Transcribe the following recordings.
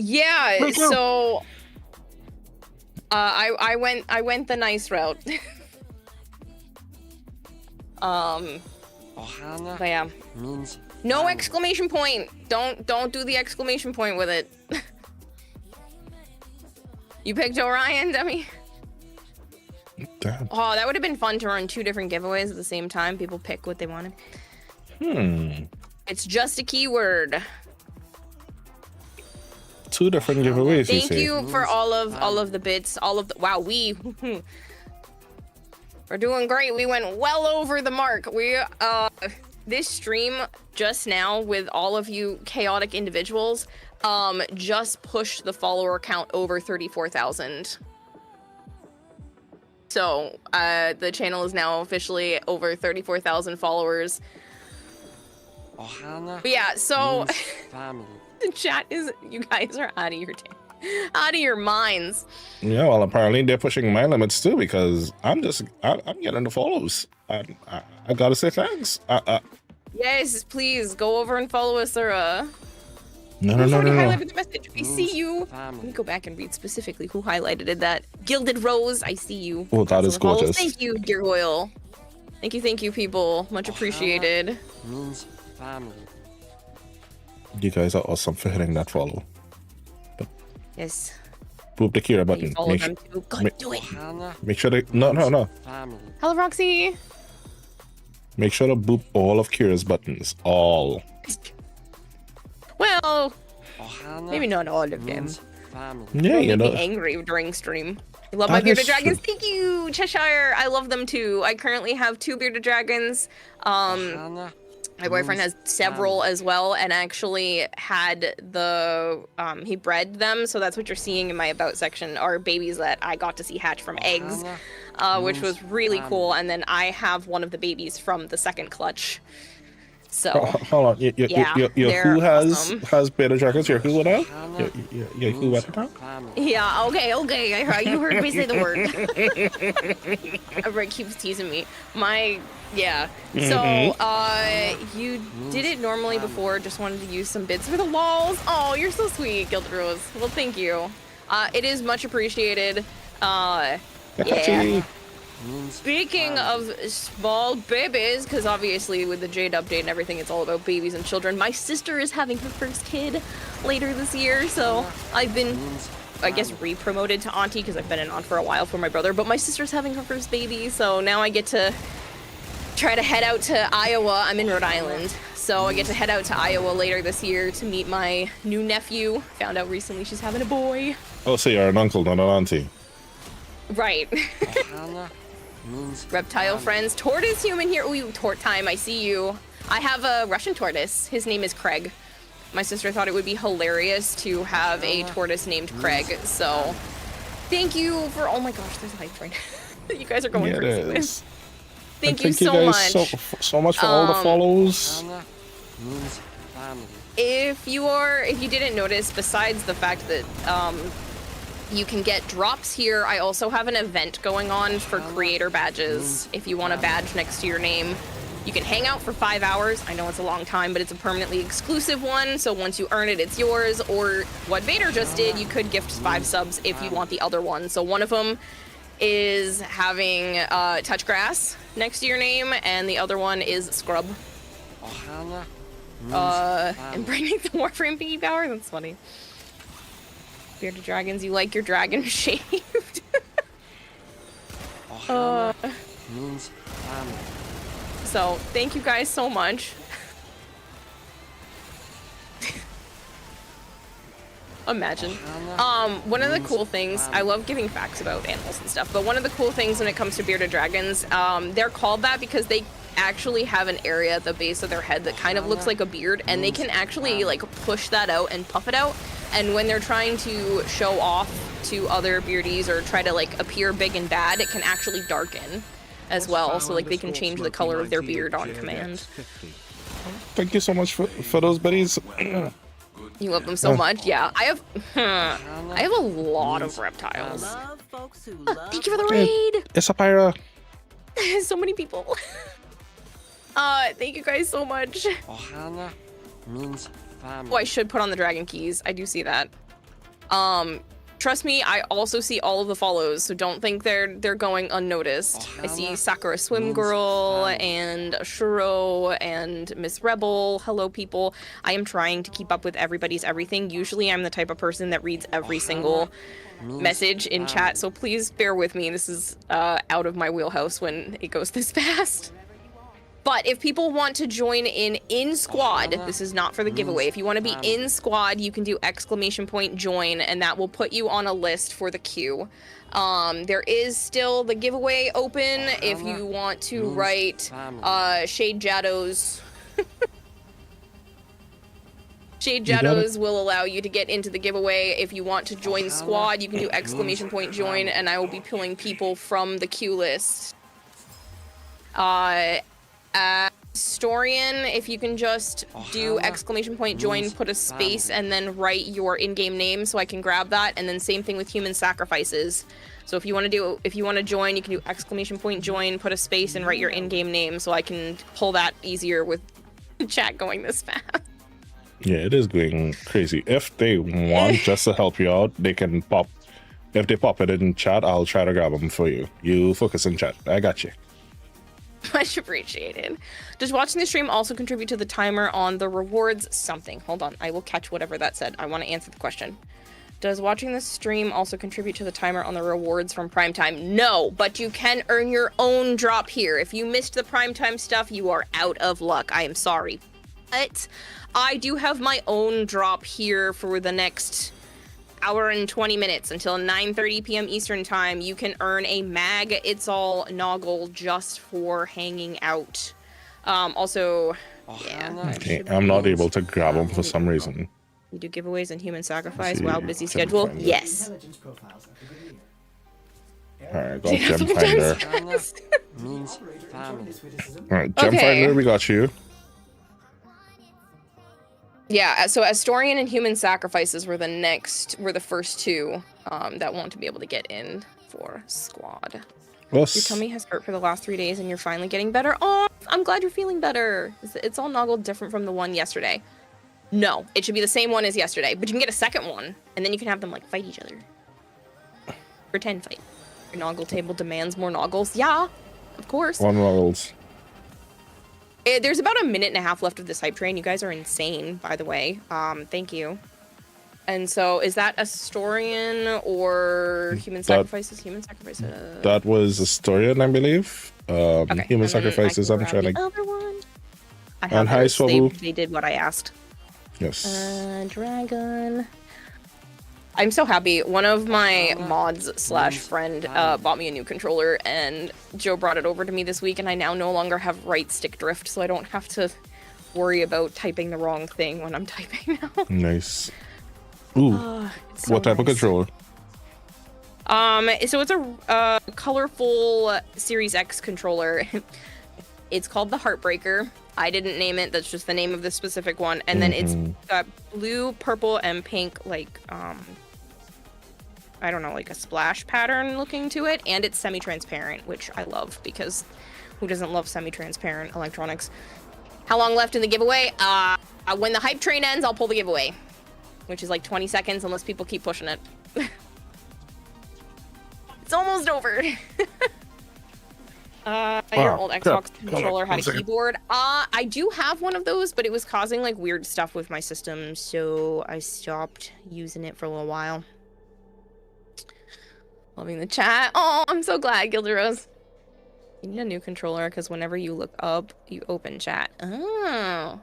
Yeah, so I went the nice route. But yeah. No exclamation point. Don't do the exclamation point with it. You picked Orion, Demi? Damn. Oh, that would have been fun to run 2 different giveaways at the same time. People pick what they wanted. It's just a keyword. 2 different giveaways. Thank you for all of the bits, wow, we're doing great. We went well over the mark. We this stream just now with all of you chaotic individuals just pushed the follower count over 34,000. So the channel is now officially over 34,000 followers. But yeah, so the chat is, you guys are out of your minds. Yeah, well, apparently they're pushing my limits too, because I'm getting the follows. I gotta say thanks. Yes, please go over and follow us, or No. highlighted the message. I see you. Let me go back and read specifically who highlighted that. Gilded Rose, I see you. Oh, that is gorgeous. Thank you, dear Royal. Thank you, people. Much appreciated. You guys are awesome for hitting that follow. But yes. Boop the Kira button. Do it. Make sure to no. Hello, Roxy. Make sure to boop all of Kira's buttons. All. Well, maybe not all of them. Yeah, you know. Be angry during stream. I love my bearded dragons. True. Thank you, Cheshire. I love them too. I currently have 2 bearded dragons. My boyfriend has several as well, and actually had he bred them, so that's what you're seeing in my about section are babies that I got to see hatch from eggs, which was really cool. And then I have one of the babies from the second clutch. So hold on, your who has bearded dragons? Your who now? Your who what now? Yeah, okay, you heard me say the word. Everybody keeps teasing me. So, you did it normally before, just wanted to use some bits for the lols. Oh, you're so sweet, Gilded Rose. Well, thank you. It is much appreciated. Yeah. Speaking of small babies, because obviously with the Jade update and everything, it's all about babies and children. My sister is having her first kid later this year, so I've been, I guess, re-promoted to auntie because I've been an aunt for a while for my brother, but my sister's having her first baby, so now I get to try to head out to Iowa. I'm in Rhode Island, so I get to head out to Iowa later this year to meet my new nephew. Found out recently she's having a boy. Oh, so you're an uncle, not an auntie. Right. Reptile friends. Tortoise human here. Ooh, tort time. I see you. I have a Russian tortoise. His name is Craig. My sister thought it would be hilarious to have a tortoise named Craig. So thank you for, oh my gosh, there's a hype train. You guys are going crazy with. Thank you so much. So much for all the follows. If you didn't notice, besides the fact that you can get drops here, I also have an event going on for creator badges. If you want a badge next to your name, you can hang out for 5 hours. I know it's a long time, but it's a permanently exclusive one. So once you earn it, it's yours. Or what Vader just did, you could gift 5 subs if you want the other one. So one of them is having touch grass next to your name, and the other one is scrub. Impregnating the Warframe piggy power? That's funny. Bearded dragons, you like your dragon shaved. So thank you guys so much. Imagine. One of the cool things, I love giving facts about animals and stuff, but one of the cool things when it comes to bearded dragons, they're called that because they actually have an area at the base of their head that kind of looks like a beard, and they can actually like push that out and puff it out. And when they're trying to show off to other beardies or try to like appear big and bad, it can actually darken as well. So like they can change the color of their beard on command. Thank you so much for those buddies. You love them so much. Yeah, I have a lot of reptiles. Oh, thank you for the raid. It's a pyra. So many people. Thank you guys so much. Ohana means family. Oh, I should put on the dragon keys. I do see that. Trust me, I also see all of the follows, so don't think they're going unnoticed. I see Sakura Swim Girl and Shuro and Miss Rebel. Hello, people. I am trying to keep up with everybody's everything. Usually I'm the type of person that reads every single message in chat, so please bear with me. This is out of my wheelhouse when it goes this fast. But if people want to join in squad, this is not for the giveaway. If you want to be in squad, you can do !join, and that will put you on a list for the queue. There is still the giveaway open if you want to write Shade Shadows. Shade Shadows will allow you to get into the giveaway. If you want to join squad, you can do !join, and I will be pulling people from the queue list. Historian, if you can just do !join, put a space, and then write your in-game name so I can grab that, and then same thing with human sacrifices. So if you want to join, you can do !join, put a space, and write your in-game name so I can pull that easier with chat going this fast. Yeah, it is going crazy. If they want just to help you out, they can pop. If they pop it in chat, I'll try to grab them for you. You focus in chat. I got you. Much appreciated. Does watching the stream also contribute to the timer on the rewards? Something. Hold on. I will catch whatever that said. I want to answer the question. Does watching the stream also contribute to the timer on the rewards from Primetime? No, but you can earn your own drop here. If you missed the Primetime stuff, you are out of luck. I am sorry. But I do have my own drop here for the next hour and 20 minutes until 9:30 p.m. Eastern time. You can earn a mag It's All Noggle just for hanging out. Also, yeah. Okay, I'm not able to grab them for some reason. You do giveaways and human sacrifice. Wow, busy schedule. Yes. Alright, got Gem Finder. Alright, Gem Finder, we got you. Yeah, so Astorian and Human Sacrifices were the first two that want to be able to get in for squad. Yes. Your tummy has hurt for the last 3 days and you're finally getting better. Oh, I'm glad you're feeling better. It's all Noggle different from the one yesterday. No, it should be the same one as yesterday, but you can get a second one, and then you can have them like fight each other. Pretend fight. Your Noggle table demands more Noggles. Yeah, of course. One Noggles. There's about a minute and a half left of this hype train. You guys are insane, by the way. Thank you. And so, is that Astorian or Human Sacrifices? Human Sacrifices. That was Astorian, I believe. Okay. Human Sacrifices, I'm trying to... Other one. I have and High Swabble. They did what I asked. Yes. Dragon. I'm so happy. One of my mods / friend bought me a new controller, and Joe brought it over to me this week, and I now no longer have right stick drift, so I don't have to worry about typing the wrong thing when I'm typing now. Nice. Ooh. So what type of controller? So it's a colorful Series X controller. It's called the Heartbreaker. I didn't name it. That's just the name of the specific one. And then it's got blue, purple, and pink, like, I don't know, like a splash pattern looking to it. And it's semi-transparent, which I love because who doesn't love semi-transparent electronics? How long left in the giveaway? When the hype train ends, I'll pull the giveaway, which is like 20 seconds unless people keep pushing it. It's almost over. Your old Xbox controller had a keyboard. I do have one of those, but it was causing like weird stuff with my system, so I stopped using it for a little while. Loving the chat. Oh, I'm so glad, Gilderose. You need a new controller because whenever you look up, you open chat. Oh.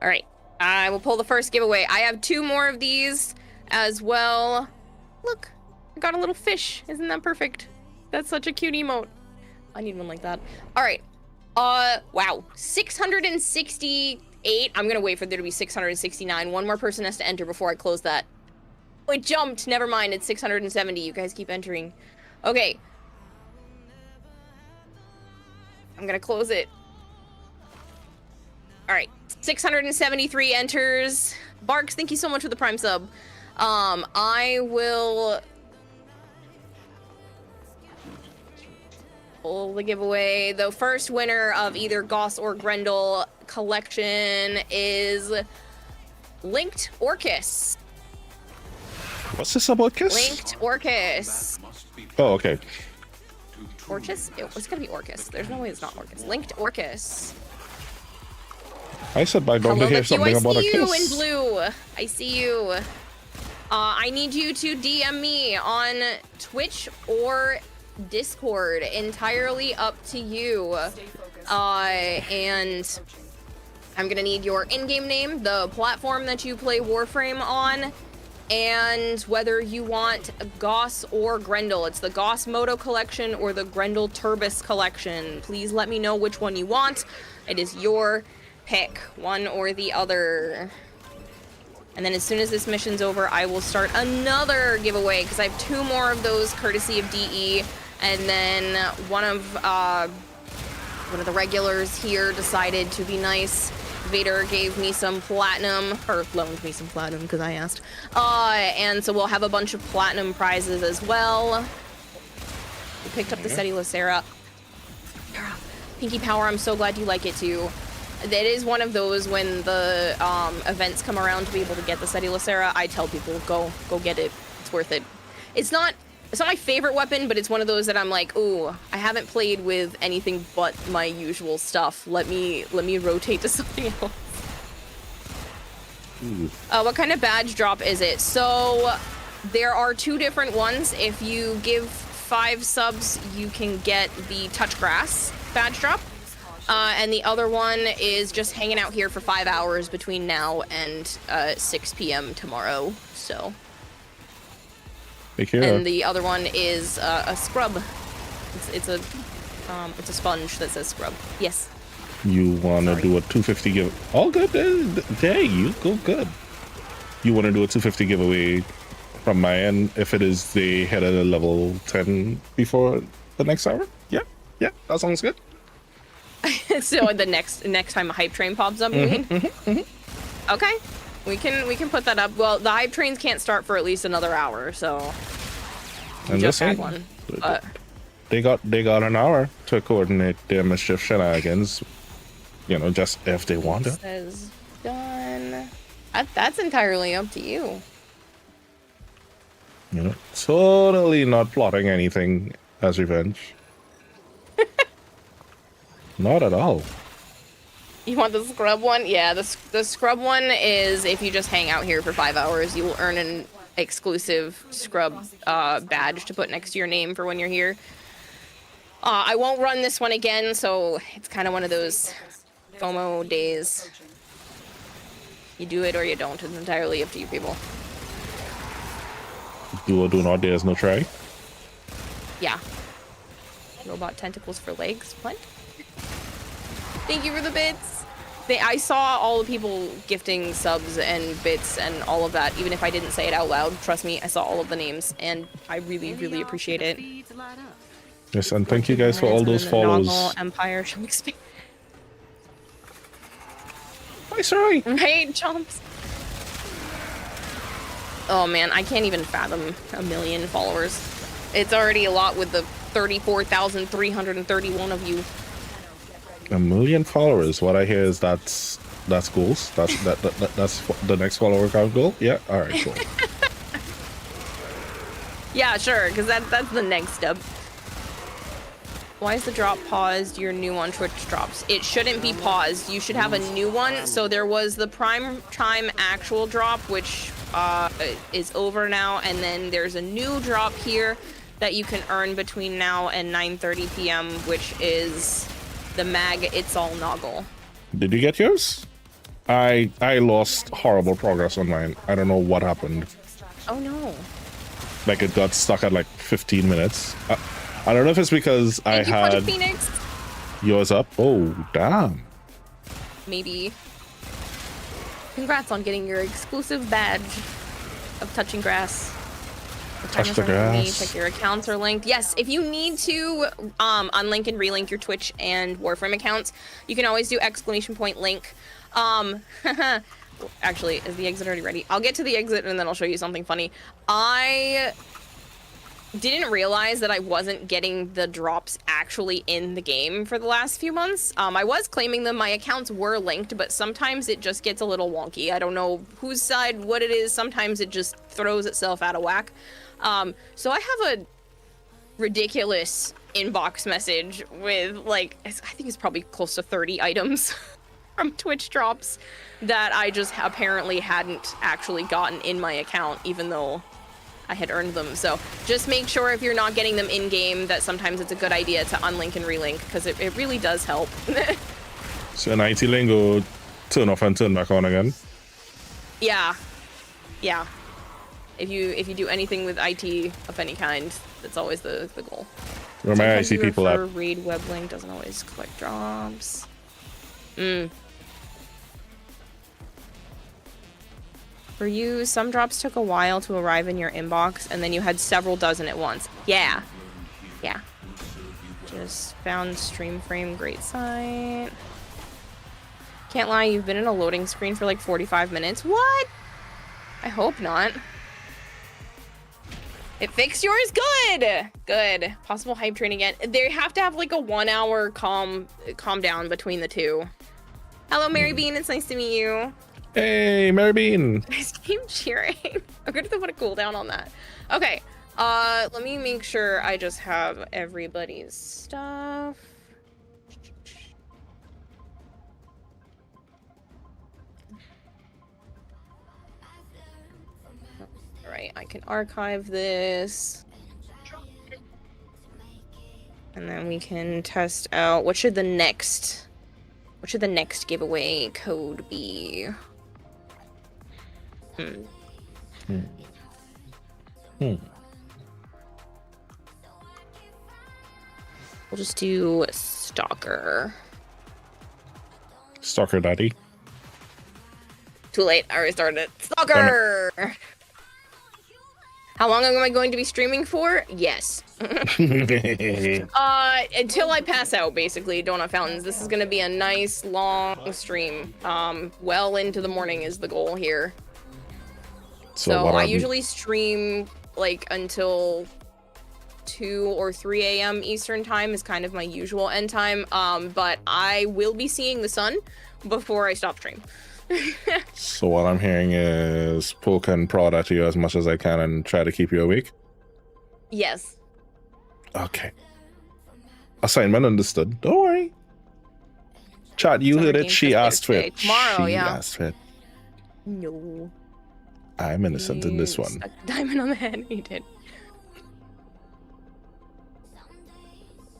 All right. I will pull the first giveaway. I have 2 more of these as well. Look. I got a little fish. Isn't that perfect? That's such a cute emote. I need one like that. All right. Wow. 668. I'm gonna wait for there to be 669. One more person has to enter before I close that. Oh, it jumped. Never mind. It's 670. You guys keep entering. Okay. I'm gonna close it. All right. 673 enters. Barks, thank you so much for the Prime sub. I will pull the giveaway. The first winner of either Goss or Grendel collection is Linked Orcus. What's this about, Kiss? Linked Orcus. Oh, okay. Orchis? It's gonna be Orcus. There's no way it's not Orcus. Linked Orcus. I said by don't to hear something about a I see you in kiss. blue. I see you. I need you to DM me on Twitch or Discord. Entirely up to you. And I'm gonna need your in-game name, the platform that you play Warframe on, and whether you want Goss or Grendel. It's the Goss Moto collection or the Grendel Turbis collection. Please let me know which one you want. It is your pick, one or the other. And then as soon as this mission's over, I will start another giveaway because I have 2 more of those courtesy of DE. And then one of the regulars here decided to be nice. Vader gave me some platinum, or loaned me some platinum because I asked. And so we'll have a bunch of platinum prizes as well. We picked up the Seti Lacera. Pinky Power, I'm so glad you like it too. It is one of those when the events come around to be able to get the Seti Lacera, I tell people, go get it. It's worth it. It's not my favorite weapon, but it's one of those that I'm like, ooh, I haven't played with anything but my usual stuff. Let me rotate to something else. What kind of badge drop is it? So there are 2 different ones. If you give 5 subs, you can get the Touch Grass badge drop. And the other one is just hanging out here for 5 hours between now and 6 p.m. tomorrow. So. And the other one is a scrub. It's a sponge that says scrub. Yes. You want to do a 250 give? All good. There you go. Good. You want to do a 250 giveaway from my end if it is they hit a level 10 before the next hour? Yeah. That sounds good. So the next time a hype train pops up, you mean? Okay. We can put that up. Well, the hype trains can't start for at least another hour, so we just had one. They got an hour to coordinate their mischief shenanigans. You know, just if they want to. Says done. That's entirely up to you. You know, totally not plotting anything as revenge. Not at all. You want the scrub one? Yeah, the scrub one is if you just hang out here for 5 hours, you will earn an exclusive scrub badge to put next to your name for when you're here. I won't run this one again, so it's kind of one of those FOMO days. You do it or you don't. It's entirely up to you people. Do or do not, there's no try. Yeah. Robot tentacles for legs? What? Thank you for the bits. I saw all the people gifting subs and bits and all of that, even if I didn't say it out loud. Trust me, I saw all of the names, and I really, really appreciate it. Yes, and thank you guys for all those follows. Empire shall expand. Hi, sorry. Right, chomps. Oh man, I can't even fathom 1 million followers. It's already a lot with the 34,331 of you. 1 million followers. What I hear is that's goals. That's the next follower count goal. Yeah. All right. Cool. Yeah, sure. Because that's the next step. Why is the drop paused? Your new on Twitch drops. It shouldn't be paused. You should have a new one. So there was the prime time actual drop, which is over now, and then there's a new drop here that you can earn between now and 9:30 p.m., which is the mag It's All Noggle. Did you get yours? I lost horrible progress on mine. I don't know what happened. Oh no. Like it got stuck at like 15 minutes. I don't know if it's because I had Phoenix. Yours up. Oh, damn. Maybe. Congrats on getting your exclusive badge of touching grass. Touch the grass. Check your accounts are linked. Yes, if you need to unlink and relink your Twitch and Warframe accounts, you can always do !link. Actually, is the exit already ready? I'll get to the exit and then I'll show you something funny. I didn't realize that I wasn't getting the drops actually in the game for the last few months. I was claiming them, my accounts were linked, but sometimes it just gets a little wonky. I don't know whose side, what it is, sometimes it just throws itself out of whack. So I have a ridiculous inbox message with, like, I think it's probably close to 30 items from Twitch drops that I just apparently hadn't actually gotten in my account, even though I had earned them. So just make sure if you're not getting them in-game that sometimes it's a good idea to unlink and relink, because it really does help. So an IT lingo, turn off and turn back on again? Yeah. Yeah. If you do anything with IT of any kind, that's always the goal. Where my IT people at? Read web link doesn't always collect drops. For you, some drops took a while to arrive in your inbox, and then you had several dozen at once. Yeah. Yeah. Just found stream frame, great site. Can't lie, you've been in a loading screen for like 45 minutes. What? I hope not. It fixed yours? Good! Good. Possible hype train again. They have to have like a 1 hour calm down between the two. Hello, Mary Bean. It's nice to meet you. Hey, Mary Bean. Nice game cheering. I'm gonna put a cooldown on that. Okay. Let me make sure I just have everybody's stuff. All right, I can archive this. And then we can test out what should the next giveaway code be? We'll just do Stalker. Stalker Daddy. Too late, I already started it. Stalker! How long am I going to be streaming for? Yes. Until I pass out, basically, Donut Fountains. This is gonna be a nice, long stream. Well into the morning is the goal here. So I usually stream, like, until 2 or 3 a.m. Eastern time is kind of my usual end time. But I will be seeing the sun before I stop stream. So what I'm hearing is poke and prod at you as much as I can and try to keep you awake? Yes. Okay. Assignment understood. Don't worry. Chat, you heard it. She asked for it. Tomorrow, she yeah. asked for it. No. I'm innocent in this one. Stuck a diamond on the head. He did.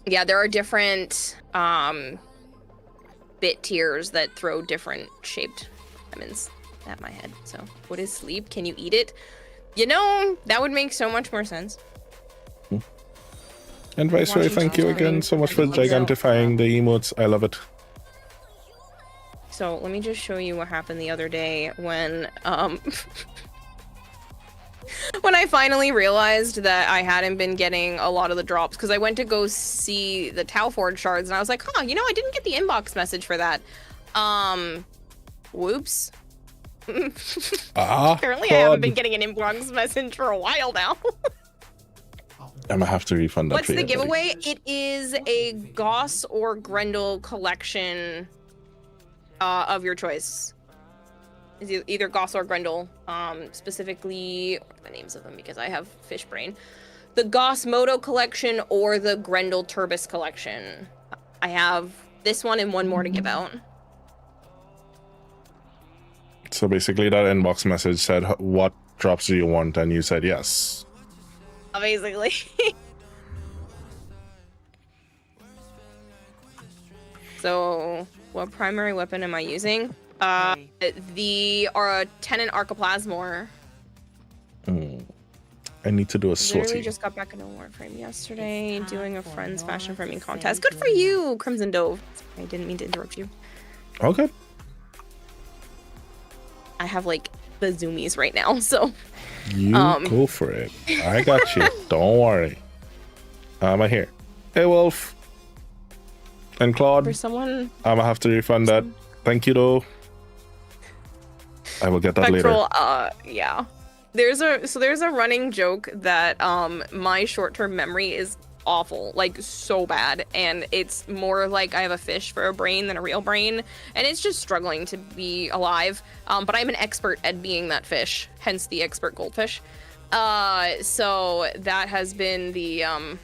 Yeah, there are different bit tiers that throw different shaped diamonds at my head. So, what is sleep? Can you eat it? You know, that would make so much more sense. And Viceroy, thank you again so much for gigantifying the emotes. I love it. So let me just show you what happened the other day when when I finally realized that I hadn't been getting a lot of the drops, because I went to go see the Tau Forge shards and I was like, huh, you know, I didn't get the inbox message for that. Whoops. Apparently I haven't been getting an inbox message for a while now. I'm gonna have to refund that. What's the giveaway? It is a Goss or Grendel collection of your choice. Is either Goss or Grendel. Specifically, what are the names of them because I have fish brain. The Goss Moto collection or the Grendel Turbis collection. I have this one and one more to give out. So basically that inbox message said, what drops do you want? And you said yes. Basically. So, what primary weapon am I using? The Tenon Archiplasmor. I need to do a sortie. Literally just got back into Warframe yesterday, doing a friend's fashion framing contest. Good for you, Crimson Dove. I didn't mean to interrupt you. Okay. I have like the zoomies right now, so. You go for it. I got you. Don't worry. I'm here. Hey, Wolf. And Claude. For someone. I'm gonna have to refund that. Thank you, though. I will get that Spectral, later. Yeah. There's a running joke that my short-term memory is awful, like so bad, and it's more like I have a fish for a brain than a real brain, and it's just struggling to be alive. But I'm an expert at being that fish, hence the expert goldfish. So that has been the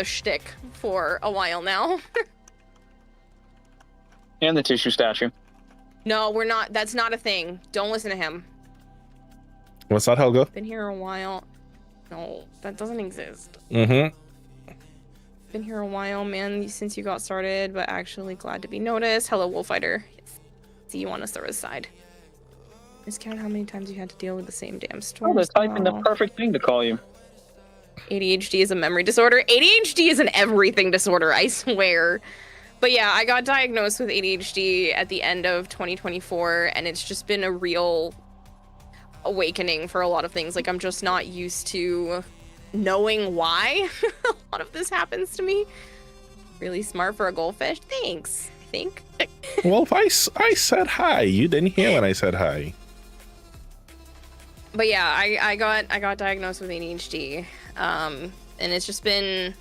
shtick for a while now. And the tissue statue. No, we're not. That's not a thing. Don't listen to him. What's that, Helga? Been here a while. No, that doesn't exist. Mm-hmm. Been here a while, man, since you got started, but actually glad to be noticed. Hello, Wolffighter. See you on Asura's side. Just count how many times you had to deal with the same damn storm. Oh, they're typing the perfect thing to call you. ADHD is a memory disorder. ADHD is an everything disorder, I swear. But yeah, I got diagnosed with ADHD at the end of 2024, and it's just been a real awakening for a lot of things. Like, I'm just not used to knowing why a lot of this happens to me. Really smart for a goldfish. Thanks, I think. Well, if I said hi, you didn't hear when I said hi. But yeah, I got diagnosed with ADHD, and it's just been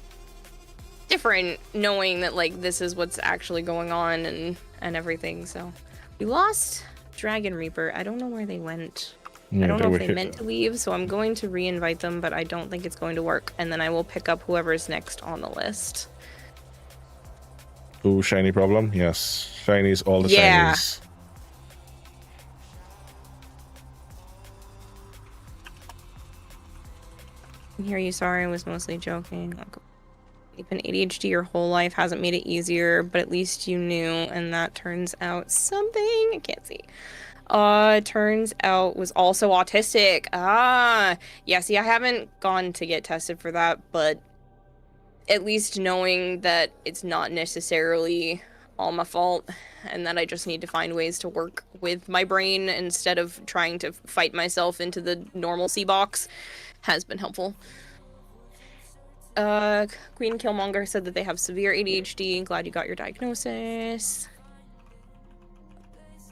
different knowing that like this is what's actually going on and everything. So we lost Dragon Reaper. I don't know where they went. Yeah, I don't know if they meant to leave, so I'm going to re-invite them, but I don't think it's going to work. And then I will pick up whoever's next on the list. Ooh, shiny problem? Yes. Shinies, all the Yeah. shinies. I hear you, sorry, I was mostly joking. You've been ADHD your whole life hasn't made it easier, but at least you knew, and that turns out something. I can't see. Turns out was also autistic. Yeah, see, I haven't gone to get tested for that, but at least knowing that it's not necessarily all my fault, and that I just need to find ways to work with my brain instead of trying to fight myself into the normalcy box has been helpful. Queen Killmonger said that they have severe ADHD. Glad you got your diagnosis.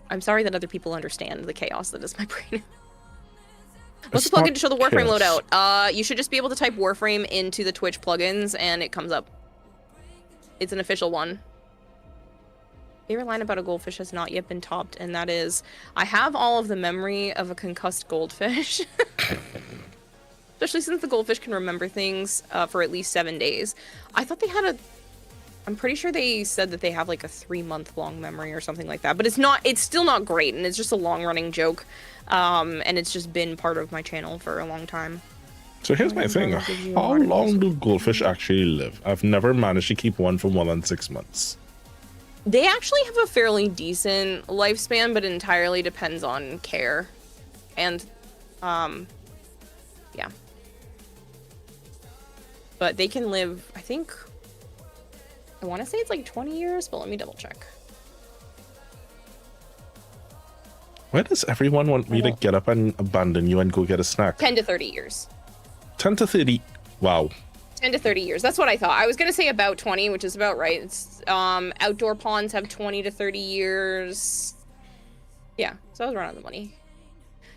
I'm sorry that other people understand the chaos that is my brain. What's the plugin to show the Warframe loadout? You should just be able to type Warframe into the Twitch plugins and it comes up. It's an official one. Favorite line about a goldfish has not yet been topped, and that is, I have all of the memory of a concussed goldfish. Especially since the goldfish can remember things for at least 7 days. I thought they had I'm pretty sure they said that they have like a 3-month-long memory or something like that, but it's still not great, and it's just a long-running joke, and it's just been part of my channel for a long time. So here's my thing, how long do goldfish actually live? I've never managed to keep one for more than 6 months. They actually have a fairly decent lifespan, but it entirely depends on care, and, yeah. But they can live, I think, I want to say it's like 20 years, but let me double check. Why does everyone want me to get up and abandon you and go get a snack? 10 to 30 years. 10 to 30. Wow. 10 to 30 years. That's what I thought. I was going to say about 20, which is about right. It's outdoor ponds have 20 to 30 years. Yeah, so I was right on the money.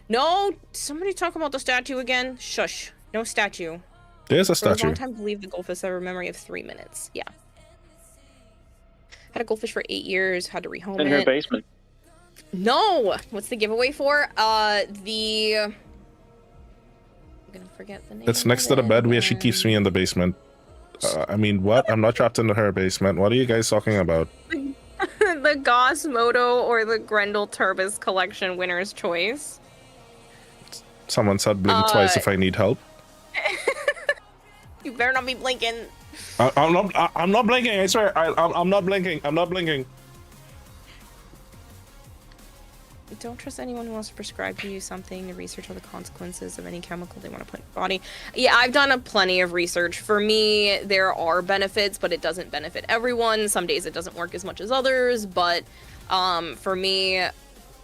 No, somebody talk about the statue again. Shush. No statue. There's a For a statue. long time, believe the goldfish have a memory of 3 minutes. Yeah. Had a goldfish for 8 years. Had to rehome it. In her basement. No! What's the giveaway for? I'm gonna forget the name. It's next to the bed where she keeps me in the basement. I mean, what? I'm not trapped into her basement. What are you guys talking about? The Goss Moto or the Grendel Turbis collection winner's choice. Someone said blink twice if I need help. You better not be blinking. I'm not blinking. I swear. I'm not blinking. I'm not blinking. Don't trust anyone who wants to prescribe to you something to research all the consequences of any chemical they want to put in your body. Yeah, I've done plenty of research. For me, there are benefits, but it doesn't benefit everyone. Some days it doesn't work as much as others, but for me,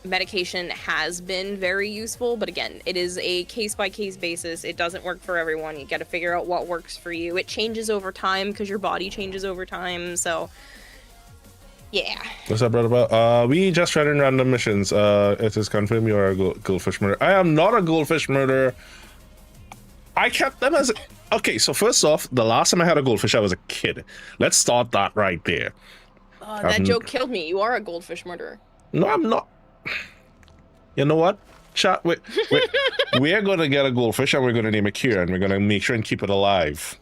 medication has been very useful. But again, it is a case-by-case basis. It doesn't work for everyone. You got to figure out what works for you. It changes over time because your body changes over time, so Yeah. What's up, brother? We just read in random missions. It is confirmed you are a goldfish murderer. I am not a goldfish murderer. I kept them as... Okay, so first off, the last time I had a goldfish, I was a kid. Let's start that right there. That joke killed me. You are a goldfish murderer. No, I'm not. You know what? Chat, we're going to get a goldfish and we're going to name it Kira and we're going to make sure and keep it alive.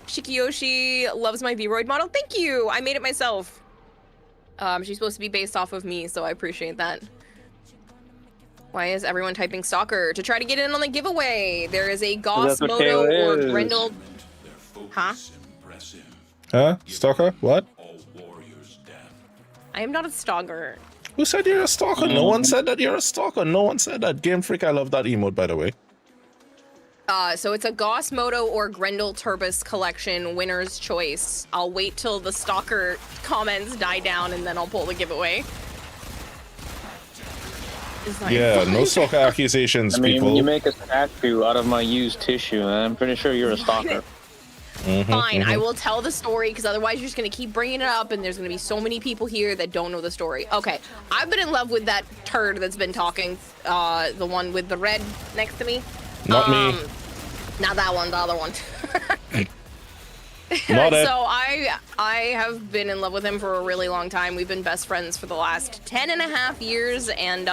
Shikiyoshi loves my Vroid model. Thank you. I made it myself. She's supposed to be based off of me, so I appreciate that. Why is everyone typing stalker? To try to get in on the giveaway. There is a Goss Moto or Grendel. Huh? Huh? Stalker? What? I am not a stalker. Who said you're a stalker? No one said that you're a stalker. No one said that. Game Freak, I love that emote, by the way. So it's a Goss Moto or Grendel Turbis collection, winner's choice. I'll wait till the stalker comments die down and then I'll pull the giveaway. Yeah, no stalker accusations, I mean, people. when you make a statue out of my used tissue, I'm pretty sure you're a stalker. Fine, I will tell the story because otherwise you're just going to keep bringing it up and there's going to be so many people here that don't know the story. Okay, I've been in love with that turd that's been talking, the one with the red next to me. Not me. Not that one, the other one. Not it. So I have been in love with him for a really long time. We've been best friends for the last 10.5 years and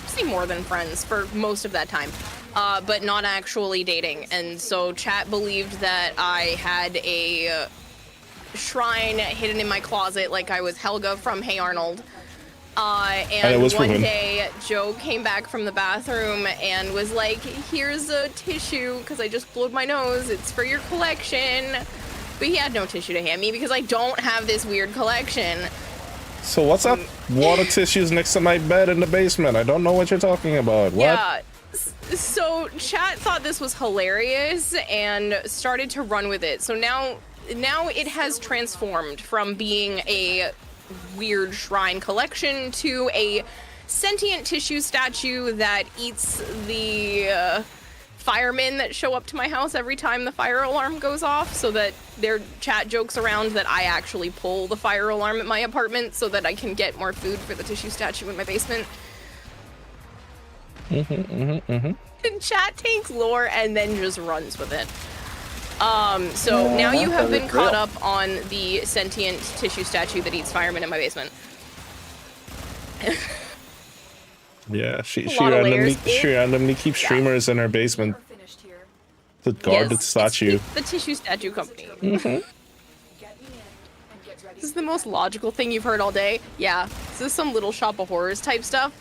see more than friends for most of that time. But not actually dating. And so chat believed that I had a shrine hidden in my closet like I was Helga from Hey Arnold. And one day, Joe came back from the bathroom and was like, here's a tissue, because I just blowed my nose. It's for your collection. But he had no tissue to hand me because I don't have this weird collection. So what's up? Water tissues next to my bed in the basement. I don't know what you're talking about. What? Yeah. So chat thought this was hilarious and started to run with it. So now it has transformed from being a weird shrine collection to a sentient tissue statue that eats the firemen that show up to my house every time the fire alarm goes off, so that their chat jokes around that I actually pull the fire alarm at my apartment so that I can get more food for the tissue statue in my basement. And chat takes lore and then just runs with it. So now you have been caught up on the sentient tissue statue that eats firemen in my basement. Yeah, she randomly keeps streamers in her basement to guard the statue. The tissue statue company. This is the most logical thing you've heard all day. Yeah, this is some Little Shop of Horrors type stuff.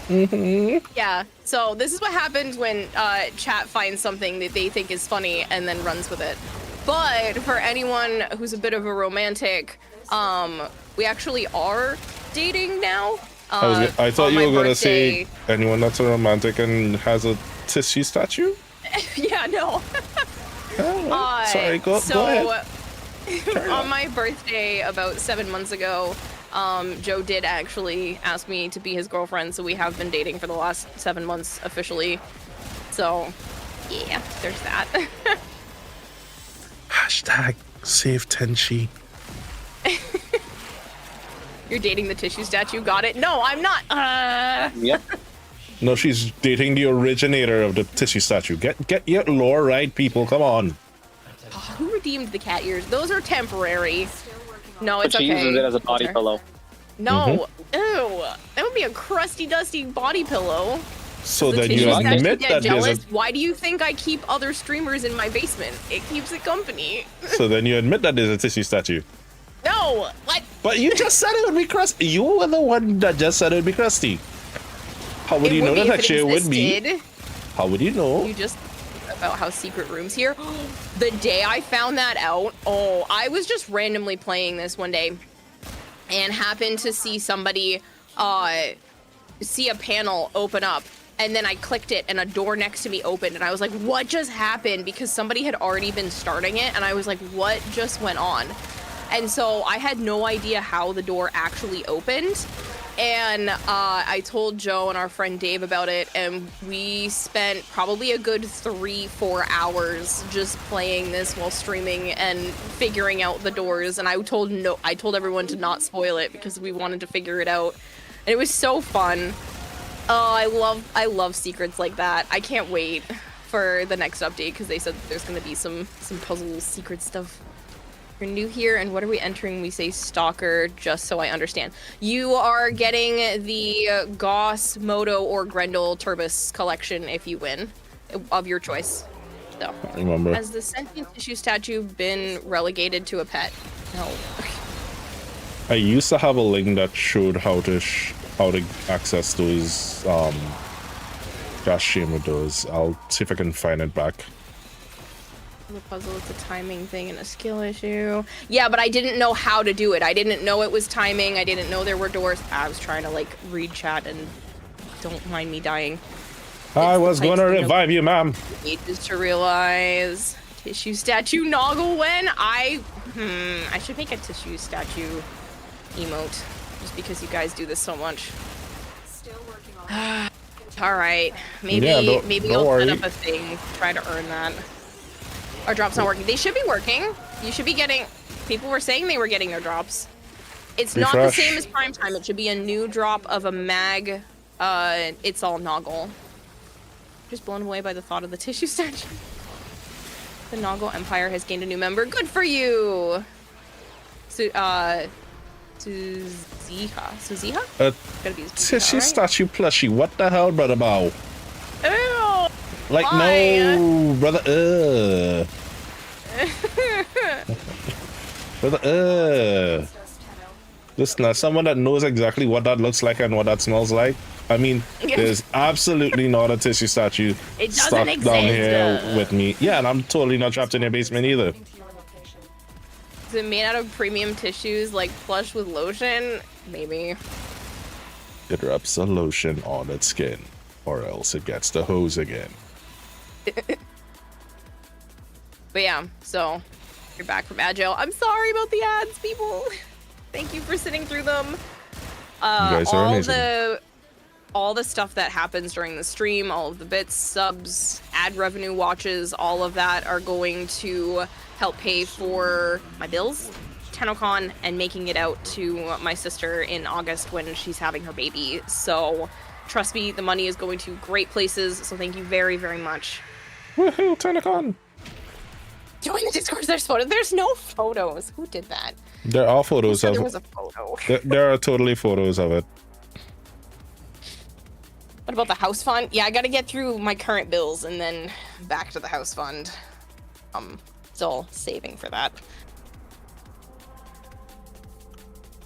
Yeah, so this is what happens when chat finds something that they think is funny and then runs with it. But for anyone who's a bit of a romantic, we actually are dating now. I thought you were going to say anyone that's a romantic and has a tissue statue? Yeah, no. Sorry, go ahead. On my birthday about 7 months ago, Joe did actually ask me to be his girlfriend, so we have been dating for the last 7 months officially. So, yeah, there's that. Hashtag save Tenchi. You're dating the tissue statue, got it? No, I'm not. Yep. No, she's dating the originator of the tissue statue. Get your lore right, people. Come on. Oh, who redeemed the cat ears? Those are temporary. No, But it's she okay. uses it as a body pillow. No, ew. That would be a crusty, dusty body pillow. So The then you tissue statue admit get that jealous. there's a... Why do you think I keep other streamers in my basement? It keeps it company. So then you admit that there's a tissue statue. No, what? But you just said it would be crusty. You were the one that just said it would be crusty. How would you know that that chair would be? How would you know? You just about how secret rooms here. The day I found that out, I was just randomly playing this one day and happened to see somebody see a panel open up, and then I clicked it and a door next to me opened, and I was like, what just happened? Because somebody had already been starting it, and I was like, what just went on? And so I had no idea how the door actually opened. And I told Joe and our friend Dave about it, and we spent probably a good 3-4 hours just playing this while streaming and figuring out the doors. And I told everyone to not spoil it because we wanted to figure it out. And it was so fun. Oh, I love secrets like that. I can't wait for the next update because they said there's gonna be some puzzle secret stuff. You're new here, and what are we entering? We say Stalker, just so I understand. You are getting the Goss, Moto, or Grendel Turbis collection if you win, of your choice. So, I remember. has the sentient tissue statue been relegated to a pet? No. I used to have a link that showed how to access those Crash Shame with those. I'll see if I can find it back. The puzzle is a timing thing and a skill issue. Yeah, but I didn't know how to do it. I didn't know it was timing. I didn't know there were doors. I was trying to like read chat, and don't mind me dying. I was going to revive you, ma'am. Ages to realize. Tissue statue Noggle when I should make a tissue statue emote just because you guys do this so much. Still working on it. All right, maybe I'll set up a thing, try to earn that. Our drops not working. They should be working. You should be getting. People were saying they were getting their drops. It's not the same as prime time. It should be a new drop of a mag. It's all Noggle. Just blown away by the thought of the tissue statue. The Noggle Empire has gained a new member. Good for you. Suziha. Gotta be Tissue right? statue plushie. What the hell, brother Bow? Ew. Like, Why? no, brother. Brother. Listen, as someone that knows exactly what that looks like and what that smells like, I mean, there's absolutely not a tissue statue stuck down here with me. Yeah, and I'm totally not trapped in your basement either. Is it made out of premium tissues, like plush with lotion? Maybe. It rubs the lotion on its skin, or else it gets the hose again. But yeah, so you're back from Agile. I'm sorry about the ads, people. Thank you for sitting through them. You guys are amazing. All the stuff that happens during the stream, all of the bits, subs, ad revenue watches, all of that are going to help pay for my bills, Tennocon, and making it out to my sister in August when she's having her baby. So trust me, the money is going to great places. So thank you very, very much. Woohoo, Tennocon! Join the Discord. There's photos. There's no photos. Who did that? There are photos of it. There was a photo. There are totally photos of it. What about the house fund? Yeah, I gotta get through my current bills and then back to the house fund. Still saving for that.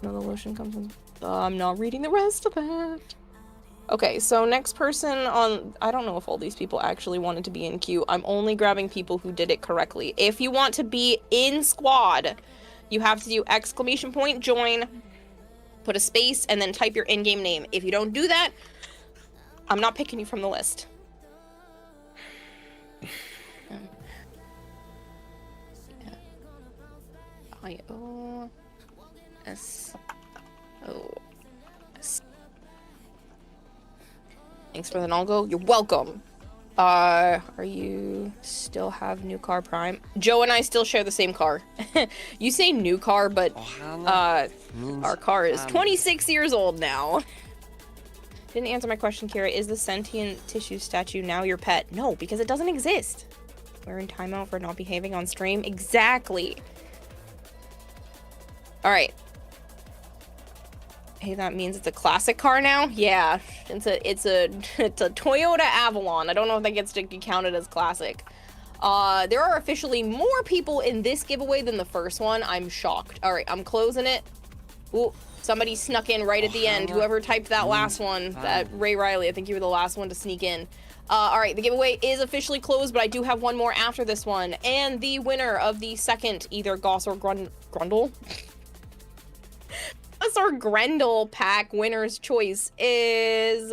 No, the lotion comes with... I'm not reading the rest of that. Okay, so next person on... I don't know if all these people actually wanted to be in queue. I'm only grabbing people who did it correctly. If you want to be in squad, you have to do ! join, put a space, and then type your in-game name. If you don't do that, I'm not picking you from the list. I-O-S-O-S. Thanks for the Nolgo. You're welcome. Are you still have new car prime? Joe and I still share the same car. You say new car, but our car is 26 years old now. Didn't answer my question, Kira. Is the sentient tissue statue now your pet? No, because it doesn't exist. We're in timeout for not behaving on stream. Exactly. All right. Hey, that means it's a classic car now? Yeah, it's a Toyota Avalon. I don't know if that gets to be counted as classic. There are officially more people in this giveaway than the first one. I'm shocked. All right, I'm closing it. Ooh, somebody snuck in right at the end. Whoever typed that last one, that Ray Riley, I think you were the last one to sneak in. All right, the giveaway is officially closed, but I do have one more after this one. And the winner of the second, either Goss or Grundle? Goss or Grendel pack winner's choice is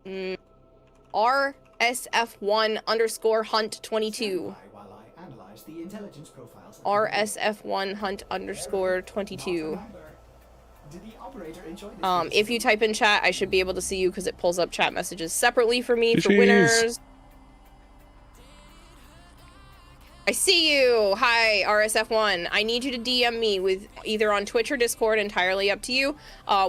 RSF1_Hunt22. RSF1 Hunt_22. Did the operator enjoy this If you type in chat, I should be able to see you because it pulls up chat messages separately for me for Jeez. winners. I see you. Hi, RSF1. I need you to DM me with either on Twitch or Discord, entirely up to you,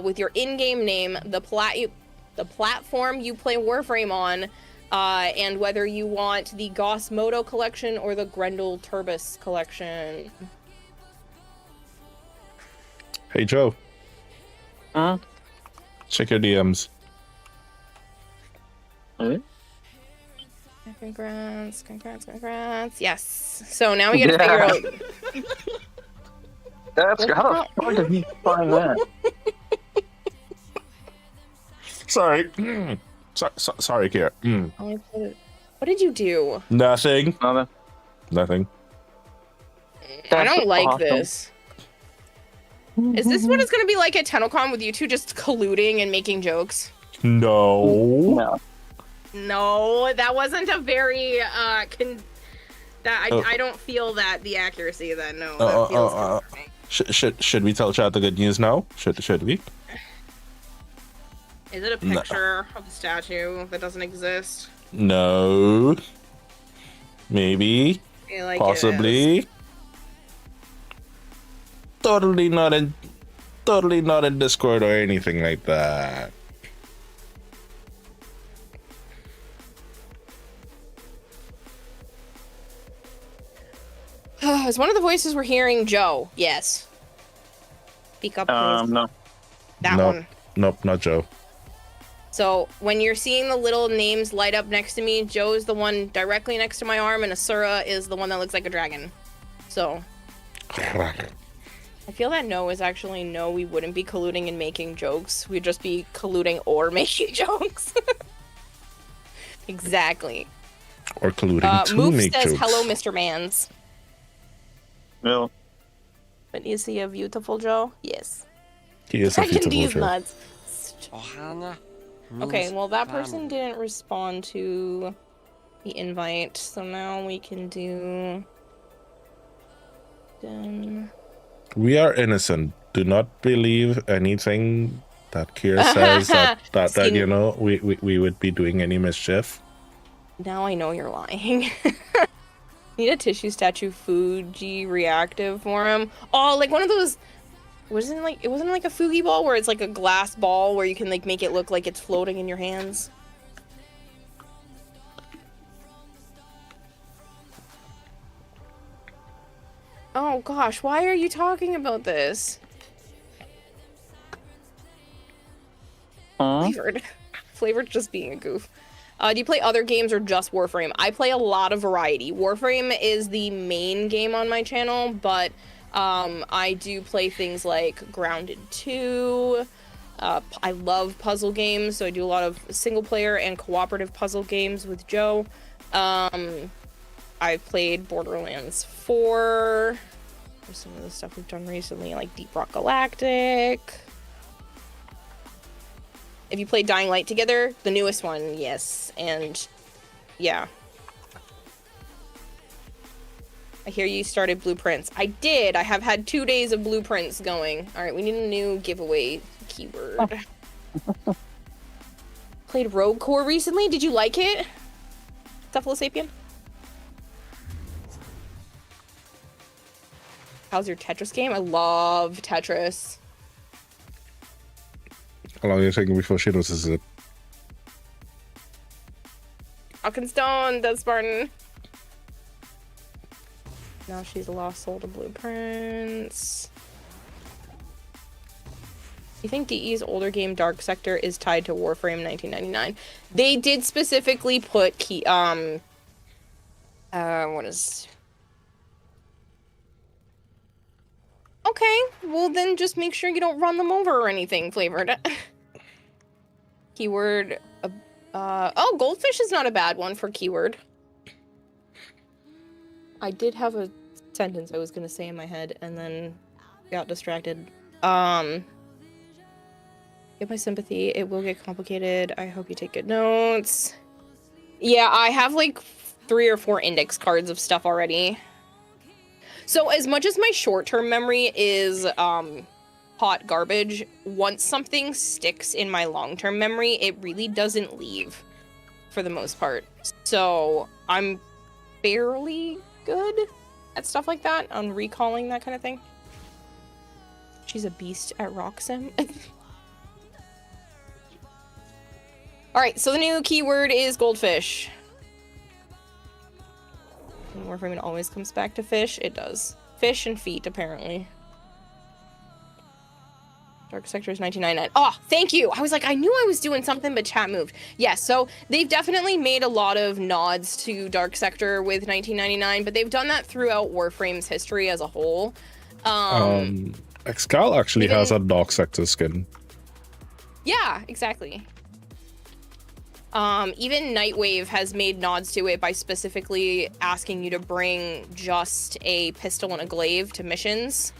with your in-game name, the platform you play Warframe on, and whether you want the Goss Moto collection or the Grendel Turbis collection. Hey, Joe. Huh? Check your DMs. Alright. Congrats, congrats, congrats. Yes. So now we gotta figure out... That's how the fuck did he find that? Sorry. Sorry, Kier. What did you do? Nothing. Nothing. Nothing. I don't like awesome. this. Is this what it's gonna be like at Tennocon with you two just colluding and making jokes? No. No. No, that wasn't a very I don't feel that the accuracy of that. No, that feels confirming. Should we tell chat the good news now? Should we? Is it a picture of the statue that doesn't exist? No. Maybe. I feel like Possibly. it is. Totally not in Discord or anything like that. Is one of the voices we're hearing Joe? Yes. Speak up, please. No. That Nope. one. Nope, not Joe. So when you're seeing the little names light up next to me, Joe is the one directly next to my arm, and Asura is the one that looks like a dragon. So I feel that no is actually no. We wouldn't be colluding and making jokes. We'd just be colluding or making jokes. Exactly. Or colluding to Moof make says, jokes. "Hello, Mr. Mans." No. But is he a beautiful Joe? Yes. He is a Second beautiful D's Joe. nuts. Okay, well that person didn't respond to the invite, so now we can do... Done. We are innocent. Do not believe anything that Kier says that you know we would be doing any mischief. Now I know you're lying. Need a tissue statue Fuji reactive for him. Oh, like one of those... It wasn't like a Fugi ball where it's like a glass ball where you can like make it look like it's floating in your hands. Oh gosh, why are you talking about this? Flavored just being a goof. Do you play other games or just Warframe? I play a lot of variety. Warframe is the main game on my channel, but I do play things like Grounded 2. I love puzzle games, so I do a lot of single player and cooperative puzzle games with Joe. I've played Borderlands 4. There's some of the stuff we've done recently, like Deep Rock Galactic. Have you played Dying Light together? The newest one, yes. And yeah. I hear you started Blueprints. I did. I have had 2 days of Blueprints going. All right, we need a new giveaway keyword. Played Rogue Core recently. Did you like it? Cephalosapien? How's your Tetris game? I love Tetris. How long are you taking before she notices it? Stone, Death Spartan. Now she's a lost soul to Blueprints. You think DE's older game Dark Sector is tied to Warframe 1999? They did specifically put what is... Okay, well then just make sure you don't run them over or anything, Flavored. Keyword, oh, Goldfish is not a bad one for keyword. I did have a sentence I was gonna say in my head and then got distracted. Get my sympathy. It will get complicated. I hope you take good notes. Yeah, I have like 3 or 4 index cards of stuff already. So as much as my short-term memory is hot garbage, once something sticks in my long-term memory, it really doesn't leave for the most part. So I'm fairly good at stuff like that, on recalling that kind of thing. She's a beast at Roxem. Alright, so the new keyword is goldfish. Warframe always comes back to fish. It does. Fish and feet, apparently. Dark Sector is 1999. Oh, thank you! I was like, I knew I was doing something, but chat moved. Yes, so they've definitely made a lot of nods to Dark Sector with 1999, but they've done that throughout Warframe's history as a whole. Excal actually has a Dark Sector skin. Yeah, exactly. Even Nightwave has made nods to it by specifically asking you to bring just a pistol and a glaive to missions.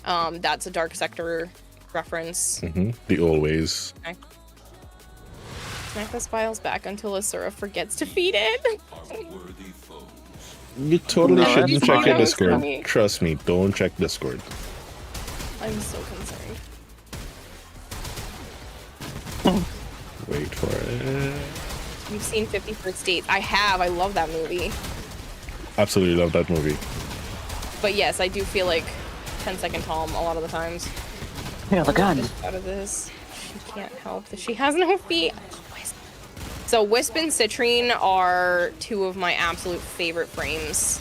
That's a Dark Sector reference. The always. Okay. Smack the spiles back until Asura forgets to feed it. You totally No, shouldn't that's check your fine. Discord. Funny. Trust me, don't check Discord. I'm so concerned. Wait for it. You've seen 50 First Dates. I have. I love that movie. Absolutely love that movie. But yes, I do feel like 10-second Tom a lot of the times. Yeah, the gun. Out of this, she can't help that she has no feet. So Wisp and Citrine are two of my absolute favorite frames.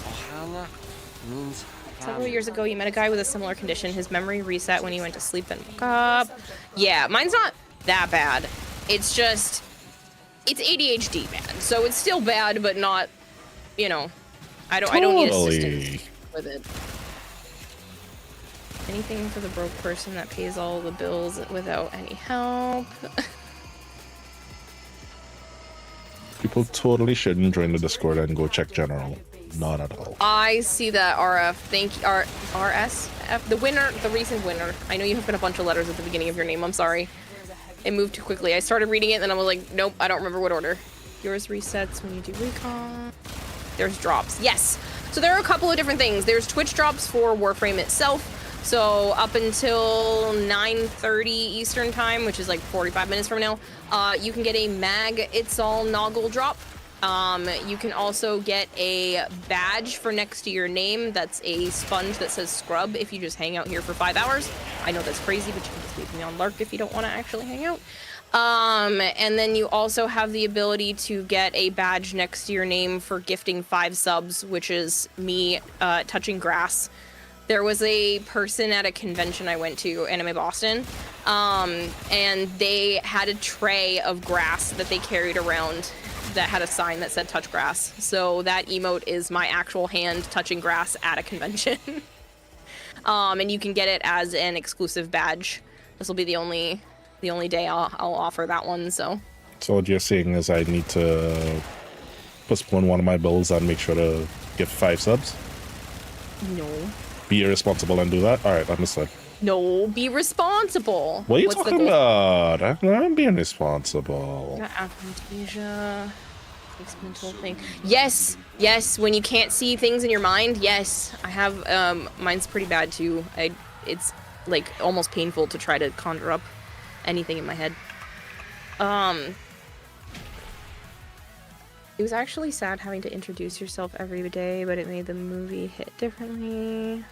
Several years ago, you met a guy with a similar condition. His memory reset when he went to sleep, then woke up. Yeah, mine's not that bad. It's just, it's ADHD bad. So it's still bad, but not, you know, I don't need assistance with it. Anything for the broke person that pays all the bills without any help. People totally shouldn't join the Discord and go check general. Not at all. I see that, RF. Thank you. RSF. The winner, the recent winner. I know you have put a bunch of letters at the beginning of your name. I'm sorry. It moved too quickly. I started reading it, and then I was like, nope, I don't remember what order. Yours resets when you do recon. There's drops. Yes. So there are a couple of different things. There's Twitch drops for Warframe itself. So up until 9:30 Eastern time, which is like 45 minutes from now, you can get a mag It's All Noggle drop. You can also get a badge for next to your name. That's a sponge that says scrub if you just hang out here for 5 hours. I know that's crazy, but you can just leave me on Lark if you don't want to actually hang out. And then you also have the ability to get a badge next to your name for gifting 5 subs, which is me touching grass. There was a person at a convention I went to, Anime Boston, and they had a tray of grass that they carried around that had a sign that said touch grass. So that emote is my actual hand touching grass at a convention. And you can get it as an exclusive badge. This will be the only day I'll offer that one, so. So what you're saying is I need to postpone one of my builds and make sure to get 5 subs? No. Be irresponsible and do that? Alright, understood. No, be responsible. What are you What's the talking goal? about? I'm being responsible. Aphantasia. Mental thing. Yes, yes, when you can't see things in your mind, yes. I have, mine's pretty bad too. It's like almost painful to try to conjure up anything in my head. It was actually sad having to introduce yourself every day, but it made the movie hit differently.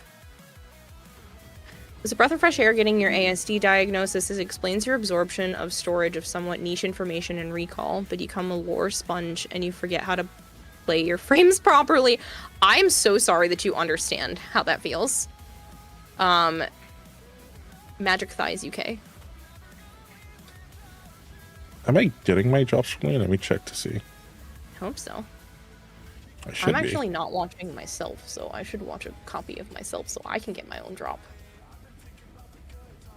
It's a breath of fresh air getting your ASD diagnosis. It explains your absorption of storage of somewhat niche information and recall, but you become a lore sponge and you forget how to play your frames properly. I am so sorry that you understand how that feels. Magic Thighs UK. Am I getting my drops from you? Let me check to see. I hope so. I should I'm be. actually not watching myself, so I should watch a copy of myself so I can get my own drop.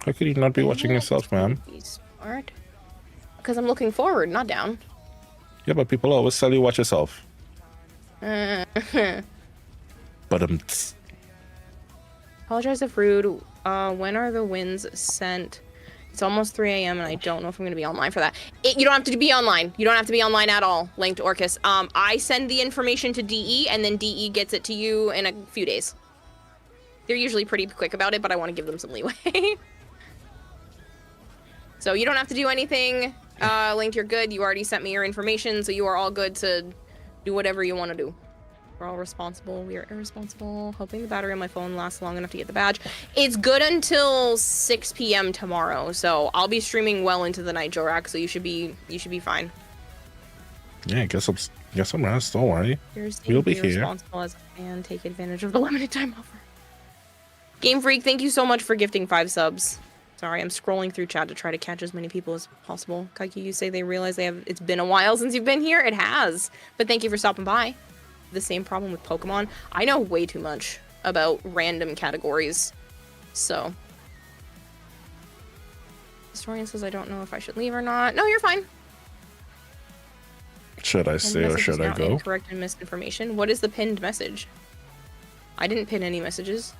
How could you not be watching yourself, ma'am? Be smart. Because I'm looking forward, not down. Yeah, but people always tell you watch yourself. But Apologize if rude. When are the winds sent? It's almost 3 a.m. and I don't know if I'm going to be online for that. You don't have to be online. You don't have to be online at all, linked Orcus. I send the information to DE, and then DE gets it to you in a few days. They're usually pretty quick about it, but I want to give them some leeway. So you don't have to do anything. Linked, you're good. You already sent me your information, so you are all good to do whatever you want to do. We're all responsible. We are irresponsible. Hoping the battery on my phone lasts long enough to get the badge. It's good until 6 p.m. tomorrow, so I'll be streaming well into the night, Jorak. So you should be fine. Yeah, get some rest. Don't worry. We'll be here. Responsible as a fan. Take advantage of the limited time offer. Game Freak, thank you so much for gifting 5 subs. Sorry, I'm scrolling through chat to try to catch as many people as possible. Kaiki, you say they realize it's been a while since you've been here. It has, but thank you for stopping by. The same problem with Pokemon. I know way too much about random categories. So. Historian says I don't know if I should leave or not. No, you're fine. Should I stay or should I go? Incorrect and misinformation. What is the pinned message? I didn't pin any messages.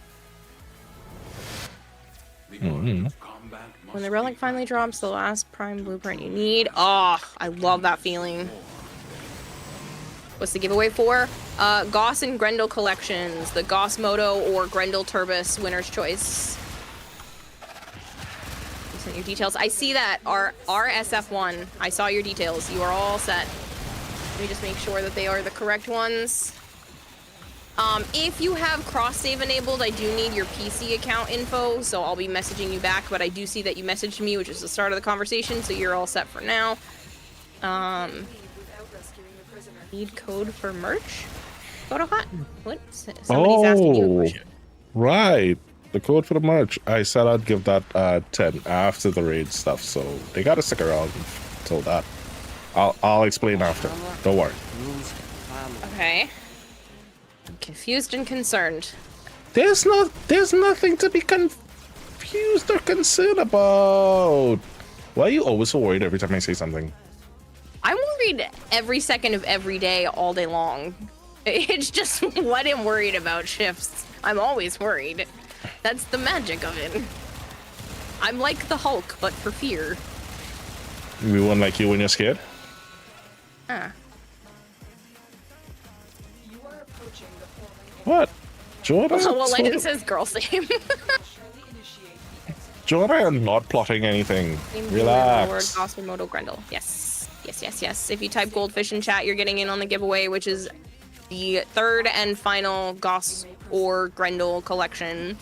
Mm-hmm. When the relic finally drops, the last prime blueprint you need. Oh, I love that feeling. What's the giveaway for? Goss and Grendel collections. The Goss Moto or Grendel Turbis winner's choice. You sent your details. I see that. RSF1. I saw your details. You are all set. Let me just make sure that they are the correct ones. If you have cross-save enabled, I do need your PC account info, so I'll be messaging you back, but I do see that you messaged me, which is the start of the conversation, so you're all set for now. Need code for merch? Photo hot? What? Somebody's asking you a question. Right. The code for the merch. I said I'd give that 10 after the raid stuff, so they gotta stick around till that. I'll explain after. Don't worry. Okay. I'm confused and concerned. There's nothing to be confused or concerned about. Why are you always so worried every time I say something? I'm worried every second of every day, all day long. It's just what I'm worried about shifts. I'm always worried. That's the magic of it. I'm like the Hulk, but for fear. Everyone like you when you're scared? Ah. What? Jordan? Well, Legend says girl same. Jordan, I am not plotting anything. Relax. Moto Grendel. Yes. Yes. If you type Goldfish in chat, you're getting in on the giveaway, which is the 3rd and final Goss or Grendel collection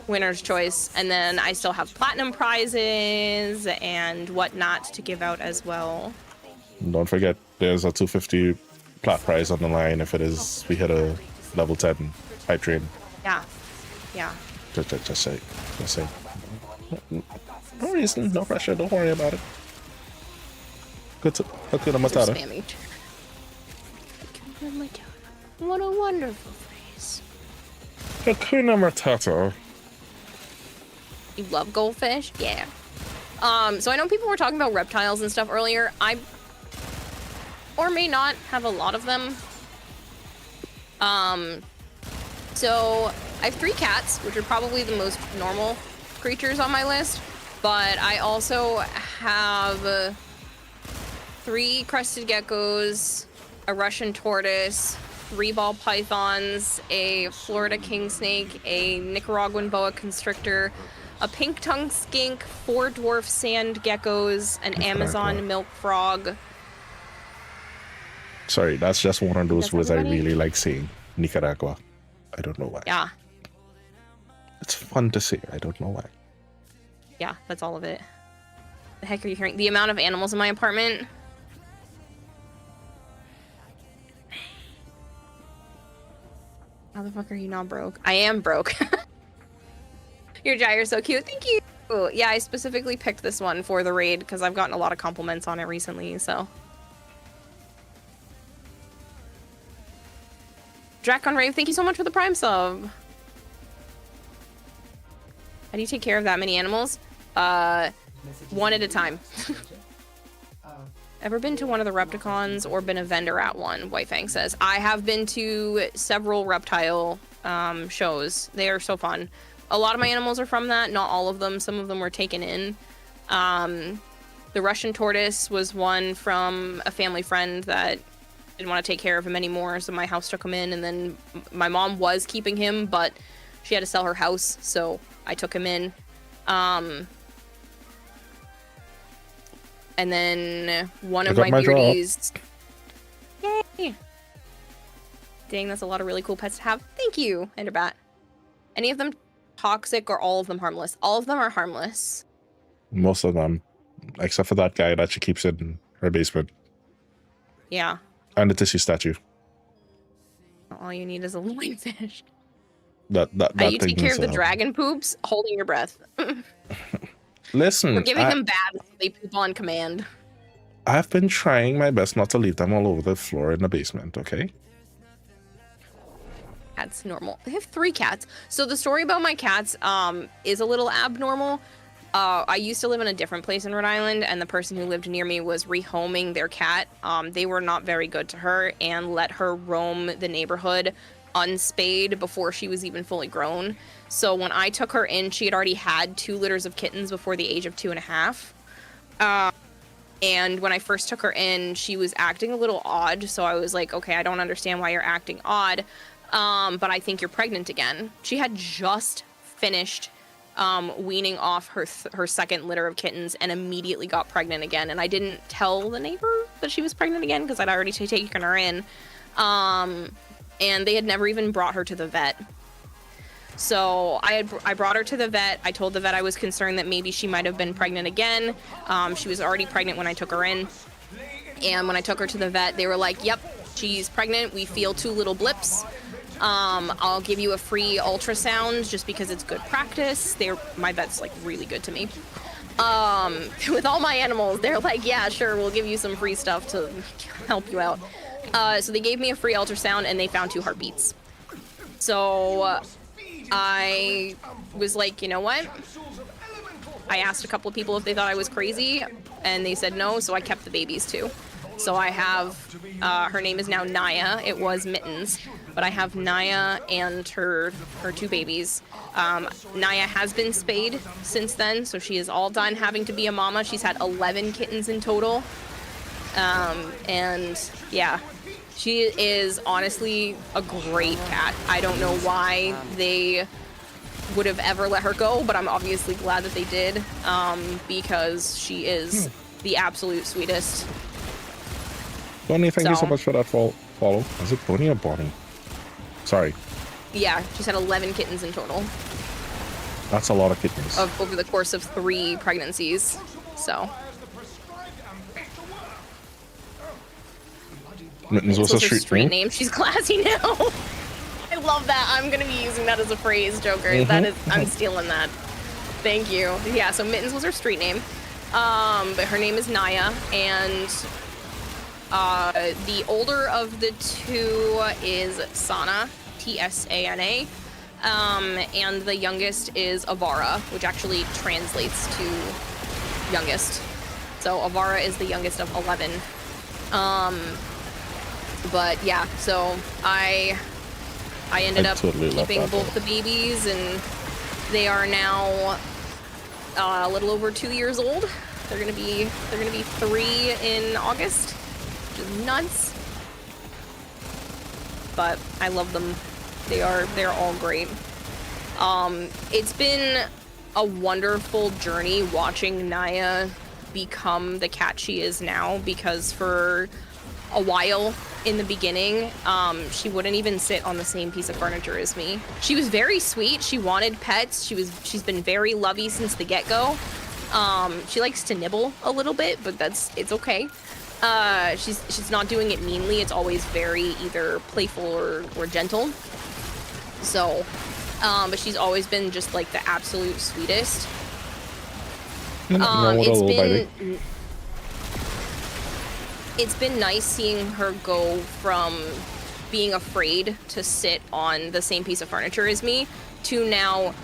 winner's choice. And then I still have platinum prizes and whatnot to give out as well. Don't forget, there's a 250 plat prize on the line if we hit a level 10 hype train. Yeah. Just say. No reason, no pressure, don't worry about it. Hakuna Matata. Spamming. Hakuna Matata. What a wonderful phrase. Hakuna Matata. You love goldfish? Yeah. So I know people were talking about reptiles and stuff earlier. I or may not have a lot of them. So I have 3 cats, which are probably the most normal creatures on my list, but I also have 3 crested geckos, a Russian tortoise, 3 ball pythons, a Florida king snake, a Nicaraguan boa constrictor, a pink tongue skink, 4 dwarf sand geckos, an Amazon milk frog. Sorry, that's just one of those words I really like saying. Nicaragua. I don't know why. Yeah. It's fun to say. I don't know why. Yeah, that's all of it. The heck are you hearing? The amount of animals in my apartment. How the fuck are you not broke? I am broke. Your gyre's so cute. Thank you. Yeah, I specifically picked this one for the raid because I've gotten a lot of compliments on it recently, so. Dracon Rave, thank you so much for the Prime sub. How do you take care of that many animals? One at a time. Ever been to one of the Repticons or been a vendor at one? White Fang says. I have been to several reptile shows. They are so fun. A lot of my animals are from that. Not all of them. Some of them were taken in. The Russian tortoise was one from a family friend that didn't want to take care of him anymore, so my house took him in, and then my mom was keeping him, but she had to sell her house, so I took him in. And then one I of got my my drop. beardies. Yay! Dang, that's a lot of really cool pets to have. Thank you, Enderbat. Any of them toxic or all of them harmless? All of them are harmless. Most of them, except for that guy that she keeps in her basement. Yeah. And the tissue statue. All you need is a lionfish. That You thing take care is, of the dragon poops, holding your breath. Listen, We're giving them baths so they poop on command. I've been trying my best not to leave them all over the floor in the basement, okay? That's normal. I have 3 cats. So the story about my cats is a little abnormal. I used to live in a different place in Rhode Island, and the person who lived near me was rehoming their cat. They were not very good to her and let her roam the neighborhood unspayed before she was even fully grown. So when I took her in, she had already had 2 litters of kittens before the age of 2.5. And when I first took her in, she was acting a little odd. So I was like, okay, I don't understand why you're acting odd. But I think you're pregnant again. She had just finished weaning off her second litter of kittens and immediately got pregnant again. And I didn't tell the neighbor that she was pregnant again because I'd already taken her in. And they had never even brought her to the vet. So I brought her to the vet. I told the vet I was concerned that maybe she might have been pregnant again. She was already pregnant when I took her in. And when I took her to the vet, they were like, yep, she's pregnant. We feel 2 little blips. I'll give you a free ultrasound just because it's good practice. My vet's like really good to me. With all my animals, they're like, yeah, sure, we'll give you some free stuff to help you out. So they gave me a free ultrasound and they found 2 heartbeats. So I was like, you know what? I asked a couple of people if they thought I was crazy and they said no, so I kept the babies too. So I have, her name is now Naya. It was Mittens, but I have Naya and her 2 babies. Naya has been spayed since then, so she is all done having to be a mama. She's had 11 kittens in total. And yeah, she is honestly a great cat. I don't know why they would have ever let her go, but I'm obviously glad that they did, because she is the absolute sweetest. Bonnie, thank you so much for that follow. Is it Bonnie or Bonnie? Sorry. Yeah, she's had 11 kittens in total. That's a lot of kittens. Over the course of 3 pregnancies, so. Mittens was a street name. She's classy now. I love that. I'm gonna be using that as a phrase, Joker. That is, I'm stealing that. Thank you. Yeah, so Mittens was her street name. But her name is Naya, and the older of the 2 is Sana, Tsana, and the youngest is Avara, which actually translates to youngest. So Avara is the youngest of 11. But yeah, so I ended up keeping both the babies, and they are now a little over 2 years old. They're gonna be 3 in August, which is nuts. But I love them. They're all great. It's been a wonderful journey watching Naya become the cat she is now, because for a while in the beginning, she wouldn't even sit on the same piece of furniture as me. She was very sweet. She wanted pets. She's been very lovey since the get-go. She likes to nibble a little bit, but it's okay. She's not doing it meanly. It's always very either playful or gentle. So, but she's always been just like the absolute sweetest. It's been nice seeing her go from being afraid to sit on the same piece of furniture as me to now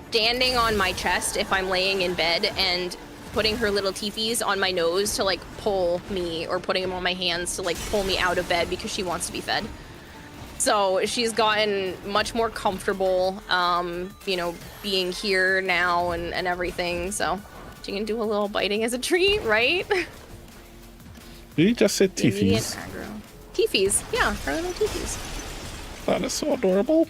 standing on my chest if I'm laying in bed and putting her little teethies on my nose to like pull me, or putting them on my hands to like pull me out of bed because she wants to be fed. So she's gotten much more comfortable, you know, being here now and everything. So she can do a little biting as a treat, right? Did you just say teethies? Teethies, yeah, her little teethies. That is so adorable.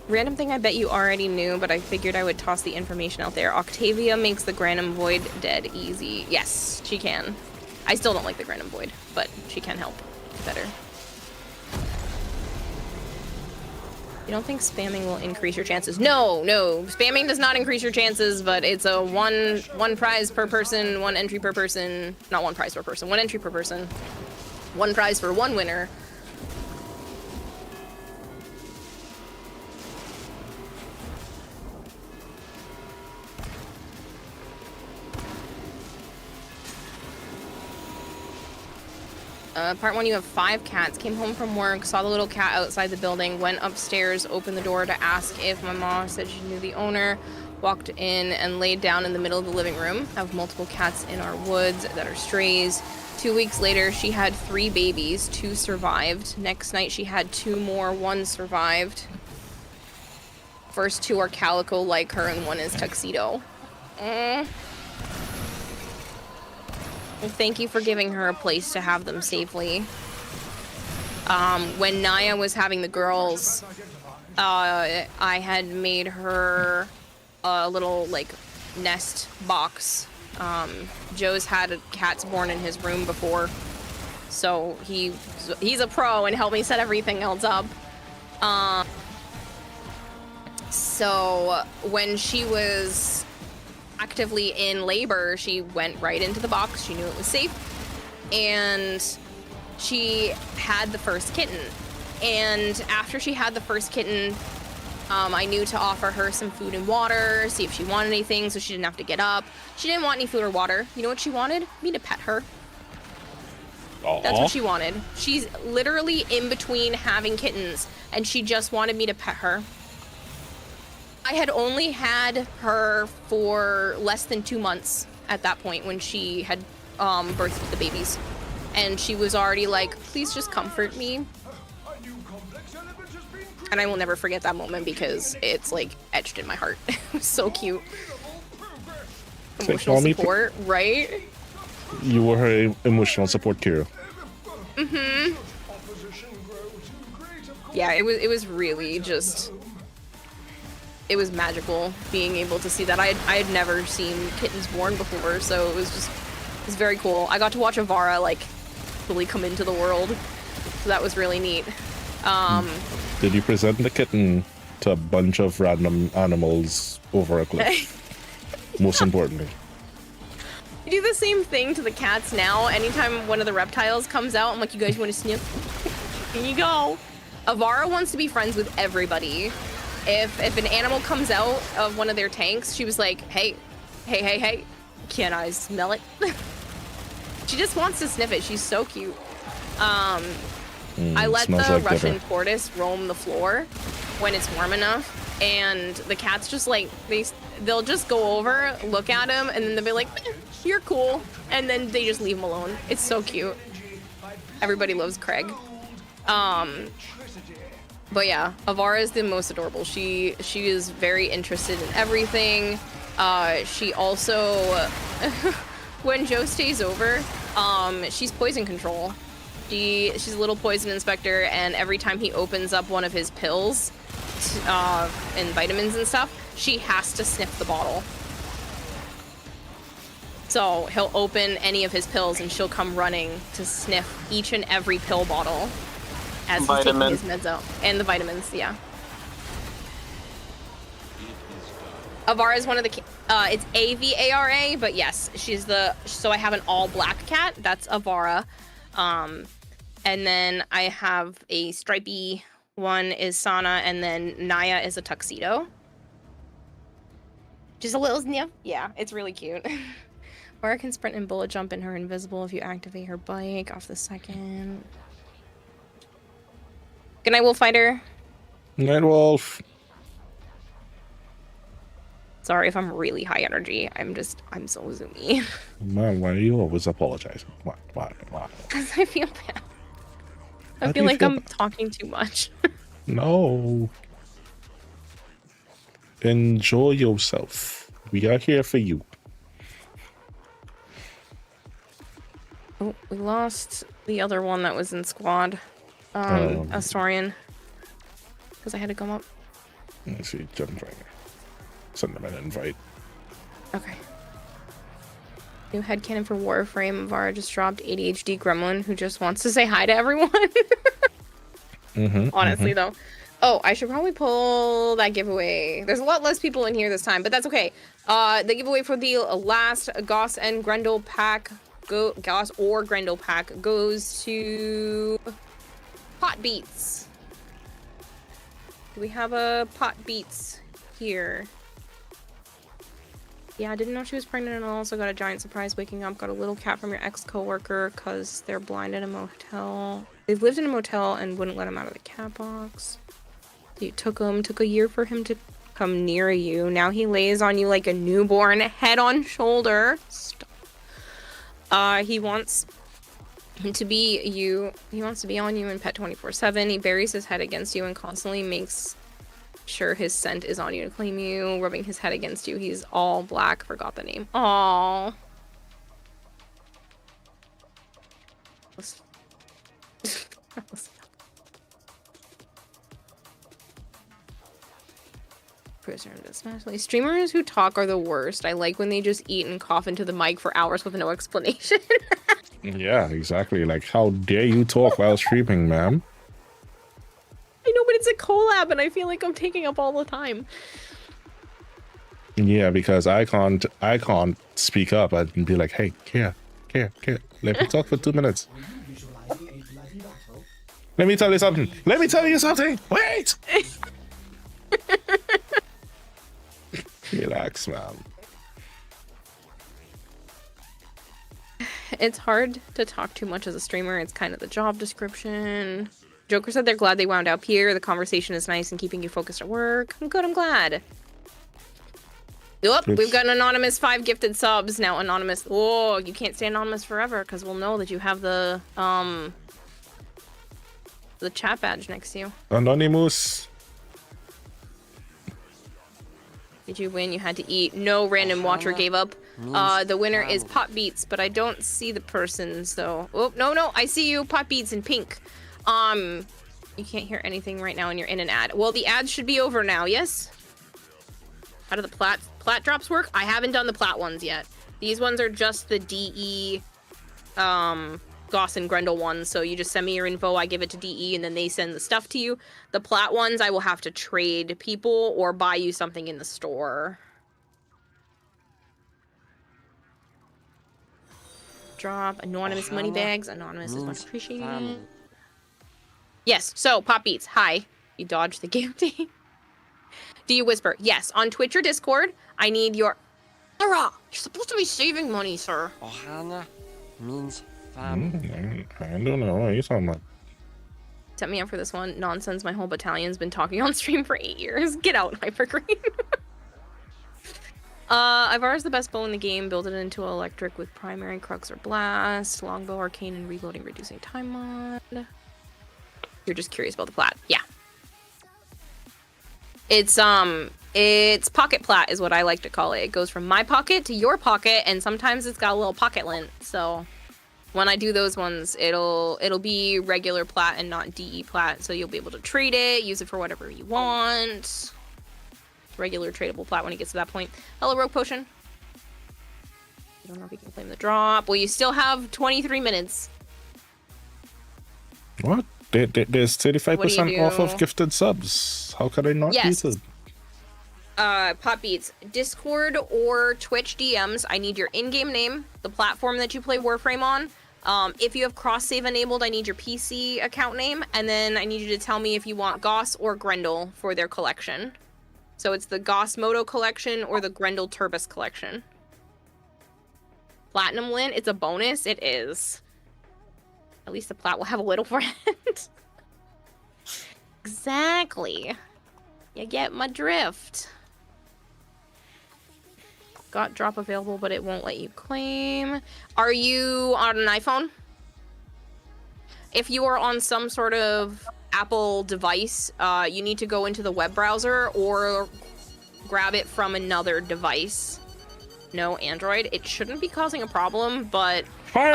Random thing I bet you already knew, but I figured I would toss the information out there. Octavia makes the Granum Void dead easy. Yes, she can. I still don't like the Granum Void, but she can help better. You don't think spamming will increase your chances? No, no. Spamming does not increase your chances, but it's a one prize per person, one entry per person. Not one prize per person, one entry per person. One prize for one winner. Part 1, you have 5 cats. Came home from work, saw the little cat outside the building, went upstairs, opened the door to ask if my mom said she knew the owner, walked in and laid down in the middle of the living room. Have multiple cats in our woods that are strays. 2 weeks later, she had 3 babies. 2 survived. Next night, she had 2 more. 1 survived. First 2 are calico like her, and 1 is tuxedo. Thank you for giving her a place to have them safely. When Naya was having the girls, I had made her a little, like, nest box. Joe's had cats born in his room before, so he's a pro and helped me set everything else up. So when she was actively in labor, she went right into the box. She knew it was safe, and she had the first kitten. And after she had the first kitten, I knew to offer her some food and water, see if she wanted anything, so she didn't have to get up. She didn't want any food or water. You know what she wanted? Me to pet her. Aww. That's what she wanted. She's literally in between having kittens, and she just wanted me to pet her. I had only had her for less than 2 months at that point when she had birthed the babies. And she was already like, please just comfort me. And I will never forget that moment because it's like etched in my heart. It was so cute. Emotional support, right? You were her emotional support, Kira. Mm-hmm. Yeah, it was really just... It was magical being able to see that. I had never seen kittens born before, so it was very cool. I got to watch Avara like fully come into the world, so that was really neat. Did you present the kitten to a bunch of random animals over a cliff? Most importantly. I do the same thing to the cats now. Anytime one of the reptiles comes out, I'm like, you guys want to sniff? Here you go. Avara wants to be friends with everybody. If an animal comes out of one of their tanks, she was like, hey, can I smell it? She just wants to sniff it. She's so cute. I let the like Russian tortoise roam the floor when it's warm enough, and the cats just like, they'll just go over, look at him, and then they'll be like, you're cool, and then they just leave him alone. It's so cute. Everybody loves Craig. But yeah, Avara is the most adorable. She is very interested in everything. She also, when Joe stays over, she's poison control. She's a little poison inspector, and every time he opens up one of his pills and vitamins and stuff, she has to sniff the bottle. So he'll open any of his pills, and she'll come running to sniff each and every pill bottle. As he's taking his meds out. And the vitamins, yeah. Avara is one of the... it's A-V-A-R-A, but yes, she's the... So I have an all-black cat. That's Avara. And then I have a stripy one is Sana, and then Naya is a tuxedo. Just a little sniff. Yeah, it's really cute. Aura can sprint and bullet jump in her invisible if you activate her bike off the second... Good night, Wolfighter. Night, Wolf. Sorry if I'm really high energy. I'm so zoomy. Man, why are you always apologizing? Why? Because I feel bad. I feel like I'm talking too much. No. Enjoy yourself. We are here for you. Oh, we lost the other one that was in squad. Astorian. Because I had to come up. Let's see, jump right. Send them an invite. Okay. New headcanon for Warframe. Vara just dropped ADHD Gremlin who just wants to say hi to everyone. Honestly, though. Oh, I should probably pull that giveaway. There's a lot less people in here this time, but that's okay. The giveaway for the last Goss and Grendel pack, Goss or Grendel pack, goes to Pot Beats. Do we have a Pot Beats here? Yeah, I didn't know she was pregnant and also got a giant surprise waking up. Got a little cat from your ex-coworker because they're blind in a motel. They've lived in a motel and wouldn't let him out of the cat box. So you took a year for him to come near you. Now he lays on you like a newborn, head on shoulder. Stop. He wants to be you. He wants to be on you and pet 24/7. He buries his head against you and constantly makes sure his scent is on you to claim you, rubbing his head against you. He's all black. Forgot the name. Aww. Prisoner of Smash. Streamers who talk are the worst. I like when they just eat and cough into the mic for hours with no explanation. Yeah, exactly. Like, how dare you talk while streaming, ma'am? I know, but it's a collab and I feel like I'm taking up all the time. Yeah, because I can't speak up and be like, hey, here, let me talk for 2 minutes. Let me tell you something. Wait! Relax, man. It's hard to talk too much as a streamer. It's kind of the job description. Joker said they're glad they wound up here. The conversation is nice and keeping you focused at work. I'm good, I'm glad. Yep, we've got an anonymous 5 gifted subs. Now anonymous. Oh, you can't stay anonymous forever because we'll know that you have the chat badge next to you. Anonymous. Did you win? You had to eat. No random watcher gave up. The winner is Pot Beats, but I don't see the person, so... Oh, no, I see you, Pot Beats in pink. You can't hear anything right now and you're in an ad. Well, the ads should be over now, yes? How do the plat drops work? I haven't done the plat ones yet. These ones are just the DE, Goss and Grendel ones, so you just send me your info, I give it to DE, and then they send the stuff to you. The plat ones, I will have to trade people or buy you something in the store. Drop anonymous money bags. Anonymous is much appreciated. Yes, so Pop Beats, hi. You dodged the gifting. Do you whisper? Yes, on Twitch or Discord. I need your... Sarah, you're supposed to be saving money, sir. Ohana means I don't know. What are you talking about? Set me up for this one. Nonsense. My whole battalion's been talking on stream for 8 years. Get out, Hypergreen. Ivar's the best bow in the game. Build it into electric with primary, crux, or blast. Longbow, arcane, and reloading, reducing time mod. You're just curious about the plat. Yeah. It's pocket plat is what I like to call it. It goes from my pocket to your pocket, and sometimes it's got a little pocket lint. So when I do those ones, it'll be regular plat and not DE plat. So you'll be able to trade it, use it for whatever you want. Regular tradable plat when it gets to that point. Hello, Rogue Potion. I don't know if you can claim the drop. Well, you still have 23 minutes. What? There's 35% off of gifted subs. How could I not use it? Pop Beats, Discord or Twitch DMs. I need your in-game name, the platform that you play Warframe on. If you have cross-save enabled, I need your PC account name, and then I need you to tell me if you want Goss or Grendel for their collection. So it's the Goss Moto collection or the Grendel Turbis collection. Platinum Lint, it's a bonus. It is. At least the plat will have a little friend. Exactly. You get my drift. Got drop available, but it won't let you claim. Are you on an iPhone? If you are on some sort of Apple device, you need to go into the web browser or grab it from another device. no Android, it shouldn't be causing a problem, but Fire!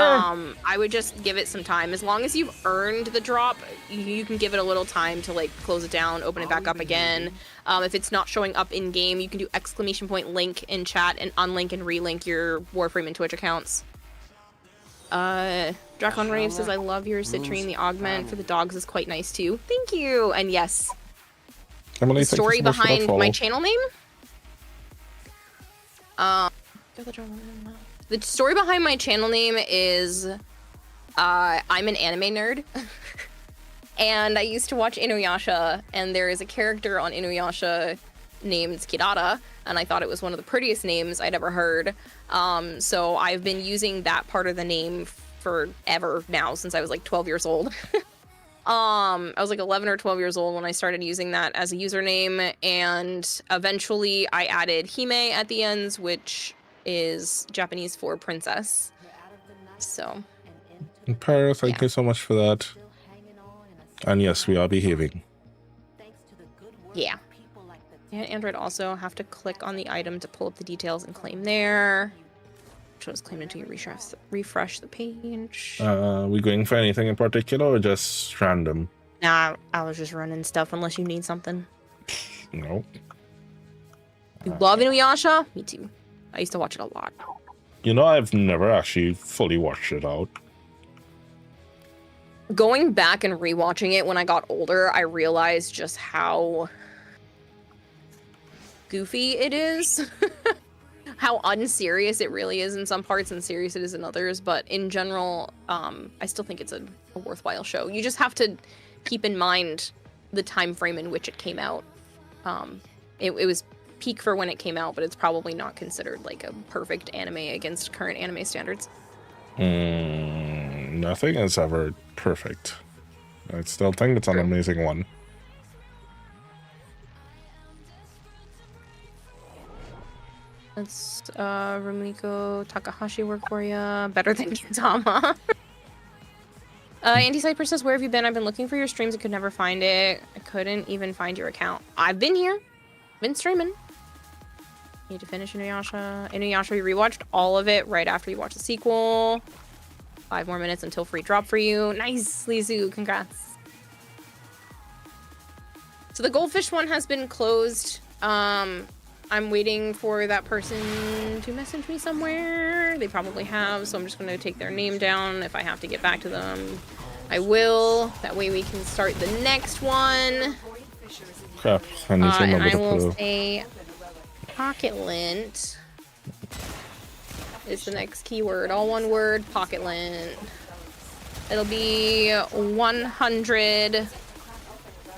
I would just give it some time. As long as you've earned the drop, you can give it a little time to like close it down, open it back up again. If it's not showing up in game, you can do !link in chat and unlink and relink your Warframe and Twitch accounts. Dracon Rave says, I love your citrine. The augment for the dogs is quite nice too. Thank you. And yes, Emily, the story thank you so much for that behind follow. my channel name. The story behind my channel name is I'm an anime nerd. And I used to watch Inuyasha, and there is a character on Inuyasha named Kirara, and I thought it was one of the prettiest names I'd ever heard. So I've been using that part of the name forever now, since I was like 12 years old. I was like 11 or 12 years old when I started using that as a username, and eventually I added Hime at the ends, which is Japanese for princess. So. Para, thank Yeah. you so much for that. And yes, we are behaving. Yeah. And Android also have to click on the item to pull up the details and claim there. Which was claimed until you refresh the page. We going for anything in particular or just random? Nah, I was just running stuff unless you need something. No. You love Inuyasha? Me too. I used to watch it a lot. You know, I've never actually fully watched it out. Going back and rewatching it when I got older, I realized just how goofy it is. How unserious it really is in some parts and serious it is in others. But in general, I still think it's a worthwhile show. You just have to keep in mind the time frame in which it came out. It was peak for when it came out, but it's probably not considered like a perfect anime against current anime standards. Nothing is ever perfect. I still think it's an amazing one. Let's Rumiko Takahashi work for ya. Better than Gintama. Anti-Cyper says, where have you been? I've been looking for your streams and could never find it. I couldn't even find your account. I've been here. Been streaming. Need to finish Inuyasha. Inuyasha, we rewatched all of it right after you watched the sequel. 5 more minutes until free drop for you. Nice, Lizu. Congrats. So the goldfish one has been closed. I'm waiting for that person to message me somewhere. They probably have, so I'm just going to take their name down. If I have to get back to them, I will. That way we can start the next one. Crap, I need to And remember I to will put say pocket lint is the next keyword. All one word, pocket lint. It'll be 100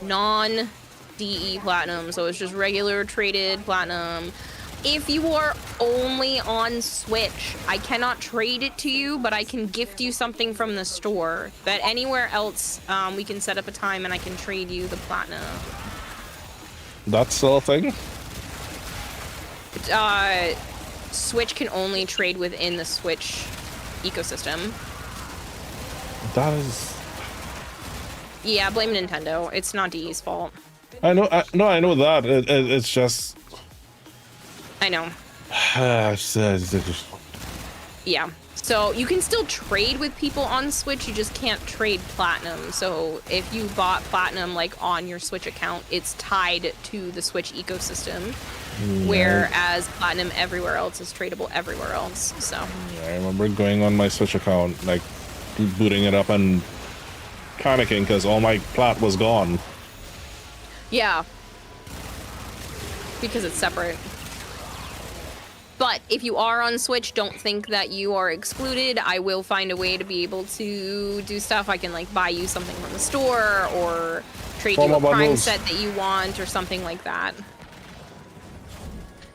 non-DE platinum, so it's just regular traded platinum. If you are only on Switch, I cannot trade it to you, but I can gift you something from the store. But anywhere else, we can set up a time and I can trade you the platinum. That's still a thing? Switch can only trade within the Switch ecosystem. That is... Yeah, blame Nintendo. It's not DE's fault. I know, I know that. It's just... I know. Yeah. So you can still trade with people on Switch, you just can't trade platinum. So if you bought platinum like on your Switch account, it's tied to the Switch ecosystem. Whereas platinum everywhere else is tradable everywhere else. So Yeah, I remember going on my Switch account, like booting it up and panicking because all my plat was gone. yeah. Because it's separate. But if you are on Switch, don't think that you are excluded. I will find a way to be able to do stuff. I can like buy you something from the store or trade you a Prime bundles. set that you want or something like that.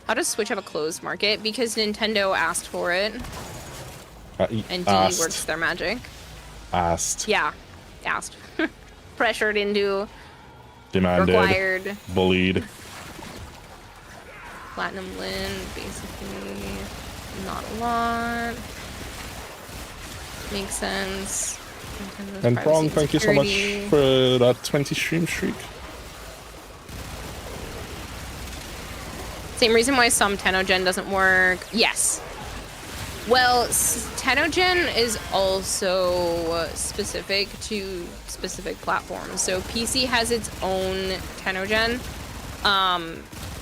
How does Switch have a closed market? Because Nintendo asked for it. And DE works their magic. Asked. Yeah, asked. Pressured into, Demanded. required. Bullied. Platinum Lin, basically not a lot. Makes sense. Nintendo's And privacy Prong, thank you so much security. for that 20 stream streak. Same reason why some Tennocon doesn't work. Yes. Well, Tennocon is also specific to specific platforms. So PC has its own Tennocon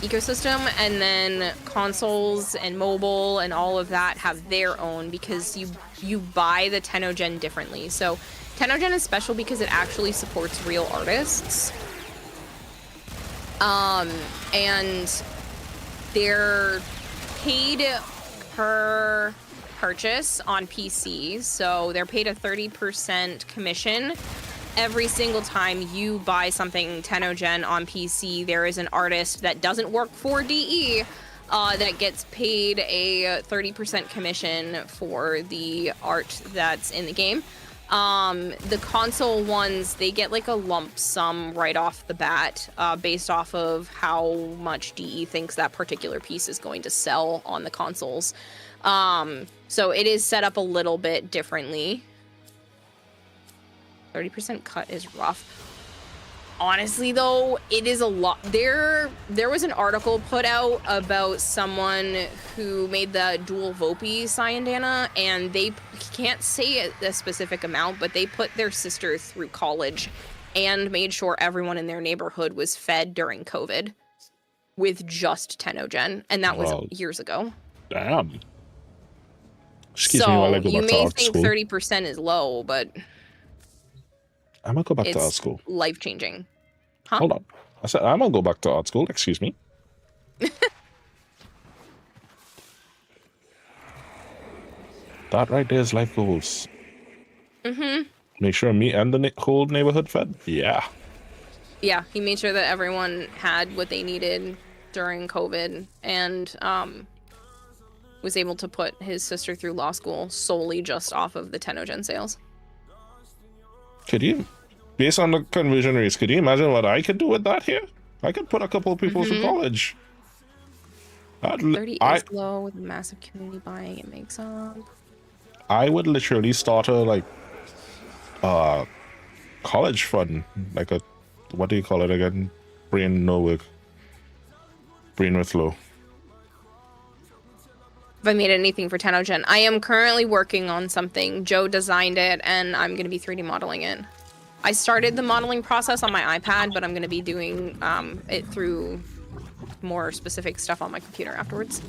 ecosystem, and then consoles and mobile and all of that have their own, because you buy the Tennocon differently. So Tennocon is special because it actually supports real artists. And they're paid per purchase on PC, so they're paid a 30% commission every single time you buy something Tennocon on PC. There is an artist that doesn't work for DE that gets paid a 30% commission for the art that's in the game. The console ones, they get like a lump sum right off the bat, based off of how much DE thinks that particular piece is going to sell on the consoles. So it is set up a little bit differently. 30% cut is rough. Honestly, though, it is a lot. There was an article put out about someone who made the dual Vopi Cyandana, and they can't say a specific amount, but they put their sister through college and made sure everyone in their neighborhood was fed during COVID with just Tennocon, and that was years ago. Damn. Excuse me while I go back to art school. You may think 30% is low, but I'm gonna go back to art school. Life-changing. Huh? Hold on. I said I'm gonna go back to art school. Excuse me. That right there is life goals. Mm-hmm. Make sure me and the whole neighborhood fed. Yeah. Yeah, he made sure that everyone had what they needed during COVID, and was able to put his sister through law school solely just off of the Tennocon sales. Could you, based on the conversion rates, could you imagine what I could do with that here? I could put a couple of people through college. 30 is low with massive community buying. It makes up. I would literally start a college fund, like a, what do you call it again? Brain no work. Brain with flow. If I made anything for Tennocon, I am currently working on something. Joe designed it, and I'm going to be 3D modeling it. I started the modeling process on my iPad, but I'm going to be doing it through more specific stuff on my computer afterwards.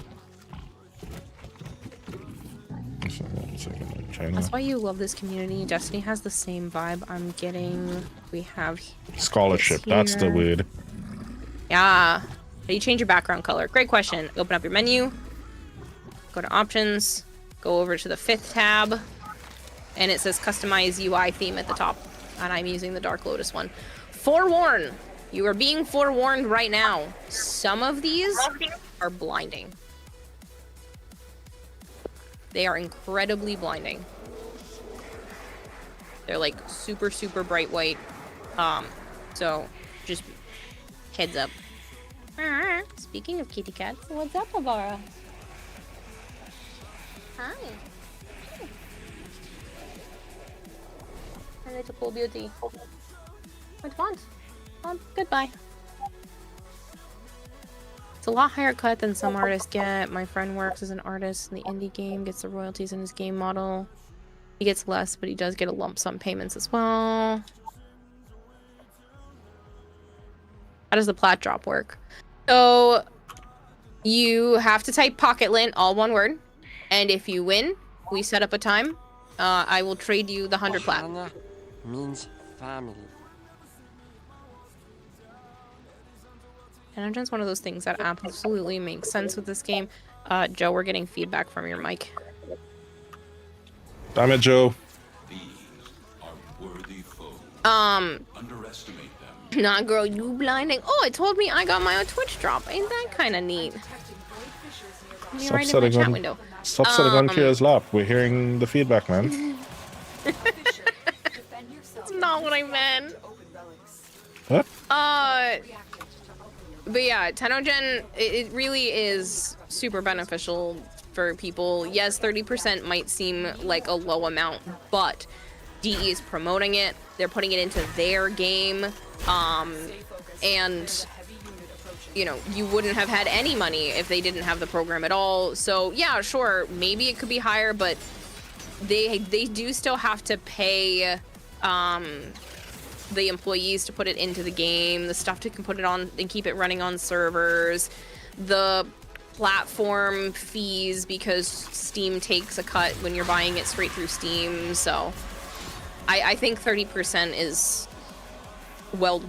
That's why you love this community. Destiny has the same vibe I'm getting. We have scholarship. That's the word. Yeah. How do you change your background color? Great question. Open up your menu. Go to options, go over to the 5th tab, and it says customize UI theme at the top. And I'm using the Dark Lotus one. Forewarn! You are being forewarned right now. Some of these are blinding. They are incredibly blinding. They're like super, super bright white. So just heads up. Speaking of kitty cats, what's up, Avara? Hi. My little cool beauty. What do you want? Goodbye. It's a lot higher cut than some artists get. My friend works as an artist in the indie game, gets the royalties in his game model. He gets less, but he does get a lump sum payments as well. How does the plat drop work? So you have to type pocket lint, all one word. And if you win, we set up a time. I will trade you the 100 plat. Means family. Tennocon's one of those things that absolutely makes sense with this game. Joe, we're getting feedback from your mic. Damn it, Joe. These are worthy foes. Underestimate them. Nah, girl, you blinding. Oh, it told me I got my own Twitch drop. Ain't that kind of neat? You're right in my chat window. Stop sitting on Kira's lap. We're hearing the feedback, man. That's not what I meant. What? But yeah, Tennocon, it really is super beneficial for people. Yes, 30% might seem like a low amount, but DE is promoting it. They're putting it into their game. And you know, you wouldn't have had any money if they didn't have the program at all. So yeah, sure, maybe it could be higher, but they do still have to pay the employees to put it into the game, the stuff to put it on and keep it running on servers, the platform fees because Steam takes a cut when you're buying it straight through Steam. So I think 30% is well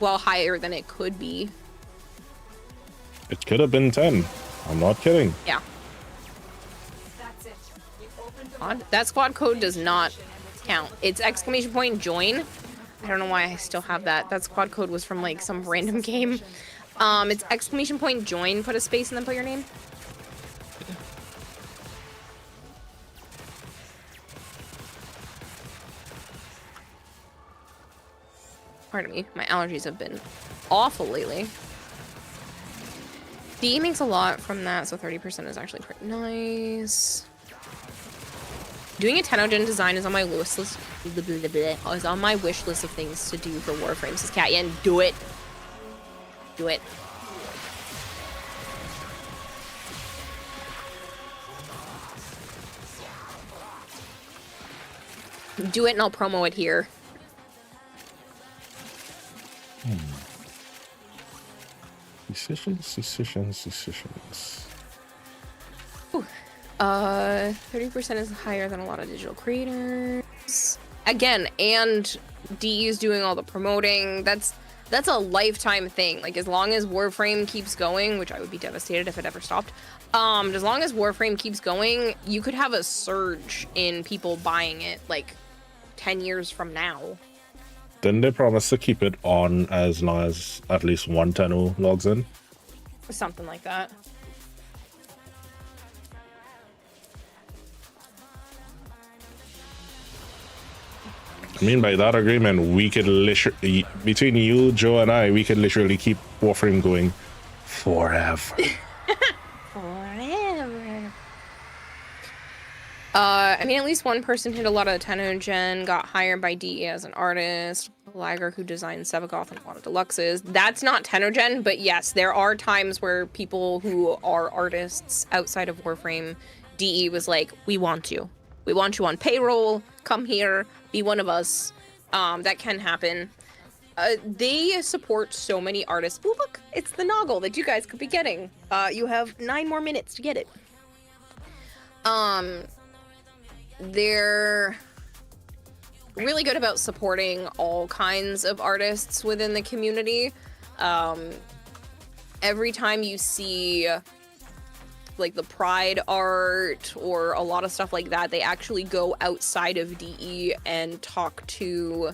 higher than it could be. It could have been 10. I'm not kidding. Yeah. That's it. You opened the Odd. That squad code does not count. It's exclamation point join. I don't know why I still have that. That squad code was from like some random game. It's exclamation point join, put a space and then put your name. Pardon me, my allergies have been awful lately. D makes a lot from that, so 30% is actually pretty nice. Doing a Tennocon design is on my wish list. Is on my wish list of things to do for Warframe. Says Catyan, do it. Do it. Do it and I'll promo it here. Decisions. Ooh. 30% is higher than a lot of digital creators. Again, and DE is doing all the promoting. That's a lifetime thing. Like, as long as Warframe keeps going, which I would be devastated if it ever stopped. As long as Warframe keeps going, you could have a surge in people buying it, like, 10 years from now. Didn't they promise to keep it on as long as at least one Tenno logs in? Something like that. I mean, by that agreement, we could literally, between you, Joe, and I, we could literally keep Warframe going forever. Forever. I mean, at least one person hit a lot of the Tennocon, got hired by DE as an artist. Liger, who designed Sevagoth and a lot of deluxes. That's not Tennocon, but yes, there are times where people who are artists outside of Warframe, DE was like, we want you. We want you on payroll. Come here. Be one of us. That can happen. They support so many artists. Oh, look, it's the Noggle that you guys could be getting. You have 9 more minutes to get it. They're really good about supporting all kinds of artists within the community. Every time you see like the Pride art or a lot of stuff like that, they actually go outside of DE and talk to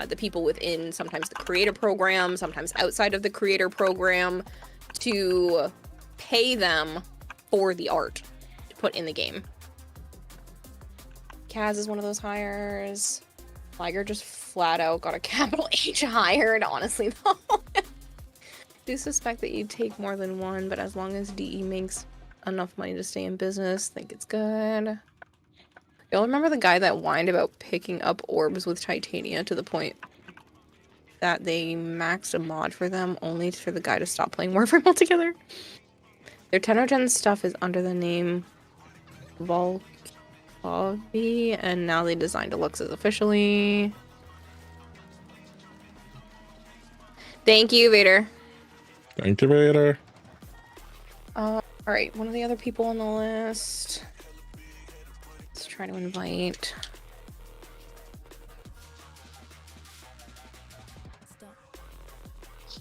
the people within sometimes the creator program, sometimes outside of the creator program, to pay them for the art to put in the game. Kaz is one of those hires. Liger just flat out got a capital H hired, honestly though. Do suspect that you'd take more than one, but as long as DE makes enough money to stay in business, think it's good. Y'all remember the guy that whined about picking up orbs with Titania to the point that they maxed a mod for them only for the guy to stop playing Warframe altogether? Their Tennocon stuff is under the name Volcavi, and now they designed deluxes officially. Thank you, Vader. Thank you, Vader. Alright, one of the other people on the list. Let's try to invite.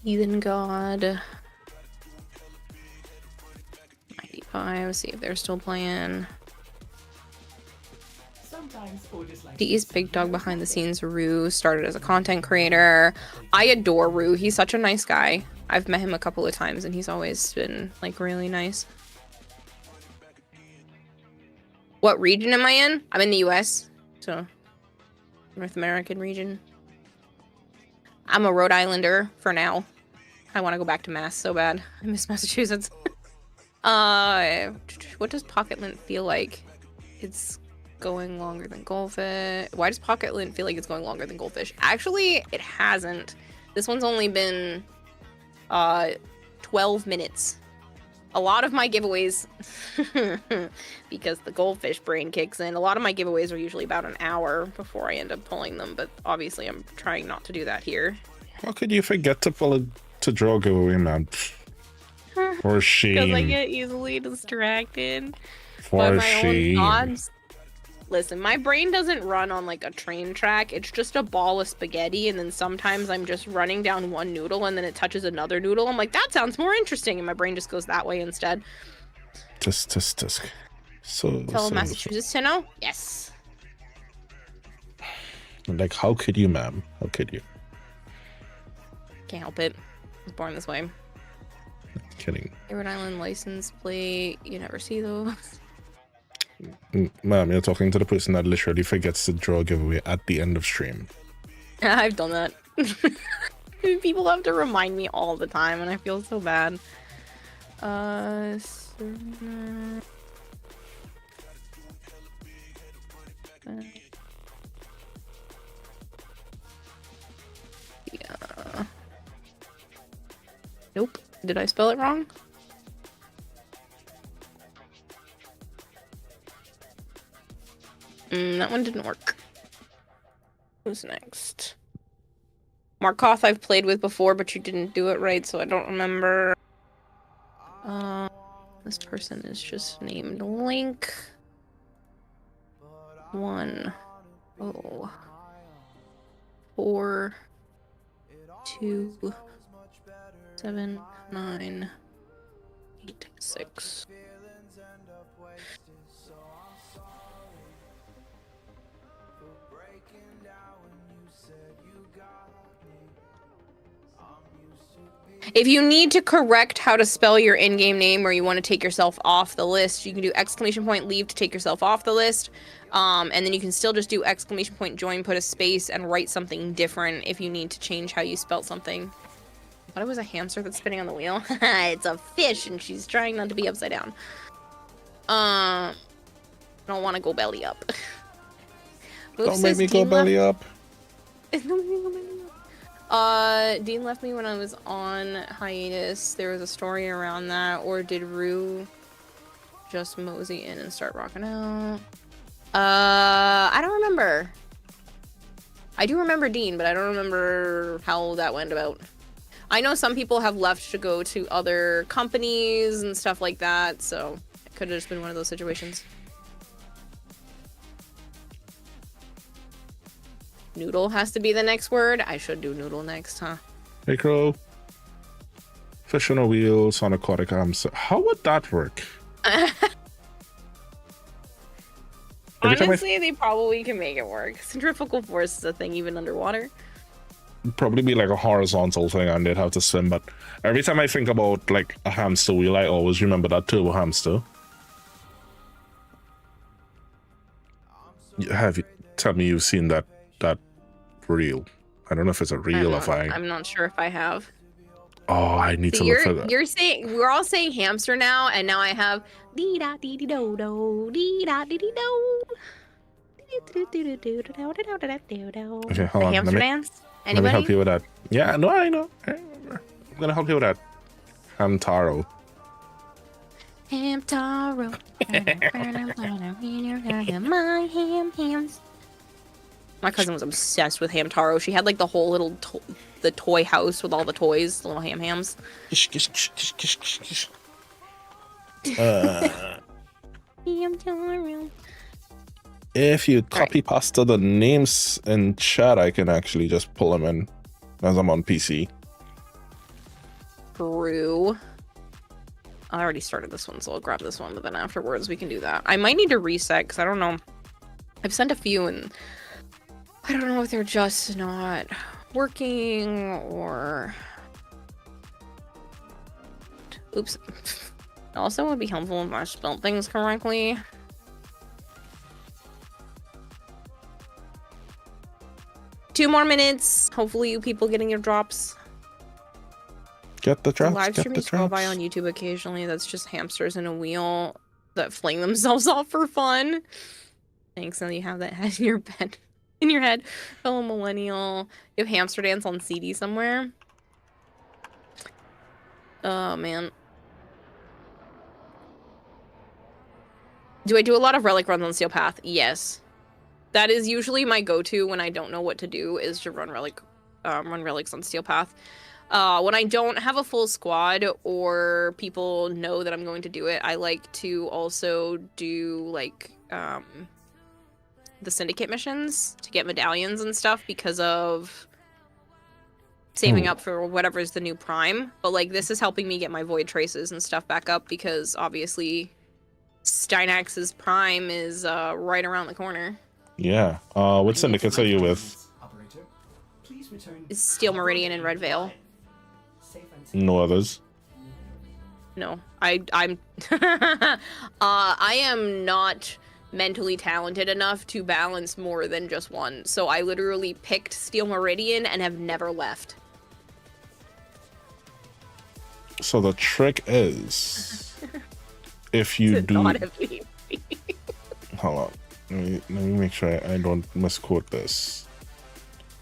Heathen God. 95, see if they're still playing. DE's big dog behind the scenes, Rue, started as a content creator. I adore Rue. He's such a nice guy. I've met him a couple of times and he's always been like really nice. What region am I in? I'm in the US, so North American region. I'm a Rhode Islander for now. I want to go back to Mass so bad. I miss Massachusetts. What does Pocket Lint feel like? It's going longer than Goldfish. Why does Pocket Lint feel like it's going longer than Goldfish? Actually, it hasn't. This one's only been 12 minutes. A lot of my giveaways, because the goldfish brain kicks in, a lot of my giveaways are usually about an hour before I end up pulling them, but obviously I'm trying not to do that here. How could you forget to pull it to draw a giveaway, man? For shame. Because I get easily distracted For by my shame. own thoughts. Listen, my brain doesn't run on like a train track. It's just a ball of spaghetti, and then sometimes I'm just running down one noodle and then it touches another noodle. I'm like, that sounds more interesting, and my brain just goes that way instead. Tisk. So Massachusetts Tenno? Yes. Like, how could you, ma'am? How could you? Can't help it. I was born this way. Kidding. Rhode Island license plate. You never see those. Ma'am, you're talking to the person that literally forgets to draw a giveaway at the end of stream. I've done that. People have to remind me all the time, and I feel so bad. Yeah. Nope. Did I spell it wrong? That one didn't work. Who's next? Markoth I've played with before, but you didn't do it right, so I don't remember. This person is just named Link. 1 0 4 2 7 9 8 6. If you need to correct how to spell your in-game name, or you want to take yourself off the list, you can do !leave to take yourself off the list. And then you can still just do !join, put a space, and write something different if you need to change how you spell something. I thought it was a hamster that's spinning on the wheel. It's a fish, and she's trying not to be upside down. I don't want to go belly up. Don't make me go belly up. Dean left me when I was on hiatus. There was a story around that, or did Rue just mosey in and start rocking out? I don't remember. I do remember Dean, but I don't remember how that went about. I know some people have left to go to other companies and stuff like that, so it could have just been one of those situations. Noodle has to be the next word. I should do noodle next, huh? Hey, Crow. Fish on a wheel, on aquatic arms. How would that work? Honestly, they probably can make it work. Centrifugal force is a thing even underwater. It'd probably be like a horizontal thing and they'd have to swim, but every time I think about like a hamster wheel, I always remember that turbo hamster. Tell me you've seen that reel. I don't know if it's a reel or if I'm not sure if I have. Oh, I need to look for that. You're saying, we're all saying hamster now, and now I have dee da dee dee do do dee da dee dee do. Okay, hold on. Hamster dance? Let me help you with that. Yeah, no, I know. I'm gonna help you with that. Hamtaro. Hamtaro. My hams. My cousin was obsessed with Hamtaro. She had like the whole little the toy house with all the toys, the little hams. Hamtaro. If you copy pasta the names in chat, I can actually just pull them in as I'm on PC. True. I already started this one, so I'll grab this one, but then afterwards we can do that. I might need to reset, because I don't know. I've sent a few, and I don't know if they're just not working, or... Oops. Also, it would be helpful if I spelled things correctly. Two more minutes. Hopefully you people getting your drops. Get the drops, Live stream you scroll by on YouTube occasionally. That's just hamsters in a wheel that fling themselves off for fun. Thanks, now you have that head in your bed. In your head. Fellow millennial. You have hamster dance on CD somewhere. Oh, man. Do I do a lot of relic runs on Steel Path? Yes. That is usually my go-to when I don't know what to do, is to run relics on Steel Path. When I don't have a full squad or people know that I'm going to do it, I like to also do, like, the Syndicate missions to get medallions and stuff because of saving up for whatever's the new Prime. But, like, this is helping me get my Void Traces and stuff back up because, obviously, Stynax's Prime is right around the corner. Yeah. What syndicates are you with? Operator, please return. It's Steel Meridian and Red Veil. Safe and secure. No others. No, I'm I am not mentally talented enough to balance more than just one. So I literally picked Steel Meridian and have never left. So the trick is, if you do, Not a PvP. hold on, let me make sure I don't misquote this.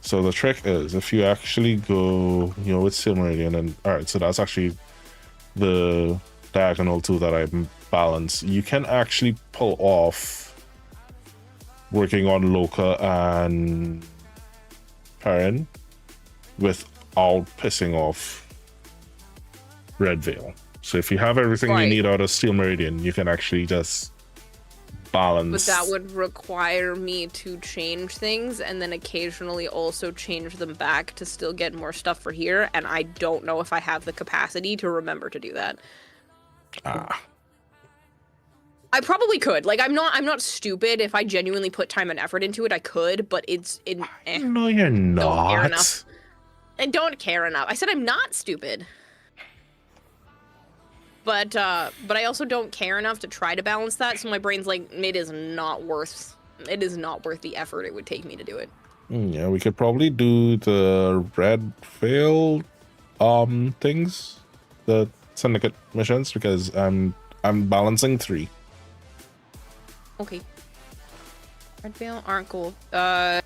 So the trick is, if you actually go, with Steel Meridian, and all right, so that's actually the diagonal tool that I balance. You can actually pull off working on Loka and Perrin without pissing off Red Veil. So if you have everything you need out of Steel Meridian, you can actually just balance. But that would require me to change things and then occasionally also change them back to still get more stuff for here, and I don't know if I have the capacity to remember to do that. I probably could. Like, I'm not stupid. If I genuinely put time and effort into it, I could, but No, you're not. Don't care enough. I don't care enough. I said I'm not stupid. But I also don't care enough to try to balance that, so my brain's like, it is not worth the effort it would take me to do it. Yeah, we could probably do the Red Veil things, the Syndicate missions, because I'm balancing 3. Okay. Red Veil aren't gold. Now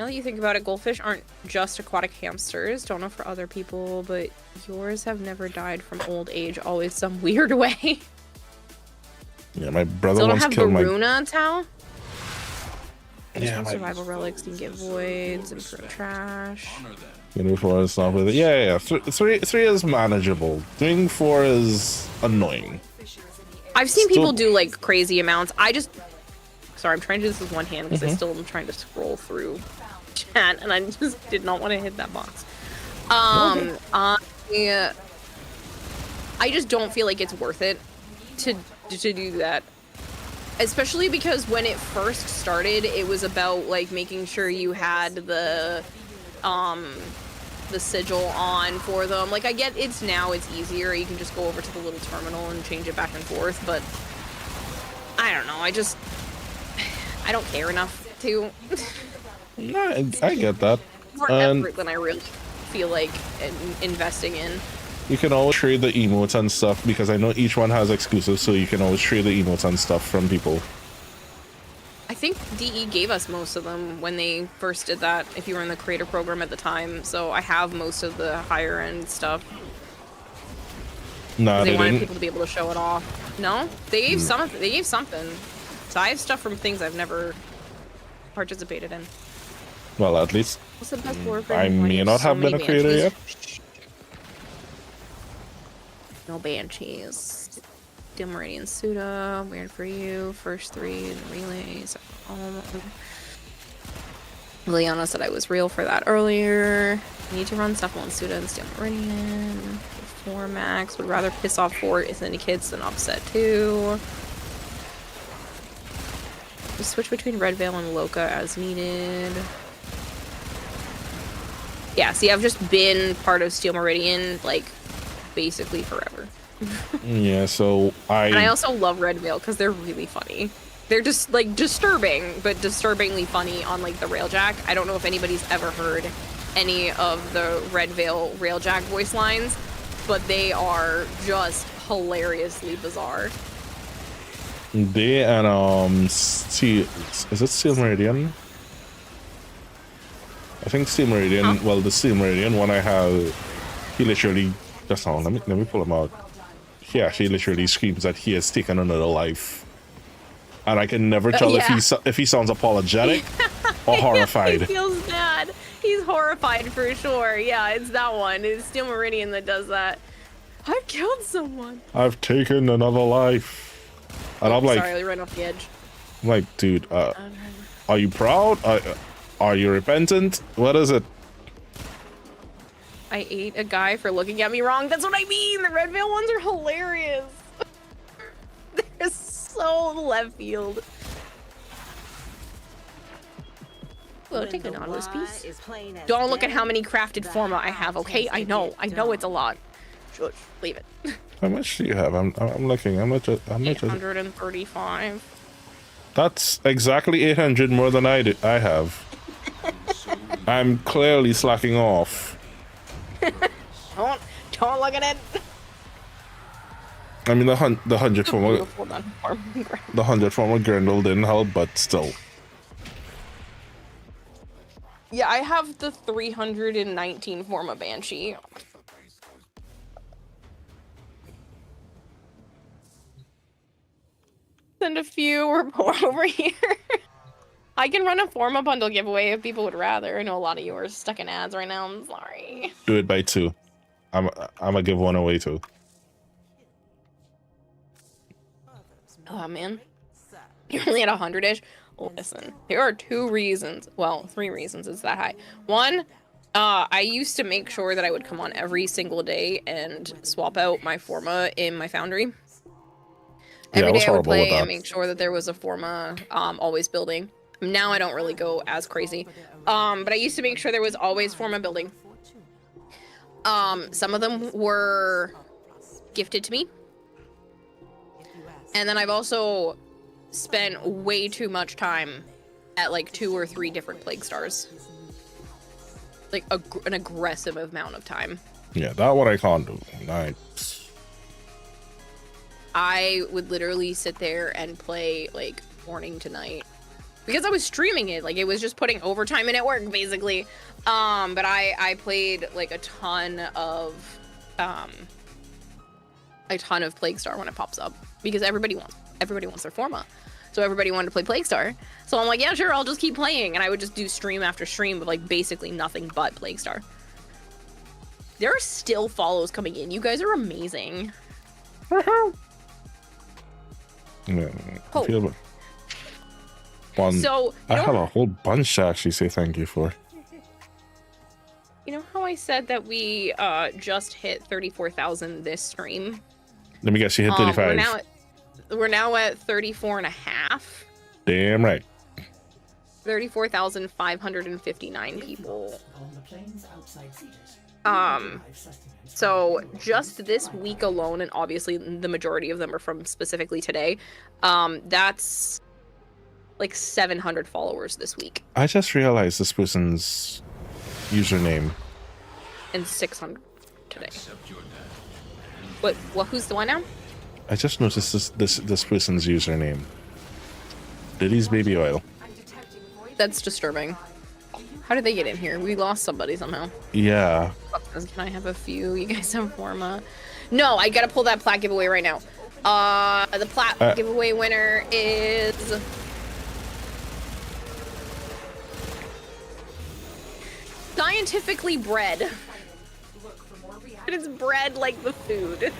that you think about it, goldfish aren't just aquatic hamsters. Don't know for other people, but yours have never died from old age, always some weird way. Yeah, my brother Still don't once have killed Varuna, Tao? Yeah, survival relics, you can get voids and for trash. Honor them. 4 is not with it. Yeah. 3 is manageable. Doing 4 is annoying. I've seen Still- people do like crazy amounts. Sorry, I'm trying to do this with one hand because I still am trying to scroll through chat and I just did not want to hit that box. I just don't feel like it's worth it to do that. Especially because when it first started, it was about like making sure you had the sigil on for them. Like, I get it's easier. You can just go over to the little terminal and change it back and forth, but I don't know. I don't care enough to. Yeah, I get that. More effort than I really feel like investing in. You can always trade the emotes and stuff, because I know each one has exclusives, so you can always trade the emotes and stuff from people. I think DE gave us most of them when they first did that, if you were in the creator program at the time, so I have most of the higher end stuff. Nah, They they wanted didn't. people to be able to show it off. No? They gave something. So I have stuff from things I've never participated in. Well, at least What's the best Warframe? I may not have been a creator yet. No banshees. Steel Meridian Suda, weird for you. First 3 in the relays. Liliana said I was real for that earlier. Need to run stuff on Suda and Steel Meridian. 4 max. Would rather piss off 4 syndicates than upset 2. Just switch between Red Veil and Loka as needed. Yeah, see, I've just been part of Steel Meridian, like, basically forever. Yeah, so And I also love Red Veil because they're really funny. They're just, like, disturbing, but disturbingly funny on, like, the Railjack. I don't know if anybody's ever heard any of the Red Veil Railjack voice lines, but they are just hilariously bizarre. They and is it Steel Meridian? I think Steel Meridian. Huh? Well, the Steel Meridian one I have, he literally Just now, let me pull him out. He actually literally screams that he has taken another life. And I can never tell yeah. if he sounds apologetic or horrified. He feels bad. He's horrified for sure. Yeah, it's that one. It's Steel Meridian that does that. I've killed someone. I've taken another life. And I'm like, sorry, I ran off the edge. I'm like, dude, are you proud? Are you repentant? What is it? I ate a guy for looking at me wrong. That's what I mean. The Red Veil ones are hilarious. They're so left field. Well, take a Nautilus piece. Don't look at how many crafted forma I have, okay? I know it's a lot. Shush, leave it. How much do you have? I'm looking. How much? 835. That's exactly 800 more than I have. I'm clearly slacking off. Don't look at it. I mean, the 100 forma, the 100 forma Grendel didn't help, but still. Yeah, I have the 319 forma Banshee. Send a few or more over here. I can run a forma bundle giveaway if people would rather. I know a lot of you are stuck in ads right now. I'm sorry. Do it by 2. I'm gonna give one away too. Oh man, you're only at 100-ish. Listen, there are 2 reasons. Well, 3 reasons it's that high. 1, I used to make sure that I would come on every single day and swap out my forma in my foundry. Every day I would play and make sure that there was a forma always building. Now I don't really go as crazy. But I used to make sure there was always forma building. Some of them were gifted to me. And then I've also spent way too much time at like 2 or 3 different plague stars. Like an aggressive amount of time. Yeah, that one I can't do. I would literally sit there and play like morning to night. Because I was streaming it, like it was just putting overtime in at work, basically. But I played like a ton of Plague Star when it pops up because everybody wants their forma, so everybody wanted to play Plague Star. So I'm like, yeah, sure, I'll just keep playing, and I would just do stream after stream with like basically nothing but Plague Star. There are still follows coming in. You guys are amazing. Yeah, I feel one. So I have a whole bunch to actually say thank you for. You know how I said that we just hit 34,000 this stream? Let me guess, you hit 35. We're now at 34 and a half. Damn right. 34,559 people. So just this week alone, and obviously the majority of them are from specifically today, that's like 700 followers this week. I just realized this person's username. And 600 today. What? Who's the one now? I just noticed this person's username. Lily's Baby Oil. That's disturbing. How did they get in here? We lost somebody somehow. Yeah. Can I have a few? You guys have forma? No, I gotta pull that plat giveaway right now. The plat giveaway winner is scientifically bred. It's bred like the food.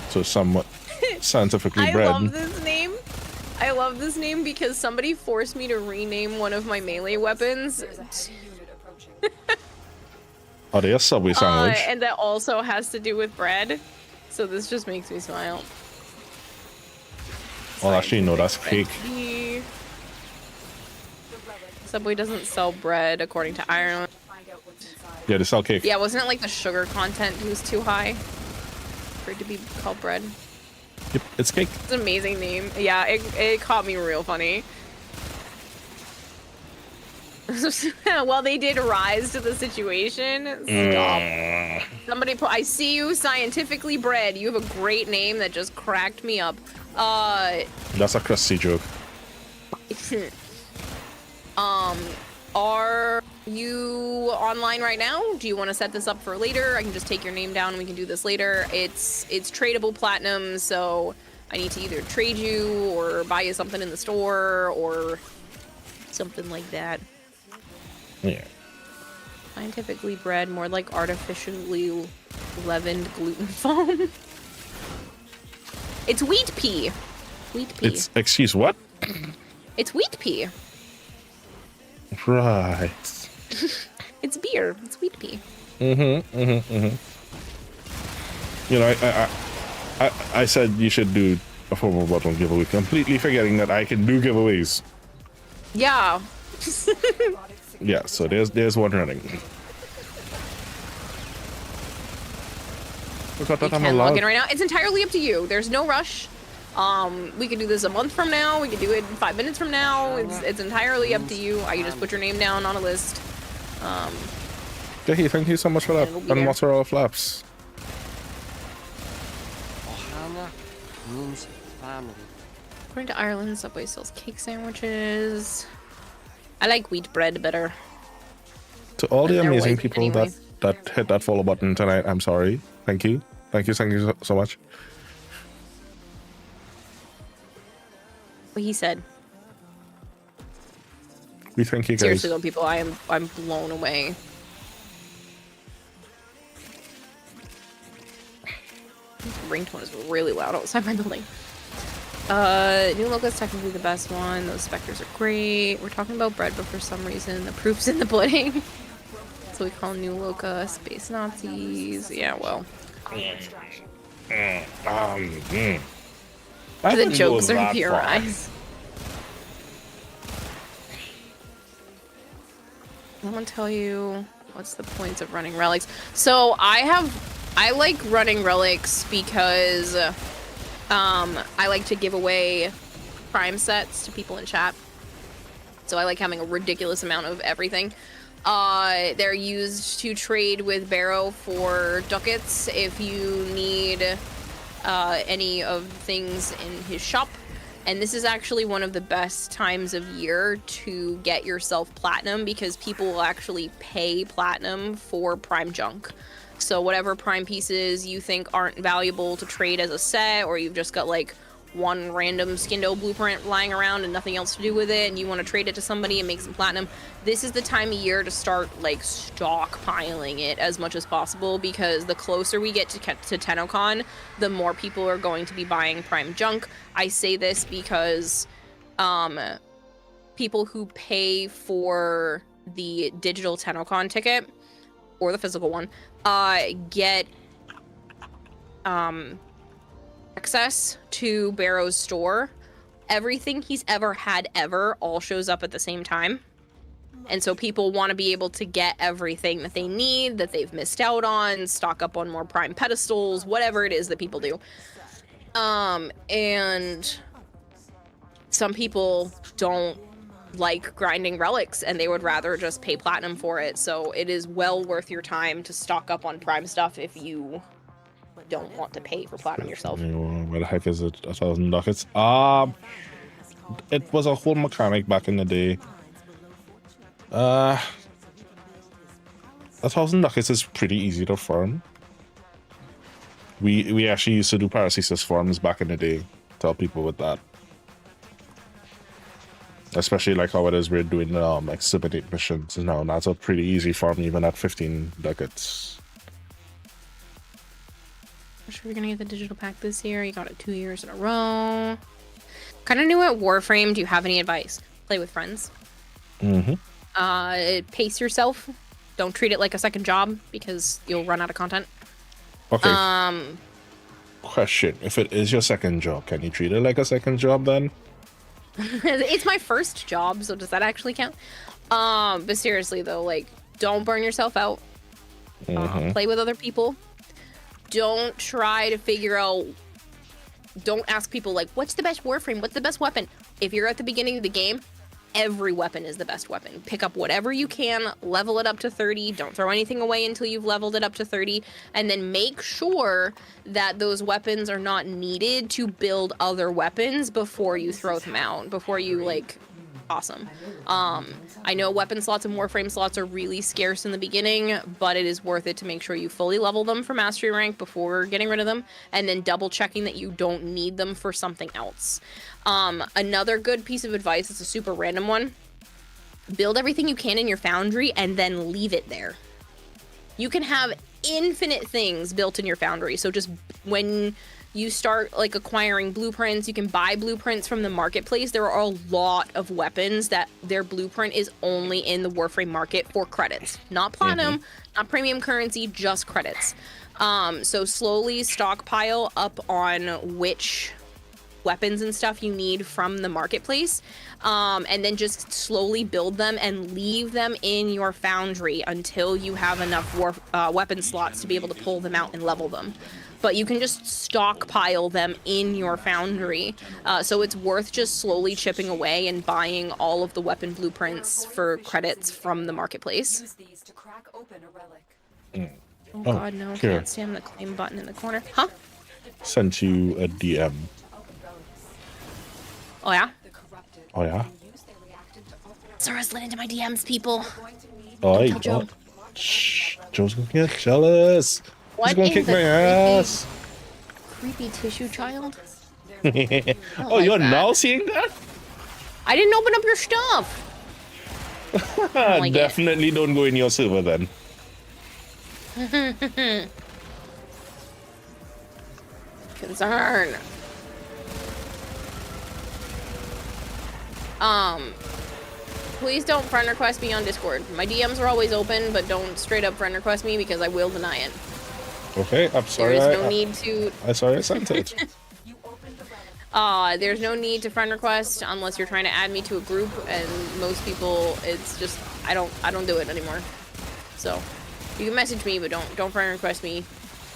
So somewhat scientifically bred. I love this name. I love this name because somebody forced me to rename one of my melee weapons. Are they a Subway sandwich? And that also has to do with bread. So this just makes me smile. Well, actually, no, that's cake. Subway doesn't sell bread, according to Ireland. Yeah, they sell cake. Yeah, wasn't it like the sugar content was too high for it to be called bread? Yep, it's cake. It's an amazing name. Yeah, it caught me real funny. Well, they did rise to the situation. Stop. Somebody put, I see you, scientifically bred. You have a great name that just cracked me up. That's a crusty joke. you online right now? Do you want to set this up for later? I can just take your name down and we can do this later. It's tradable platinum, so I need to either trade you or buy you something in the store or something like that. Yeah. Scientifically bred, more like artificially leavened gluten foam. It's wheat pea. Wheat pea. It's, excuse what? It's wheat pea. Right. It's beer. It's wheat pea. You know, I said you should do a formal bottle giveaway, completely forgetting that I can do giveaways. Yeah. Yeah, so there's one running. Forgot You that I'm can log allowed. in right now. It's entirely up to you. There's no rush. We could do this a month from now. We could do it 5 minutes from now. It's entirely up to you. I can just put your name down on a list. Dehi, thank you so much for that. It'll be And there. mozzarella flaps. Ohana means family. According to Ireland, Subway sells cake sandwiches. I like wheat bread better. To all the They're amazing white people anyway. that hit that follow button tonight, I'm sorry. Thank you. Thank you so much. What he said. We thank you guys. Seriously though, people, I'm blown away. This ringtone is really loud outside my building. New Loca is technically the best one. Those specters are great. We're talking about bread, but for some reason the proof's in the pudding. So we call New Loca space Nazis. Yeah, well. I The wouldn't go jokes are that in your far. eyes. I want to tell you what's the points of running relics. So I like running relics because I like to give away prime sets to people in chat. So I like having a ridiculous amount of everything. They're used to trade with Barrow for ducats if you need any of the things in his shop. And this is actually one of the best times of year to get yourself platinum because people will actually pay platinum for prime junk. So whatever prime pieces you think aren't valuable to trade as a set, or you've just got like one random Skindo blueprint lying around and nothing else to do with it, and you want to trade it to somebody and make some platinum, this is the time of year to start like stockpiling it as much as possible, because the closer we get to Tennocon, the more people are going to be buying prime junk. I say this because people who pay for the digital Tennocon ticket or the physical one get access to Barrow's store. Everything he's ever had all shows up at the same time. And so people want to be able to get everything that they need, that they've missed out on, stock up on more prime pedestals, whatever it is that people do. And some people don't like grinding relics and they would rather just pay platinum for it. So it is well worth your time to stock up on prime stuff if you don't want to pay for platinum yourself. Where the heck is it? 1,000 ducats. It was a whole mechanic back in the day. 1,000 ducats is pretty easy to farm. We actually used to do paracesis farms back in the day. Tell people with that. Especially like how it is we're doing exhibit missions now. That's a pretty easy farm even at 15 ducats. I'm sure you're gonna get the digital pack this year. You got it 2 years in a row. Kind of new at Warframe. Do you have any advice? Play with friends. Pace yourself. Don't treat it like a second job because you'll run out of content. Okay. Question. If it is your second job, can you treat it like a second job then? It's my first job, so does that actually count? But seriously though, like, don't burn yourself out. Play with other people. Don't try to figure out. Don't ask people like, what's the best Warframe? What's the best weapon? If you're at the beginning of the game, every weapon is the best weapon. Pick up whatever you can, level it up to 30. Don't throw anything away until you've leveled it up to 30. And then make sure that those weapons are not needed to build other weapons before you throw them out. Before you, like, awesome. I know weapon slots and Warframe slots are really scarce in the beginning, but it is worth it to make sure you fully level them for mastery rank before getting rid of them, and then double checking that you don't need them for something else. Another good piece of advice, it's a super random one. Build everything you can in your foundry and then leave it there. You can have infinite things built in your foundry, so just when you start like acquiring blueprints, you can buy blueprints from the marketplace. There are a lot of weapons that their blueprint is only in the Warframe market for credits. Not platinum, not premium currency, just credits. So slowly stockpile up on which weapons and stuff you need from the marketplace, and then just slowly build them and leave them in your foundry until you have enough weapon slots to be able to pull them out and level them. But you can just stockpile them in your foundry. So it's worth just slowly chipping away and buying all of the weapon blueprints for credits from the marketplace. Use these to crack open a relic. Oh god, no, here. can't stand the claim button in the corner. Huh? Sent you a DM. Oh yeah? The corrupted Oh yeah? use their reactant to open a Sora slid into my DMs, people. going to need Oh, tell Joe. Shh, Joe's gonna get jealous. What He's gonna in kick the my ass. creepy tissue child? Oh, like you're that. now seeing that? I didn't open up your stuff. don't like it. Definitely don't go in your server then. Concern. Please don't friend request me on Discord. My DMs are always open, but don't straight up friend request me because I will deny it. Okay, I'm sorry. There is no need to. I'm sorry I sent it. There's no need to friend request unless you're trying to add me to a group, and most people, it's just I don't do it anymore. So you can message me, but don't friend request me.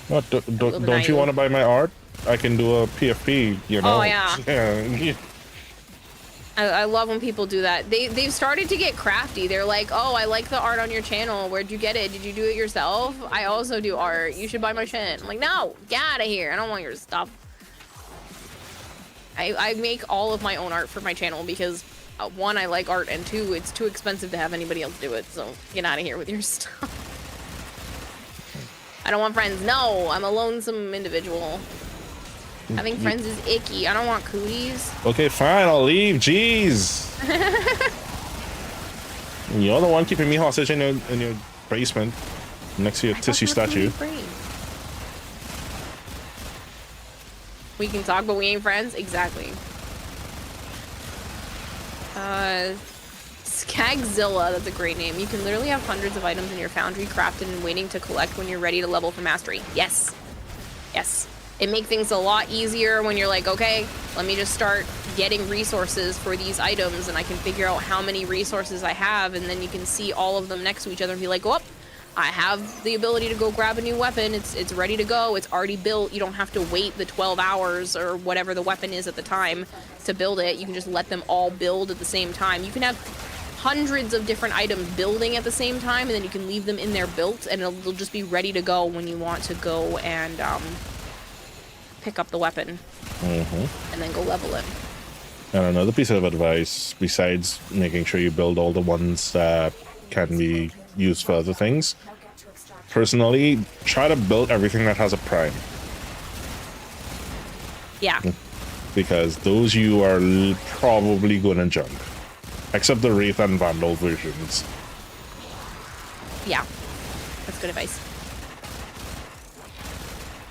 What, don't you want to buy my art? I can do a PFP, you know. Oh, yeah. Yeah. I love when people do that. They've started to get crafty. They're like, oh, I like the art on your channel. Where'd you get it? Did you do it yourself? I also do art. You should buy my shit. I'm like, no, get out of here. I don't want your stuff. I make all of my own art for my channel because one, I like art, and two, it's too expensive to have anybody else do it. So get out of here with your stuff. I don't want friends. No, I'm a lonesome individual. Having friends is icky. I don't want cooties. Okay, fine, I'll leave. Jeez. You're the one keeping me hostage in your basement next to your tissue statue. We can talk, but we ain't friends? Exactly. Skagzilla, that's a great name. You can literally have hundreds of items in your foundry crafted and waiting to collect when you're ready to level for mastery. Yes. Yes. It makes things a lot easier when you're like, okay, let me just start getting resources for these items, and I can figure out how many resources I have, and then you can see all of them next to each other and be like, oh, I have the ability to go grab a new weapon. It's ready to go. It's already built. You don't have to wait the 12 hours or whatever the weapon is at the time to build it. You can just let them all build at the same time. You can have hundreds of different items building at the same time, and then you can leave them in there built, and they'll just be ready to go when you want to go and pick up the weapon and then go level it. And another piece of advice, besides making sure you build all the ones that can be used for other things, personally, try to build everything that has a prime. Yeah. Because those you are probably gonna junk. Except the Wraith and Vandal versions. Yeah. That's good advice.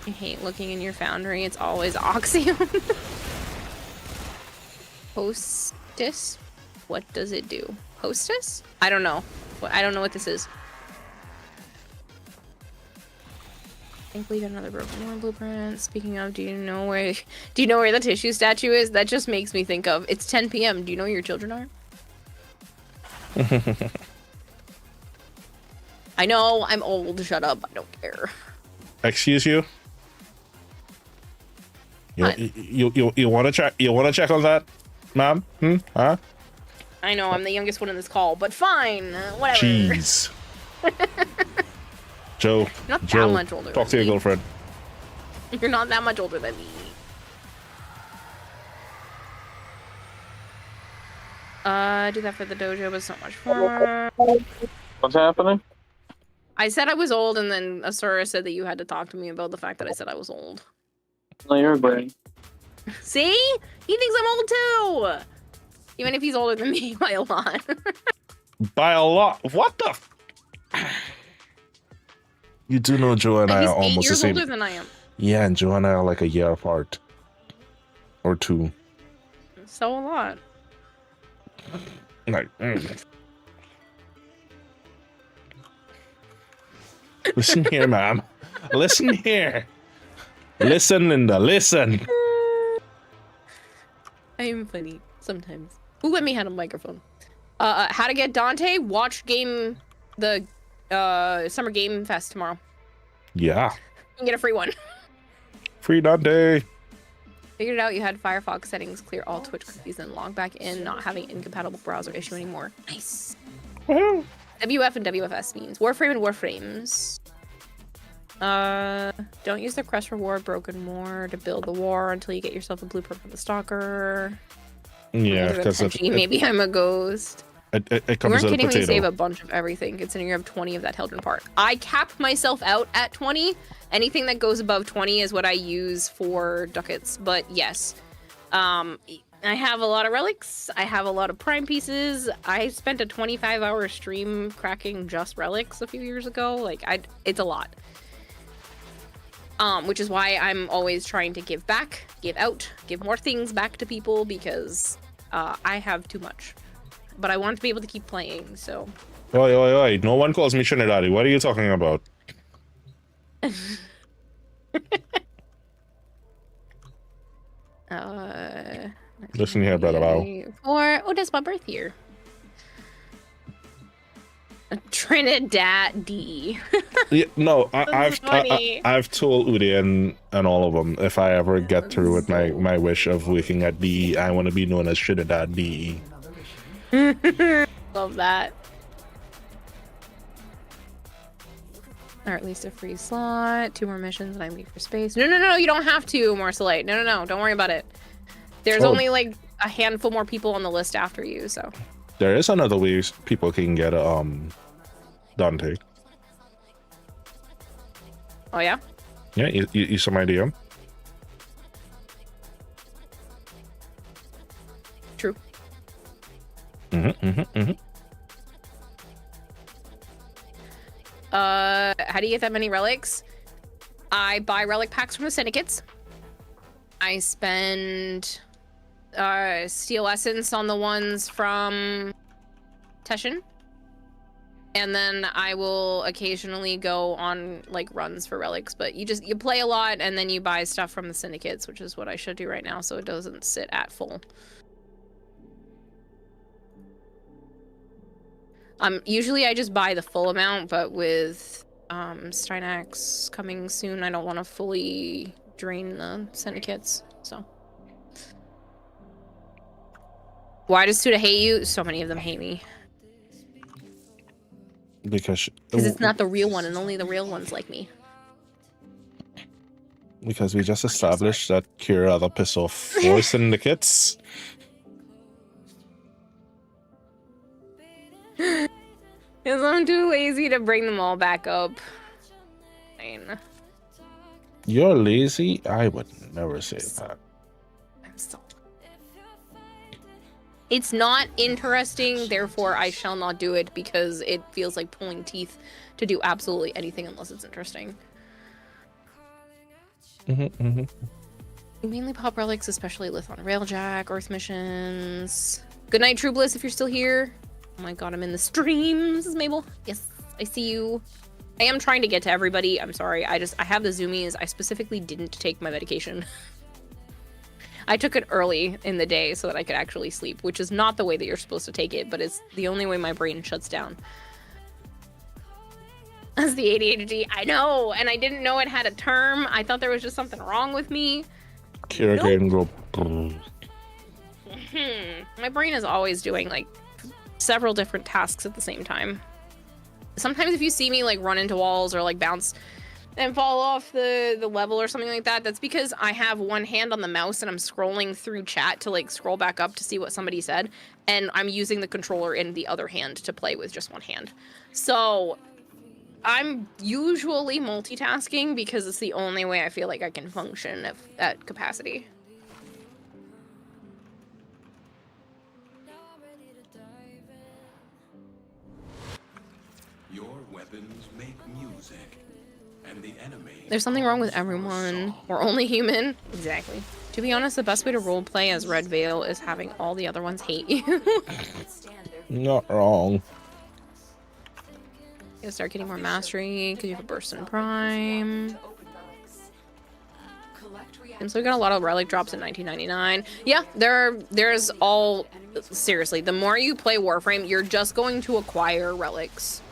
I hate looking in your foundry. It's always Oxium. Hostess? What does it do? Hostess? I don't know. I don't know what this is. I think we got another broken one blueprint. Speaking of, do you know where the tissue statue is? That just makes me think of, it's 10 p.m. Do you know where your children are? I know, I'm old. Shut up. I don't care. Excuse you? You want to check? You want to check on that, ma'am? Huh? I know I'm the youngest one in this call, but fine. Whatever. Jeez. Joe. Not that Joe, much older. talk to your girlfriend. You're not that much older than me. Do that for the dojo was so much fun. What's happening? I said I was old, and then Asura said that you had to talk to me about the fact that I said I was old. No, you're brain. See? He thinks I'm old too! Even if he's older than me by a lot. By a lot. What the? You do know Joe and I He's are 8 almost the years same. older than I am. Yeah, and Joe and I are like a year apart. Or 2. So a lot. Like, Listen here, ma'am. Listen here. Listen, Linda. Listen. I am funny sometimes. Who let me have a microphone? How to get Dante? Watch the Summer Game Fest tomorrow. Yeah. You can get a free one. Free Dante. Figured it out. You had Firefox settings, clear all Twitch cookies, and log back in, not having incompatible browser issue anymore. Nice. Well, WF and WFS means Warframe and Warframes. Don't use the Crest Reward Broken War to build the war until you get yourself a blueprint from the Stalker. yeah, because maybe I'm a ghost. it You comes weren't with a kidding when you save potato. a bunch of everything, considering you have 20 of that Heldren part. I cap myself out at 20. Anything that goes above 20 is what I use for ducats. But yes, I have a lot of relics. I have a lot of prime pieces. I spent a 25-hour stream cracking just relics a few years ago. Like, it's a lot. Which is why I'm always trying to give back, give out, give more things back to people because I have too much. But I want to be able to keep playing, so. Oi, oi, oi. No one calls me Trinidadi. What are you talking about? Listen here, brother. Wow. Oh, that's my birth year. Trinidad D. Yeah, no, That's funny. I've told Udi and all of them if I ever get through with my wish of working at DE, I want to be known as Trinidad DE. Love that. Or at least a free slot. 2 more missions and I leave for space. No, you don't have to, Marcelite. No, don't worry about it. There's only like a handful more people on the list after you, so. There is another way people can get Dante. Oh yeah? Yeah, you saw my DM? True. How do you get that many relics? I buy relic packs from the syndicates. I spend steel essence on the ones from Teshin. And then I will occasionally go on like runs for relics, but you play a lot and then you buy stuff from the syndicates, which is what I should do right now so it doesn't sit at full. Usually I just buy the full amount, but with Steinax coming soon, I don't want to fully drain the syndicates, so. Why does Suda hate you? So many of them hate me. Because it's not the real one, and only the real ones like me. Because we just established that Kira the piss off 4 syndicates. Because I'm too lazy to bring them all back up. Fine. You're lazy? I would never say that. I'm so... It's not interesting, therefore I shall not do it because it feels like pulling teeth to do absolutely anything unless it's interesting. You mainly pop relics, especially Lith on Railjack, Earth missions. Good night, True Bliss, if you're still here. Oh my god, I'm in the stream. This is Mabel. Yes, I see you. I am trying to get to everybody. I'm sorry. I have the zoomies. I specifically didn't take my medication. I took it early in the day so that I could actually sleep, which is not the way that you're supposed to take it, but it's the only way my brain shuts down. That's the ADHD. I know, and I didn't know it had a term. I thought there was just something wrong with me. Kira can go. My brain is always doing like several different tasks at the same time. Sometimes if you see me like run into walls or like bounce and fall off the level or something like that, that's because I have one hand on the mouse and I'm scrolling through chat to like scroll back up to see what somebody said, and I'm using the controller in the other hand to play with just one hand. So I'm usually multitasking because it's the only way I feel like I can function at capacity. Your weapons make music, and the enemy. There's something wrong with everyone. We're only human. Exactly. To be honest, the best way to roleplay as Red Veil is having all the other ones hate you. Not wrong. You'll start getting more mastery because you have a burst in prime. And so we got a lot of relic drops in 1999. Yeah, there's all, seriously, the more you play Warframe, you're just going to acquire relics.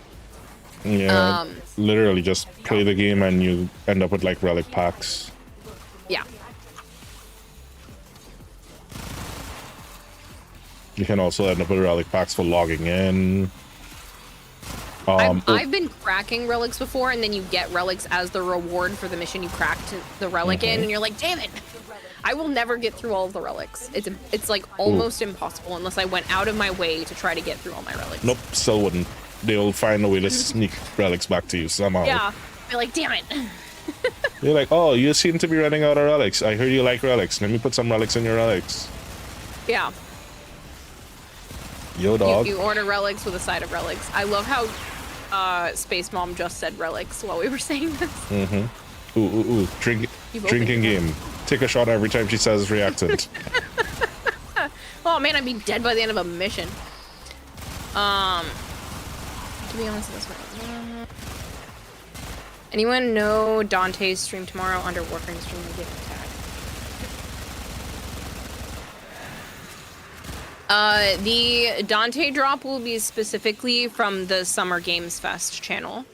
Yeah, literally just play the game and you end up with like relic packs. Yeah. You can also end up with relic packs for logging in. I've been cracking relics before, and then you get relics as the reward for the mission you cracked the relic in, and you're like, damn it! I will never get through all of the relics. It's like almost impossible unless I went out of my way to try to get through all my relics. Nope, still wouldn't. They'll find a way to sneak relics back to you somehow. Yeah, you're like, damn it. You're like, oh, you seem to be running out of relics. I heard you like relics. Let me put some relics in your relics. Yeah. Yo, dog. You order relics with a side of relics. I love how Space Mom just said relics while we were saying this. Mm-hmm. Ooh. Drinking game. Take a shot every time she says reactant. Oh man, I'd be dead by the end of a mission. To be honest, this one. Anyone know Dante's stream tomorrow under Warframe stream and gift tag? The Dante drop will be specifically from the Summer Games Fest channel.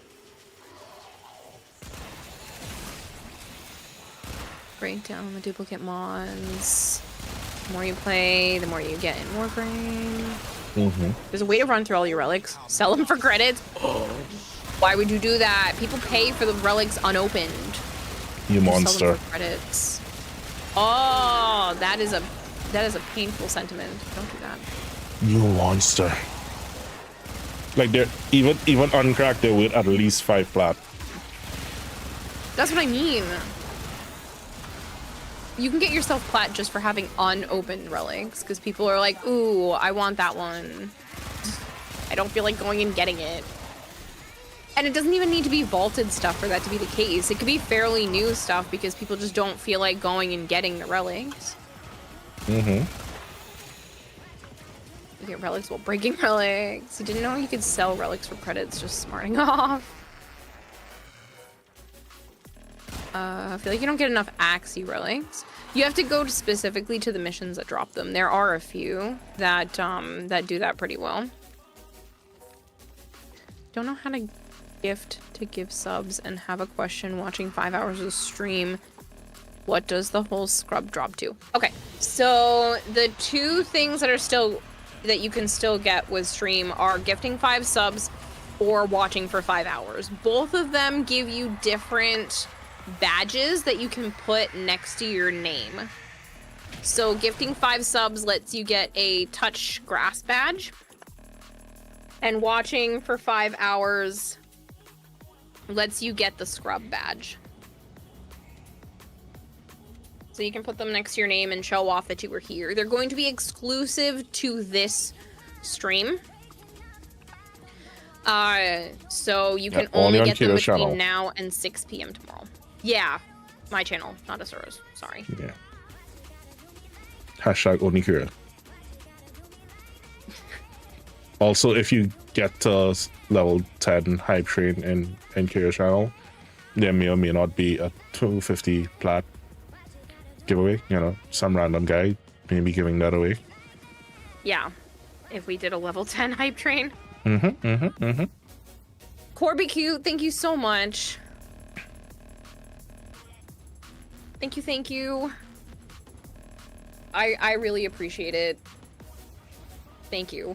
Break down the duplicate mods. The more you play, the more you get in Warframe. There's a way to run through all your relics. Sell them for credits. Why would you do that? People pay for the relics unopened. You monster. Sell them for credits. Oh, that is a painful sentiment. Don't do that. You monster. Like they're even uncracked, they're with at least 5 plat. That's what I mean. You can get yourself plat just for having unopened relics, because people are like, ooh, I want that one. I don't feel like going and getting it. And it doesn't even need to be vaulted stuff for that to be the case. It could be fairly new stuff because people just don't feel like going and getting the relics. You get relics while breaking relics. You didn't know you could sell relics for credits, just smarting off. I feel like you don't get enough Axie relics. You have to go specifically to the missions that drop them. There are a few that that do that pretty well. Don't know how to give subs and have a question watching 5 hours of stream. What does the whole scrub drop to? Okay, so the two things that you can still get with stream are gifting 5 subs or watching for 5 hours. Both of them give you different badges that you can put next to your name. So gifting 5 subs lets you get a touch grass badge, and watching for 5 hours lets you get the scrub badge. So you can put them next to your name and show off that you were here. They're going to be exclusive to this stream. So you can only get them between now and 6 p.m. tomorrow. Yeah, my channel, not Asura's. Sorry. Yeah. Hashtag Onikura. Also, if you get to level 10 hype train in Kira's channel, there may or may not be a 250 plat giveaway. You know, some random guy may be giving that away. Yeah, if we did a level 10 hype train. Corby Cute, thank you so much. Thank you. I really appreciate it. Thank you.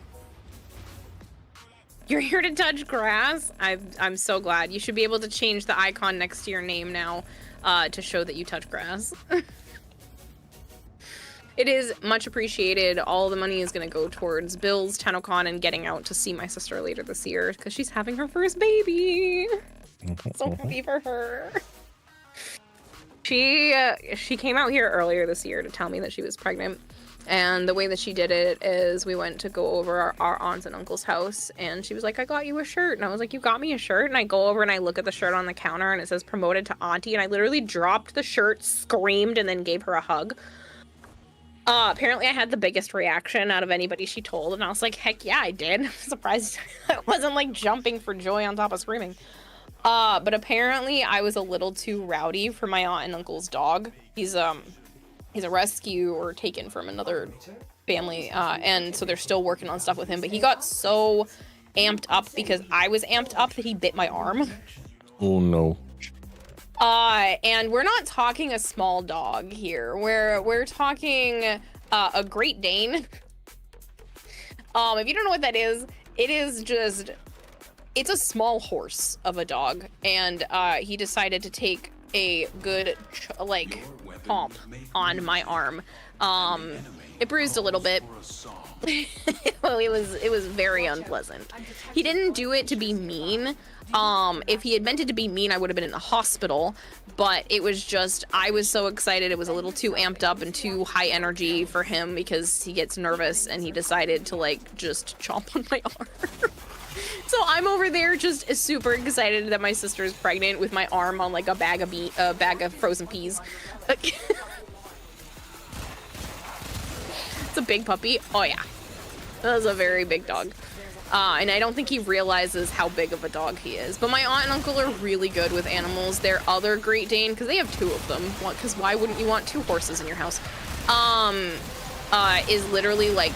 You're here to touch grass? I'm so glad. You should be able to change the icon next to your name now to show that you touch grass. It is much appreciated. All the money is going to go towards bills, Tennocon, and getting out to see my sister later this year because she's having her first baby. So happy for her. She came out here earlier this year to tell me that she was pregnant. And the way that she did it is we went to go over our aunt's and uncle's house, and she was like, I got you a shirt. And I was like, you got me a shirt? And I go over and I look at the shirt on the counter, and it says promoted to auntie, and I literally dropped the shirt, screamed, and then gave her a hug. Apparently I had the biggest reaction out of anybody she told, and I was like, heck yeah, I did. I'm surprised I wasn't like jumping for joy on top of screaming. But apparently I was a little too rowdy for my aunt and uncle's dog. He's a rescue or taken from another family, and so they're still working on stuff with him, but he got so amped up because I was amped up that he bit my arm. Oh no. And we're not talking a small dog here. We're talking a Great Dane. If you don't know what that is, it is just, it's a small horse of a dog, and he decided to take a good like chomp on my arm. It bruised a little bit. Well, it was very unpleasant. He didn't do it to be mean. If he had meant it to be mean, I would have been in the hospital, but it was just, I was so excited. It was a little too amped up and too high energy for him because he gets nervous, and he decided to like just chomp on my arm. So I'm over there just super excited that my sister is pregnant with my arm on like a bag of frozen peas. It's a big puppy. Oh yeah, that was a very big dog. And I don't think he realizes how big of a dog he is. But my aunt and uncle are really good with animals. Their other Great Dane, because they have two of them, because why wouldn't you want two horses in your house? Is literally like,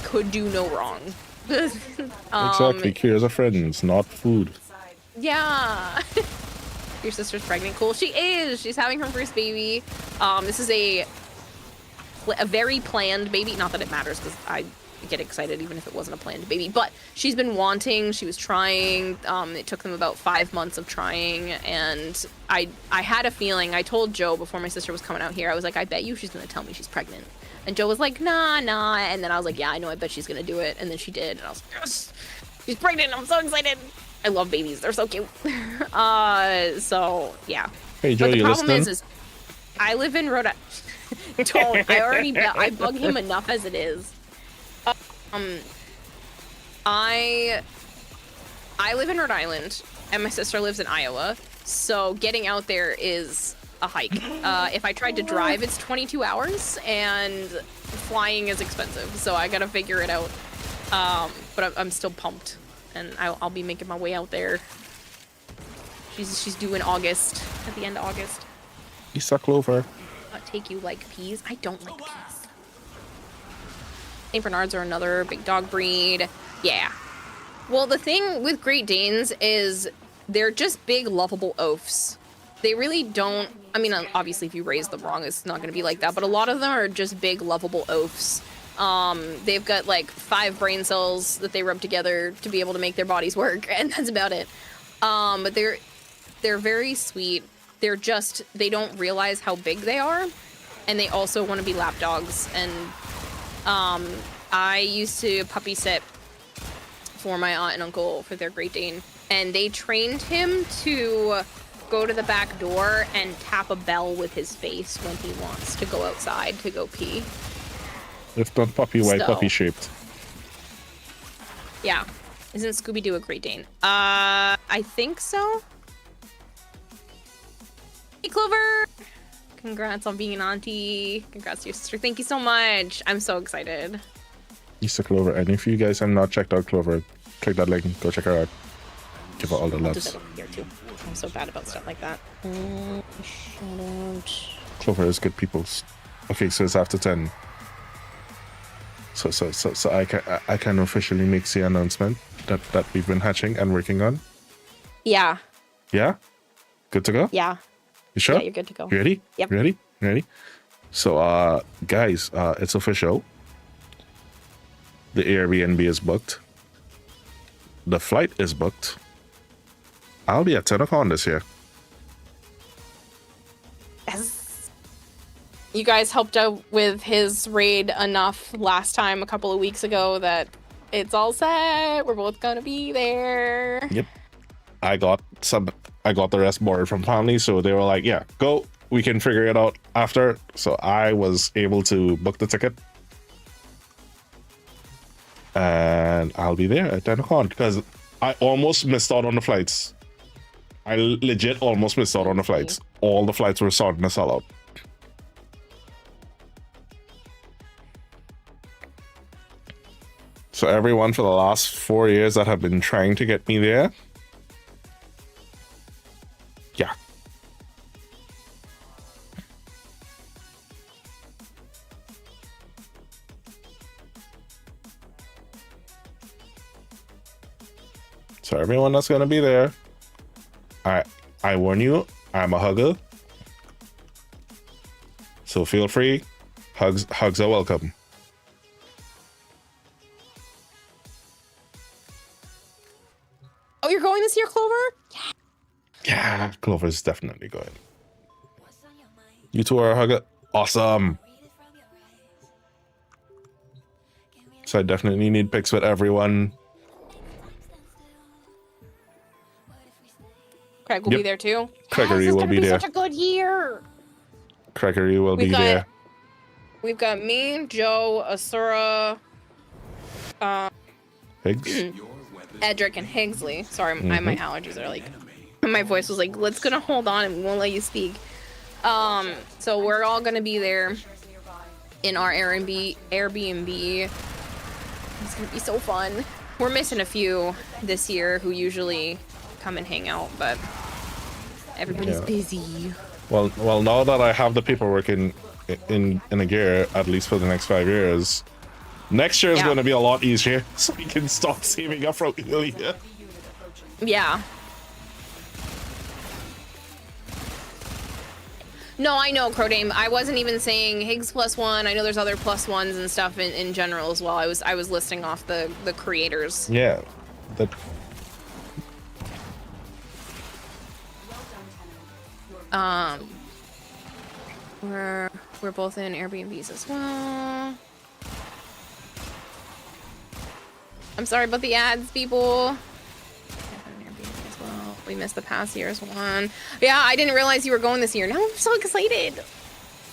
could do no wrong. Exactly, cures are friends, not food. Yeah. Your sister's pregnant. Cool. She is. She's having her first baby. This is a very planned baby. Not that it matters, because I get excited even if it wasn't a planned baby, but she's been wanting, she was trying. It took them about 5 months of trying, and I had a feeling. I told Joe before my sister was coming out here, I was like, I bet you she's gonna tell me she's pregnant. And Joe was like, nah, and then I was like, yeah, I know, I bet she's gonna do it. And then she did, and I was like, yes, she's pregnant. I'm so excited. I love babies, they're so cute. So yeah. Hey Joe, but the you problem listening? is I live in Rhode Island. I bug him enough as it is. I live in Rhode Island, and my sister lives in Iowa, so getting out there is a hike. If I tried to drive, it's 22 hours, and flying is expensive, so I gotta figure it out. But I'm still pumped, and I'll be making my way out there. She's due in August, at the end of August. Isa Clover. Take you like peas? I don't like peas. St. Bernards are another big dog breed. Yeah. Well, the thing with Great Danes is they're just big, lovable oafs. They really don't... I mean, obviously, if you raise them wrong, it's not going to be like that. But a lot of them are just big, lovable oafs. They've got, like, 5 brain cells that they rub together to be able to make their bodies work. And that's about it. But they're very sweet. They're just... They don't realize how big they are. And they also want to be lap dogs. And... I used to puppy sit for my aunt and uncle for their Great Dane, and they trained him to go to the back door and tap a bell with his face when he wants to go outside to go pee. It's not puppy white, puppy shaped. Yeah. Isn't Scooby-Doo a Great Dane? I think so. Hey, Clover! Congrats on being an auntie. Congrats to your sister. Thank you so much. I'm so excited. Isa Clover. And if you guys have not checked out Clover, click that link. Go check her out. Give her all the I'll do loves. that over here too. I'm so bad about stuff like that. Shout out. Clover is good people's. Okay, so it's after 10. So I can officially make the announcement that we've been hatching and working on. Yeah. Yeah? Good to go? Yeah. You sure? Yeah, you're good to go. You ready? Yep. Ready? So, guys, it's official. The Airbnb is booked. the flight is booked. I'll be at Tennocon this year. Yes. You guys helped out with his raid enough last time a couple of weeks ago that it's all set. We're both gonna be there. Yep. I got the rest boarded from family, so they were like, yeah, go. We can figure it out after. So I was able to book the ticket. And I'll be there at Tennocon because I almost missed out on the flights. I legit almost missed out on the flights. All the flights were starting to sell out. So everyone for the last 4 years that have been trying to get me there, yeah. So everyone that's gonna be there, I warn you, I'm a hugger. So feel free. Hugs are welcome. Oh, you're going this year, Clover? Yeah, Clover's definitely going. You two are a hugger. Awesome. So I definitely need pics with everyone. Craig will be there too. Crackery will be there. Such a good year. Crackery will be there. We've got me, Joe, Asura, Higgs. Edric, and Higgsley. Sorry, my allergies are like, my voice was like, let's gonna hold on and we won't let you speak. So we're all gonna be there in our Airbnb. It's gonna be so fun. We're missing a few this year who usually come and hang out, but everybody's busy. Well, now that I have the paperwork in a gear, at least for the next 5 years, next year is going to be a lot easier, so we can start saving up from earlier. Yeah. No, I know, Crodame. I wasn't even saying Higgs +1. I know there's other +1s and stuff in general as well. I was listing off the creators. Yeah. We're both in Airbnbs as well. I'm sorry about the ads, people. We missed the past year's one. Yeah, I didn't realize you were going this year. Now I'm so excited.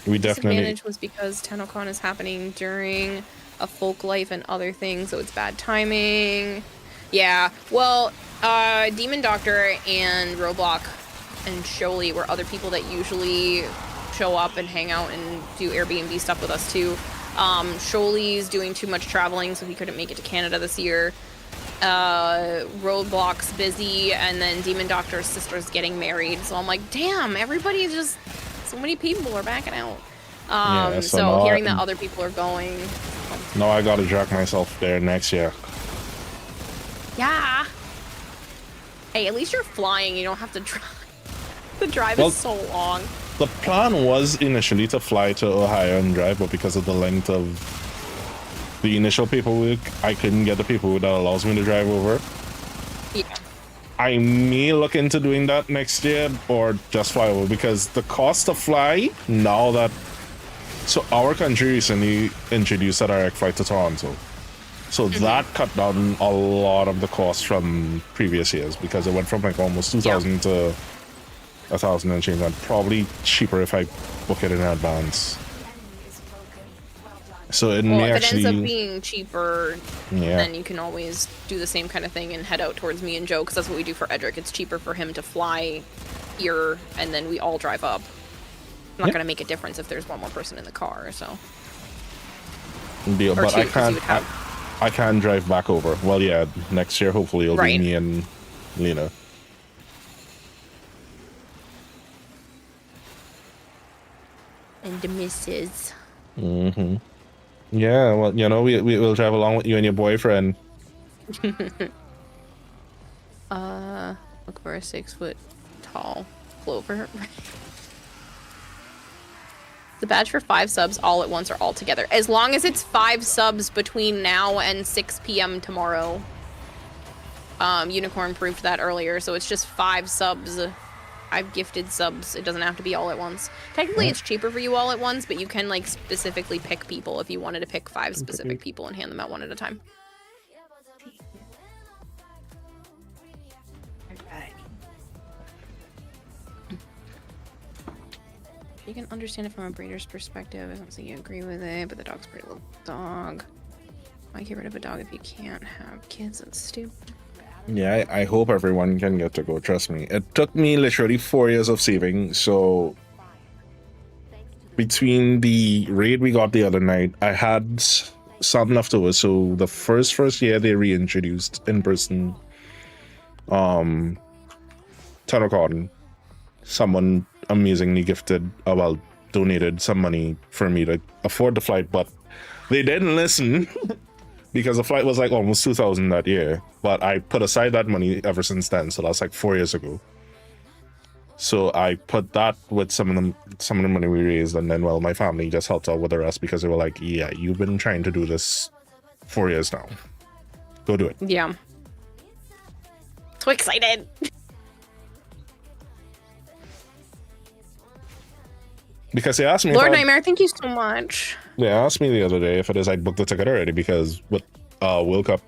We definitely. Disadvantage was because Tennocon is happening during a folk life and other things, so it's bad timing. Yeah. Well, Demon Doctor and Roblox and Sholey were other people that usually show up and hang out and do Airbnb stuff with us too. Sholey's doing too much traveling, so he couldn't make it to Canada this year. Roadblock's busy, and then Demon Doctor's sister's getting married, so I'm like, damn, everybody just, so many people are backing out. So hearing that other people are going. No, I gotta drag myself there next year. Yeah. Hey, at least you're flying, you don't have to drive. The drive is so long. The plan was initially to fly to Ohio and drive, but because of the length of the initial paperwork, I couldn't get the paperwork that allows me to drive over. Yeah. I may look into doing that next year or just fly over, because the cost to fly now that... So our country recently introduced a direct flight to Toronto. So that cut down a lot of the cost from previous years, because it went from like almost 2,000 to 1,000 and change. And probably cheaper if I book it in advance. So it may actually... if it ends up being cheaper, then you can always do the same kind of thing and head out towards me and Joe, because that's what we do for Edric. It's cheaper for him to fly here, and then we all drive up. It's not going to make a difference if there's one more person in the car, so... Deal, but I can't drive back over. Well, yeah, next year hopefully it'll be me and Lena. And the missus. Mm-hmm. Yeah, well, you know, we'll drive along with you and your boyfriend. Look for a 6-foot tall Clover. The badge for 5 subs all at once or all together. As long as it's 5 subs between now and 6 p.m. tomorrow. Unicorn proved that earlier, so it's just 5 subs. I've gifted subs. It doesn't have to be all at once. Technically, it's cheaper for you all at once, but you can like specifically pick people if you wanted to pick 5 specific people and hand them out one at a time. You can understand it from a breeder's perspective. I don't think you agree with it, but the dog's a pretty little dog. Why get rid of a dog if you can't have kids? That's stupid. Yeah, I hope everyone can get to go. Trust me. It took me literally 4 years of saving. So between the raid we got the other night, I had some left over. So the first year they reintroduced in-person Tennocon. Someone amazingly gifted, well, donated some money for me to afford the flight, but they didn't listen because the flight was like almost 2,000 that year. But I put aside that money ever since then, so that's like 4 years ago. So I put that with some of the money we raised, and then well, my family just helped out with the rest because they were like, "Yeah, you've been trying to do this 4 years now. Go do it." Yeah. So excited. Because they asked me. Lord Nightmare, thank you so much. They asked me the other day if it is I booked the ticket already because with World Cup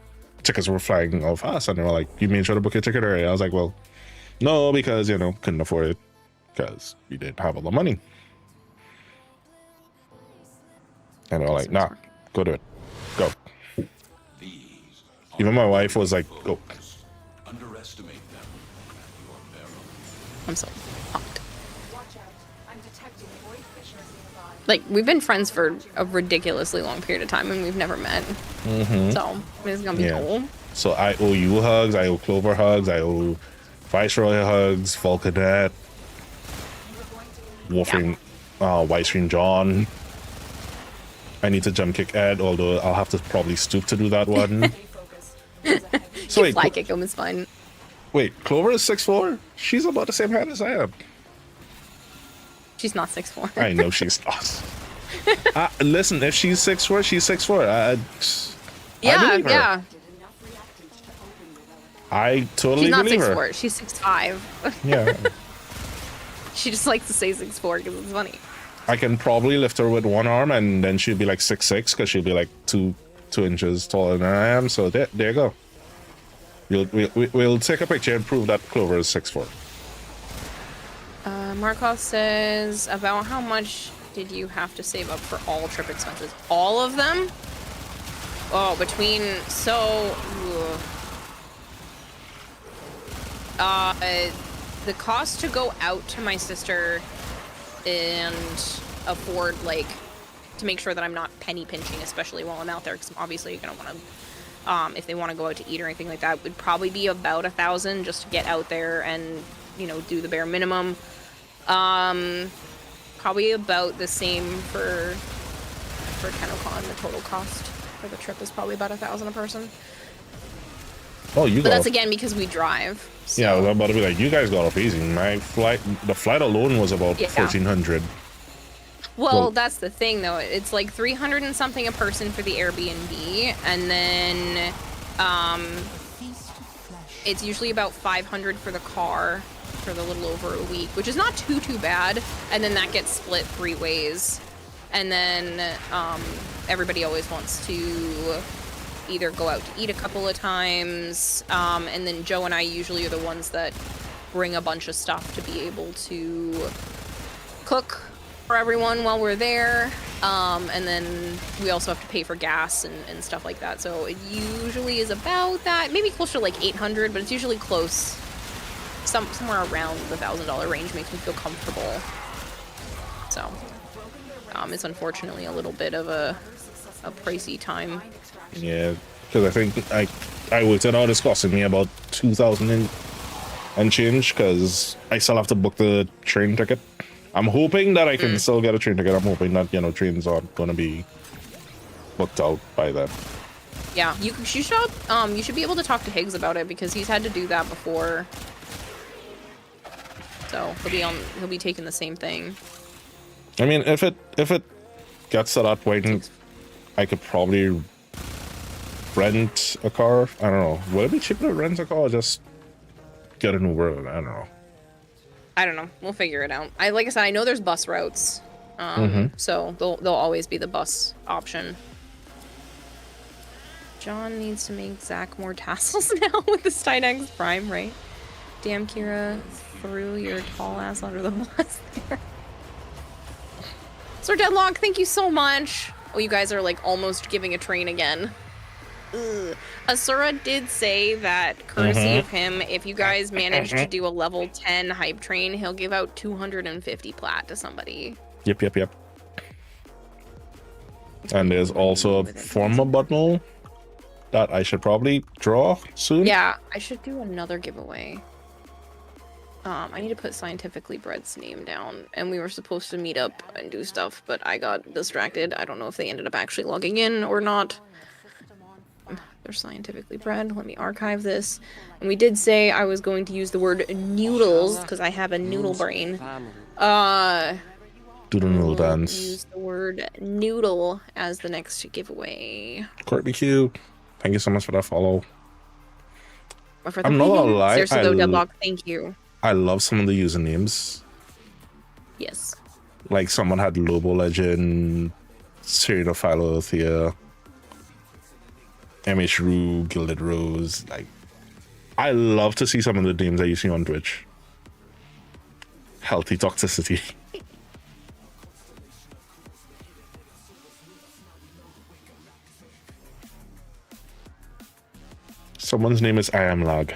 tickets were flying off us, and they were like, "You made sure to book your ticket already?" I was like, "Well, no, because couldn't afford it because we didn't have all the money." And they were like, "Nah, go do it, go." Even my wife was like, "Go." Underestimate them at your peril. I'm so pumped. Like, we've been friends for a ridiculously long period of time, and we've never met. So, it's gonna be cool. So I owe you hugs, I owe Clover hugs, I owe Viceroy hugs, Volcadet, Warframe, Whitestream John. I need to jump kick Ed, although I'll have to probably stoop to do that one. So wait, Fly kick him is fine. wait, Clover is 6'4"? She's about the same height as I am. She's not 6'4". I know she's not. Listen, if she's 6'4", she's 6'4". Yeah, believe her. yeah. I totally She's not believe her. 6'4". She's 6'5". Yeah. She just likes to say 6'4" because it's funny. I can probably lift her with one arm, and then she'd be like 6'6" because she'll be like two inches taller than I am. So there you go. We'll take a picture and prove that Clover is 6'4". Markov says, about how much did you have to save up for all trip expenses? All of them? Oh, between, so... the cost to go out to my sister and afford, like, to make sure that I'm not penny pinching, especially while I'm out there, because obviously you're going to want to, if they want to go out to eat or anything like that, would probably be about $1,000 just to get out there and, do the bare minimum. Probably about the same for Tennocon. The total cost for the trip is probably about $1,000 a person. Oh, you But got that's again because we drive. So. Yeah, I was about to be like, you guys got off easy. The flight alone was about 1,400. Well, that's the thing though. It's like 300 and something a person for the Airbnb, and then it's usually about 500 for the car for the little over a week, which is not too bad. And then that gets split 3 ways, and then everybody always wants to either go out to eat a couple of times, and then Joe and I usually are the ones that bring a bunch of stuff to be able to cook for everyone while we're there, and then we also have to pay for gas and stuff like that, so it usually is about that, maybe closer to like 800, but it's usually close, somewhere around the $1,000 range. Makes me feel comfortable. So it's unfortunately a little bit of a pricey time. Yeah, because I think I worked it out. It's costing me about 2,000 and change because I still have to book the train ticket. I'm hoping that I can still get a train ticket. I'm hoping that trains aren't going to be booked out by then. Yeah, you should be able to talk to Higgs about it because he's had to do that before. So he'll be taking the same thing. I mean, if it gets to that point, I could probably rent a car. I don't know. Would it be cheaper to rent a car or just get an Uber? I don't know. I don't know. We'll figure it out. Like I said, I know there's bus routes, so they'll always be the bus option. John needs to make Zach more tassels now with the Steineggs Prime, right? Damn, Kira, threw your tall ass under the bus there. Sir Deadlock, thank you so much. Oh, you guys are like almost giving a train again. Ugh. Asura did say that, courtesy of him, if you guys manage to do a level 10 hype train, he'll give out 250 plat to somebody. Yep. And there's also a former bundle that I should probably draw soon. Yeah, I should do another giveaway. I need to put Scientifically Bred's name down, and we were supposed to meet up and do stuff, but I got distracted. I don't know if they ended up actually logging in or not. They're Scientifically Bred. Let me archive this. And we did say I was going to use the word noodles, because I have a noodle brain. Do the noodle We'll dance. use the word noodle as the next giveaway. Courtney Q, thank you so much for that follow. For the I'm not gonna lie, seriously though, Deadlock, thank you. I love some of the usernames. Yes. Like someone had Lobo Legend, Serena Philothea, MH Rue, Gilded Rose. Like, I love to see some of the names that you see on Twitch. Healthy toxicity. Someone's name is I Am Lag.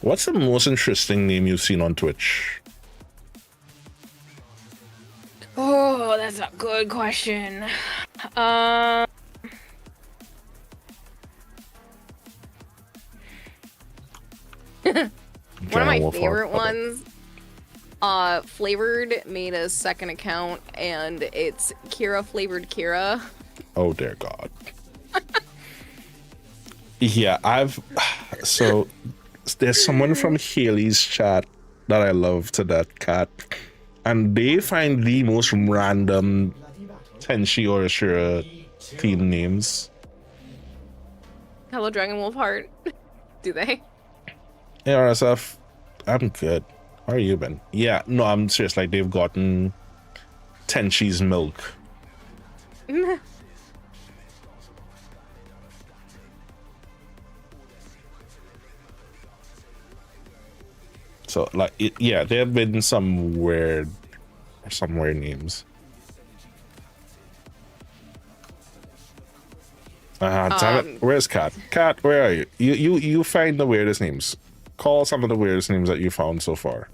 What's the most interesting name you've seen on Twitch? Oh, that's a good question. One of my favorite ones, Flavored made a second account, and it's Kira Flavored Kira. Oh dear God. Yeah, so there's someone from Haley's chat that I love to that cat, and they find the most random Tenshi or Ashura theme names. Hello, Dragon Wolf Heart. Do they? Hey RSF, I'm good. How are you been? Yeah, no, I'm serious. Like, they've gotten Tenshi's milk. So, like, yeah, there have been some weird names. Damn it. Where's Cat? Cat, where are you? You find the weirdest names. Call some of the weirdest names that you found so far.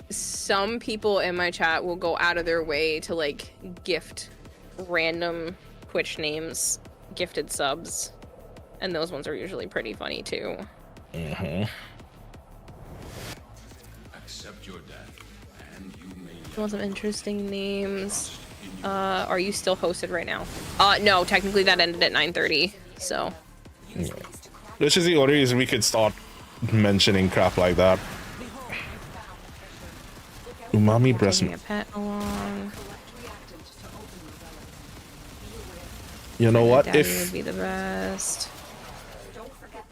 Some people in my chat will go out of their way to, like, gift random Twitch names, gifted subs, and those ones are usually pretty funny, too. Accept your death, and you may Want some interesting names. Are you still hosted right now? No, technically that ended at 9:30, so. Yeah. Which is the only reason we could start mentioning crap like that. Umami breast Taking a pet along. You know what? Daddy If would be the best.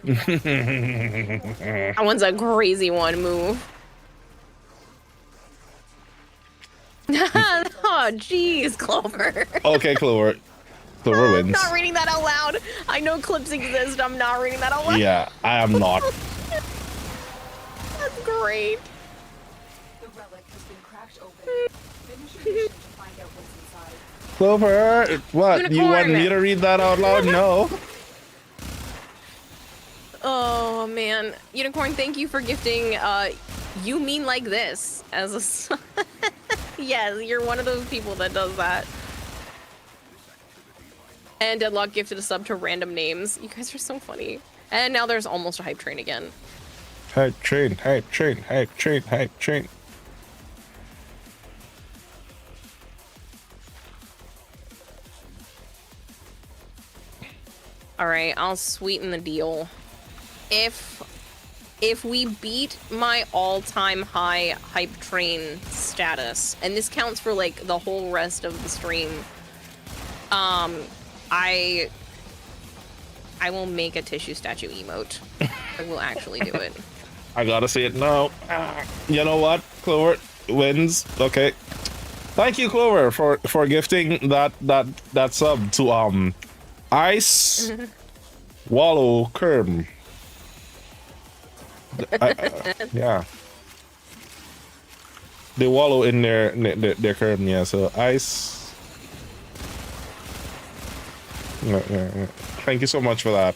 That one's a crazy one. Move. Oh, jeez, Clover. okay, Clover wins. I'm not reading that out loud. I know clips exist. I'm not reading that out loud. Yeah, I am not. That's great. The relic has been cracked open. Finish your mission to find out what's inside. Clover, what? You want Unicorn. me to read that out loud? No. Oh man, Unicorn, thank you for gifting You Mean Like This as a yes, you're one of those people that does that. And Deadlock gifted a sub to random names. You guys are so funny. And now there's almost a hype train again. Hype train, hype train, hype train, hype train. All right, I'll sweeten the deal. If if we beat my all-time high hype train status, and this counts for like the whole rest of the stream, I will make a tissue statue emote. I will actually do it. I gotta see it now. You know what? Clover wins. Okay. Thank you, Clover, for gifting that sub to Ice Wallow Kerm. Yeah. They wallow in their Kerm, yeah. So Ice. Yeah. Thank you so much for that.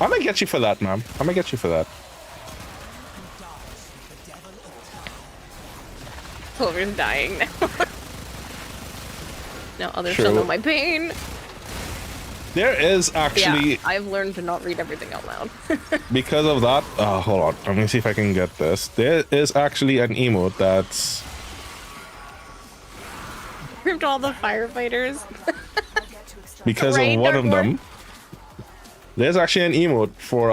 I'm gonna get you for that, ma'am. I'm gonna get you for that. Clover's dying now. Now others True. shall know my pain. There is actually... Yeah, I've learned to not read everything out loud. Because of that... Oh, hold on. Let me see if I can get this. There is actually an emote that's... Ripped all the firefighters. Because Right, of one of Dark them. There's actually an emote for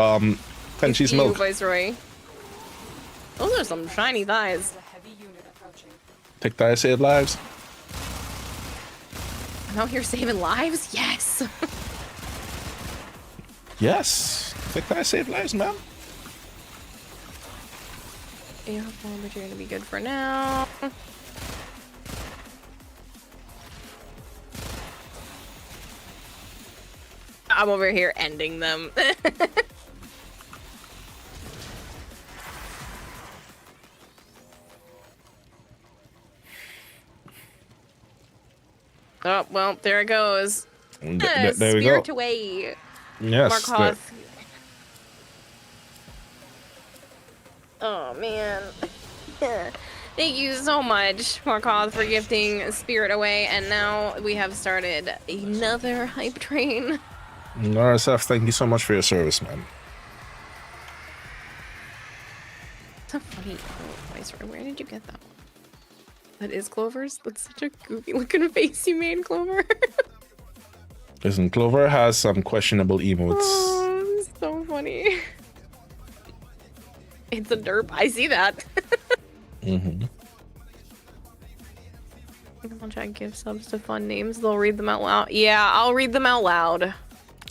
Tenchi's milk. Viceroy. Those are some shiny thighs. A heavy unit approaching. Take that, save lives. I'm out here saving lives? Yes! Yes. Take that, save lives, man. Yeah, well, but you're gonna be good for now. I'm over here ending them. Oh, well, there it goes. There we go. Spirit away. Yes. Markoth. Oh, man. Thank you so much, Markoth, for gifting Spirit away. And now we have started another hype train. RSF, thank you so much for your service, man. So funny. Oh, Viceroy, where did you get that one? That is Clover's? That's such a goofy looking face you made, Clover. Listen, Clover has some questionable emotes. Oh, so funny. It's a derp. I see that. Mm-hmm. I'll check give subs to fun names. They'll read them out loud. Yeah, I'll read them out loud.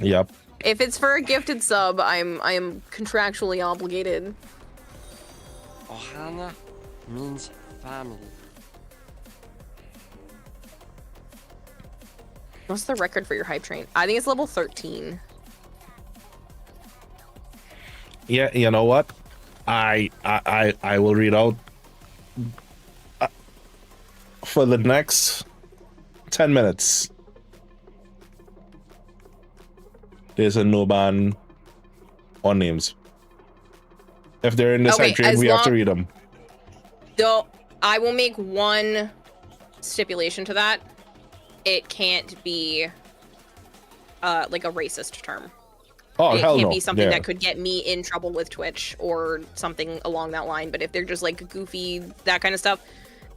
Yep. If it's for a gifted sub, I am contractually obligated. Ohana means family. What's the record for your hype train? I think it's level 13. Yeah, you know what? I will read out for the next 10 minutes. There's a no ban on names. If they're in this hype train, we have to read them. Though I will make one stipulation to that. It can't be like a racist term. Oh, it hell can't no. be something Yeah. that could get me in trouble with Twitch or something along that line. But if they're just like goofy, that kind of stuff,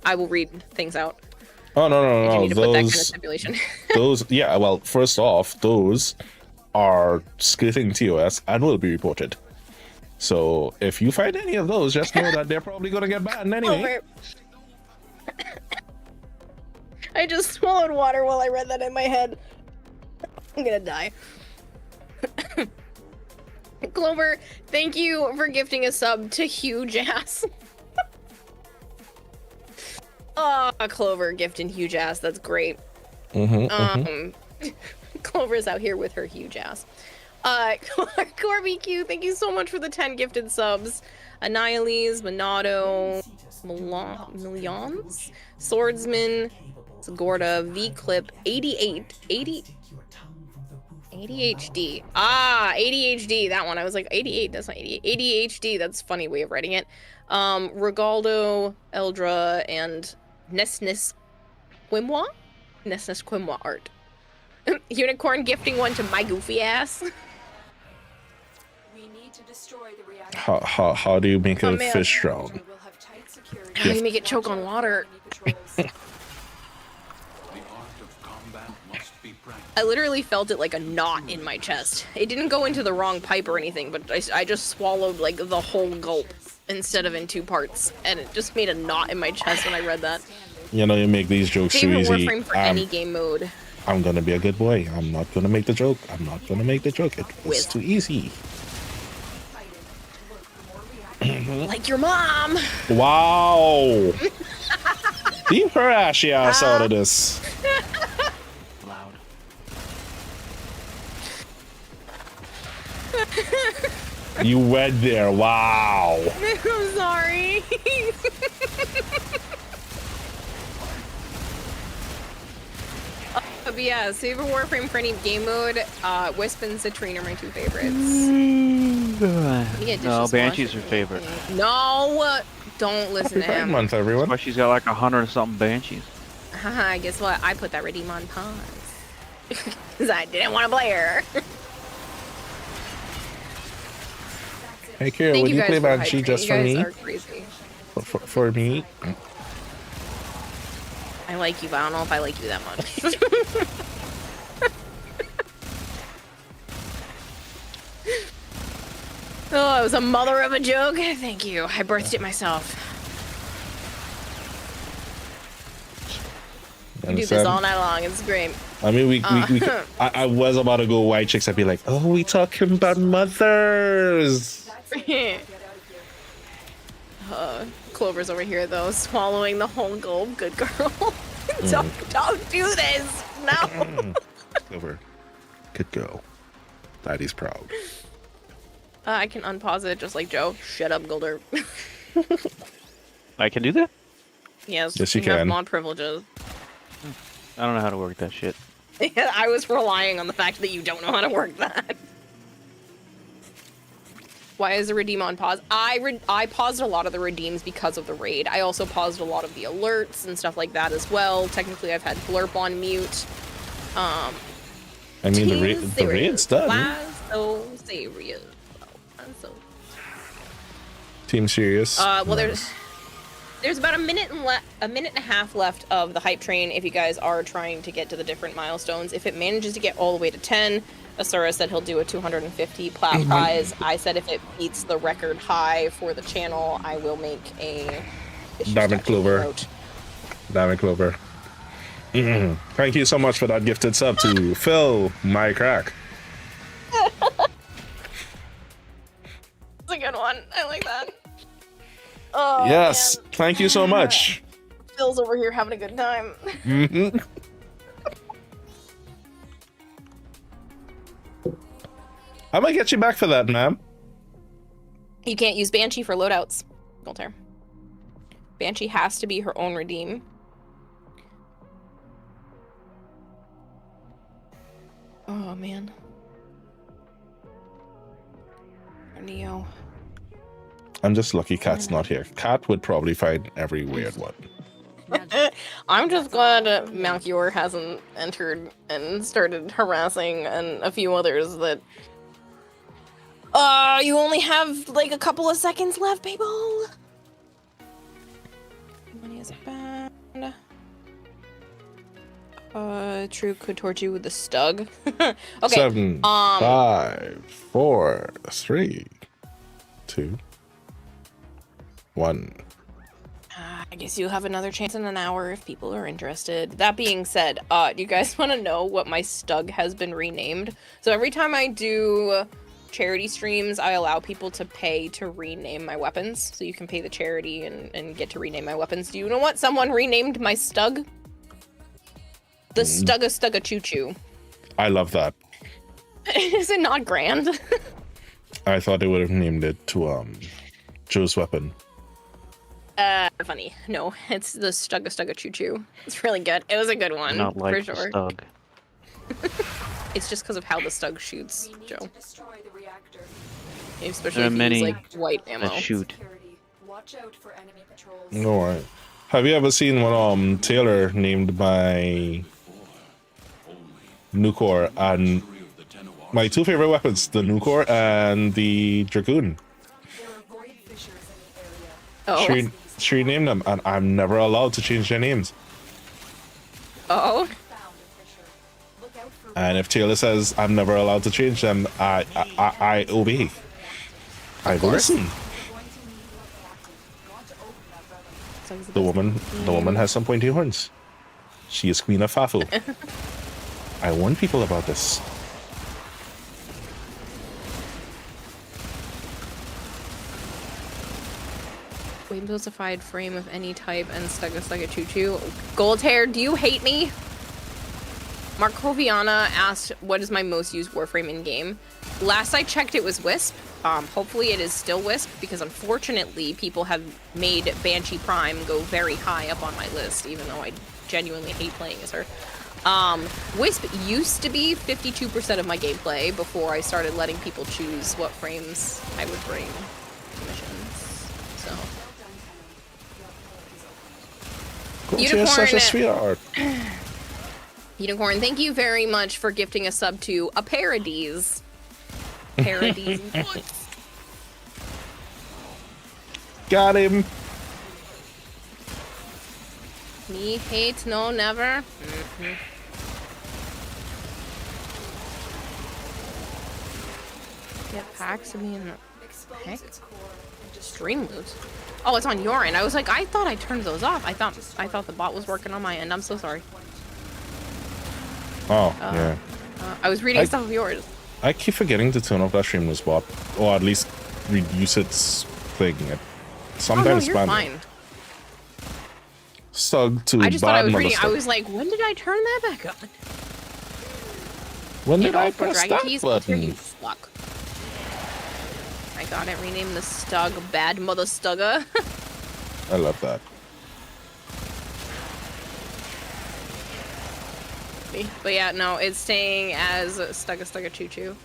I will read things out. Oh, no. You need to put that kind of Those, stipulation. yeah, well, first off, those are skirting TOS and will be reported. So if you find any of those, just know that they're probably going to get banned anyway. I just swallowed water while I read that in my head. I'm gonna die. Clover, thank you for gifting a sub to Huge Ass. Oh, Clover gifting Huge Ass. That's great. Clover's out here with her huge ass. Corby Q, thank you so much for the 10 gifted subs. Annihiles, Monado, Millions, Swordsman, Gorda, V-Clip, 88, 80, ADHD. Ah, ADHD, that one. I was like, 88, that's not 88. ADHD, that's a funny way of writing it. Regaldo, Eldra, and Nesnis Quimwa? Nesnis Quimwa art. Unicorn gifting one to my goofy ass. We need to destroy the reactor. How do you make a man. fish drown? We'll have tight security. How do you make it choke on water? The art of combat Combat must be practiced. I literally felt it like a knot in my chest. It didn't go into the wrong pipe or anything, but I just swallowed like the whole gulp instead of in 2 parts, and it just made a knot in my chest when I read that. You know, you make these jokes too Favorite easy. Warframe for any game mode. I'm gonna be a good boy. I'm not gonna make the joke. I'm not gonna make the joke. It was too easy. Like your mom! Wow. Leave her ashy ass out of this. Loud. You went there. Wow. I'm sorry. But yeah, favorite Warframe for any game mode, Wisp and Citrine are my 2 favorites. No, Banshee's her favorite. No! Don't listen Happy to Pride him. Month, everyone. But she's got like 100 and something Banshees. Haha, guess what? I put that redeem on pause. Because I didn't want to play her. Hey, Kira, Thank would you you guys play for Banshee hydrating. just for You guys me? are crazy. For me? I like you, but I don't know if I like you that much. Oh, it was a mother of a joke. Thank you. I birthed it myself. We do this all night long. It's great. I mean, I was about to go white chicks. I'd be like, oh, we talking about mothers. Clover's over here though, swallowing the whole gulp. Good girl. Don't do this. No. Clover, good girl. Daddy's proud. I can unpause it just like Joe. Shut up, Golder. I can do that? Yes, Yes, you have can. mod privileges. I don't know how to work that shit. I was relying on the fact that you don't know how to work that. Why is the redeem on pause? I paused a lot of the redeems because of the raid. I also paused a lot of the alerts and stuff like that as well. Technically, I've had blurp on mute. I mean, the raid's done. Why so serious? Why so... Team serious. Well, there's about a minute and a half left of the hype train if you guys are trying to get to the different milestones. If it manages to get all the way to 10, Asura said he'll do a 250 plat prize. I said if it beats the record high for the channel, I will make a Diamond Clover. emote. Diamond Clover. Thank you so much for that gifted sub to Phil, my crack. That's a good one. I like that. Oh, Yes, man. thank you so much. Phil's over here having a good time. I might get you back for that, ma'am. You can't use Banshee for loadouts. Voltaire. Banshee has to be her own redeem. Oh, man. Neo. I'm just lucky Cat's not here. Cat would probably find every weird one. I'm just glad Malchior hasn't entered and started harassing and a few others that... you only have like a couple of seconds left, people. Money is bad. True could torture you with the stug. Okay. 7, 5, 4, 3, 2, 1. I guess you'll have another chance in an hour if people are interested. That being said, do you guys want to know what my stug has been renamed? So every time I do charity streams, I allow people to pay to rename my weapons. So you can pay the charity and get to rename my weapons. Do you know what someone renamed my stug? The Stugga Choo Choo. I love that. Is it not grand? I thought they would have named it to Joe's weapon. Funny. No, it's the Stugga Choo Choo. It's really good. It was a good one, Not like for the sure. Stug. It's just because of how the Stug shoots, We need Joe. to destroy the reactor. Especially There are if you many use, like, white ammo. that shoot. Security. Watch out for enemy patrols. No worry. Have you ever seen when Taylor named my Nucor and my 2 favorite weapons, the Nucor and the Dragoon? There are void fissures in the area. Oh. She renamed them, and I'm never allowed to change their names. Oh. Found a fissure. And if Taylor says I'm never allowed to change them, I obey. I will listen. The woman has some pointy horns. She is Queen of Fafu. I warn people about this. Flame-dosified frame of any type and Stuggus like a choo-choo. Gold hair, do you hate me? Markoviana asked, what is my most used Warframe in-game? Last I checked, it was Wisp. Hopefully it is still Wisp, because unfortunately people have made Banshee Prime go very high up on my list, even though I genuinely hate playing as her. Wisp used to be 52% of my gameplay before I started letting people choose what frames I would bring to missions. So... You're such a sweetheart. Unicorn, thank you very much for gifting a sub to a Paradies. Paradies. Got him. Me hate, no, never. Get packs of me in the heck? Stream loot. Oh, it's on your end. I was like, I thought I turned those off. I thought the bot was working on my end. I'm so sorry. Oh, yeah. I was reading stuff of yours. I keep forgetting to turn off that streamless bot, or at least reduce its thing. Sometimes you're fine. Stug to I just thought I was reading. Stug. I was like, when did I turn that back on? When did I for press Dragon that Keys? button? You fuck. I got it. Renamed the Stug Bad Mother Stugger. I love that. But yeah, no, it's staying as Stugga Choo Choo.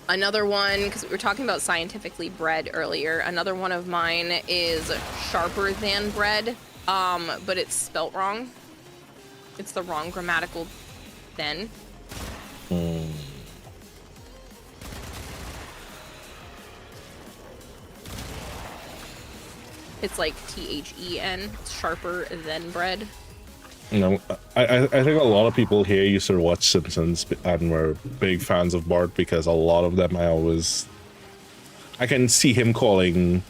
Another one, because we were talking about scientifically bred earlier, another one of mine is sharper than bred, but it's spelt wrong. It's the wrong grammatical then. It's like THEN, sharper than bread. You know, I think a lot of people here used to watch Simpsons and were big fans of Bart because a lot of them I can see him calling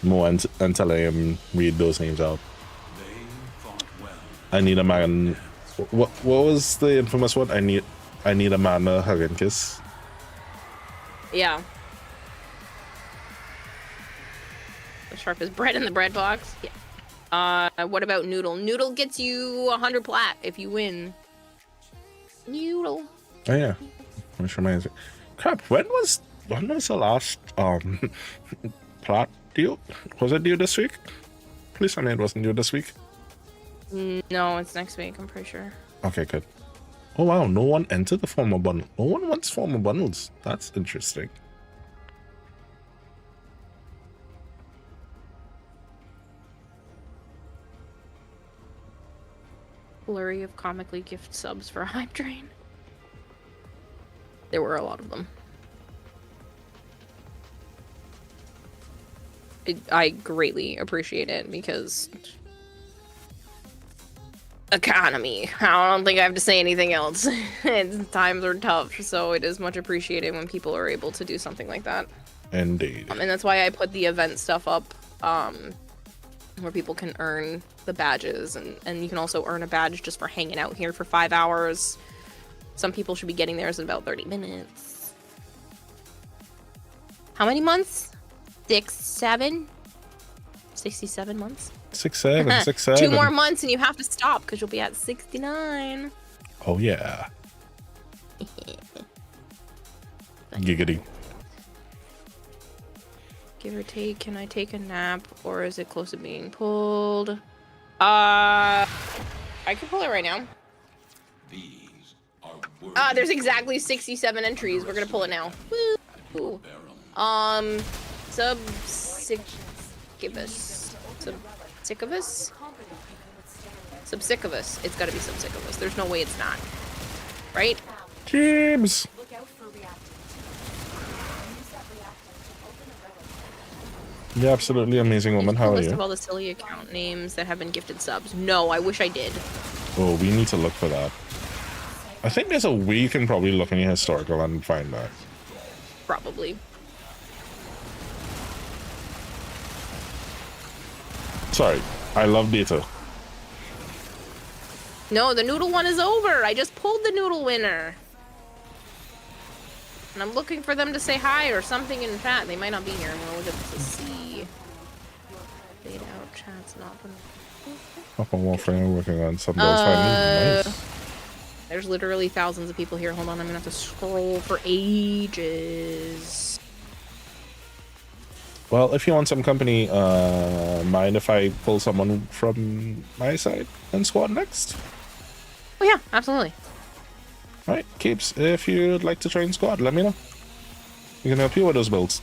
Mo and telling him read those names out. I need a man. What was the infamous one? I need a man to hug and kiss. Yeah. The sharpest bread in the bread box. Yeah. What about Noodle? Noodle gets you 100 plat if you win. Noodle. Oh yeah. Which reminds me. Crap, when was the last plat due? Was it due this week? Please tell me it wasn't due this week. No, it's next week, I'm pretty sure. Okay, good. Oh wow, no one entered the formal bundle. No one wants formal bundles. That's interesting. Flurry of comically gift subs for Hype Train. There were a lot of them. I greatly appreciate it because economy. I don't think I have to say anything else. Times are tough, so it is much appreciated when people are able to do something like that. Indeed. And that's why I put the event stuff up, where people can earn the badges, and you can also earn a badge just for hanging out here for 5 hours. Some people should be getting theirs in about 30 minutes. How many months? 67 months? 67. 2 more months and you have to stop because you'll be at 69. Oh yeah. Giggity. Give or take, can I take a nap or is it close to being pulled? I can pull it right now. These are There's exactly 67 entries. We're gonna pull it now. Woo! Subsicovus? Subsicovus. It's gotta be Subsicovus. There's no way it's not. Right? James! You're absolutely amazing woman. Did you How are list of you? all the silly account names that have been gifted subs? No, I wish I did. Oh, we need to look for that. I think there's a way you can probably look in your historical and find that. Probably. Sorry, I love data. No, the noodle one is over. I just pulled the noodle winner. And I'm looking for them to say hi or something in chat. They might not be here. I'm gonna look at to see. Fade out chat's not been... Up on Warframe, working on something else. Nice. There's literally thousands of people here. Hold on, I'm gonna have to scroll for ages. Well, if you want some company, mind if I pull someone from my side and squad next? Oh yeah, absolutely. Alright, Keeps, if you'd like to train squad, let me know. We can help you with those builds.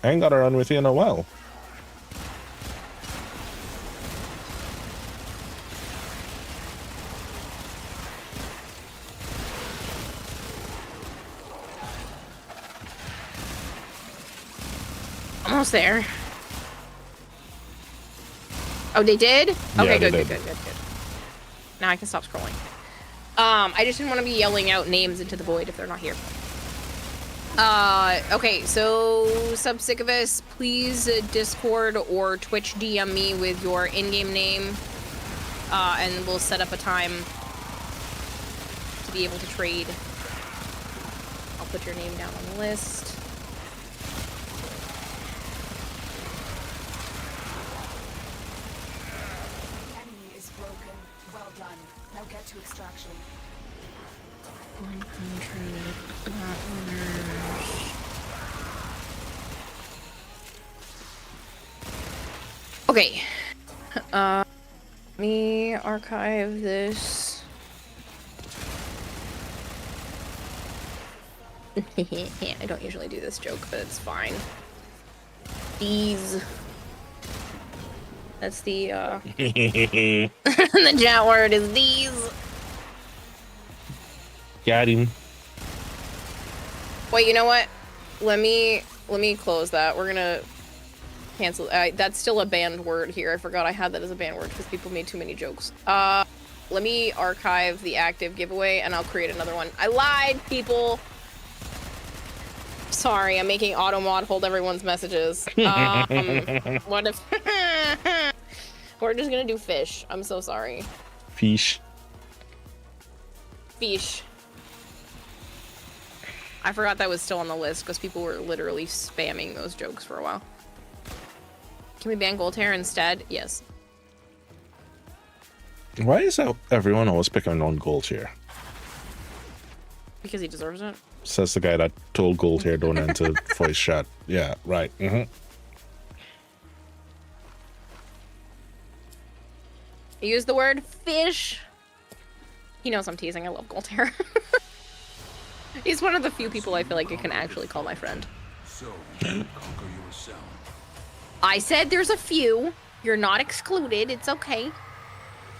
I ain't gotta run with you in a while. Almost there. Oh, they did? Yeah, Okay, they good. did. Now I can stop scrolling. I just didn't want to be yelling out names into the void if they're not here. Okay, so Subsicovus, please Discord or Twitch DM me with your in-game name, and we'll set up a time to be able to trade. I'll put your name down on the list. Enemy is broken. Well done. Now get to extraction. 100 owners. Okay. Let me archive this. I don't usually do this joke, but it's fine. These. That's the the chat word is these. Got him. Wait, you know what? Let me close that. We're gonna cancel. That's still a banned word here. I forgot I had that as a banned word because people made too many jokes. Let me archive the active giveaway and I'll create another one. I lied, people. Sorry, I'm making automod hold everyone's messages. What if we're just gonna do fish? I'm so sorry. Fish. Fish. I forgot that was still on the list because people were literally spamming those jokes for a while. Can we ban Gold Hair instead? Yes. Why is that everyone always picking on Gold here? Because he deserves it. Says the guy that told Gold Hair don't enter voice chat. Yeah, right. Use the word fish. He knows I'm teasing. I love Gold Hair. He's one of the few people I feel like I can actually call my friend. So you conquer yourself. I said there's a few. You're not excluded. It's okay.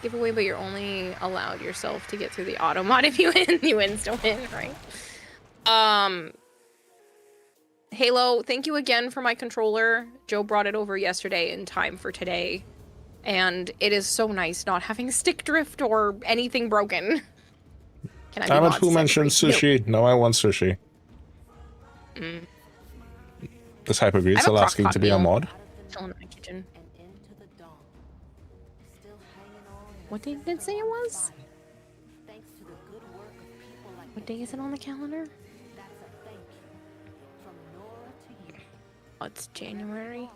Giveaway, but you're only allowed yourself to get through the auto mod if you win. You insta win, right? Halo, thank you again for my controller. Joe brought it over yesterday in time for today. And it is so nice not having stick drift or anything broken. Can I be Damn it, mod who mentioned secretary? sushi? No, I want sushi. This Hypergreed I have a still asking crock-pot to be a meal. mod. Still in my kitchen. What day did it say it was? What day is it on the calendar? Oh, it's January.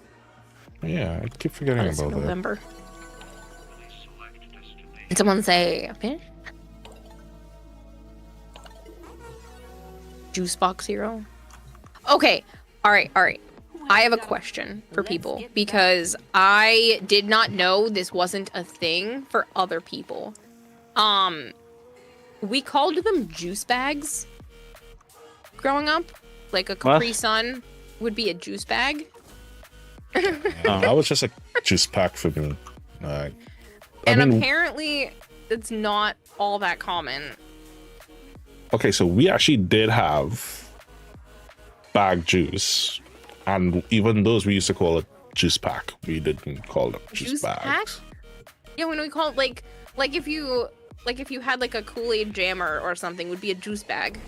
Yeah, I keep forgetting Oh, it's about that. November. Did someone say fish? Juice Box Hero? Okay, alright. I have a question for people because I did not know this wasn't a thing for other people. We called them juice bags growing up. Like a Capri Sun would be a juice bag. That was just a juice pack for me. And apparently it's not all that common. Okay, so we actually did have bag juice, and even those we used to call it juice pack. We didn't call them juice bags. Pack? Yeah, when we call it like if you had like a Kool-Aid jammer or something, would be a juice bag.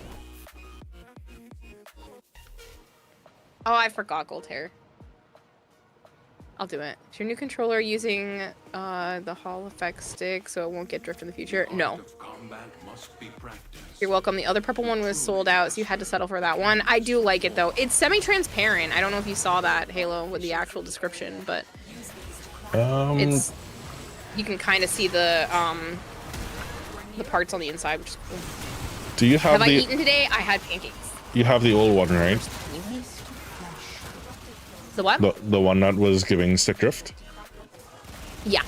Oh, I forgot gold hair. I'll do it. Is your new controller using the Hall effect stick so it won't get drift in the future? No. You're welcome. The other purple one was sold out, so you had to settle for that one. I do like it though. It's semi-transparent. I don't know if you saw that, Halo, with the actual description, but it's you can kind of see the parts on the inside, which is cool. Do you have I eaten today? I had pancakes. You have the old one, right? The what? The one that was giving stick drift? Yeah.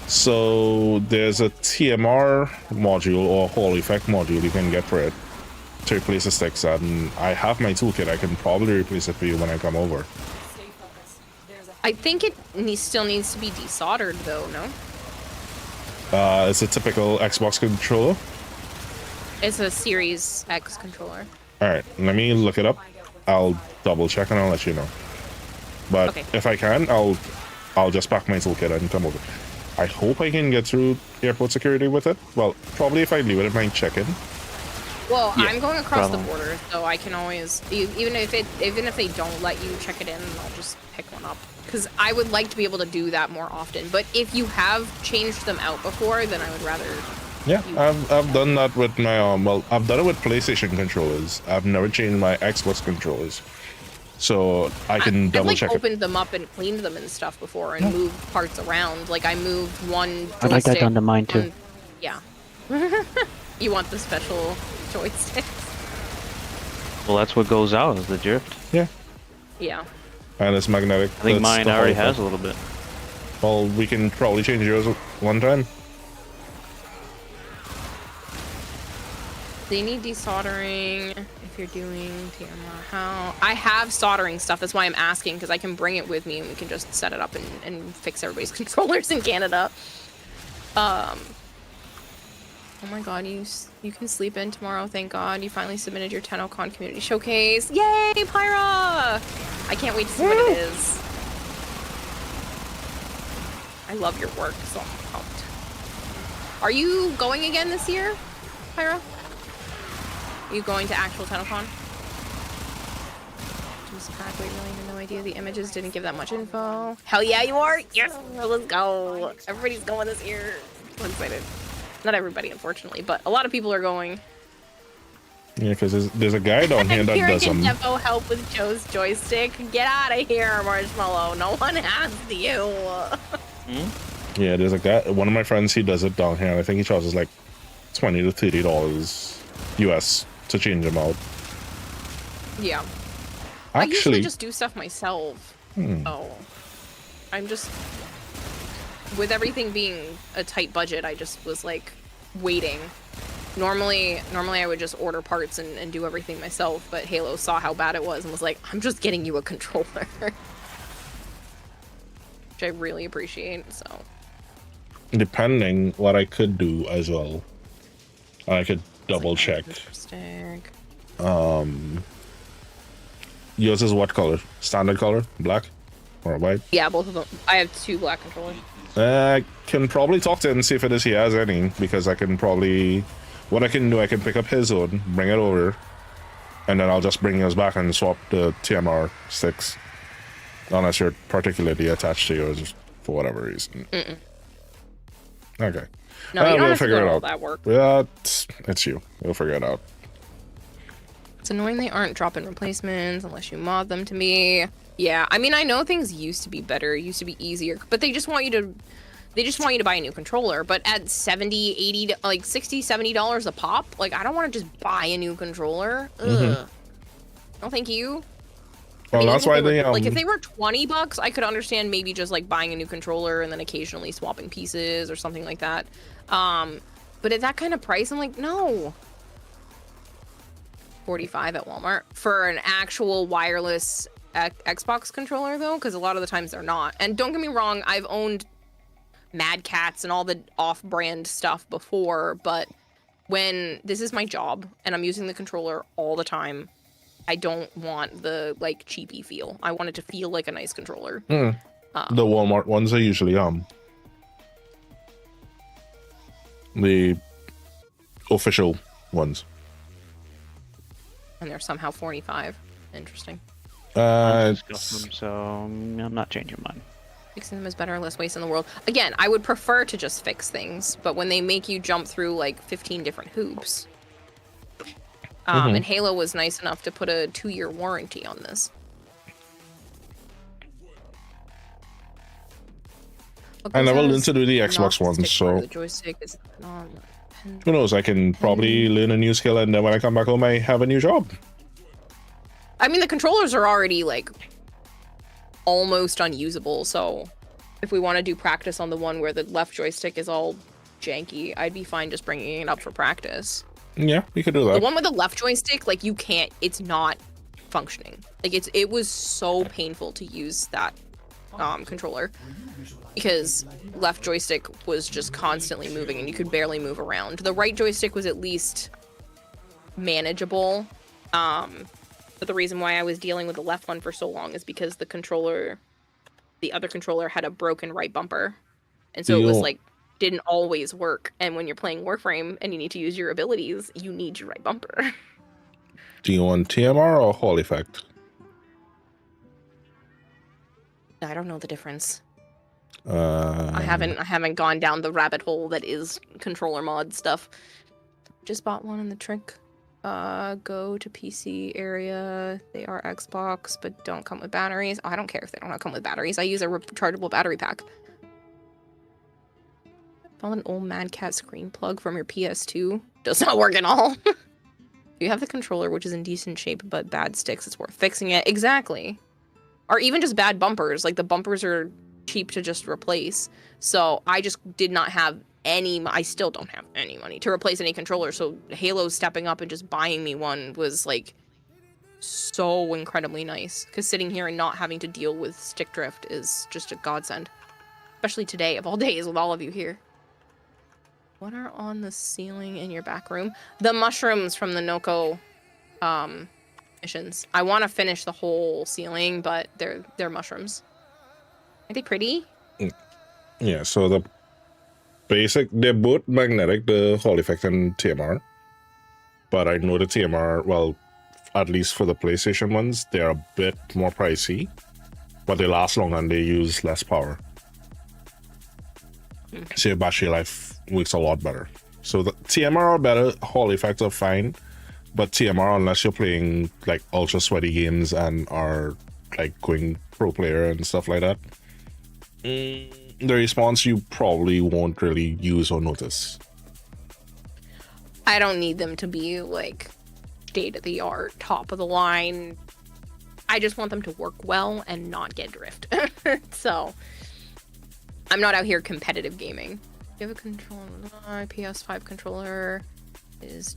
So there's a TMR module or Hall effect module you can get for it to replace the sticks, and I have my toolkit. I can probably replace it for you when I come over. I think it still needs to be desoldered though, no? It's a typical Xbox controller. It's a Series X controller. All right, let me look it up. I'll double check and I'll let you know. But okay. If I can, I'll just pack my toolkit and come over. I hope I can get through airport security with it. Well, probably if I leave it at my check-in. Well, Yeah, I'm going across problem. the border, so I can always, even if they don't let you check it in, I'll just pick one up. Because I would like to be able to do that more often. But if you have changed them out before, then I would rather. Yeah, I've done that with my well, I've done it with PlayStation controllers. I've never changed my Xbox controllers, so I can double check I've it. opened them up and cleaned them and stuff before and moved parts around. Like I moved one joystick. I'd like that done to mine too. Yeah. You want the special joystick? Well, that's what goes out is the drift. Yeah, Yeah. and it's magnetic. I think That's mine the already whole has thing. a little bit. Well, we can probably change yours one time. They need desoldering if you're doing TMR. How? I have soldering stuff. That's why I'm asking, because I can bring it with me and we can just set it up and fix everybody's controllers in Canada. Oh my god, you can sleep in tomorrow, thank god. You finally submitted your Tennocon community showcase. Yay, Pyra! I can't wait to see what it is. I love your work, so I'm pumped. Are you going again this year, Pyra? Are you going to actual Tennocon? Juice pack, wait, really have no idea. The images didn't give that much info. Hell yeah, you are! Yes! Let's go! Everybody's going this year. I'm excited. Not everybody, unfortunately, but a lot of people are going. Yeah, because there's a guy down here that does them. Defo help with Joe's joystick. Get out of here, Marshmallow. No one asked you. Yeah, there's a guy. One of my friends, he does it down here. And I think he charges like $20 to $30 US to change them out. Yeah. I usually Actually, just do stuff myself. Oh. I'm just... With everything being a tight budget, I just was like waiting. Normally I would just order parts and do everything myself, but Halo saw how bad it was and was like, I'm just getting you a controller. Which I really appreciate, so. depending what I could do as well, I could double check. Interesting. Yours is what color? Standard color? Black or white? Yeah, both of them. I have 2 black controllers. I can probably talk to him and see if it is he has any, because I can probably, what I can do, I can pick up his own, bring it over, and then I'll just bring yours back and swap the TMR sticks, unless you're particularly attached to yours for whatever reason. Okay. No, you don't we'll have to figure do it all out. that work. Yeah, it's you. We'll figure it out. It's annoying they aren't dropping replacements unless you mod them to me. Yeah, I mean, I know things used to be better, used to be easier, but they just want you to buy a new controller. But at 70, 80, like 60, $70 a pop, like I don't want to just buy a new controller. Ugh. No, thank you. Well, I mean, that's even why if they they were, like if they were $20, I could understand maybe just like buying a new controller and then occasionally swapping pieces or something like that. But at that kind of price, I'm like, no. 45 at Walmart for an actual wireless Xbox controller though, because a lot of the times they're not. And don't get me wrong, I've owned Mad Cats and all the off-brand stuff before, but when this is my job and I'm using the controller all the time, I don't want the like cheapy feel. I want it to feel like a nice controller. The Walmart ones are usually the official ones. And they're somehow 45. Interesting. Just got them, so I'm not changing mine. Fixing them is better, less waste in the world. Again, I would prefer to just fix things, but when they make you jump through like 15 different hoops. And Halo was nice enough to put a 2-year warranty on this. I never learned to do the Xbox Not ones, stick so where the joystick is not who knows? I can probably learn a new skill, and then when I come back home, I have a new job. I mean, the controllers are already like almost unusable, so if we want to do practice on the one where the left joystick is all janky, I'd be fine just bringing it up for practice. Yeah, we could do that. The one with the left joystick, like, you can't, it's not functioning. Like, it was so painful to use that controller because left joystick was just constantly moving and you could barely move around. The right joystick was at least manageable. But the reason why I was dealing with the left one for so long is because the other controller had a broken right bumper. And so it was like, didn't always work. And when you're playing Warframe and you need to use your abilities, you need your right bumper. Do you want TMR or Hall Effect? I don't know the difference. I haven't gone down the rabbit hole that is controller mod stuff. Just bought one in the trick. Go to PC area. They are Xbox, but don't come with batteries. Oh, I don't care if they don't come with batteries. I use a rechargeable battery pack. Found an old Mad Cat screen plug from your PS2. Does not work at all. You have the controller, which is in decent shape, but bad sticks. It's worth fixing it. Exactly. Or even just bad bumpers. Like, the bumpers are cheap to just replace. So I just did not have I still don't have any money to replace any controller. So Halo stepping up and just buying me one was like so incredibly nice. Because sitting here and not having to deal with stick drift is just a godsend. Especially today, of all days, with all of you here. What are on the ceiling in your back room? The mushrooms from the Noko missions. I want to finish the whole ceiling, but they're mushrooms. Are they pretty? Yeah, so the basic, they're both magnetic, the Hall Effect and TMR. But I know the TMR, well, at least for the PlayStation ones, they're a bit more pricey. But they last longer and they use less power. So your battery life works a lot better. So the TMR are better, Hall Effects are fine. But TMR, unless you're playing like ultra sweaty games and are like going pro player and stuff like that, the response you probably won't really use or notice. I don't need them to be like state-of-the-art, top of the line. I just want them to work well and not get drift. So I'm not out here competitive gaming. You have a controller. My PS5 controller is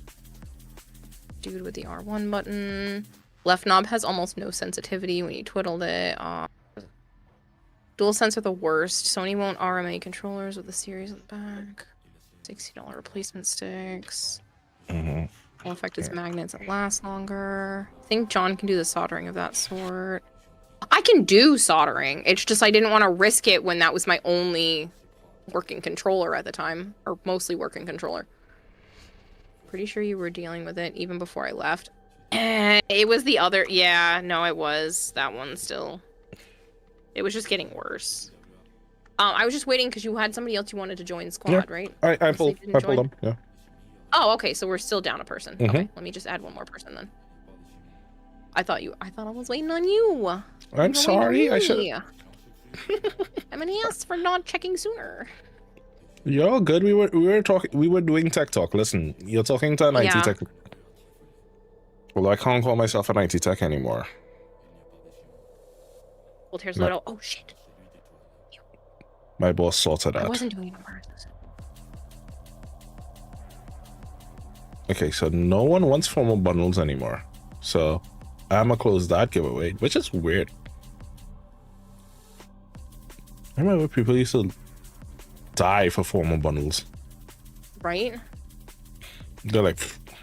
dude with the R1 button. Left knob has almost no sensitivity when you twiddled it. DualSense are the worst. Sony won't RMA controllers with a series on the back. $60 replacement sticks. All effect is magnets that last longer. I think John can do the soldering of that sort. I can do soldering. It's just I didn't want to risk it when that was my only working controller at the time. Or mostly working controller. Pretty sure you were dealing with it even before I left. It was the other... Yeah, no, it was. That one still. It was just getting worse. I was just waiting because you had somebody else you wanted to join squad, right? I pulled them, yeah. Oh, okay, so we're still down a person. Okay, let me just add one more person then. I thought I was waiting on you. I'm sorry, I should. I'm an ass for not checking sooner. You're all good. We were doing tech talk. Listen, you're talking to an IT tech. Although I can't call myself an IT tech anymore. Well, here's a little. Oh shit. My boss sorted that. I wasn't doing it on purpose. Okay, so no one wants formal bundles anymore. So I'm gonna close that giveaway, which is weird. I remember people used to die for formal bundles. Right? They're like,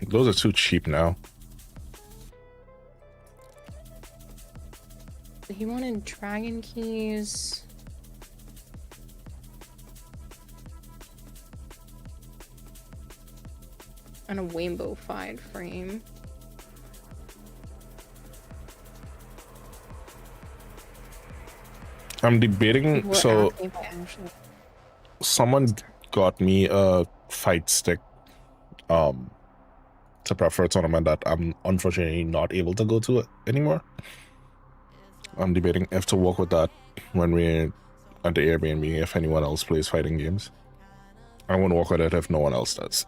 those are too cheap now. He wanted dragon keys. And a rainbow-fied frame. I'm debating. People were So asking if I actually- someone got me a fight stick to prep for a tournament that I'm unfortunately not able to go to anymore. I'm debating if to walk with that when we're at the Airbnb if anyone else plays fighting games. I won't walk with it if no one else does.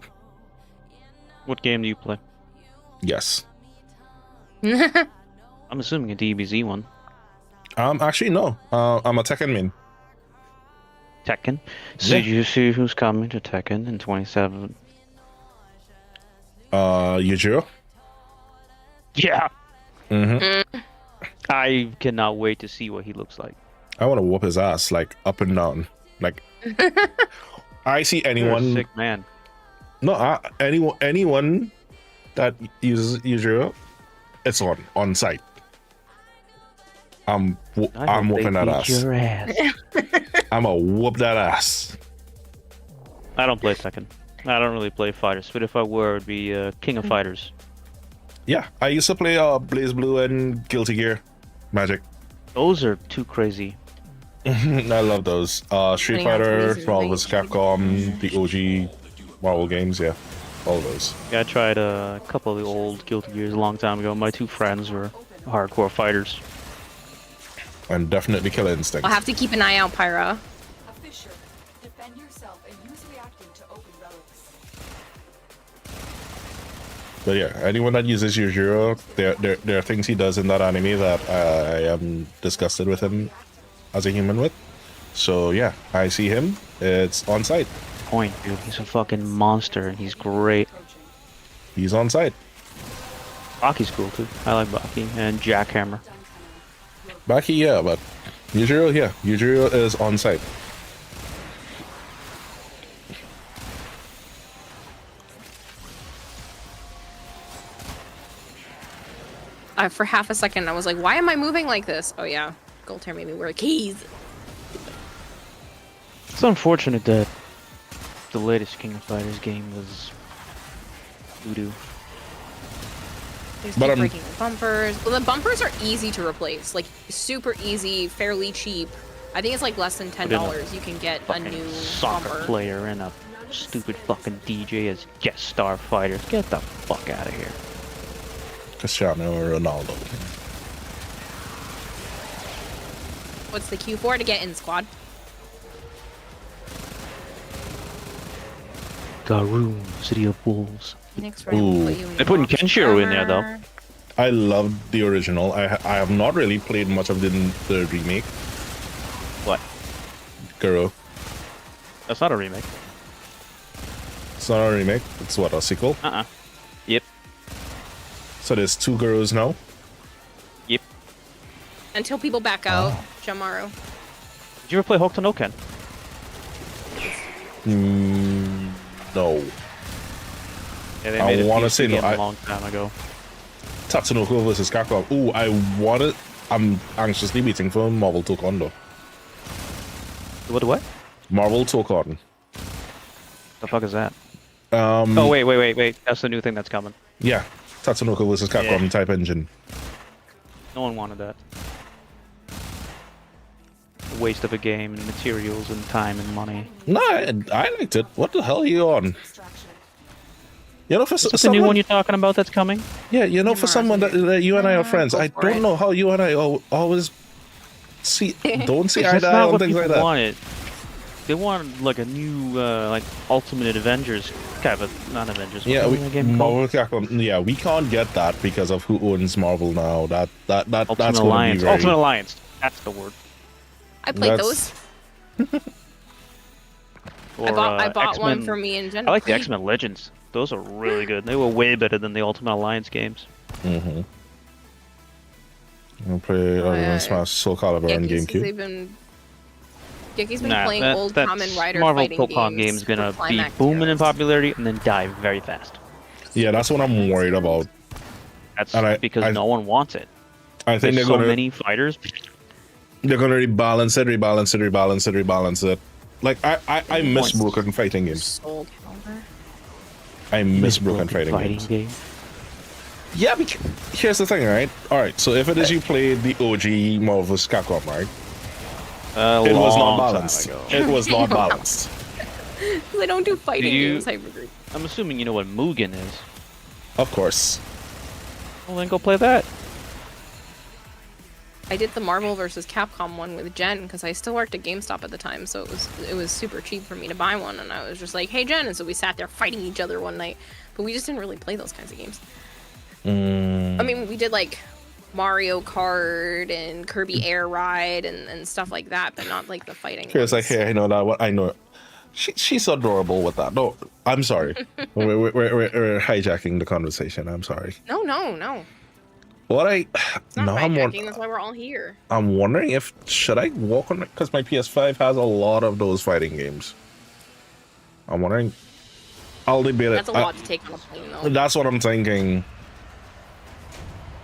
What game do you play? Yes. I'm assuming a DBZ one. Actually no. I'm a Tekken main. Tekken. So Yeah. did you see who's coming to Tekken in 27? Yujiro? Yeah. Mm-hmm. I cannot wait to see what he looks like. I want to whoop his ass like up and down. Like I see You're a anyone. sick man. No, anyone that uses Yujiro, it's on site. I'm whooping that ass. Your ass. I'm a whoop that ass. I don't play Tekken. I don't really play fighters, but if I were, it'd be King of Fighters. Yeah, I used to play Blaze Blue and Guilty Gear Magic. Those are too crazy. I love those. Street Depending on Fighter, reasons, Marvel like- vs. Capcom, the OG Marvel games, yeah, all those. Yeah, I tried a couple of the old Guilty Gears a long time ago. My two friends were hardcore fighters. And definitely Killer Instinct. I'll have to keep an eye out, Pyra. A fisher. Defend yourself and use reacting to open relics. But yeah, anyone that uses Yujiro, there are things he does in that anime that I am disgusted with him as a human with. So yeah, I see him. It's on site. Point, dude. He's a fucking monster, and he's great. He's on site. Baki's cool too. I like Baki and Jackhammer. Baki, yeah, but Yujiro, yeah, Yujiro is on site. For half a second, I was like, why am I moving like this? Oh yeah, Goldhair made me wear keys. It's unfortunate that the latest King of Fighters game was voodoo. There's But, keep breaking the bumpers. Well, the bumpers are easy to replace. Like, super easy, fairly cheap. I think it's like less than $10. You can get a Fucking new soccer bumper. player and a stupid fucking DJ as guest star fighters. Get the fuck out of here. Cristiano Ronaldo. What's the queue for to get in squad? Garoon, City of Wolves. Next round, Ooh. we'll put you in They're putting your Kenshiro in there, though. armor. I love the original. I have not really played much of the remake. What? Guru. That's not a remake. It's not a remake. It's what, a sequel? Yep. So there's 2 Gurus now. Yep. Until people back out, Jamaru. Did you ever play Tennocon? No. Yeah, they I made a wanna PC say no, game a long time ago. Tatsunoko versus Capcom. Ooh, I'm anxiously waiting for Marvel Tokon though. What? Marvel Tokon. The fuck is that? Oh Oh, wait. That's the new thing that's coming. yeah, Tatsunoko versus Capcom Yeah. type engine. No one wanted that. A waste of a game and materials and time and money. No, I liked it. What the hell are you on? Distraction. You know, for What's the someone, new one you're talking about that's coming? yeah, you know, for Jamaru, someone that you and I are friends, go I for don't it. know how you and I always don't see eye That's to eye not on what things people like that. wanted. They wanted like a new, like Ultimate Avengers kind of not Avengers. Yeah, what's the game called? Marvel Capcom. Yeah, we can't get that because of who owns Marvel now. That's Ultimate going to be Alliance. very. Ultimate Alliance. That's the word. I played That's- those. Or, I bought one X-Men. for me and Jen. I like the X-Men Legends. Those are really good. They were way better than the Ultimate Alliance games. Mm-hmm. I'll play yeah. Smash Soul Calibur on GameCube. Geki's been playing old that Kamen Rider Marvel fighting Pokemon games game's gonna for be climax booming in heroes. popularity and then die very fast. Yeah, that's what I'm worried about. That's And because no one wants it. I think There's so many fighters. they're gonna rebalance it. Like I miss broken fighting games. Soul Calibur. I miss broken fighting games. game. Yeah, because here's the thing, right? All right, so if it is you played the OG Marvel vs. Capcom, right? It was not balanced. It was not balanced. They don't do fighting games. I agree. I'm assuming you know what Mugen is. Of course. Well, then go play that. I did the Marvel vs. Capcom one with Jen because I still worked at GameStop at the time, so it was super cheap for me to buy one, and I was just like, "Hey Jen," and so we sat there fighting each other one night, but we just didn't really play those kinds of games. I mean, we did like Mario Kart and Kirby Air Ride and stuff like that, but not like the fighting. Here's like, hey, I know that. What I know. She's adorable with that. No, I'm sorry. we're hijacking the conversation. I'm sorry. No. What It's not hijacking, that's why we're all here. I'm wondering if should I walk on it because my PS5 has a lot of those fighting games. I'm wondering. I'll debate it. That's a lot to take on a plane, though. That's what I'm thinking.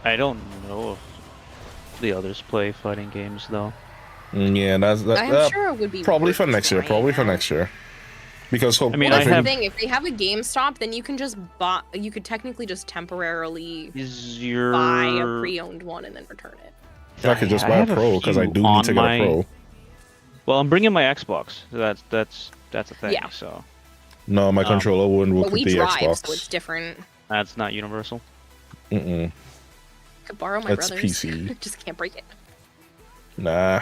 I don't know if the others play fighting games though. Yeah, I'm sure it would be probably worth for next year. trying Probably for out. next year. Because I mean, Well, I that's have- the thing. If they have a GameStop, then you can just buy. You could technically just temporarily Is your buy a pre-owned one and then return it. I could just buy a have Pro because I few do need to get on a Pro. Well, I'm bringing my Xbox. So that's a thing. Yeah. So No, my controller wouldn't work But with we the drive, Xbox. so it's different. that's not universal. Mm-mm. Could borrow my That's brother's. PC. Just can't break it. Nah.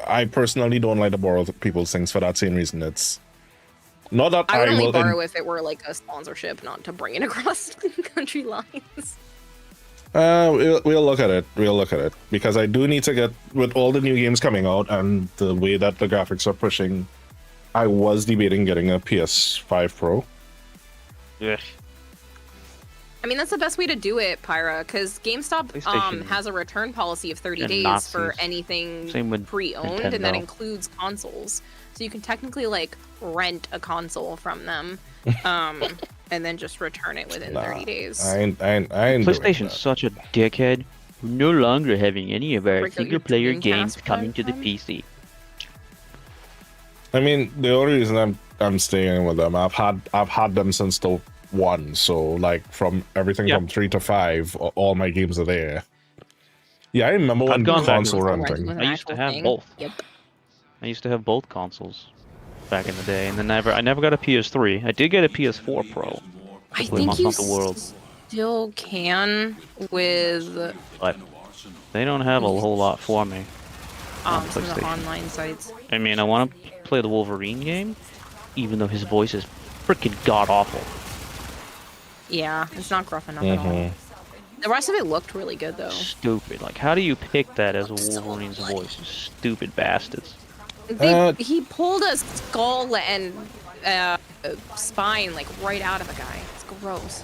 I personally don't like to borrow people's things for that same reason. It's not that I would only will. borrow if it were like a sponsorship, not to bring it across country lines. We'll look at it. We'll look at it because I do need to get with all the new games coming out and the way that the graphics are pushing. I was debating getting a PS5 Pro. Yeah. I mean, that's the best way to do it, Pyra, because GameStop PlayStation has a return policy of 30 and days Nazis. for anything Same with pre-owned, and that Nintendo. includes consoles. So you can technically like rent a console from them, and then just return it within 30 days. I ain't doing PlayStation's that. such a dickhead. We're no longer having any of our Break out your single-player Dreamcast games for coming to the time? PC. I mean, the only reason I'm staying with them, I've had them since the 1, so like from everything Yeah. from 3 to 5, all my games are there. Yeah, I remember when gone back console and forth. renting. An I used to actual have thing. both. Yep. I used to have both consoles back in the day, and then I never got a PS3. I did get a PS4 Pro. I Play think Monster you Hunter World. still can with But they don't have a whole lot for me. some of the PlayStation. online sites. I mean, I want to play the Wolverine game, even though his voice is freaking god awful. Yeah, it's not gruff enough at all. The rest of it looked really good though. Stupid. Like, how do you pick that as a Wolverine's voice? You stupid bastards. He pulled a skull and spine like right out of a guy. It's gross.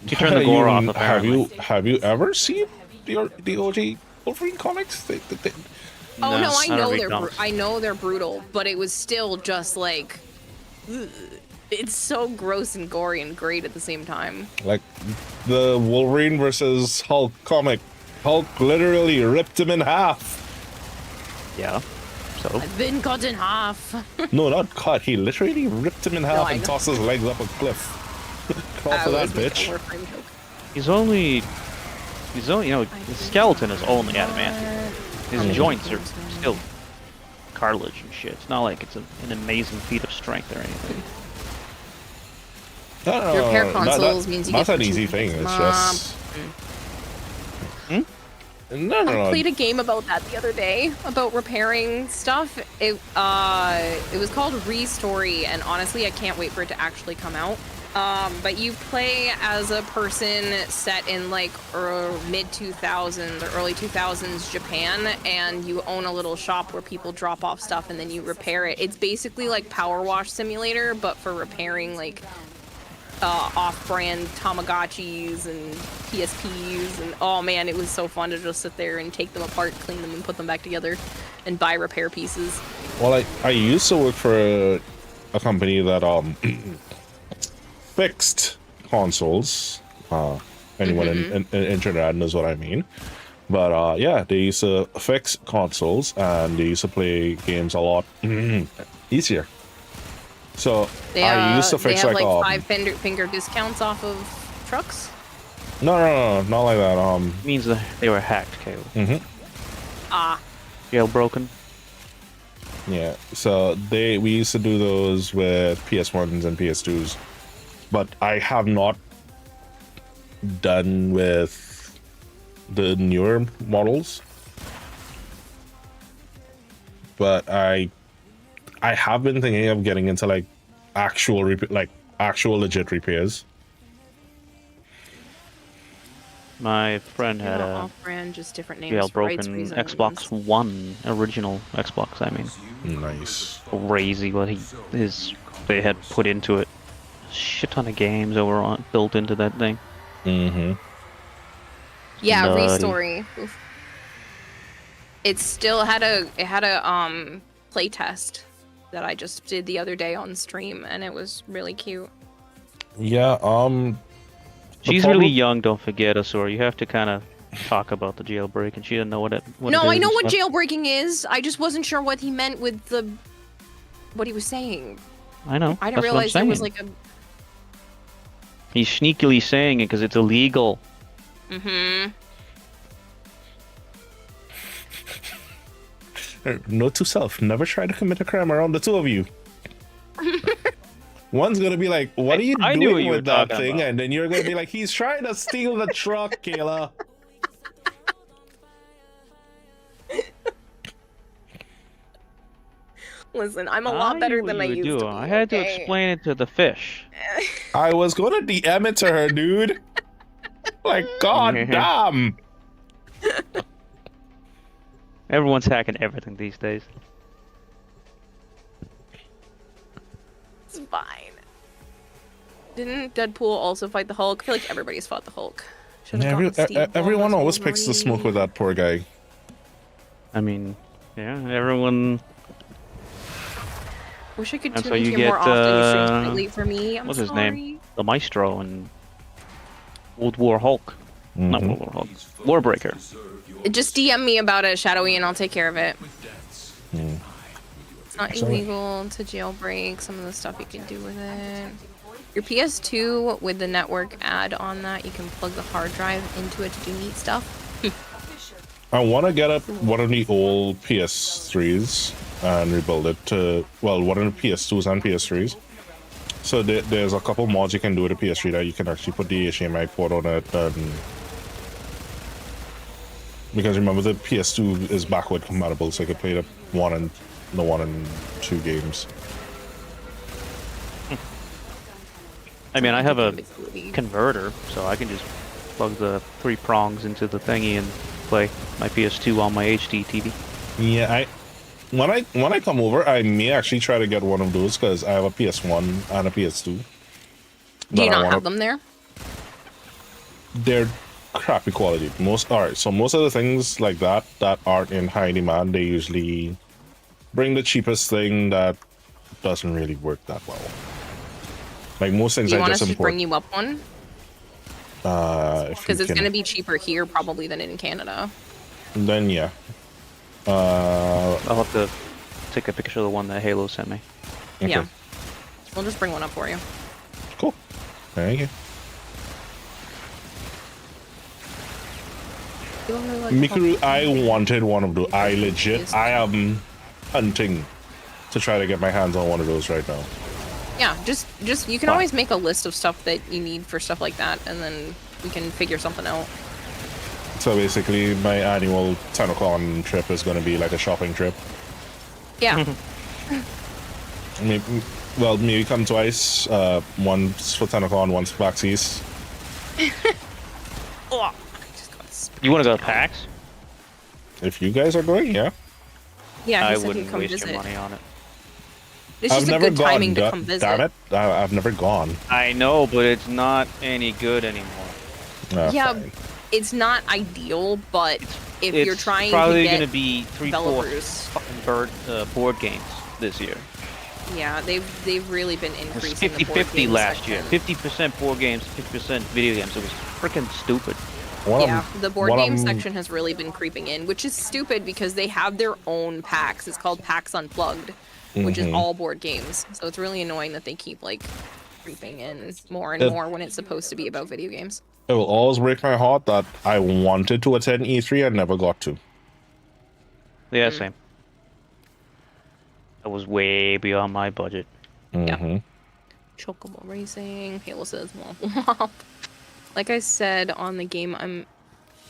You turn the gore off, Have apparently. you ever seen the OG Wolverine comics? Oh no, I don't know read they're comics. I know they're brutal, but it was still just like ugh. It's so gross and gory and great at the same time. Like the Wolverine versus Hulk comic, Hulk literally ripped him in half. Yeah. So, I've been cut in half. No, not cut. He literally ripped him in half I and know. tossed his legs up a cliff. Call for that, was making bitch. a Warframe joke. he's only, you know, his skeleton is only adamantium. His joints are still cartilage and shit. It's not like it's an amazing feat of strength or anything. No, Repair consoles means you that's get an to easy choose thing. It's mom. just no. I played a game about that the other day about repairing stuff. It was called Restory, and honestly, I can't wait for it to actually come out. But you play as a person set in like mid 2000s or early 2000s Japan, and you own a little shop where people drop off stuff and then you repair it. It's basically like Power Wash Simulator, but for repairing like off-brand Tamagotchis and PSPs, and oh man, it was so fun to just sit there and take them apart, clean them, and put them back together, and buy repair pieces. Well, I used to work for a company that fixed consoles. Anyone in Trinidad knows what I mean. But yeah, they used to fix consoles and they used to play games a lot easier. So I used to fix they have like 5 finger discounts off of trucks. No, not like that. It means that they were hacked, Caleb. Ah, Jailbroken. Yeah. So we used to do those with PS1s and PS2s, but I have not done with the newer models. But I have been thinking of getting into like actual legit repairs. My friend had a off-brand, just different names for rights jailbroken reasons. Xbox One, original Xbox. I mean, Nice. crazy what they had put into it. Shit ton of games that were built into that thing. Yeah, Nutty. Restory. Oof. It still had a play test that I just did the other day on stream, and it was really cute. Yeah. She's really young. Don't forget, Asura. You have to kind of talk about the jailbreak, and she didn't know what it. No, I know what jailbreaking is. I just wasn't sure what he meant with what he was saying. I know. I didn't that's what I'm realize there was saying. like a. He's sneakily saying it because it's illegal. Note to self: never try to commit a crime around the two of you. One's gonna be like, "What are you I knew what doing you were with that talking thing?" about. And then you're gonna be like, "He's trying to steal the truck, Kayla." Listen, I'm a lot better knew than what I you used would to do. be. I had to okay? explain it to the fish. I was gonna DM it to her, dude. Like, god damn. Everyone's hacking everything these days. It's fine. Didn't Deadpool also fight the Hulk? I feel like everybody's fought the Hulk. Should've gotten Steve Everyone Ballmer's always picks the smoke with Wolverine. that poor guy. I mean, yeah, everyone. Wish I could And tune so in you here get, more often. You stream quite late for me. I'm what's sorry. his name? The Maestro and World War Hulk. Not World War Hulk. Warbreaker. Just DM me about it, Shadowy, and I'll take care of it. It's not illegal to jailbreak some of the stuff you can do with it. Your PS2 with the network add on that, you can plug the hard drive into it to do neat stuff. I want to get up one of the old PS3s and rebuild it to, well, one of the PS2s and PS3s. So there's a couple mods you can do with the PS3 that you can actually put the HDMI port on it. And because remember, the PS2 is backward compatible, so you can play the 1 and 2 games. I mean, I have a converter, so I can just plug the 3 prongs into the thingy and play my PS2 on my HD TV. Yeah, when I come over, I may actually try to get one of those because I have a PS1 and a PS2. Do you not have them there? They're crappy quality. Most of the things like that aren't in high demand, they usually bring the cheapest thing that doesn't really work that well. Like most things Do you I want just us to import. bring you up one? Because it's going to be cheaper here probably than in Canada. Then yeah. I'll have to take a picture of the one that Halo sent me. Okay. Yeah. We'll just bring one up for you. Cool. Thank you. Mikuru, I wanted one of those. I am hunting to try to get my hands on one of those right now. Yeah, just you can always make a list of stuff that you need for stuff like that, and then we can figure something out. So basically, my annual Tennocon trip is going to be like a shopping trip. Yeah. Maybe come twice. Once for Tennocon, once for PAX East. Oh, You want to go to PAX? If you guys are going, yeah. yeah, he I said he'd wouldn't come waste visit. your money on it. It's just a good timing to come visit. Damn it! I've never gone. I know, but it's not any good anymore. Yeah, Fine. it's not ideal, but if you're trying probably to get gonna be 3-4 developers, fucking board games this year. Yeah, they've really been It was increasing the board 50-50 game last year. section. 50% board games, 50% video games. It was freaking stupid. Yeah, the board game section has really been creeping in, which is stupid because they have their own packs. It's called PAX Unplugged, which is all board games. So it's really annoying that they keep like creeping in more and more when it's supposed to be about video games. It will always break my heart that I wanted to attend E3 and never got to. Yeah, same. That was way beyond my budget. Yeah. Chocobo Racing. Halo says womp womp. Like I said on the game,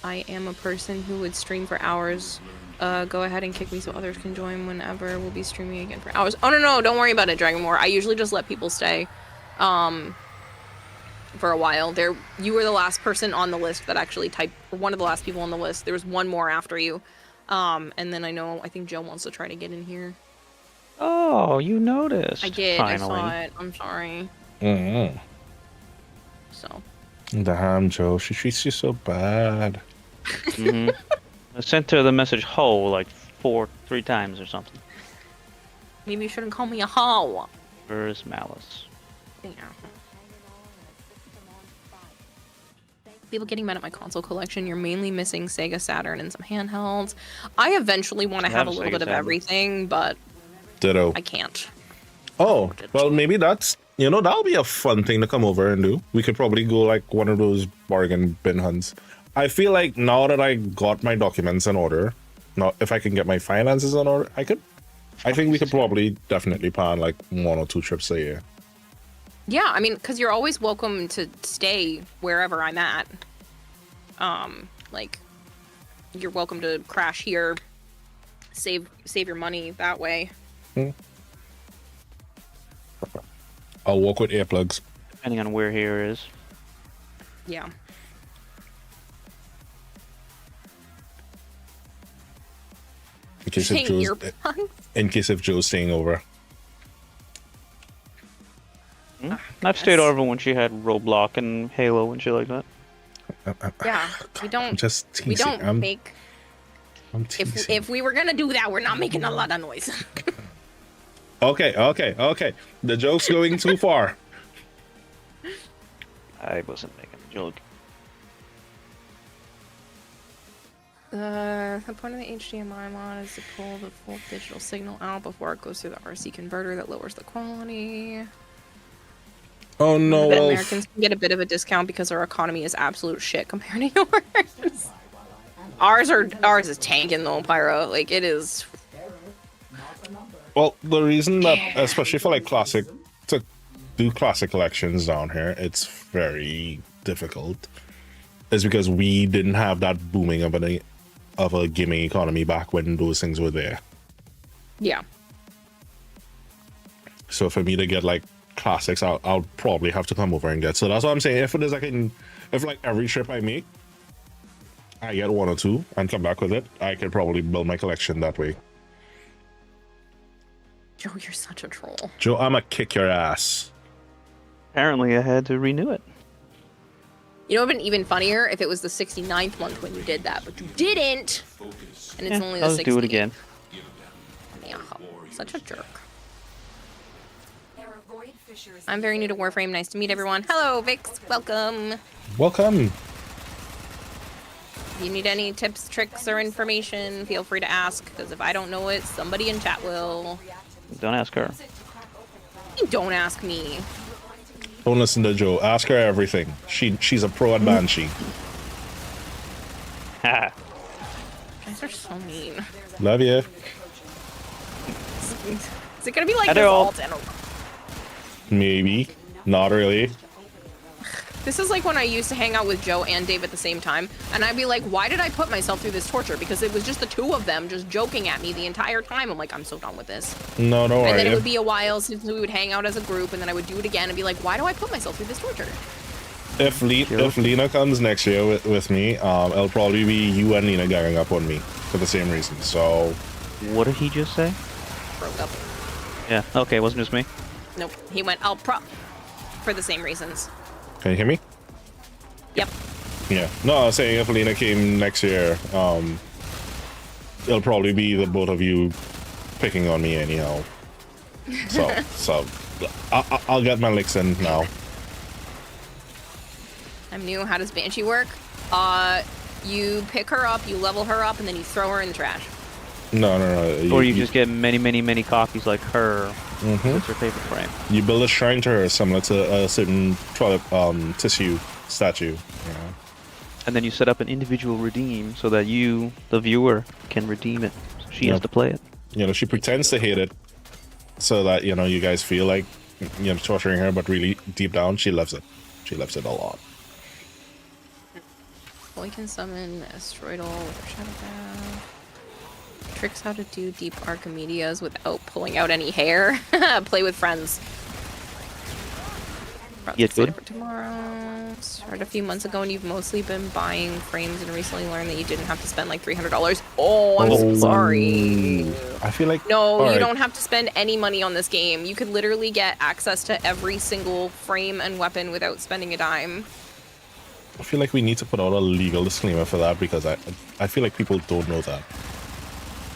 I am a person who would stream for hours. Go ahead and kick me so others can join whenever. We'll be streaming again for hours. Oh no, don't worry about it, Dragon War. I usually just let people stay for a while. You were the last person on the list that actually typed, or one of the last people on the list. There was one more after you. And then I think Joe wants to try to get in here. Oh, you noticed. I did. Finally. I saw it. I'm sorry. So. Damn, Joe, she treats you so bad. I sent her the message "ho" like 3 times or something. Maybe you shouldn't call me a hoe. Where's Malice? Yeah. People getting mad at my console collection. You're mainly missing Sega Saturn and some handhelds. I eventually want to have a little bit of everything, but Ditto. I can't. Oh, well, maybe that's, that'll be a fun thing to come over and do. We could probably go like one of those bargain bin hunts. I feel like now that I got my documents in order, now if I can get my finances in order, I think we could probably definitely plan like 1 or 2 trips a year. Yeah, I mean, because you're always welcome to stay wherever I'm at. Like, you're welcome to crash here, save your money that way. I'll walk with earplugs. Depending on where here is. Yeah. In case if Joe's staying over. I've stayed over when she had Roblox and Halo and shit like that. Yeah, we don't. I'm just teasing. We don't make. I'm teasing. If we were gonna do that, we're not making a lot of noise. Okay. The joke's going too far. I wasn't making a joke. The point of the HDMI mod is to pull the full digital signal out before it goes through the RC converter that lowers the quality. Oh no! But Americans can get a bit of a discount because our economy is absolute shit compared to yours. Ours is tanking though, Pyro. Like it is. Well, the reason that, especially for like to do classic collections down here, it's very difficult, is because we didn't have that booming of a gaming economy back when those things were there. Yeah. So for me to get like classics, I'll probably have to come over and get. So that's what I'm saying. If it is if like every trip I make, I get 1 or 2 and come back with it, I could probably build my collection that way. Joe, you're such a troll. Joe, I'ma kick your ass. Apparently I had to renew it. You know, it would have been even funnier if it was the 69th month when you did that, but you didn't. And it's only the 60th. I'll do it again. Yeah, such a jerk. I'm very new to Warframe. Nice to meet everyone. Hello, Vix. Welcome. Welcome. If you need any tips, tricks, or information, feel free to ask, because if I don't know it, somebody in chat will. Don't ask her. Don't ask me. Don't listen to Joe. Ask her everything. She's a pro at Banshee. Ha. Guys are so mean. Love you. Is it gonna be like Hello. this alt and Maybe. Not really. This is like when I used to hang out with Joe and Dave at the same time, and I'd be like, why did I put myself through this torture? Because it was just the 2 of them just joking at me the entire time. I'm like, I'm so done with this. No, don't worry. And then it would be a while since we would hang out as a group, and then I would do it again and be like, why do I put myself through this torture? If Lena comes next year with me, it'll probably be you and Lena ganging up on me for the same reason. So. What did he just say? Broke up. Yeah, okay, it wasn't just me. Nope. He went, for the same reasons. Can you hear me? Yep. Yeah. No, I was saying if Lena came next year, it'll probably be the both of you picking on me anyhow. So I'll get my licks in now. I'm new. How does Banshee work? You pick her up, you level her up, and then you throw her in the trash. No. Or you just get many copies like her. What's her favorite frame? You build a shrine to her similar to a certain toilet tissue statue. You know? And then you set up an individual redeem so that you, the viewer, can redeem it. So she has to play it. You know, she pretends to hate it so that, you know, you guys feel like, you know, torturing her, but really deep down she loves it. She loves it a lot. Well, you can summon Asteroidal with her Shadow Path. Tricks how to do deep Archimedias without pulling out any hair. Play with friends. Get good. For tomorrow. Started a few months ago, and you've mostly been buying frames, and recently learned that you didn't have to spend like $300. Oh, I'm so sorry. I feel like No, you don't have to spend any money on this game. You could literally get access to every single frame and weapon without spending a dime. I feel like we need to put out a legal disclaimer for that because I feel like people don't know that.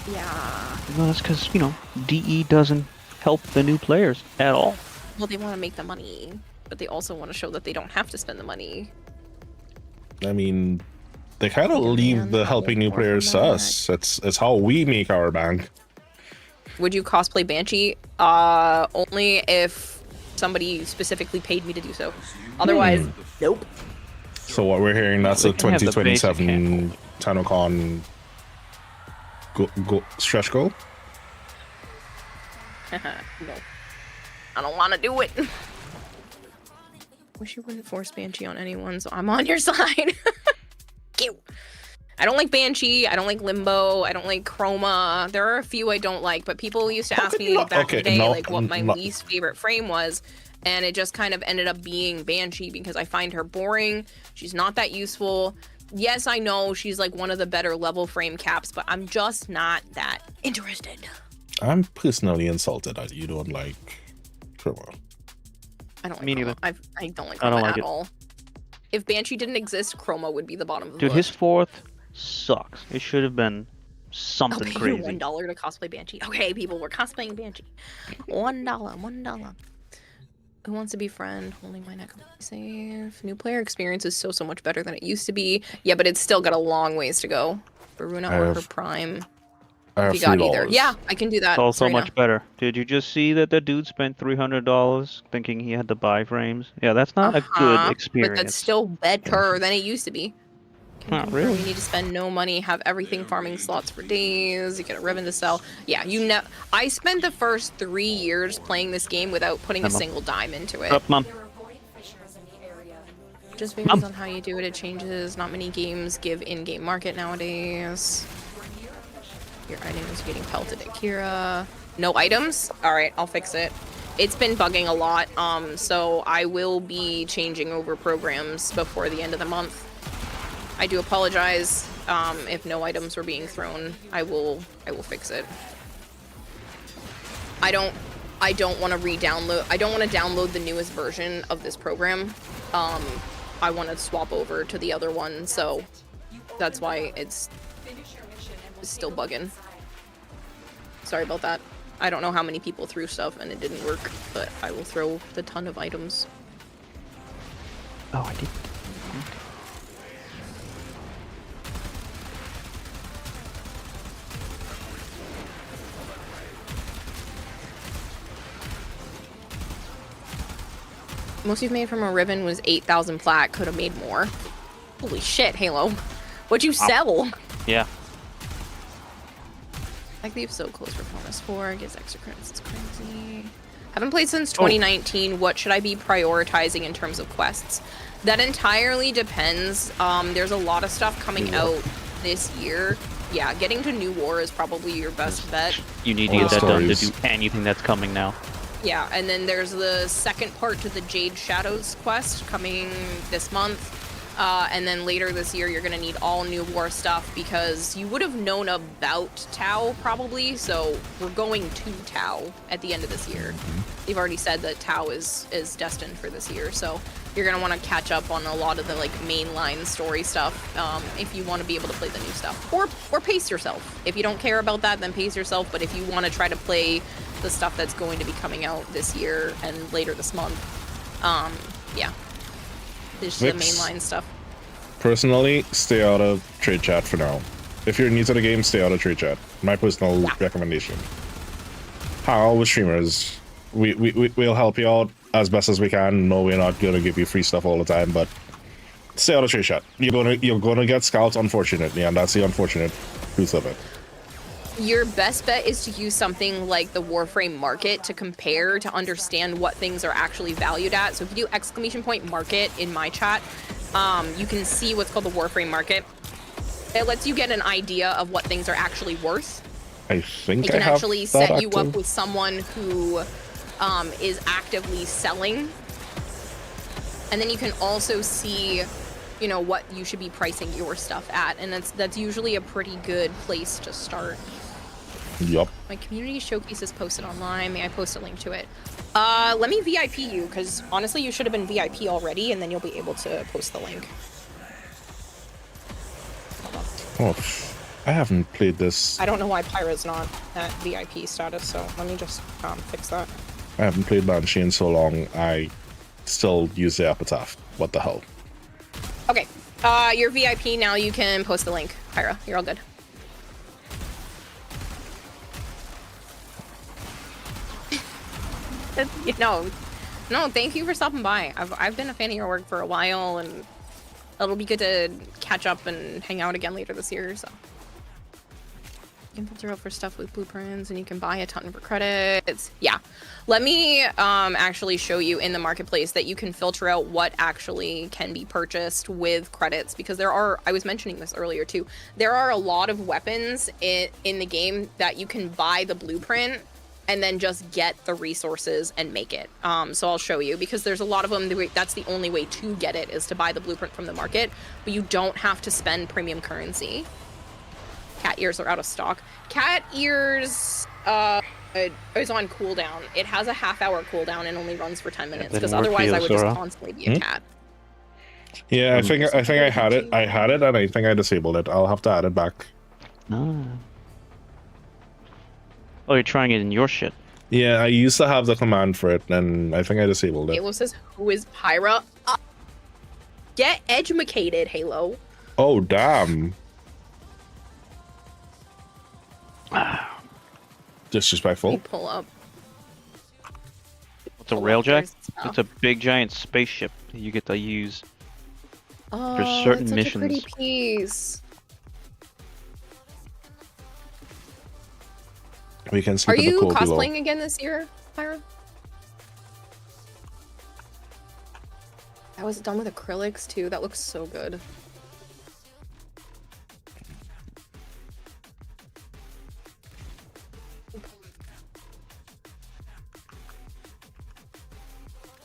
Yeah. Well, that's because, you know, DE doesn't help the new players at all. Well, they want to make the money, but they also want to show that they don't have to spend the money. I mean, they kind of leave the helping new players to us. It's how we make our bank. Would you cosplay Banshee? Only if somebody specifically paid me to do so. Otherwise, nope. So what we're hearing, that's a We can have the basic 2027 Tennocon stretch goal? No. I don't want to do it. Wish you wouldn't force Banshee on anyone, so I'm on your side. Cute. I don't like Banshee, I don't like Limbo, I don't like Chroma. There are a few I don't like, but people used to ask me back in the day like what my least favorite frame was, and it just kind of ended up being Banshee because I find her boring. She's not that useful. Yes, I know she's like one of the better level frame caps, but I'm just not that interested. I'm personally insulted that you don't like Chroma. I don't like Me Chroma. neither. I don't like I don't Chroma like at it. all. If Banshee didn't exist, Chroma would be the bottom of the Dude, list. his fourth sucks. It should have been something Okay, crazy. $1 to cosplay Banshee. Okay, people, we're cosplaying Banshee. $1. Who wants to be friend? Holding my neck safe. New player experience is so much better than it used to be. Yeah, but it's still got a long ways to go. Baruna or her prime. I have If you got $3. either. Yeah, I can do that. It's all so right much now. better. Did you just see that the dude spent $300 thinking he had to buy frames? Yeah, that's not a good experience. But that's still better than it used to be. Not really. You need to spend no money, have everything farming slots for days, you get a ribbon to sell. Yeah, you know, I spent the first 3 years playing this game without putting a single dime into it. Up, Mom. Just based on how you do it, it changes. Not many games give in-game market nowadays. Your items getting pelted at Kira. No items? Alright, I'll fix it. It's been bugging a lot, so I will be changing over programs before the end of the month. I do apologize if no items were being thrown. I will fix it. I don't want to re-download. I don't want to download the newest version of this program. I want to swap over to the other one, so that's why it's still bugging. Sorry about that. I don't know how many people threw stuff and it didn't work, but I will throw the ton of items. Oh, I did. Most you've made from a ribbon was 8,000 plat. Could have made more. Holy shit, Halo. What'd you sell? Yeah. I leave so close for bonus 4. Gives extra credits. It's crazy. Haven't played since 2019. What should I be prioritizing in terms of quests? That entirely depends. There's a lot of stuff coming out this year. Yeah, getting to New War is probably your best bet. You need to get that done to do anything that's coming now. Yeah, and then there's the second part to the Jade Shadows quest coming this month. And then later this year, you're going to need all New War stuff because you would have known about Tau probably. So we're going to Tau at the end of this year. They've already said that Tau is destined for this year. So you're going to want to catch up on a lot of the like mainline story stuff if you want to be able to play the new stuff. Or pace yourself. If you don't care about that, then pace yourself. But if you want to try to play the stuff that's going to be coming out this year and later this month. Yeah. There's the Vix. mainline stuff. Personally, stay out of trade chat for now. If you're new to the game, stay out of trade chat. My personal recommendation. How with streamers, we'll help you out as best as we can. No, we're not gonna give you free stuff all the time, but stay out of trade chat. You're gonna get scouts, unfortunately, and that's the unfortunate truth of it. Your best bet is to use something like the Warframe market to compare, to understand what things are actually valued at. So if you do ! market in my chat, you can see what's called the Warframe market. It lets you get an idea of what things are actually worth. I think It can I have actually that set you up active. with someone who is actively selling. And then you can also see, you know, what you should be pricing your stuff at. And that's usually a pretty good place to start. Yup. My community showcase is posted online. May I post a link to it? Let me VIP you, because honestly, you should have been VIP already, and then you'll be able to post the link. Oh, I haven't played this. I don't know why Pyra's not at VIP status, so let me just fix that. I haven't played Banshee in so long. I still use the epitaph. What the hell? Okay, you're VIP now. You can post the link, Pyra. You're all good. No, thank you for stopping by. I've been a fan of your work for a while, and it'll be good to catch up and hang out again later this year, so. You can filter out for stuff with blueprints, and you can buy a ton for credits. Yeah. Let me actually show you in the marketplace that you can filter out what actually can be purchased with credits, because there are, I was mentioning this earlier too, there are a lot of weapons in the game that you can buy the blueprint and then just get the resources and make it. So I'll show you, because there's a lot of them, that's the only way to get it, is to buy the blueprint from the market, but you don't have to spend premium currency. Cat ears are out of stock. Cat ears is on cooldown. It has a half-hour cooldown and only runs for 10 minutes, because otherwise I would just constantly be a cat. Yeah, I think I had it. I had it, and I think I disabled it. I'll have to add it back. No. Oh, you're trying it in your shit. Yeah, I used to have the command for it, and I think I disabled it. Halo says, who is Pyra? Get educated, Halo. Oh, damn. Disrespectful. Let me pull up. It's a railjack? It's a big giant spaceship that you get to use for certain it's such missions. a pretty piece. We can see Are the you code cosplaying below. again this year, Pyra? That was done with acrylics too. That looks so good.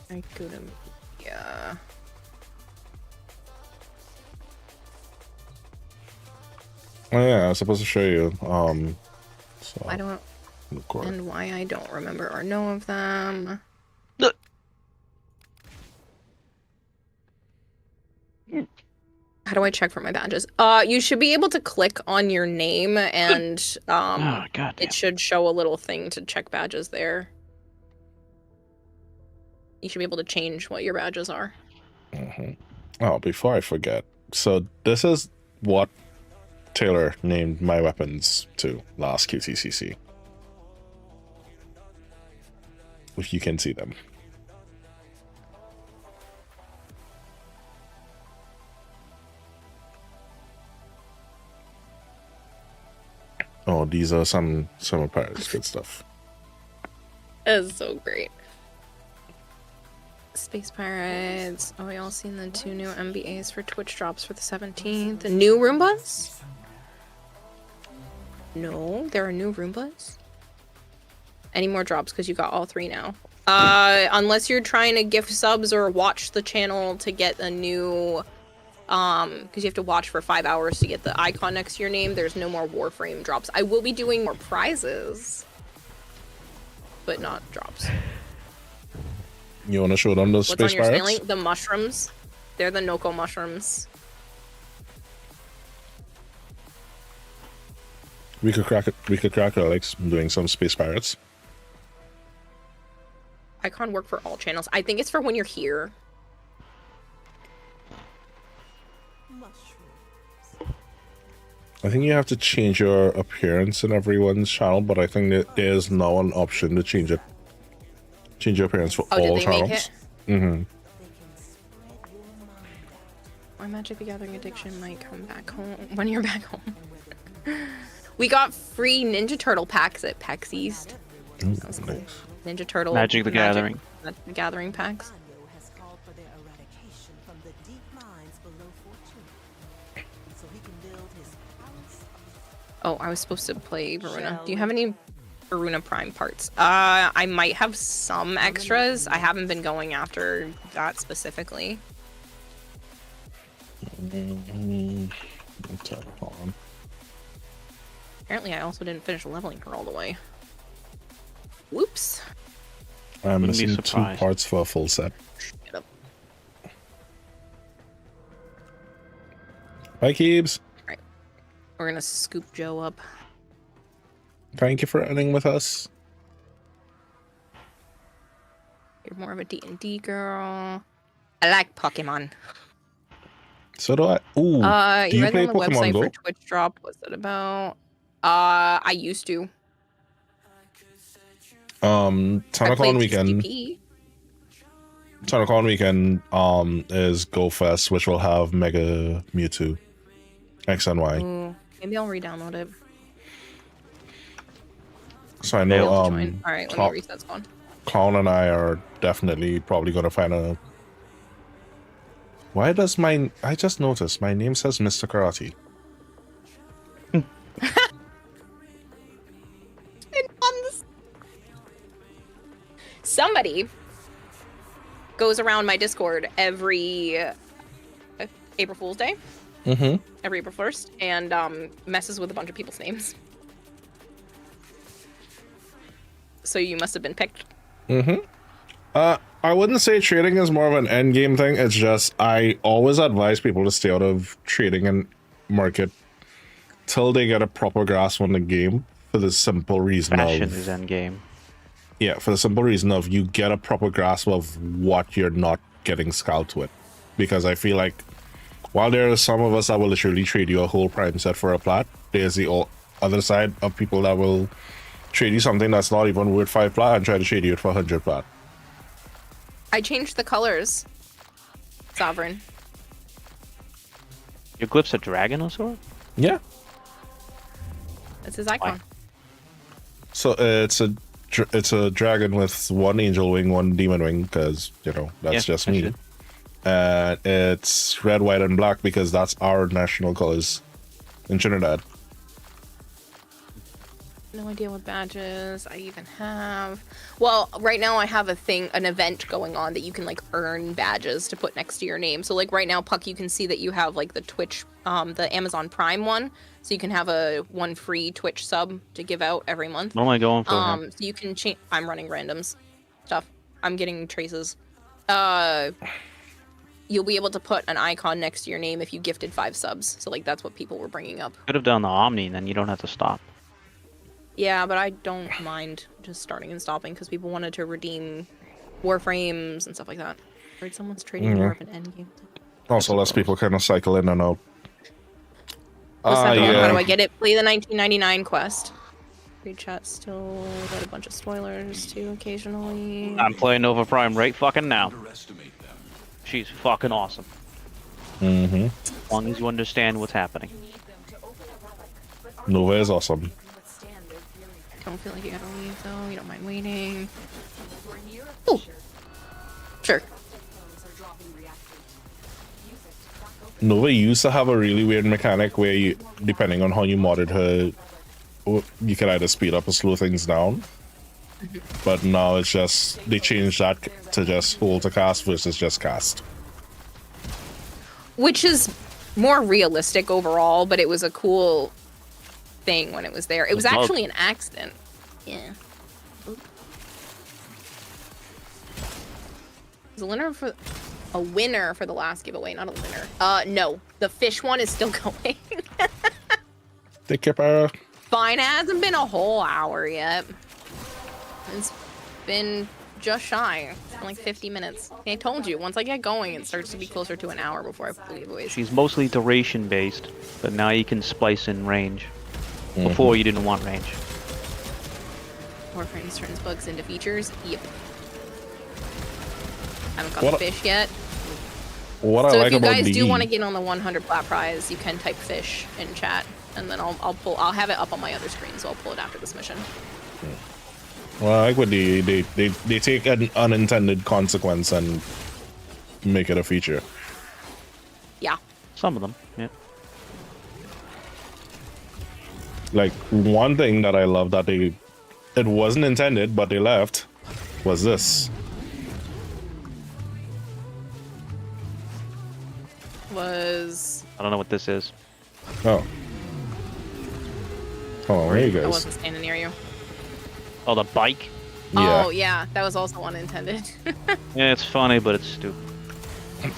I couldn't. Yeah. Oh yeah, I was supposed to show you. So I don't. record. And why I don't remember or know of them. How do I check for my badges? You should be able to click on your name, and Oh, God. it should show a little thing to check badges there. You should be able to change what your badges are. Oh, before I forget, so this is what Taylor named my weapons to last QTCC. If you can see them. Oh, these are some of Pirates. Good stuff. That's so great. Space Pirates. Oh, y'all seen the 2 new MBAs for Twitch drops for the 17th? The new Roombas? No, there are new Roombas. Any more drops, because you got all 3 now. Unless you're trying to gift subs or watch the channel to get a new... because you have to watch for 5 hours to get the icon next to your name, there's no more Warframe drops. I will be doing more prizes, but not drops. You want to show them the What's Space on your Pirates? sailing? The mushrooms. They're the Noko mushrooms. We could crack it. We could crack Relics doing some Space Pirates. icon work for all channels? I think it's for when you're here. I think you have to change your appearance in everyone's channel, but I think that there's now an option to change it. Change your appearance for Oh, all did they make channels. it? Mm-hmm. My Magic the Gathering addiction might come back home when you're back home. We got free Ninja Turtle packs at PAX East. That was cool. Ninja Turtle. Magic the Gathering. Magic the Gathering packs. Oh, I was supposed to play Varuna. Do you have any Varuna Prime parts? I might have some extras. I haven't been going after that specifically. Apparently, I also didn't finish leveling her all the way. Whoops. I'm Wouldn't be missing 2 surprised. parts for a full set. Get up. Bye, Keebs. Right. We're gonna scoop Joe up. Thank you for ending with us. You're more of a D&D girl. I like Pokemon. So do I. Ooh, do You you read play on the Pokemon website Go? for Twitch Drop. What's it about? I used to. I Tennocon played weekend. TCP. Tennocon weekend is Go Fest, which will have Mega Mewtwo, X and Y. Ooh, maybe I'll re-download it. So I Be able know to join. All right, let me reset spawn. Clown and I are definitely probably gonna find a. Why does my I just noticed my name says Mr. Karate. Somebody goes around my Discord every April Fool's Day, every April 1st, and messes with a bunch of people's names. So you must have been picked. I wouldn't say trading is more of an end game thing. It's just I always advise people to stay out of trading and market till they get a proper grasp on the game for the simple reason Fashion of is endgame. yeah, for the simple reason of you get a proper grasp of what you're not getting scalped with. Because I feel like while there are some of us that will literally trade you a whole prime set for a plat, there's the other side of people that will trade you something that's not even worth 5 plat and try to trade you it for 100 plat. I changed the colors. Sovereign. Your glyph's a dragon or so? Yeah. That's his icon. So it's a dragon with 1 angel wing, 1 demon wing, because that's just me. actually. And it's red, white, and black because that's our national colors in Trinidad. No idea what badges I even have. Well, right now I have an event going on that you can like earn badges to put next to your name. So like right now, Puck, you can see that you have like the Twitch, the Amazon Prime one. So you can have one free Twitch sub to give out every month. What am I going for? here? So you can change. I'm running randoms stuff. I'm getting traces. You'll be able to put an icon next to your name if you gifted 5 subs. So like that's what people were bringing up. Could have done the Omni, then you don't have to stop. Yeah, but I don't mind just starting and stopping because people wanted to redeem Warframes and stuff like that. I heard someone's trading more of an endgame. Also, less people kind of cycle in and out. What's that one? How yeah. do I get it? Play the 1999 quest. Read chat still got a bunch of spoilers too occasionally. I'm playing Nova Prime right fucking now. Underestimate them. She's fucking awesome. Mm-hmm. As long as you understand what's happening. Nova is awesome. Don't feel like you gotta leave though. You don't mind waiting. Oh, sure. Nova used to have a really weird mechanic where you, depending on how you modded her, you can either speed up or slow things down. But now it's just, they changed that to just hold to cast versus just cast. Which is more realistic overall, but it was a cool thing when it was there. It was actually an accident. Yeah. It was a winner for the last giveaway, not a winner. No, the fish one is still going. Take care, Para. Fine, it hasn't been a whole hour yet. It's been just shy, like 50 minutes. I told you, once I get going, it starts to be closer to an hour before I pull giveaways. She's mostly duration based, but now you can splice in range. Before you didn't want range. Warframe turns bugs into features. Yep. Haven't got What the fish yet. What So I if like you about guys the do want to get on the 100 plat prize, you can type fish in chat, and then I'll have it up on my other screen, so I'll pull it after this mission. Well, I like what they take an unintended consequence and make it a feature. Yeah. Some of them, yeah. Like one thing that I love that it wasn't intended, but they left, was this. Was... I don't know what this is. Oh. Oh, there you I guys. wasn't standing near you. Oh, the bike? Yeah. Oh, yeah. That was also unintended. Yeah, it's funny, but it's stupid. Good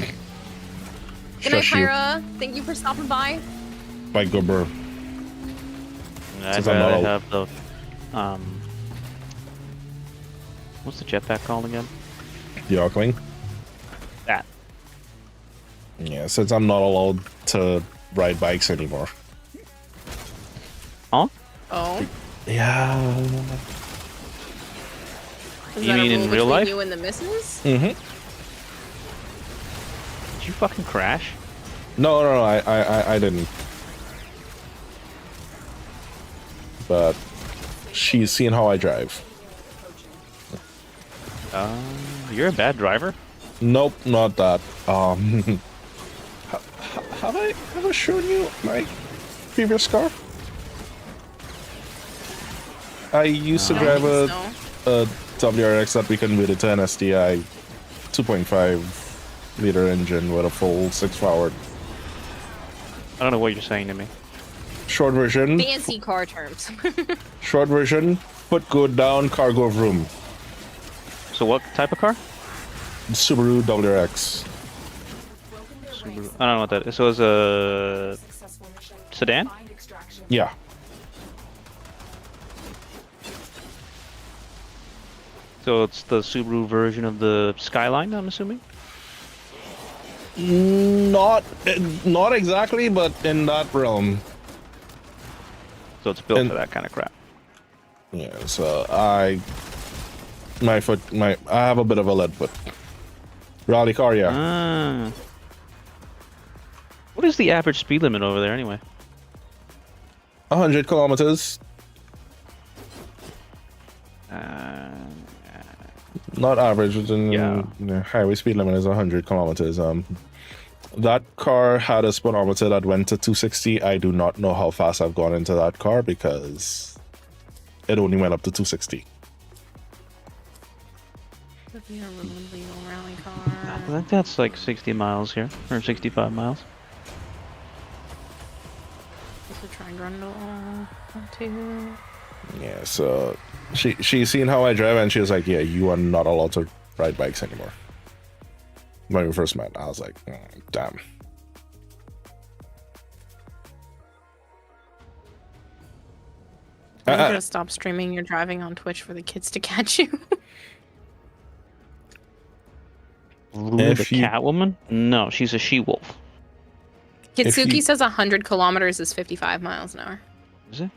night, Shush you. Pyra. Thank you for stopping by. Bike go burr. I'd Since I'm not rather old. have the, what's the jetpack called again? The Arcling. That. Yeah, since I'm not allowed to ride bikes anymore. Huh? Oh. Yeah. Is You that a mean in rule real between life? you and the missus? Mm-hmm. Did you fucking crash? No, I didn't. But she's seen how I drive. You're a bad driver? Nope, not that. Have I ever shown you my previous car? I used to I drive don't a, think so. a WRX that we converted to an STI 2.5 liter engine with a full 6-power. I don't know what you're saying to me. Short version. Fancy car terms. Short version. Foot go down, car go vroom. So what type of car? Subaru WRX. Subaru. I don't know what that is. So it's a sedan? Yeah. So it's the Subaru version of the Skyline, I'm assuming? Not exactly, but in that realm. So it's built And- for that kind of crap. Yeah, so I have a bit of a lead foot. Rally car, yeah. Ah. What is the average speed limit over there anyway? 100 kilometers. Not average, Yeah. the highway speed limit is 100 kilometers. That car had a speedometer that went to 260. I do not know how fast I've gone into that car because it only went up to 260. Would be a road legal rally I car. think that's like 60 miles here, or 65 miles. It's a trigrundle. 2. Yeah, so she's seen how I drive and she was like, yeah, you are not allowed to ride bikes anymore. When we first met, I was like, damn. I'm gonna stop streaming your driving on Twitch for the kids to catch you. Luna the If you- Catwoman? No, she's a she-wolf. Kitsuki you- says 100 kilometers is 55 miles an hour. Is it?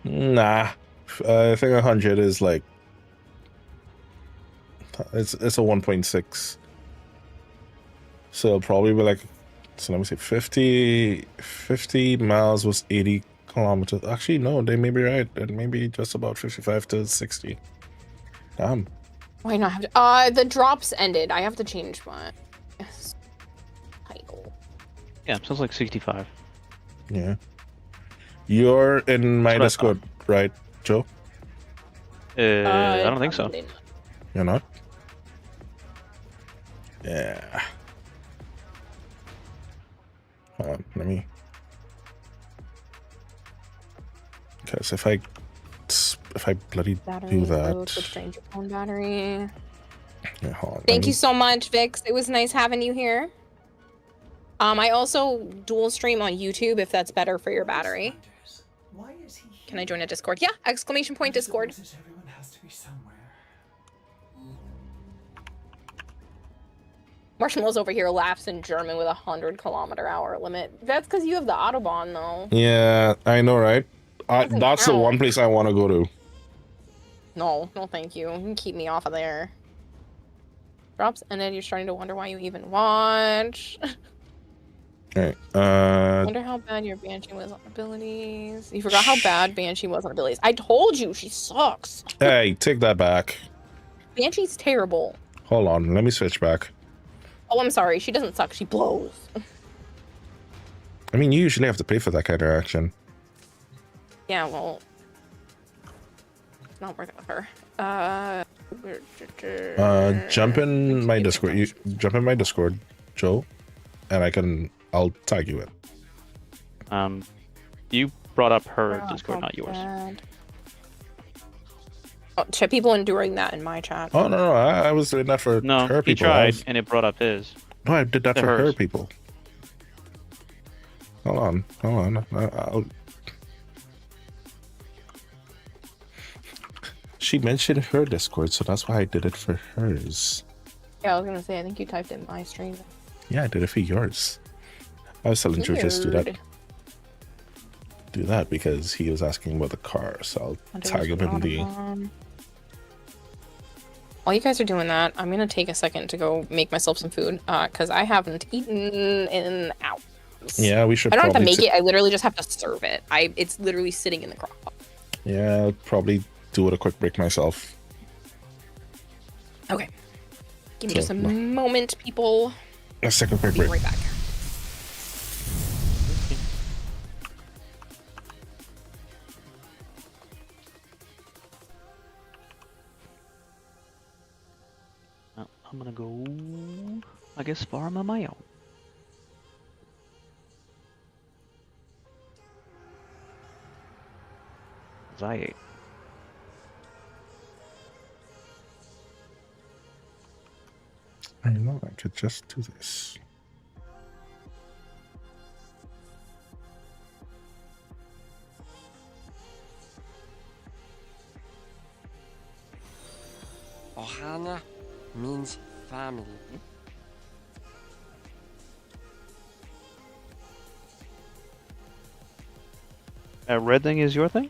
Nah, I think 100 is like it's a 1.6. So it'll probably be like, so let me see, 50 miles was 80 kilometers. Actually, no, they may be right. It may be just about 55 to 60. Damn. Wait, no, I have to. The drops ended. I have to change my title. Yeah, sounds like 65. Yeah. You're in my That's what I Discord, right, Joe? I don't think so. probably not. You're not? Yeah. Hold on, let me. Because if I bloody Battery do load, that. switch to your phone battery. Yeah, hold on, let Thank me- you so much, Vix. It was nice having you here. I also dual stream on YouTube if that's better for your battery. Why is he Can I join a Discord? Yeah! Exclamation point Discord. Everyone has to be somewhere. Marshmallow's over here laughs in German with 100-kilometer-hour limit. That's because you have the Autobahn, though. Yeah, I know, right? Doesn't That's the count. one place I want to go to. No, no thank you. You can keep me off of there. Drops, and then you're starting to wonder why you even watch. Alright, Wonder how bad your Banshee was on abilities. You forgot how bad Banshee was on abilities. I told you, she sucks. hey, take that back. Banshee's terrible. Hold on, let me switch back. Oh, I'm sorry. She doesn't suck. She blows. I mean, you usually have to pay for that kind of action. Yeah, well, it's not worth it with her. Jump in my Discord. You jump in my Discord, Joe, and I'll tag you in. You brought up her Discord, not yours. Oh, people enduring that in my chat. Oh no, I was doing that for No, her he people. tried, and it brought up his. No, I did that To for her hers. people. Hold on. She mentioned her Discord, so that's why I did it for hers. Yeah, I was gonna say, I think you typed in my stream. Yeah, I did it for yours. I was telling Joe just do that. Weird. Do that because he was asking about the car, so I'll tag him in the. While you guys are doing that, I'm gonna take a second to go make myself some food, because I haven't eaten in hours. Yeah, we should. I don't have to probably make it. I literally just have to serve it. It's literally sitting in the crock pot. Yeah, I'll probably do it a quick break myself. Okay. Give me So, just a no. moment, people. Let's take a quick Be break. right back. Well, I'm gonna go, I guess, farm on my own. As I ate. I know I could just do this. Ohana means family. Red thing is your thing?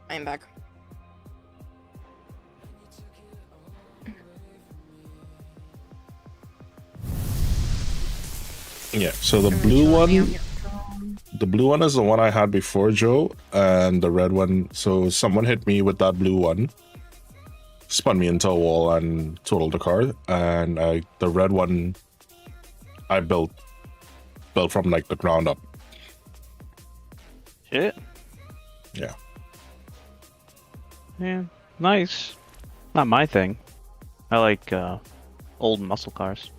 I'm back. Yeah, so the blue one is the one I had before Joe, and the red one, so someone hit me with that blue one, spun me into a wall and totaled the car, and the red one I built from like the ground up. Shit. Yeah. Yeah, nice. Not my thing. I like old muscle cars.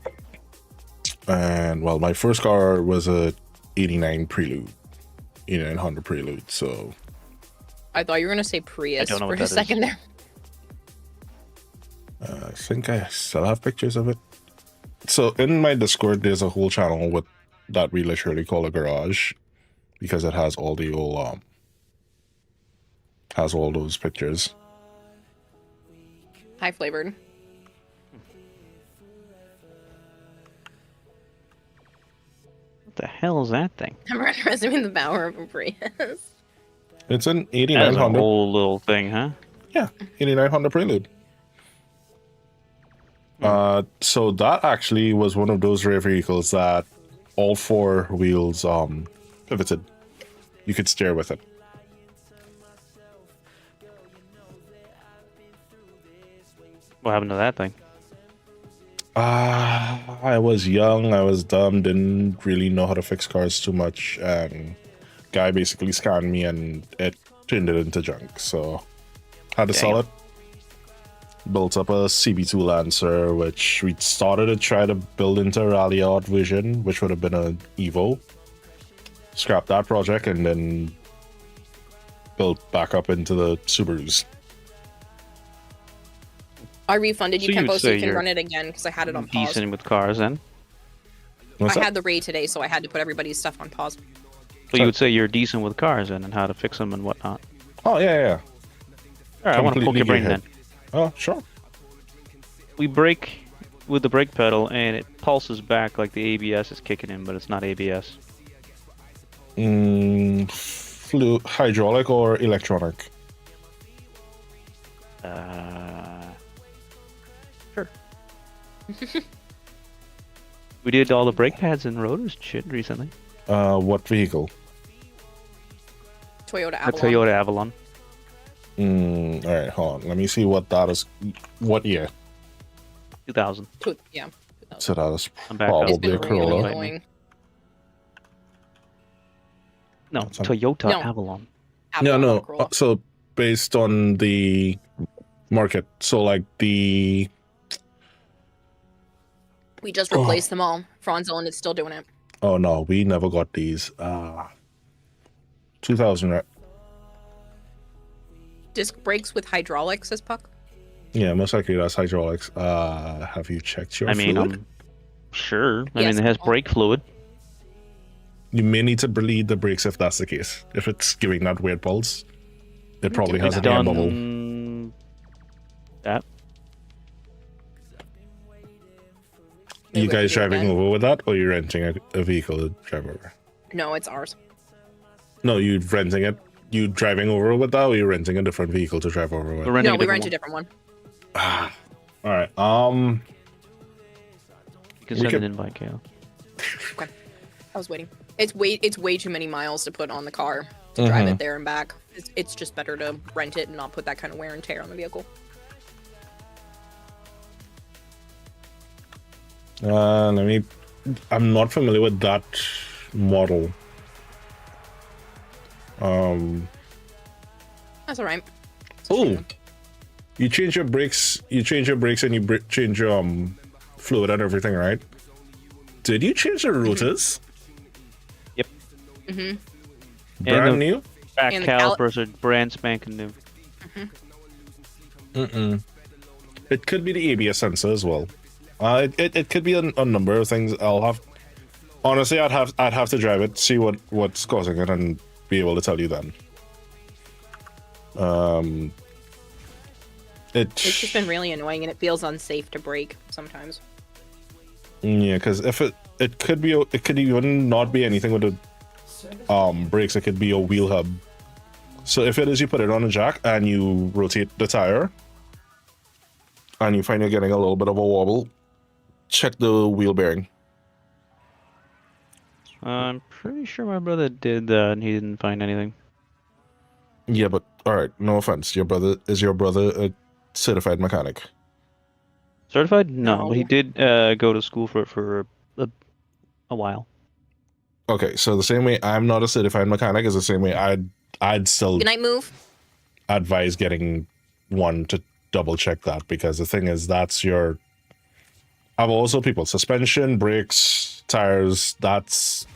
And well, my first car was a 89 Prelude, 8900 Prelude, so I thought you were gonna say Prius don't know for what a that is. second there. I think I still have pictures of it. So in my Discord, there's a whole channel with that we literally call a garage, because it has all the old has all those pictures. High flavored. What the hell is that thing? I'm underestimating the power of a Prius. It's an That is a 8900. whole little thing, huh? Yeah, 8900 Prelude. So that actually was one of those rare vehicles that all four wheels pivoted. You could steer with it. What happened to that thing? I was young, I was dumb, didn't really know how to fix cars too much, and guy basically scanned me and it turned it into junk, so had to sell it. Built up a CB2 Lancer, which we started to try to build into a Rally Art version, which would have been an Evo. Scrapped that project and then built back up into the Subarus. I refunded you, So you would Kempo, so say you can you're run it again because I had it on pause. Decent with cars, then. What's I that? had the raid today, so I had to put everybody's stuff on pause. So you would say you're decent with cars, then, and how to fix them and whatnot. Oh, yeah. All right, I want to poke Completely your brain gearhead. then. Oh, sure. We brake with the brake pedal, and it pulses back like the ABS is kicking in, but it's not ABS. Hydraulic or electronic? Sure. We did all the brake pads and rotors and shit recently. What vehicle? Toyota A Avalon. Toyota Avalon. All right, hold on. Let me see what that is. What year? 2000. Yeah. So that is I'm back up. It's probably been a really Corolla. annoying. No, That's a- Toyota No. Avalon. Avalon, No, not Corolla. So based on the market, so like the We just replaced them all. Franzo and it's still doing it. oh no, we never got these. 2000, right? Disc brakes with hydraulics, says Puck. Yeah, most likely that's hydraulics. Have you checked your I mean, fluid? I'm sure. I Yes. mean, it has brake fluid. You may need to bleed the brakes if that's the case. If it's giving that weird pulse, it probably has I've an air bubble. done that. You Maybe we guys can do it driving then. over with that, or you renting a vehicle to drive over? No, it's ours. No, you renting it. You driving over with that, or you renting a different vehicle to drive over with? We're renting No, a we different rent a one. different one. All right. You can we send could- an invite, Kale. Okay. I was waiting. It's way too many miles to put on the car to drive it there and back. It's just better to rent it and not put that kind of wear and tear on the vehicle. Let me. I'm not familiar with that model. That's all right. Oh, you change your brakes. You change your brakes and you change your fluid and everything, right? Did you change the rotors? Yep. Mm-hmm. Brand And the new? back And the calipers are brand spanking new. It could be the ABS sensor as well. It could be a number of things. Honestly, I'd have to drive it, see what's causing it, and be able to tell you then. It's just been really annoying and it feels unsafe to brake sometimes. Yeah, because if it could even not be anything with the brakes. It could be a wheel hub So if it is, you put it on a jack and you rotate the tire, and you find you're getting a little bit of a wobble, check the wheel bearing. I'm pretty sure my brother did that and he didn't find anything. Yeah, but all right, no offense. Your brother a certified mechanic? Certified? No, No. but he did go to school for a while. Okay, so the same way I'm not a certified mechanic is the same way I'd still Good night, move. advise getting one to double check that, because the thing is that's your. I've also people suspension, brakes, tires. That's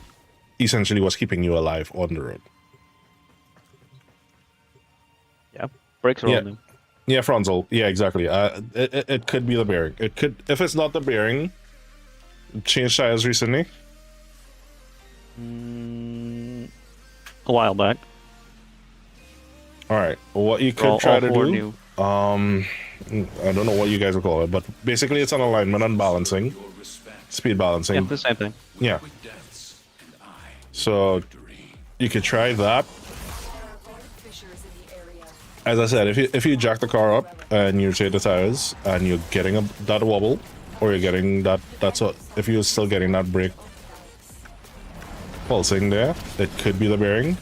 essentially what's keeping you alive on the road. Yeah, brakes are Yeah. all new. Yeah, frontal. Yeah, exactly. It could be the bearing. It could, if it's not the bearing. Changed tires recently. A while back. All right. What you could try to four do. new. I don't know what you guys would call it, but basically it's an alignment and balancing, speed balancing. Yeah, the same thing. Yeah. So you could try that. Fissures in the area. As I said, if you jack the car up and you rotate the tires and you're getting that wobble, or you're getting that's what, if you're still getting that brake pulsing there, it could be the bearing.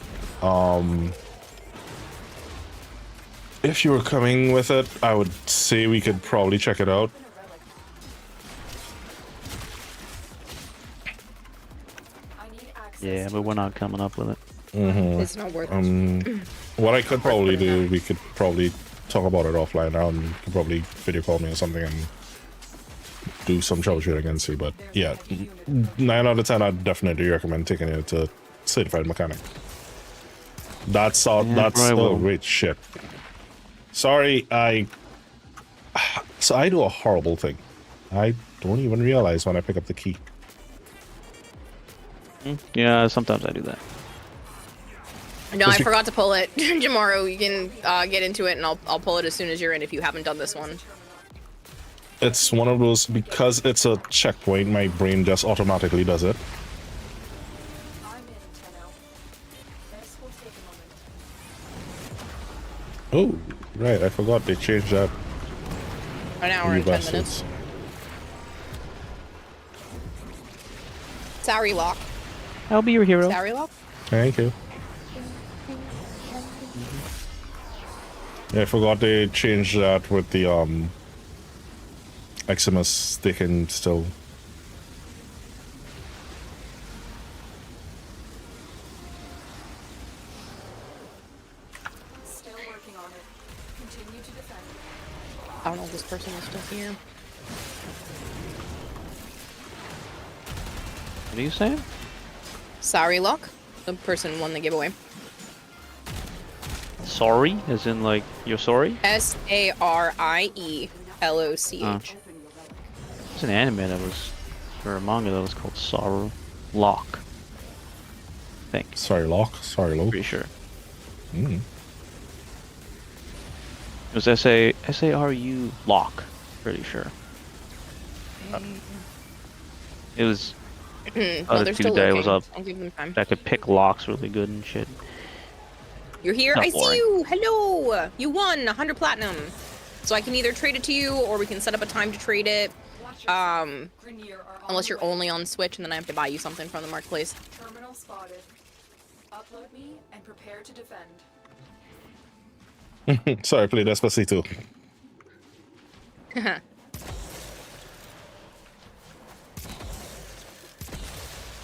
If you were coming with it, I would say we could probably check it out. I need access Yeah, to but we're not coming up with it. It's not worth it. What I could probably do, we could probably talk about it offline now, and you could probably video call me or something and do some troubleshooting and see. But yeah, 9 out of 10, I'd definitely recommend taking it to certified mechanic. That's all. Yeah, That's probably oh will. great shit. Sorry, so I do a horrible thing. I don't even realize when I pick up the key. Yeah, sometimes I do that. No, I forgot to pull it. Tomorrow you can get into it, and I'll pull it as soon as you're in if you haven't done this one. It's one of those, because it's a checkpoint, my brain just automatically does it. I'm in, Tenno. This will take a moment. Oh, right, I forgot they changed that. An hour You and 10 bastards. minutes. Sorry, lock. I'll be your hero. Sorry, lock. Thank you. Yeah, I forgot they changed that with the Eximus. They can still. Still working on it. Continue to defend. I don't know if this person is still here. What are you saying? Sorry, lock. The person won the giveaway. Sorry? As in, like, you're sorry? SARIELOCH. There's an anime that was, or a manga that was called Sorrow Lock. I think. Sorry, Lock. Sorry, Lock. Pretty sure. Mm. It was S-A-R-U Lock. Pretty sure. It was No, other they're dude still that looking. was up I'll give them time. that could pick locks really good and shit. You're here. Not I boring. see you. Hello. You won 100 platinum. So I can either trade it to you, or we can set up a time to trade it. Grenier are on Unless the you're way. only on Switch, and then I have to buy you something from the marketplace. Terminal spotted. Upload me and prepare to defend. Sorry, I played Despacito.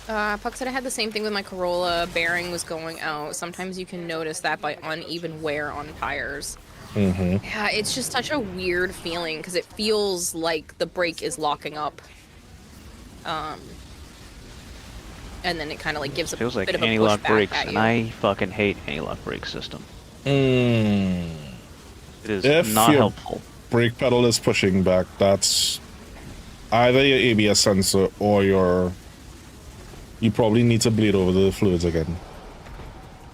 Puck said I had the same thing with my Corolla. Bearing was going out. Sometimes you can notice that by uneven wear on tires. Yeah, it's just such a weird feeling because it feels like the brake is locking up. And then it kind of like gives a Feels like bit of a anti-lock pushback brakes, at and you. I fucking hate anti-lock brake system. Mm. It is If not you're- helpful. Brake pedal is pushing back. That's either your ABS sensor or your. You probably need to bleed over the fluids again.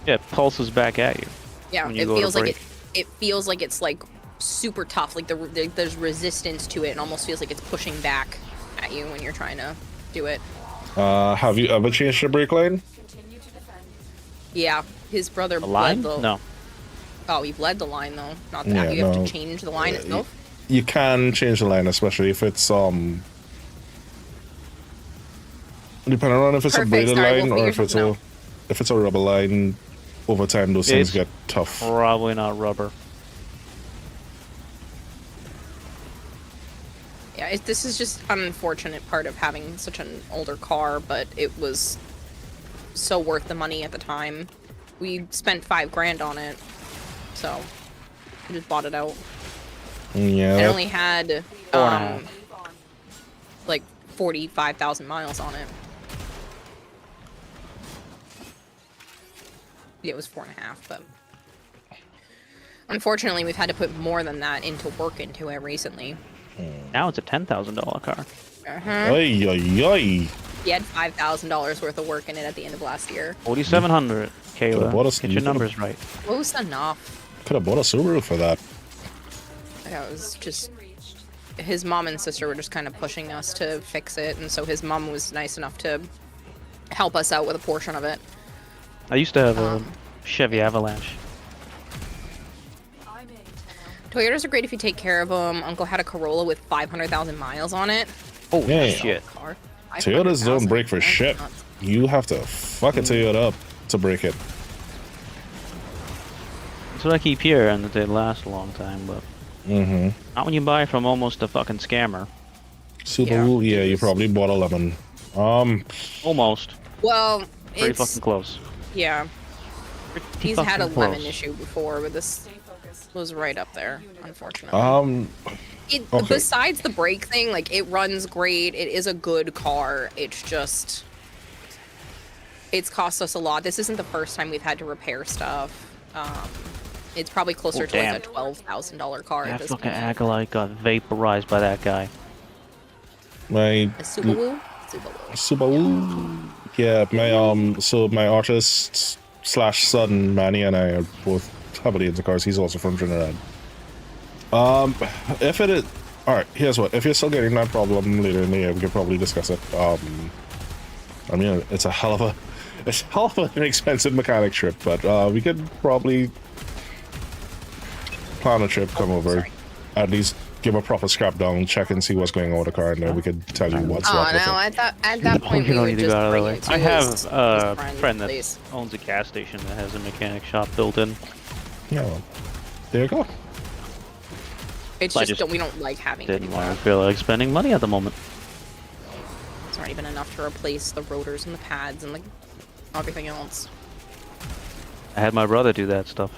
Yeah, it pulses back at you. Yeah, when you it go to feels like brake. it feels like it's like super tough. Like there's resistance to it. It almost feels like it's pushing back at you when you're trying to do it. Have you ever changed your brake line? Continue to defend. Yeah, his brother A line? bled the No. Oh, you've led the line though. Not that you have to change the line itself. You can change the line, especially if it's depending on if it's a braided line or if it's a rubber line. Over time, those things get tough. Probably not rubber. Yeah, this is just an unfortunate part of having such an older car, but it was so worth the money at the time. We spent $5,000 on it, so we just bought it out. Yeah. It only had like 45,000 miles on it. Yeah, it was 4.5, but unfortunately, we've had to put more than that into work into it recently. Now it's a $10,000 car. Oy, oy, oy. He had $5,000 worth of work in it at the end of last year. 4,700, Kayla. Get your numbers right. Close enough. Could have bought a Subaru for that. That was just... His mom and sister were just kind of pushing us to fix it, and so his mom was nice enough to help us out with a portion of it. I used to have a Chevy Avalanche. Toyotas are great if you take care of them. Uncle had a Corolla with 500,000 miles on it. Oh, yeah. shit. Car. Toyotas don't break for shit. You have to fuck a Toyota up to break it. That's what I keep hearing, that they last a long time, but... Not when you buy from almost a fucking scammer. Subaru, yeah, you probably bought a lemon. Almost. Well, Pretty fucking close. Yeah. Pretty He's had a fucking lemon close. issue before, but this was right up there, unfortunately. Besides the brake thing, like, it runs great. It is a good car. It's just... It's cost us a lot. This isn't the first time we've had to repair stuff. It's probably closer to like a $12,000 car at this fucking point. Acolyte got vaporized by that guy. My A Subaru? Subaru. Yeah, my so my artist / son Manny and I are both heavily into cars. He's also from Trinidad. If it is, all right, here's what. If you're still getting that problem later in the year, we could probably discuss it. I mean, it's a hell of an expensive mechanic trip, but we could probably plan a trip, come over, at least give a proper scrap down, check and see what's going on with the car, and then we could tell you what's what with it. At that point, we would just bring it to I have his a friend that place. owns a gas station that has a mechanic shop built in. Yeah, well, there you go. It's I just just we don't like having Didn't people want out. to feel like spending money at the moment. It's not even enough to replace the rotors and the pads and like everything else. I had my brother do that stuff.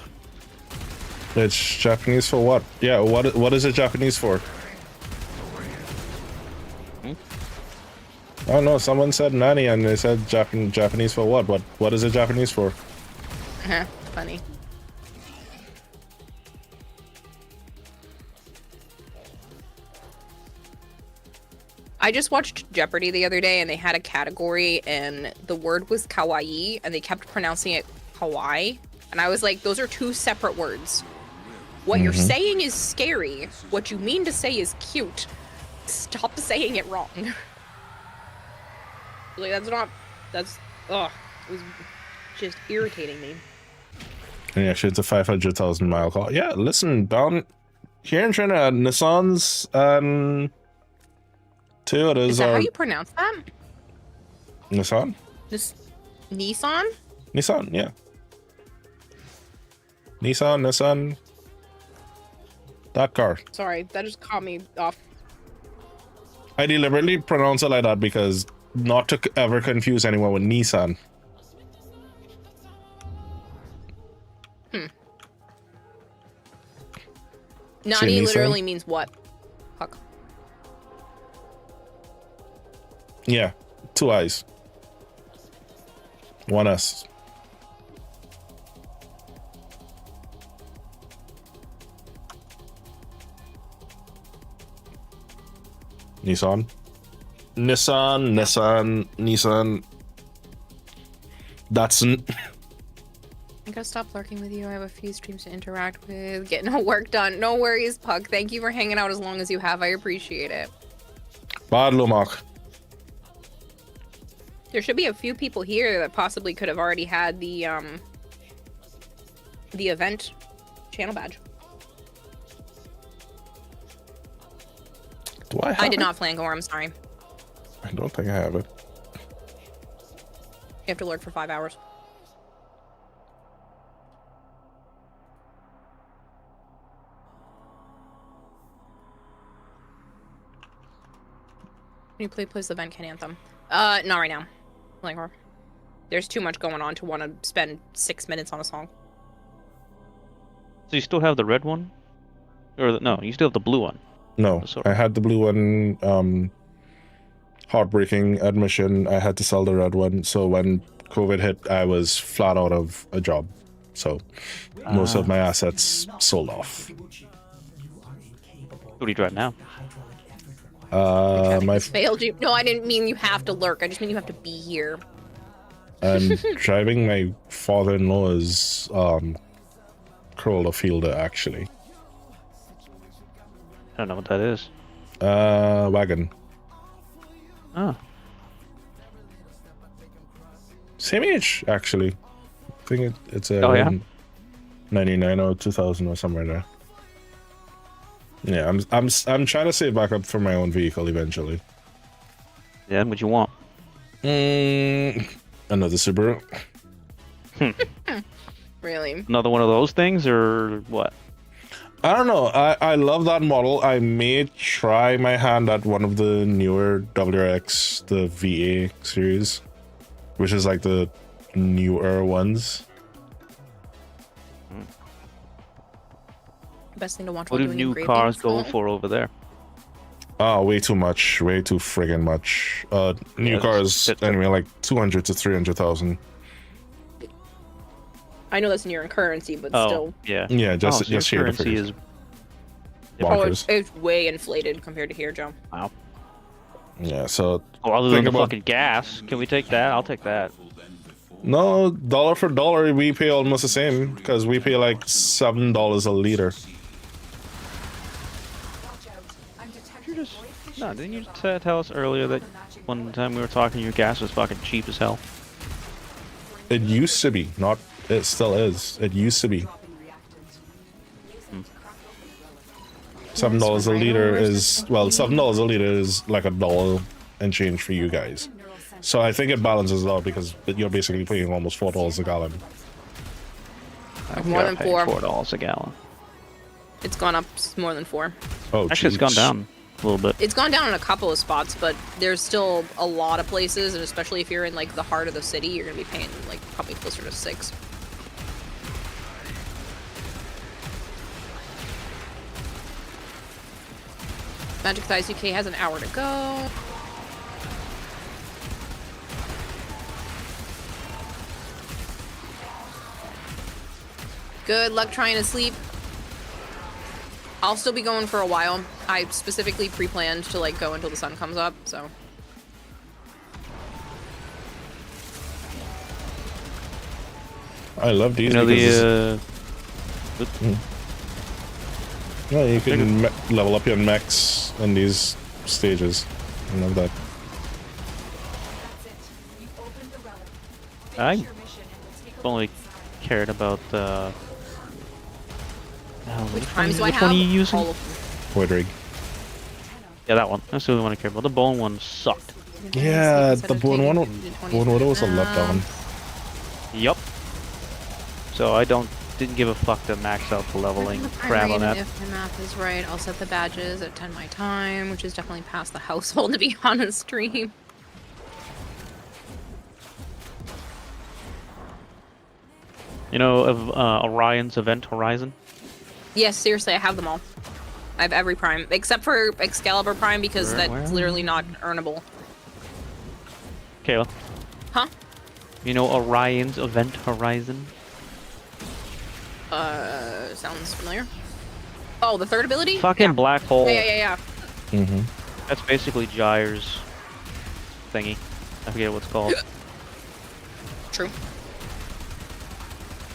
It's Japanese for what? Yeah, what is it Japanese for? Oh no, someone said nanny and they said Japanese for what? What is it Japanese for? Funny. I just watched Jeopardy the other day and they had a category and the word was kawaii and they kept pronouncing it kawaii. And I was like, those are two separate words. What you're saying is scary. What you mean to say is cute. Stop saying it wrong. Like, it was just irritating me. And actually, it's a 500,000 mile car. Yeah, listen, down here in Trinidad, Nissans and Toyotas Is that are... how you pronounce that? Nissan? Nissan? Nissan, yeah. Nissan, that car. Sorry, that just caught me off. I deliberately pronounce it like that because not to ever confuse anyone with Nissan. Nani Nissan? literally means what? Fuck. Yeah, 2 eyes. 1 S. Nissan. Datsun. I gotta stop lurking with you. I have a few streams to interact with. Get no work done. No worries, Puck. Thank you for hanging out as long as you have. I appreciate it. Bad Lumak. There should be a few people here that possibly could have already had the event channel badge. Do I have I did it? not flank or I'm sorry. I don't think I have it. You have to lurk for 5 hours. Can you please the Venkan anthem? Not right now. Flankor. There's too much going on to want to spend 6 minutes on a song. So you still have the red one? No, you still have the blue one. No, I had the blue one. Heartbreaking admission. I had to sell the red one. So when COVID hit, I was flat out of a job. So most of my assets sold off. What do you drive now? My Failed you. No, I didn't mean you have to lurk. I just mean you have to be here. I'm driving my father-in-law's Corolla Fielder, actually. I don't know what that is. Wagon. Oh. Same age, actually. I think it's a Oh, yeah? 99 or 2000 or somewhere there. Yeah, I'm trying to save back up for my own vehicle eventually. Yeah, what you want? Another Subaru. Really? Another one of those things, or what? I don't know. I love that model. I may try my hand at one of the newer WRX, the VA series, which is like the newer ones. Best thing to watch What while do doing new engraving cars is go fun. for over there? Oh, way too much. Way too friggin' much. New Yeah, cars, that's- anyway, like 200 to 300,000. I know that's in your currency, but Oh, still. yeah. Yeah, just oh, so your here the currency figures. is Oh, Bonkers. it's way inflated compared to here, Joe. wow. Yeah, so Well, other than Think the about- fucking gas, can we take that? I'll take that. no, dollar for dollar, we pay almost the same because we pay like $7 a liter. Watch out. I'm detecting void fission No, didn't you tell us earlier that one time we were talking, your gas was fucking cheap as hell? It used to be, not. It still is. It used to be. dropping reactant. $7 a liter is, well, $7 a liter is like $1 and change for you guys. So I think it balances out because you're basically paying almost $4 a gallon. More than four. $4 a gallon. It's gone up more than 4. Oh, Actually, it's gone jeez. down a little bit. It's gone down in a couple of spots, but there's still a lot of places, and especially if you're in like the heart of the city, you're gonna be paying like probably closer to 6. Magic Thighs UK has an hour to go. Good luck trying to sleep. I'll still be going for a while. I specifically pre-planned to like go until the sun comes up, so. I love these. You know because the yeah, you can level up your mechs in these stages. I love that. That's it. You opened the relic. I Finish your mission and we'll take only cared about the. Which primes do I which have? one are you using? All of them. Void rig. Yeah, that one. That's the only one I care about. The bone one sucked. Yeah, the bone one was a letdown. Yup. So I didn't give a fuck to max out the leveling crap on that. If my math is right, I'll set the badges at 10 my time, which is definitely past the household to be on a stream. You know of Orion's Event Horizon? Yes, seriously, I have them all. I have every prime, except for Excalibur Prime, because Where that's are literally not earnable. Kayla, Huh? you know Orion's Event Horizon? Sounds familiar. Oh, the third ability? Fucking Yeah. black hole. Yeah. Mm-hmm. That's basically Gyre's thingy. I forget what it's called. True.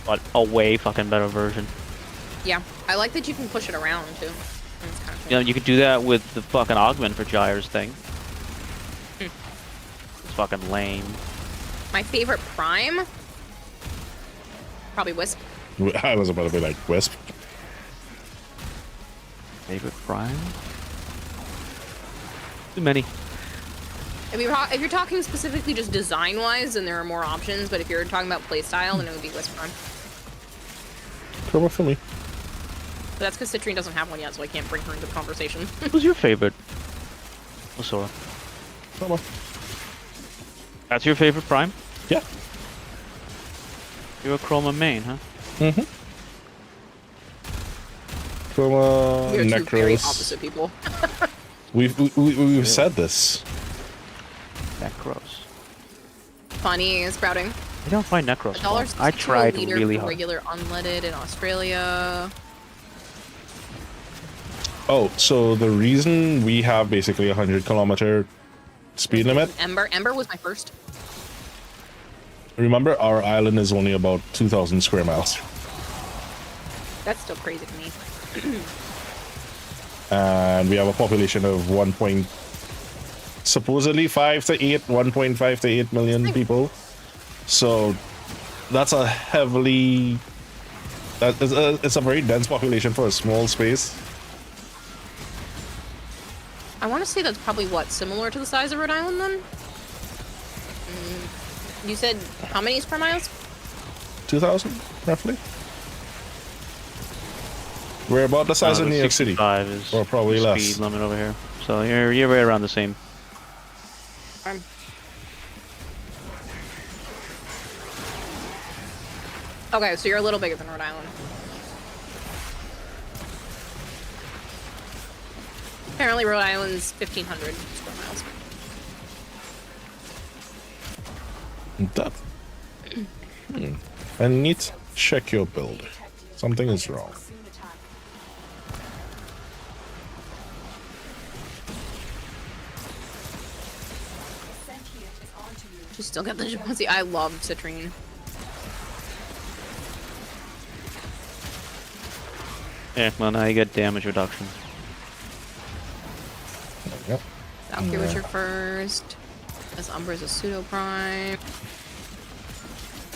But a way fucking better version. Yeah. I like that you can push it around, too. That's kind of cool. You know, you could do that with the fucking augment for Gyre's thing. It's fucking lame. My favorite prime? Probably Wisp. I was about to be like Wisp. Favorite prime? Too many. If you're talking specifically just design-wise, then there are more options. But if you're talking about playstyle, then it would be Wisp Prime. Chroma for me. But that's because Citrine doesn't have one yet, so I can't bring her into the conversation. Who's your favorite? Osora. Chroma. That's your favorite prime? Yeah. You're a Chroma main, huh? Mm-hmm. Chroma, We're two very Necros. opposite people. We've said this. Necros. Funny, sprouting. I don't find Necros $1 fun. I tried liter really for hard. regular unleaded in Australia. Oh, so the reason we have basically 100-kilometer speed limit. Ember was my first. Remember, our island is only about 2,000 square miles. That's still crazy to me. And we have a population of supposedly 1.5 to 8 million people. So that's a heavily, it's a very dense population for a small space. I want to say that's probably what, similar to the size of Rhode Island then? You said how many square miles? 2,000 roughly. We're about the size of New York City, 65 is or probably the less. speed limit over here. So you're right around the same. Okay, so you're a little bigger than Rhode Island. Apparently Rhode Island's 1,500 square miles. I need to check your build. Something is wrong. You still got the Japanese. I love Citrine. Yeah, well now you get damage reduction. Yep. Valkyrie was your first. This Umbra's a pseudo prime.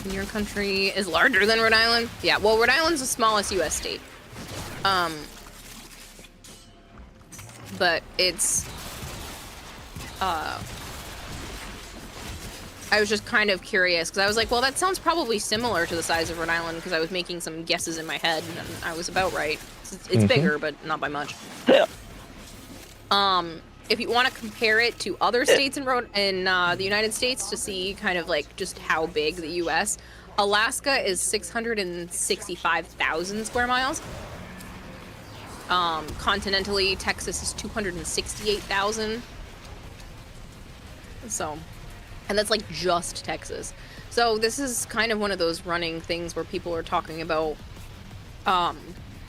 And your country is larger than Rhode Island? Yeah, well, Rhode Island's the smallest US state. But it's I was just kind of curious because I was like, well, that sounds probably similar to the size of Rhode Island because I was making some guesses in my head and I was about right. It's bigger, but not by much. Yeah. If you want to compare it to other states in the United States to see kind of like just how big the U.S., Alaska is 665,000 square miles. Continentally, Texas is 268,000. So, and that's like just Texas. So this is kind of one of those running things where people are talking about,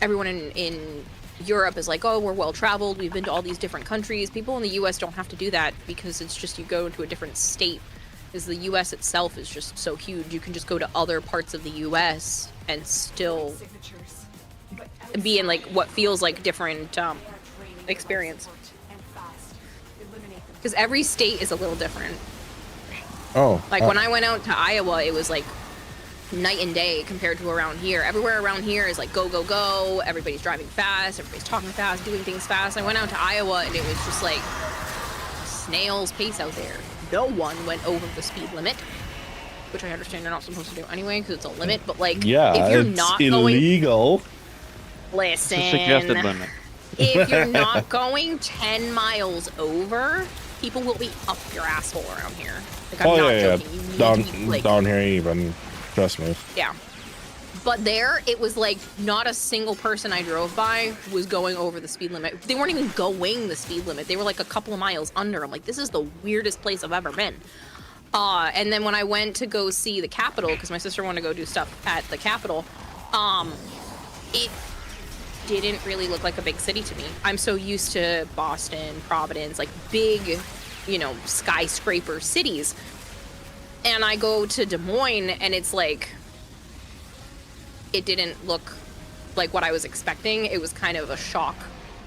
everyone in Europe is like, oh, we're well traveled, we've been to all these different countries. People in the US don't have to do that because it's just you go to a different state. Because the US itself is just so huge. You can just go to other parts of the US and still be in like what feels like different experience. Because every state is a little different. Oh. Like when I went out to Iowa, it was like night and day compared to around here. Everywhere around here is like go, go, go. Everybody's driving fast. Everybody's talking fast, doing things fast. I went out to Iowa and it was just like snail's pace out there. No one went over the speed limit, which I understand you're not supposed to do anyway because it's a limit. But like, Yeah, if you're it's not illegal. listen, It's a suggested limit. if you're not going 10 miles over, people will be up your asshole around here. Like, I'm not joking. You need to be, like, Down here even. Trust me. yeah. But there, it was like not a single person I drove by was going over the speed limit. They weren't even going the speed limit. They were like a couple of miles under. I'm like, this is the weirdest place I've ever been. And then when I went to go see the Capitol, because my sister wanted to go do stuff at the Capitol, it didn't really look like a big city to me. I'm so used to Boston, Providence, like big, skyscraper cities. And I go to Des Moines and it's like, it didn't look like what I was expecting. It was kind of a shock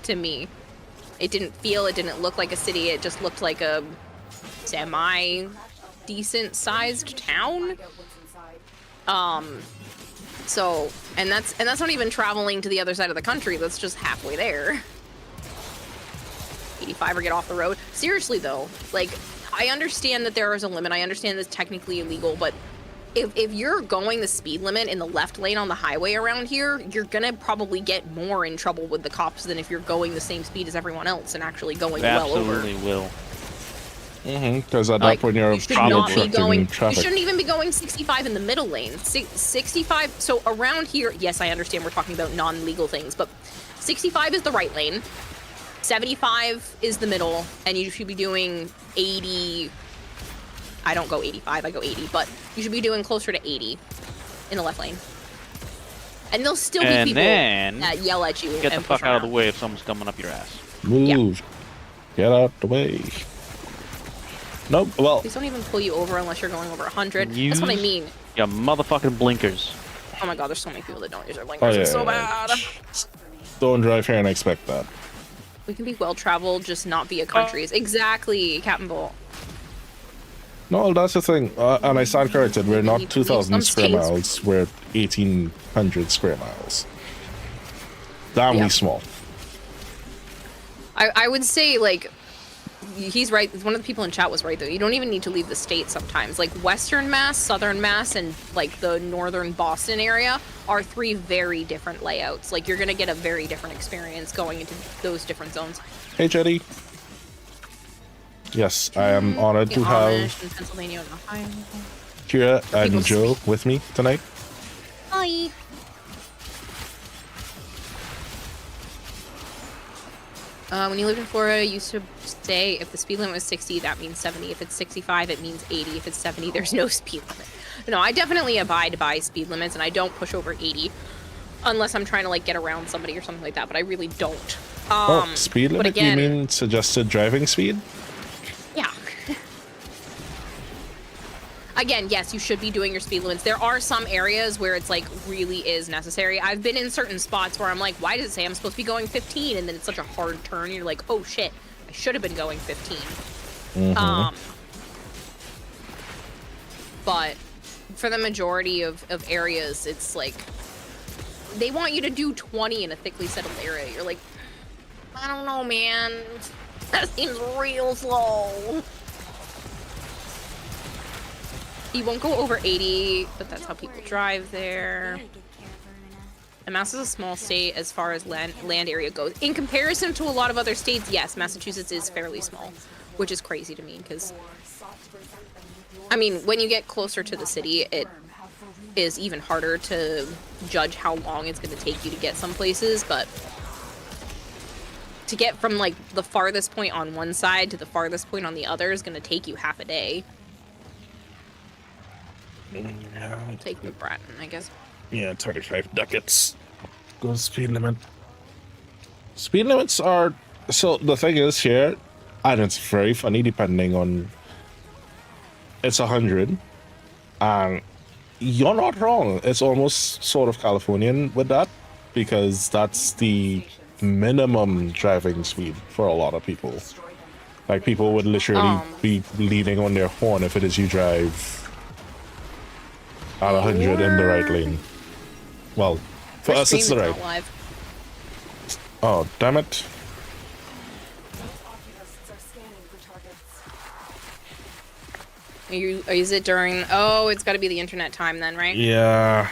to me. It didn't look like a city. It just looked like a semi-decent sized town. So, and that's not even traveling to the other side of the country. That's just halfway there. 65 or get off the road. Seriously though, like, I understand that there is a limit. I understand that's technically illegal, but if you're going the speed limit in the left lane on the highway around here, you're gonna probably get more in trouble with the cops than if you're going the same speed as everyone else and actually going well over. Absolutely will. Because at that point you're You should not be obstructing going. traffic. You shouldn't even be going 65 in the middle lane. 65. So around here, yes, I understand we're talking about non-legal things, but 65 is the right lane. 75 is the middle, and you should be doing 80. I don't go 85, I go 80, but you should be doing closer to 80 in the left lane. And there'll still be And people then that yell at you Get the and fuck push out of the around. way if someone's coming up your ass. Move. Get out the way. Nope. Well, Please don't even pull you over unless you're going over 100. That's what I Use mean. Your motherfucking blinkers. Oh my god, there's so many people that don't use their blinkers. oh yeah. It's so bad. Don't drive here and expect that. We can be well-traveled, just not via countries. Exactly, Captain Bolt. No, that's the thing. And I stand corrected. We're We not need to leave 2,000 some square states. miles. We're 1,800 square miles. Damn, Yeah. we small. I would say, like, he's right. One of the people in chat was right, though. You don't even need to leave the state sometimes. Like, Western Mass, Southern Mass, and, like, the Northern Boston area are 3 very different layouts. Like, you're going to get a very different experience going into those different zones. Hey, Jetty. Yes, I am honored The to have Amish in Pennsylvania and Ohio. Kira and People Joe with me tonight. Hi. When you lived in Florida, you used to say if the speed limit was 60, that means 70. If it's 65, it means 80. If it's 70, there's no speed limit. No, I definitely abide by speed limits, and I don't push over 80 unless I'm trying to like get around somebody or something like that. But I really don't. Speed but limit? again, You mean suggested driving speed? yeah. Again, yes, you should be doing your speed limits. There are some areas where it's like really is necessary. I've been in certain spots where I'm like, why does it say I'm supposed to be going 15? And then it's such a hard turn. You're like, oh shit, I should have been going 15. But for the majority of areas, it's like they want you to do 20 in a thickly settled area. You're like, I don't know, man. That seems real slow. You won't go over 80, but that's how people drive there. And Mass is a small state as far as land area goes. In comparison to a lot of other states, yes, Massachusetts is fairly small, which is crazy to me because, I mean, when you get closer to the city, it is even harder to judge how long it's going to take you to get some places, but to get from like the farthest point on one side to the farthest point on the other is going to take you half a day. I'll take the Bratton, I guess. Yeah, 25 ducats. Go speed limit. Speed limits are... So, the thing is here, and it's very funny depending on... It's 100. And you're not wrong. It's almost sort of Californian with that. Because that's the minimum driving speed for a lot of people. Like, people would literally be leaning on their horn if it is you drive... at 100 in the right lane. Well, for us it's the right. Live. Oh, damn it. Is it during... Oh, it's got to be the internet time then, right? Yeah.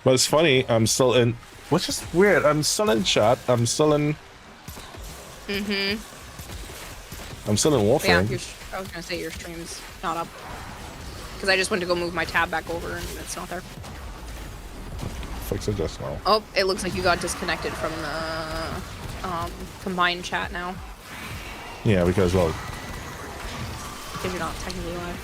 But it's funny, I'm still in... Which is weird, I'm still in chat, I'm still in... I'm still in Yeah, Warframe. I was going to say your stream's not up. Because I just went to go move my tab back over and it's not there. Fix it just now. Oh, it looks like you got disconnected from the combined chat now. Yeah, because, well... Because you're not technically live.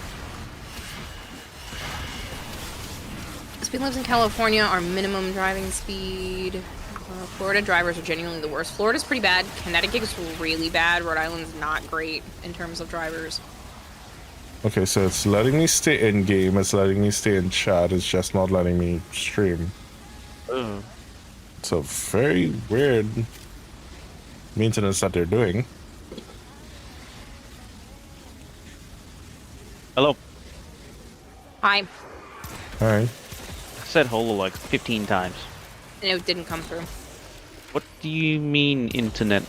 Speed limits in California are minimum driving speed. Florida drivers are genuinely the worst. Florida's pretty bad. Connecticut is really bad. Rhode Island's not great in terms of drivers. Okay, so it's letting me stay in game, it's letting me stay in chat, it's just not letting me stream. It's a very weird maintenance that they're doing. Hello. Hi. Alright. I said hello like 15 times. and it didn't come through. What do you mean internet?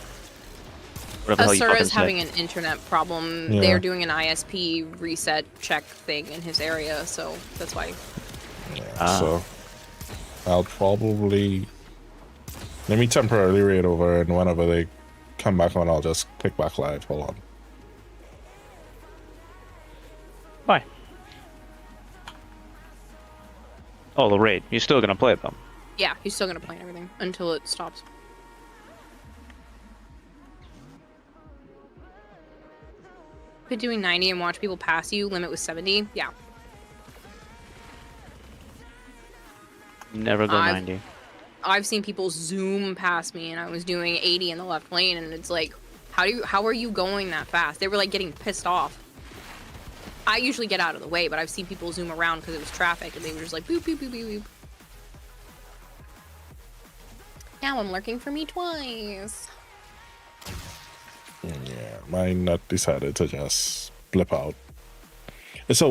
Whatever the hell you Asura fucking is having said. an internet problem. Yeah. They're doing an ISP reset check thing in his area, so that's why. Yeah, so I'll probably let me temporarily raid over, and whenever they come back on, I'll just click back live. Hold on. Bye. Oh, the raid. You're still gonna play it though. Yeah, he's still gonna play everything until it stops. Quit doing 90 and watch people pass you. Limit was 70. Yeah. Never go 90. I've seen people zoom past me, and I was doing 80 in the left lane, and it's like, how are you going that fast? They were like getting pissed off. I usually get out of the way, but I've seen people zoom around because it was traffic, and they were just like boop boop boop boop boop. Now I'm lurking for me twice. Yeah, my nut decided to just blip out. It's a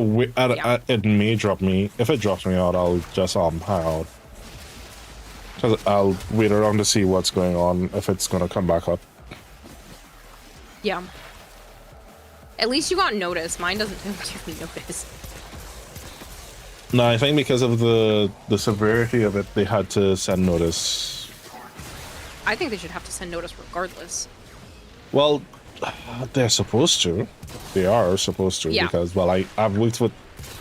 it may drop me. If it drops me out, I'll just hang out. Cause I'll wait around to see what's going on, if it's gonna come back up. Yeah. At least you got notice. Mine doesn't give me notice. No, I think because of the severity of it, they had to send notice. I think they should have to send notice regardless. Well, they're supposed to. They are supposed to, Yeah. because, well, I've worked with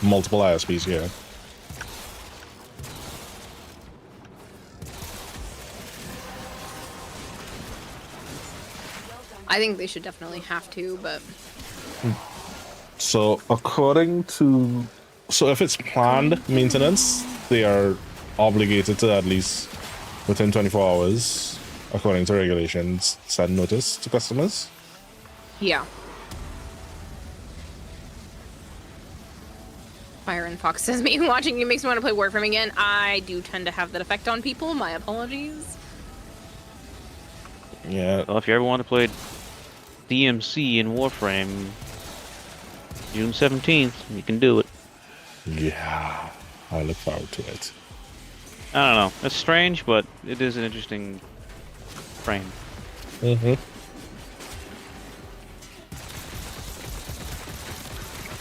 multiple ISPs here. I think they should definitely have to, but So according to, so if it's planned maintenance, they are obligated to at least within 24 hours, according to regulations, send notice to customers. yeah. Fire and Fox says, me watching you makes me want to play Warframe again. I do tend to have that effect on people. My apologies. Yeah. Well, if you ever want to play DMC in Warframe, June 17th, you can do it. Yeah. I look forward to it. I don't know. It's strange, but it is an interesting frame. Mm-hmm.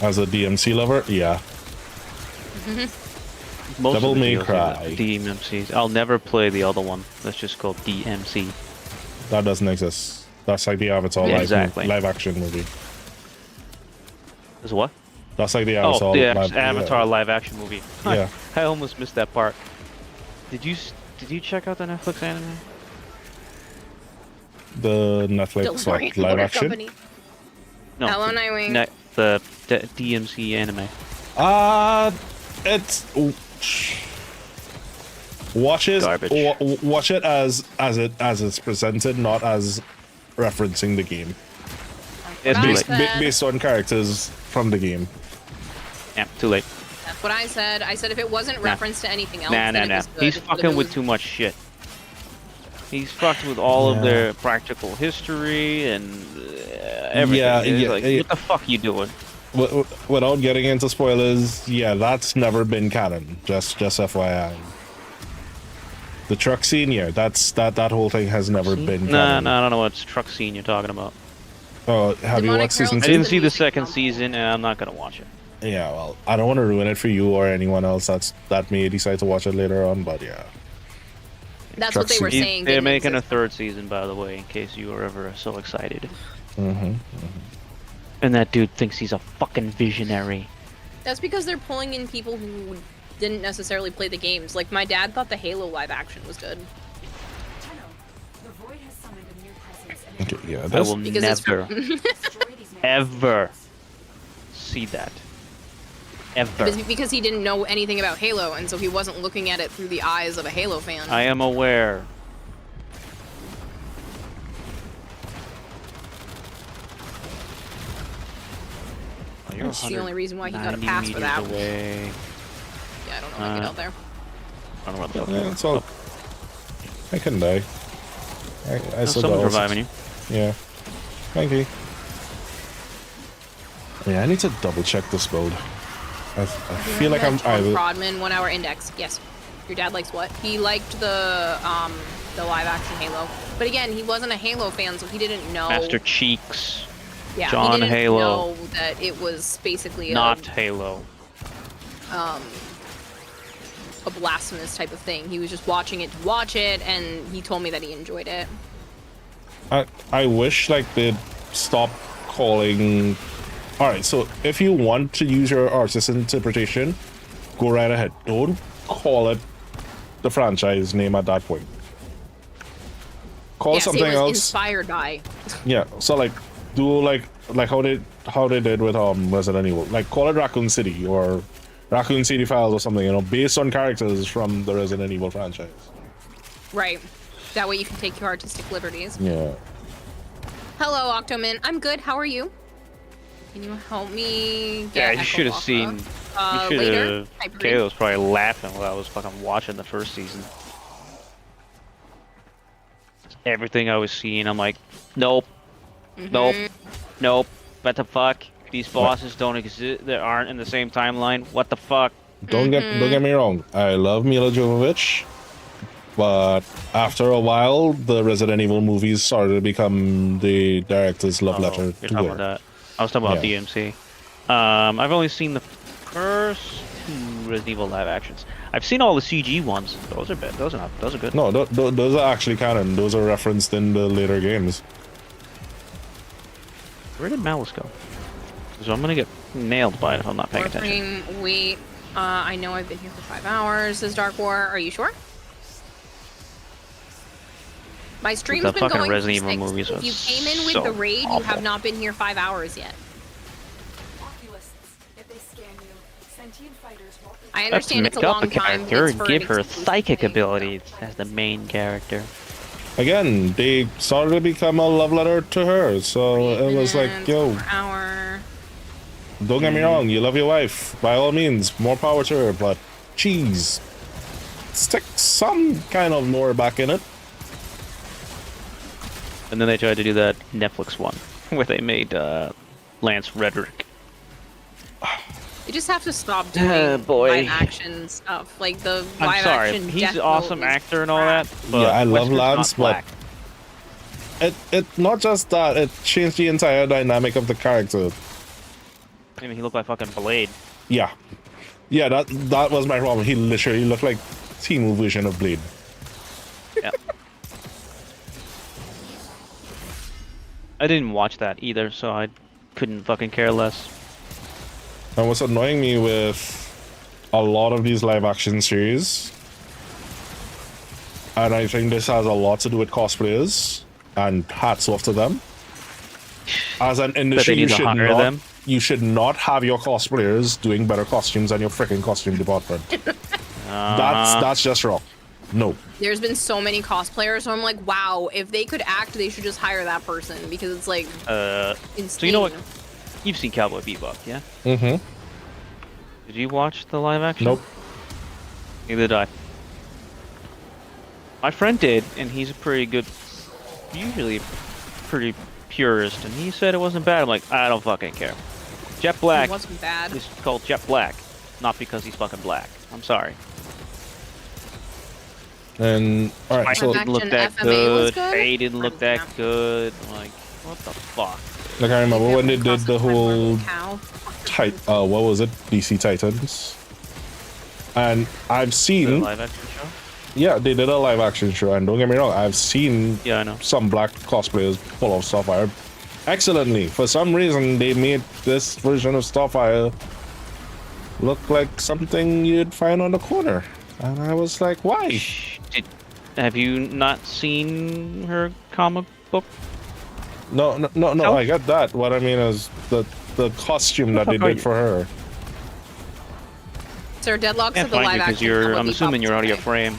As a DMC lover, yeah. Most Devil of the May DLCs are Cry. DMCs. I'll never play the other one. That's just called DMC. That doesn't exist. That's like the Avatar Yeah, exactly. live action movie. Is what? That's like the Avatar Oh, the live, Avatar live action movie. Yeah. I almost missed that part. Did you check out the Netflix anime? The Netflix DeLorean live Motor action. Company. No. Hello, the- Nightwing. the DMC anime. It's watch it. Garbage. Watch it as it's presented, not as referencing the game. It's What too I late. said. Based on characters from the game. Yeah, too late. That's what I said. I said if it wasn't referenced to anything else, Nah. then it was good. He's But if fucking it with was- too much shit. He's fucked with all of Yeah. their practical history and everything. Yeah, It's yeah, like, yeah. what the fuck you doing? Without getting into spoilers, yeah, that's never been canon. Just FYI. The truck scene, yeah, that whole thing has never been canon. Nah, I don't know what truck scene you're talking about. Oh, have you Demonic watched season Herald I two? didn't see the music second from- season, and I'm not gonna watch it. Yeah, well, I don't want to ruin it for you or anyone else that may decide to watch it later on, but yeah. That's Truck what they were scene. saying. They're didn't making a exist. third season, by the way, in case you were ever so excited. Mm-hmm. And that dude thinks he's a fucking visionary. That's because they're pulling in people who didn't necessarily play the games. Like my dad thought the Halo live action was good. Tenno, the void has summoned a new presence and Okay, yeah, I that's will Because it's never, destroy these ever see that. Ever. because he didn't know anything about Halo, and so he wasn't looking at it through the eyes of a Halo fan. I am aware. You're That's the only reason why he got a 190 pass for that. meters away. Yeah, I don't know how to get out there. I don't know what the fuck. yeah, it's all. I can die. I still Someone's got reviving you. Yeah. Thank you. Yeah, I need to double check this build. I feel like I'm Tom either. Prodman, 1 hour index. Yes. Your dad likes what? He liked the live action Halo. But again, he wasn't a Halo fan, so he didn't know. Master Cheeks. Yeah, John he didn't Halo. know that it was basically Not Halo. a blasphemous type of thing. He was just watching it to watch it, and he told me that he enjoyed it. I wish like they'd stop calling. All right, so if you want to use your artistic interpretation, go right ahead. Don't call it the franchise name at that point. Call Yes, something it was else. inspired by. Yeah, so like do like how they did with Resident Evil. Like call it Raccoon City or Raccoon City Files or something, you know, based on characters from the Resident Evil franchise. Right. That way you can take your artistic liberties. Yeah. Hello, Octoman. I'm good. How are you? Can you help me get Yeah, you Echo should have Walker? seen. You should Later? have. Type Kayla was probably laughing while I was fucking watching the first season. Everything I was seeing, I'm like, nope, nope, nope. What the fuck? These bosses don't exist. They aren't in the same timeline. What the fuck? Don't get me wrong. I love Mila Jovovich, but after a while, the Resident Evil movies started to become the director's love letter You're to talking her. about that. I was talking about Yeah. DMC. I've only seen the first two Resident Evil live actions. I've seen all the CG ones. Those are bad. Those are good. No, those are actually canon. Those are referenced in the later games. Where did Malice go? So I'm gonna get nailed by it if I'm not paying attention. Warframe, wait. I know I've been here for 5 hours. Says Dark War. Are you sure? My stream's The been fucking going Resident for Evil 6. movies If are you came in with so the raid, you awful. have not been here 5 hours yet. Oculists, if they scan you, sentient fighters won't be I Let's understand make it's a up long a time. character It's and for give an her exclusive psychic thing. abilities as the main character. Again, they started to become a love letter to her, so it was like, yo, Per hour. don't get me wrong, you love your wife, by all means, more power to her, but geez, stick some kind of lore back in it. And then they tried to do that Netflix one where they made Lance Redrick. You just have to stop doing boy. live action stuff. Like the I'm live sorry, action he's Death an awesome Note is actor and all crap. that. But Yeah, I love Wesker's not Lance, but black. it not just that, it changed the entire dynamic of the character. I mean, he looked like fucking Blade. Yeah, that was my problem. He literally looked like Temu version of Blade. Yeah. I didn't watch that either, so I couldn't fucking care less. And what's annoying me with a lot of these live action series, and I think this has a lot to do with cosplayers, and hats off to them. As an industry, need to hire them? you should not have your cosplayers doing better costumes than your freaking costume department. That's just wrong. No. There's been so many cosplayers, so I'm like, wow, if they could act, they should just hire that person because it's like insane. So you know what? You've seen Cowboy Bebop, yeah? Mm-hmm. Did you watch the live action? Nope. Neither did I. My friend did, and he's a pretty good, usually pretty purist, and he said it wasn't bad. I'm like, I don't fucking care. Jet Black It wasn't bad. is called Jet Black, not because he's fucking black. I'm sorry. And all right, Live so Didn't look action that FMA was good. good? Faye didn't look that Yeah. good. I'm like, what the fuck? like I remember when they did the whole Cow. what was it, DC Titans, and I've The seen, live action show? yeah, they did a live action show, and don't get me wrong, I've seen Yeah, I know. some black cosplayers pull off Starfire excellently. For some reason, they made this version of Starfire look like something you'd find on the corner, and I was like, why? Have you not seen her comic book? No, No? I get that. What I mean is the costume that they fuck are did you? for her. Sir Deadlock Can't said the find live you because action. you're. Cowboy I'm Bebop assuming was you're out of your okay. frame.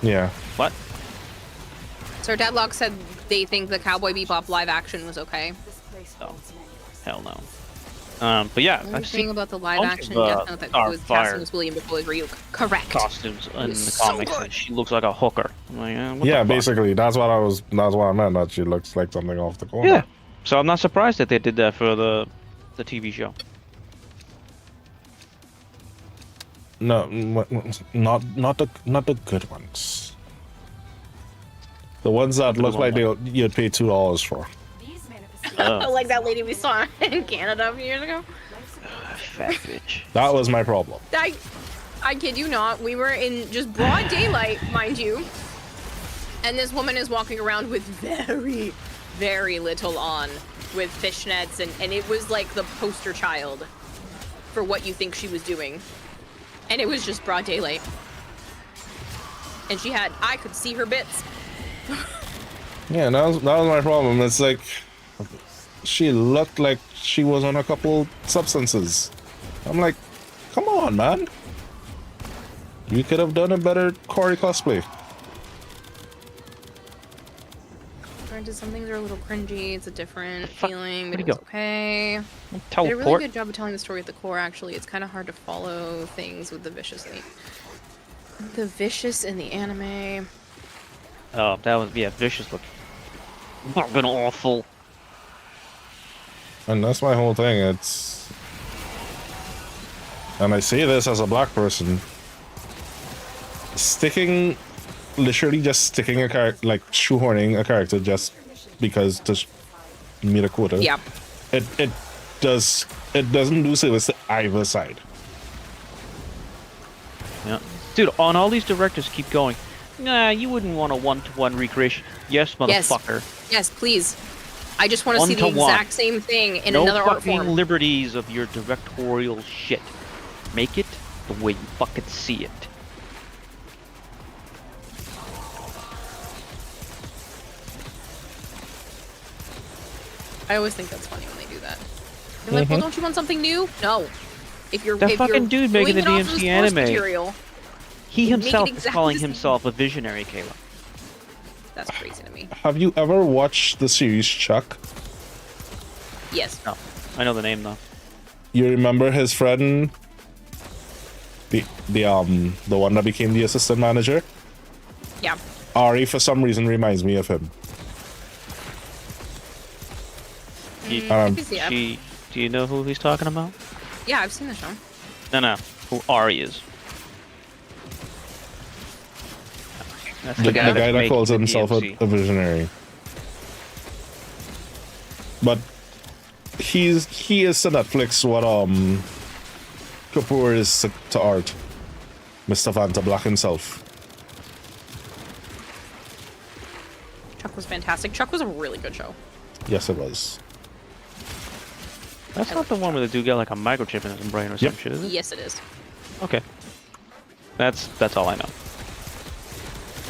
Yeah. What? Sir Deadlock said they think the Cowboy Bebop live action was okay. this place Oh. holds many. Hell no. But yeah, The only I've thing seen about the live bunch action of, Death Note that Starfire was casting was William Dafoe Ryuk. Correct. costumes in the so comics, good. and she looks like a hooker. I'm like, what Yeah, the fuck? basically, that's what I meant. That she looks like something off the corner. Yeah. So I'm not surprised that they did that for the TV show. No, not the good ones. The ones that look like you'd pay $2 for. These manifestations. Like that lady we saw in Canada a few years ago. Fat bitch. That was my problem. I kid you not. We were in just broad daylight, mind you. And this woman is walking around with very, very little on, with fishnets, and it was like the poster child for what you think she was doing. And it was just broad daylight. And I could see her bits. Yeah, that was my problem. It's like she looked like she was on a couple substances. I'm like, come on, man. You could have done a better Cory cosplay. Granted, some things are a little cringy. It's a different feeling, but Where'd it he was okay. Did a Teleport. really good job of telling the story at the core, actually. It's kind of hard to follow things with the vicious in the anime. Oh, that was vicious look. Fucking awful. And that's my whole thing. And I say this as a black person. Literally just sticking a character, like shoehorning a character just because to meet a quota. Yeah. It doesn't do service to either side. Yeah. Dude, on all these directors keep going, nah, you wouldn't want a one-to-one recreation. Yes, motherfucker. Yes, please. I just want to see the exact same thing in another art form. No fucking liberties of your directorial shit. Make it the way you fucking see it. I always think that's funny when they do that. They're like, well, don't you want something new? No. If you're dude making the doing it off of DMC source anime. Material, He himself is exactly calling the same. himself a visionary, Kayla. That's crazy to me. Have you ever watched the series Chuck? Yes. No, I know the name though. You remember his friend, the one that became the assistant manager? Yeah. Ari, for some reason, reminds me of him. Do you know who he's talking about? Yeah, I've seen the show. No. Who Ari is? That's The guy that making calls the himself a DMC. visionary. But he is to Netflix what Kapoor is to art. Mr. Vanta Black himself. Chuck was fantastic. Chuck was a really good show. Yes, it was. That's not the one where the dude got like a microchip in his brain or some Yep. shit, is it? Yes, it is. Okay. That's all I know.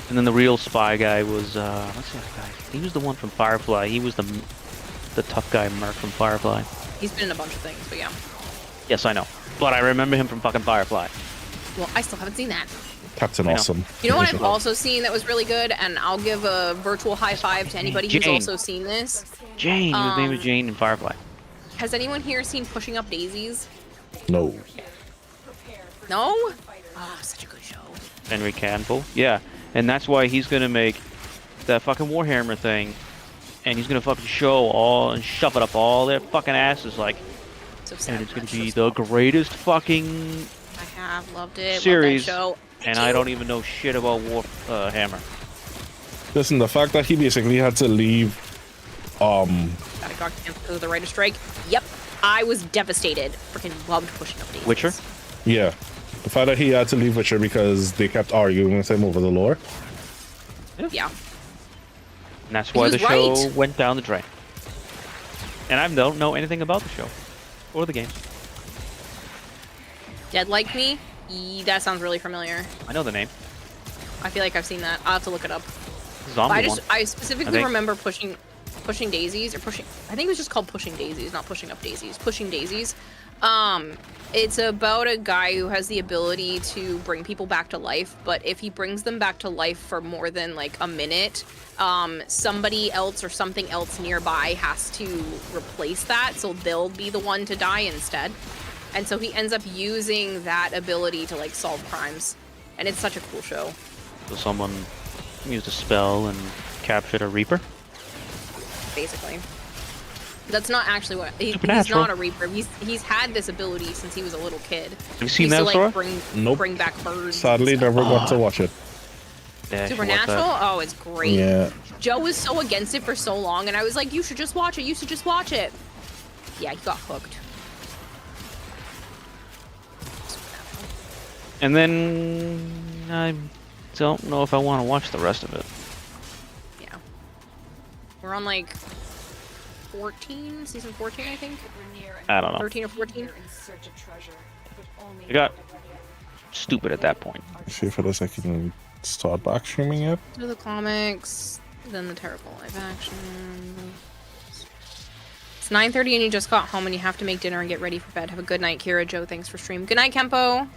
And then the real spy guy was what's the other guy? He was the one from Firefly. He was the tough guy Merc from Firefly. He's been in a bunch of things, but yeah. Yes, I know. But I remember him from fucking Firefly. Well, I still haven't seen that. Captain Awesome. You know what I've also seen that was really good, and I'll give a virtual high five to anybody who's Jane. also seen this. Jane. His name is Jane in Firefly. Has anyone here seen Pushing Up Daisies? No. No? Oh, such a good show. Henry Cavill. Yeah. And that's why he's gonna make that fucking Warhammer thing, and he's gonna fucking show all and shove it up all their fucking asses, like, So sad. and it's gonna be the greatest fucking I have loved it. series, Love that show. and I don't even know shit about Warhammer. Listen, the fact that he basically had to leave, Got a got canceled because of the writer's strike. Yep. I was devastated. Freaking loved Pushing Up Daisies. Witcher? yeah, the fact that he had to leave Witcher because they kept arguing with him over the lore. Yeah. And that's why was the show right. went down the drain. And I don't know anything about the show or the games. Dead Like Me? That sounds really familiar. I know the name. I feel like I've seen that. I'll have to look it up. Zombie I specifically think. remember pushing Daisies, or pushing, I think it was just called Pushing Daisies, not Pushing Up Daisies. Pushing Daisies. It's about a guy who has the ability to bring people back to life, but if he brings them back to life for more than like a minute, somebody else or something else nearby has to replace that, so they'll be the one to die instead. And so he ends up using that ability to like solve crimes. And it's such a cool show. So someone used a spell and captured a Reaper. Basically. That's not actually what he's Supernatural. not a Reaper. He's had this ability since he was a little kid. Have you seen He used that, to, Sora? like, Nope. bring back birds. Sadly, and stuff. never got to watch it. Yeah, you should watch Supernatural? that. Oh, it's great. Yeah. Joe was so against it for so long, and I was like, you should just watch it. You should just watch it. Yeah, he got hooked. And then I don't know if I want to watch the rest of it. Yeah. We're on like 14, season 14, I think. I don't know. 13 or 14. In search of treasure, but only I got stupid at that point. See if it is I can start back streaming yet. Do the comics, then the terrible live action. It's 9:30 and you just got home and you have to make dinner and get ready for bed. Have a good night, Kira. Joe, thanks for stream. Good night, Kempo.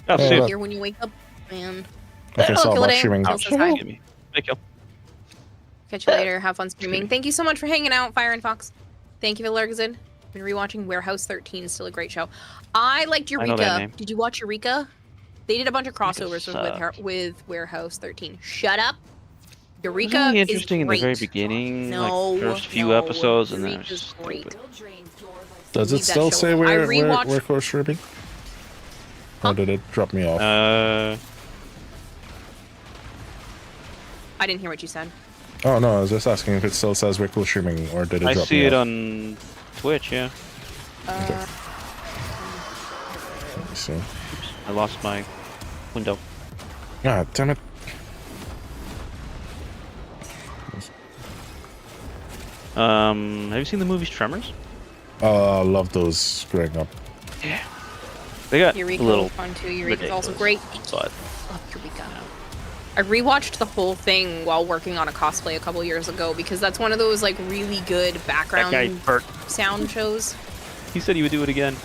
Oh, Yeah, see look. Here when you wake up, man. Okay, Hello, so Killade. back streaming. Jill says hi. Give me. Thank you. Catch you later. Have fun streaming. Thank you so much for hanging out, Fire and Fox. Thank you, Valergazid. Been rewatching Warehouse 13. Still a great show. I liked I know that Eureka. name. Did you watch Eureka? They did a bunch of crossovers sucked. with Warehouse 13. Shut up. Eureka It was really is interesting in the great. very beginning, No, like first few no, episodes, and then it Eureka's was great. stupid. Does Leave it that still show say alone. I where rewatched- we're streaming? Huh? Or did it drop me off? I didn't hear what you said. Oh no, I was just asking if it still says we're streaming or did it I drop see me it off? on Twitch, yeah. Let me see. I lost my window. Ah, damn it. Have you seen the movies Tremors? I love those growing up. Yeah. They got Eureka a little was fun too. Eureka's also ridiculous, great. but Love Eureka. I rewatched the whole thing while working on a cosplay a couple years ago because that's one of those like really good that background guy Bert. sound shows. He said he would do it again.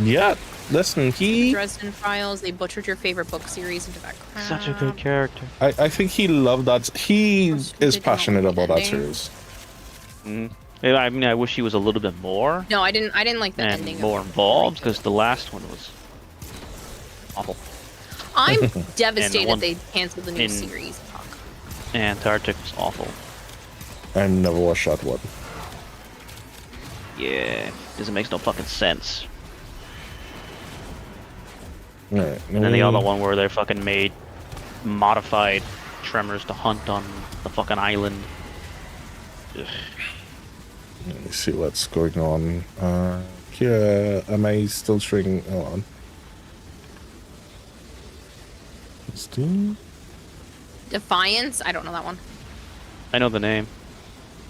Yeah, listen, Dresden Files. They butchered your favorite book series into that crap. Such a good character. I think he loved that. He Most is did not passionate like the about that ending. series. I mean, I wish he was a little bit more No, I didn't like the and ending. more of involved Eureka. because the last one was awful. I'm And devastated one they canceled the new in- series. Fuck. Antarctic was awful. I never watched that one. Yeah, doesn't make no fucking sense. Alright. And then the other one where they fucking made modified tremors to hunt on the fucking island. Ugh. Let me see what's going on. Here, am I still streaming? Hold on. Steam? Defiance. I don't know that one. I know the name.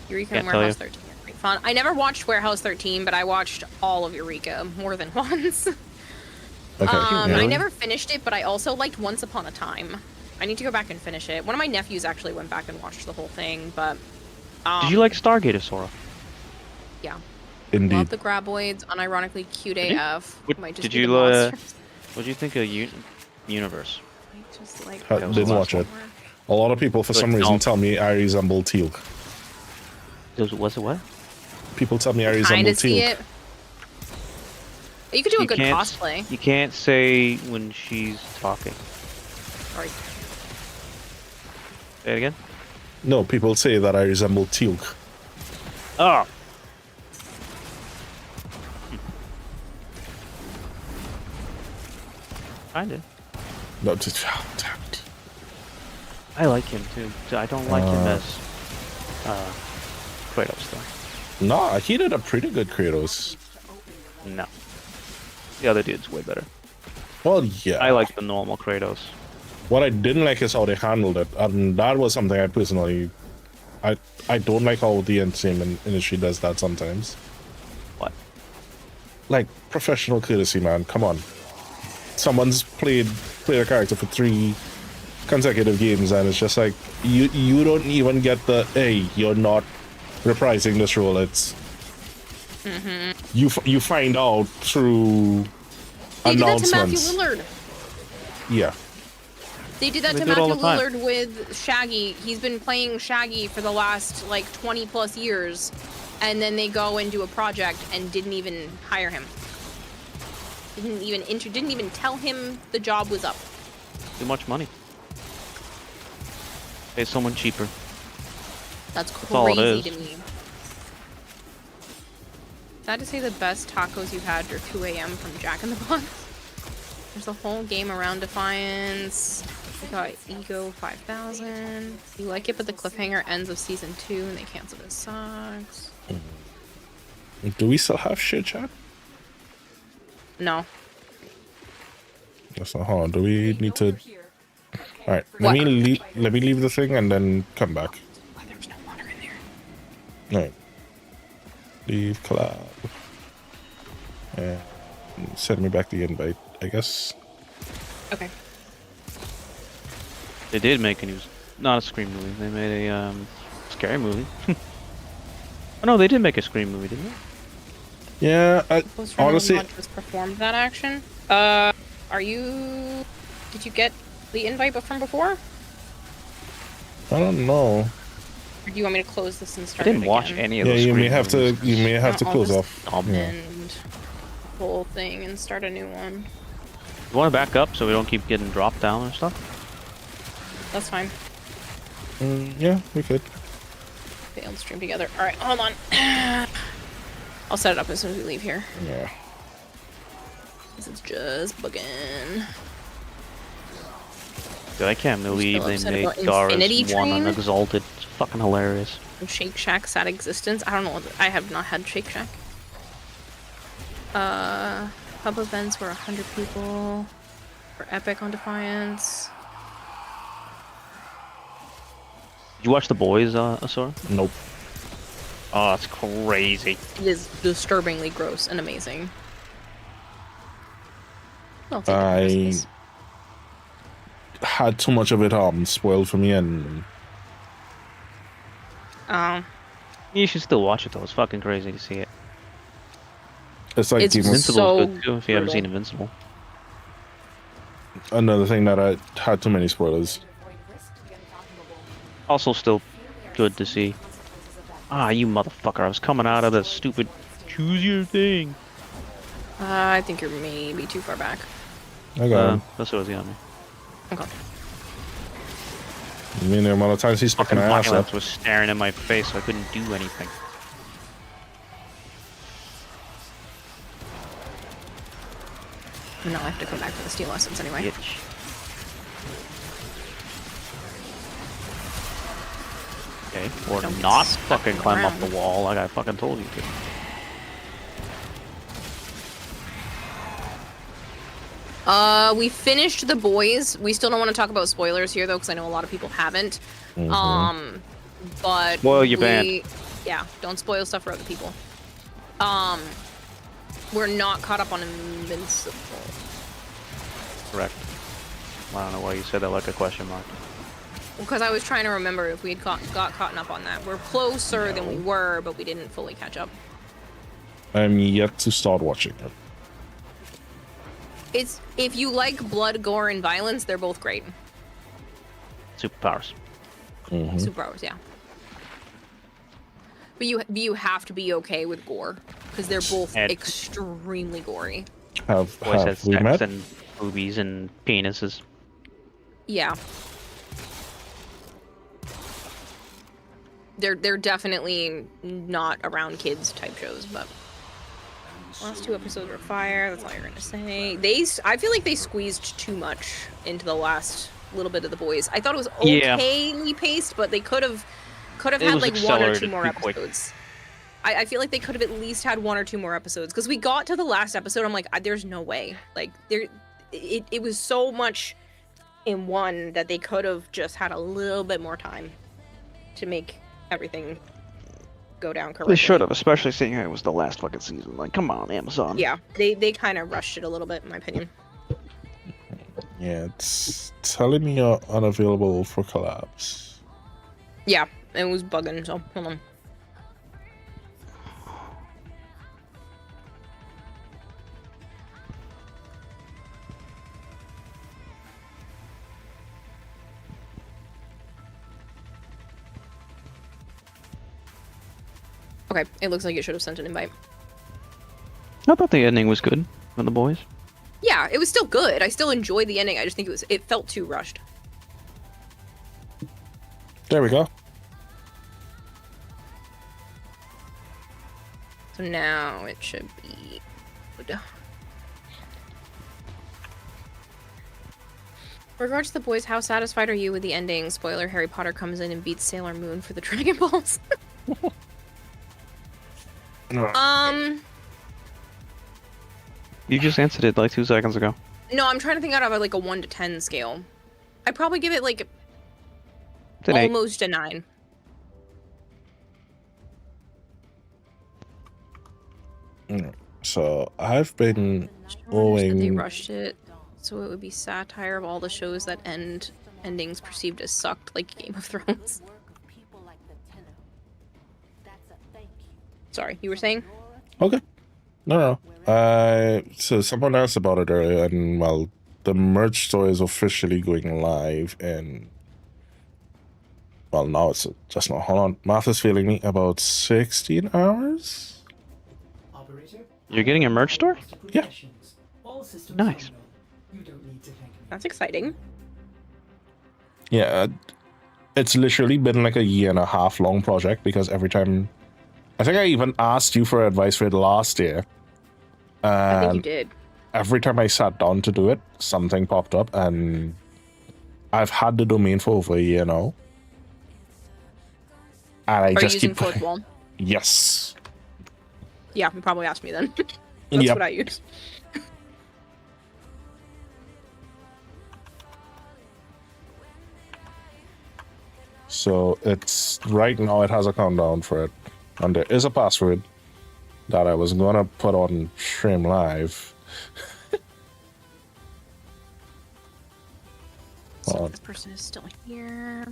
Eureka Can't and tell Warehouse you. 13 are great fun. I never watched Warehouse 13, but I watched all of Eureka more than once. Okay. I never finished it, but I also liked Once Upon a Time. I need to go back and finish it. One of my nephews actually went back and watched the whole thing, but Did you like Stargate, Sora? yeah. Indeed. Love the graboids, unironically cute Did you? AF. What- Might just did be you, the monsters. What do you think of Universe? Might just like I That was didn't the watch last it. A lot of people, for Like, some reason, don't. tell me I resemble Teal'c. Was it what? People tell me I resemble Kind of see Teal'c. it. You could do a You good can't- cosplay. You can't say when she's talking. Sorry. Say it again. No, people say that I resemble Teal'c. Oh. Kinda. No, just, oh, damn it. I like him too. I don't like him as Kratos though. No, he did a pretty good Kratos. No. The other dude's way better. Well, yeah. I like the normal Kratos. What I didn't like is how they handled it, and that was something I personally, I don't like how the entertainment industry does that sometimes. What? Like professional courtesy, man. Come on. Someone's played a character for 3 consecutive games, and it's just like you don't even get the hey, you're not reprising this role. It's you find out through They did that to Matthew announcements. Lillard. Yeah. They did that They to do it all Matthew the time. Lillard with Shaggy. He's been playing Shaggy for the last like 20 plus years, and then they go and do a project and didn't even hire him. Didn't even tell him the job was up. Too much money. Pay someone cheaper. That's all it crazy is. to me. Sad to say the best tacos you've had are 2 a.m. from Jack in the Box. There's a whole game around Defiance. We got Ego 5000. You like it, but the cliffhanger ends of season 2 and they canceled it. Sucks. Do we still have shit chat? No. That's not hard. Do we need to? All right. What? Let me leave the thing and then come back. Oh, there was no water in there. All right. Leave collab. And send me back the invite, I guess. Okay. They did make a new, not a Scream movie. They made a scary movie. Oh no, they did make a Scream movie, didn't they? Yeah, honestly, Just performed that action. Are you? Did you get the invite from before? I don't know. Or do you want me to close this and I start? didn't it watch again? any of Yeah, the you Scream may have to. movies. You may have to I'll close just off. Yeah. End the whole thing and start a new one. You want to back up so we don't keep getting dropped down and stuff? That's fine. Yeah, we could. Failed stream together. All right, hold on. I'll set it up as soon as we leave here. Yeah. This is just bugging. Dude, I can't believe they upset made about Dara's Infinity one Train? on Exalted. It's fucking hilarious. And Shake Shack sad existence. I don't know. I have not had Shake Shack. Pub events were 100 people. For Epic on Defiance. Did you watch The Boys, Asura? Nope. Oh, it's crazy. It is disturbingly gross and amazing. I'll take it I for Christmas. had too much of it spoiled for me, and You should still watch it though. It's fucking crazy to see it. it's like It's Demon- Invincible's so good too, if you haven't brutal. seen Invincible. another thing that I had too many spoilers. Also still good to see. Ah, you motherfucker. I was coming out of the stupid choose your thing. I think you're maybe too far back. I got him. That's what was on me. Okay. I mean, the amount of times he's Fucking picking my ass up. violence was staring in my face, so I couldn't do anything. And now I have to come back for the steel lessons anyway. Bitch. Okay, or Don't not stuck fucking in the climb up ground. the wall like I fucking told you to. We finished The Boys. We still don't want to talk about spoilers here, though, because I know a lot of people haven't. But Spoil your band. Yeah, don't spoil stuff for other people. We're not caught up on Invincible. Correct. I don't know why you said that like a question mark. Because I was trying to remember if we had got caught up on that. We're closer than we were, but we didn't fully catch up. I'm yet to start watching it. It's if you like blood, gore, and violence, they're both great. Superpowers. Superpowers, yeah. But you have to be okay with gore because they're both Ed. extremely gory. Have Boys had we sex met? and boobies and penises. Yeah. They're definitely not around kids type shows, but last 2 episodes were fire. That's all you're gonna say. I feel like they squeezed too much into the last little bit of The Boys. I thought it was Yeah. okayly paced, but they could have It had was like 1 or 2 accelerated more too quick. episodes. I feel like they could have at least had 1 or 2 more episodes because we got to the last episode. I'm like, there's no way. Like it was so much in one that they could have just had a little bit more time to make everything go down correctly. They should have, especially seeing how it was the last fucking season. Like, come on, Amazon. Yeah, they kind of rushed it a little bit, in my opinion. Yeah, it's telling me you're unavailable for collabs. Yeah, it was bugging, so hold on. Okay, it looks like it should have sent an invite. I thought the ending was good for The Boys. Yeah, it was still good. I still enjoyed the ending. I just think it felt too rushed. There we go. So now it should be good. Regards to the boys, how satisfied are you with the ending? Spoiler, Harry Potter comes in and beats Sailor Moon for the Dragon Balls. You just answered it like 2 seconds ago. No, I'm trying to think out of like a 1 to 10 scale. I'd probably give it like It's an 8. almost a 9. So I've been They going. rushed it, so it would be satire of all the shows that endings perceived as sucked, like Game of Thrones. Sorry, you were saying? Okay. No. So someone asked about it earlier, and well, the merch store is officially going live, and well, now it's just now. Hold on, math is failing me. About 16 hours. You're getting a merch store? Yeah. Nice. That's exciting. Yeah, it's literally been like a 1.5 year long project because every time, I think I even asked you for advice for it last year. I think you And did. every time I sat down to do it, something popped up, and I've had the domain for over a year now. And I Are you just using keep Fourth Wall? Yes. Yeah, you probably asked me then. That's Yep. what I use. So it's right now it has a countdown for it, and there is a password that I was gonna put on stream live. So this person is still here.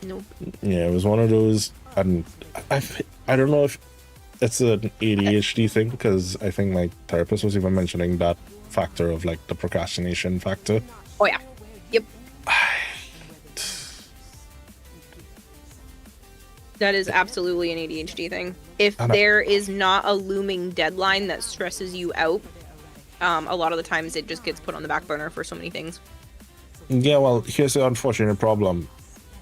Nope. Yeah, it was one of those, and I don't know if it's an ADHD thing, because I think my therapist was even mentioning that factor of like the procrastination factor. Oh yeah. Yep. That is absolutely an ADHD thing. If there is not a looming deadline that stresses you out, a lot of the times it just gets put on the back burner for so many things. Yeah, well, here's the unfortunate problem.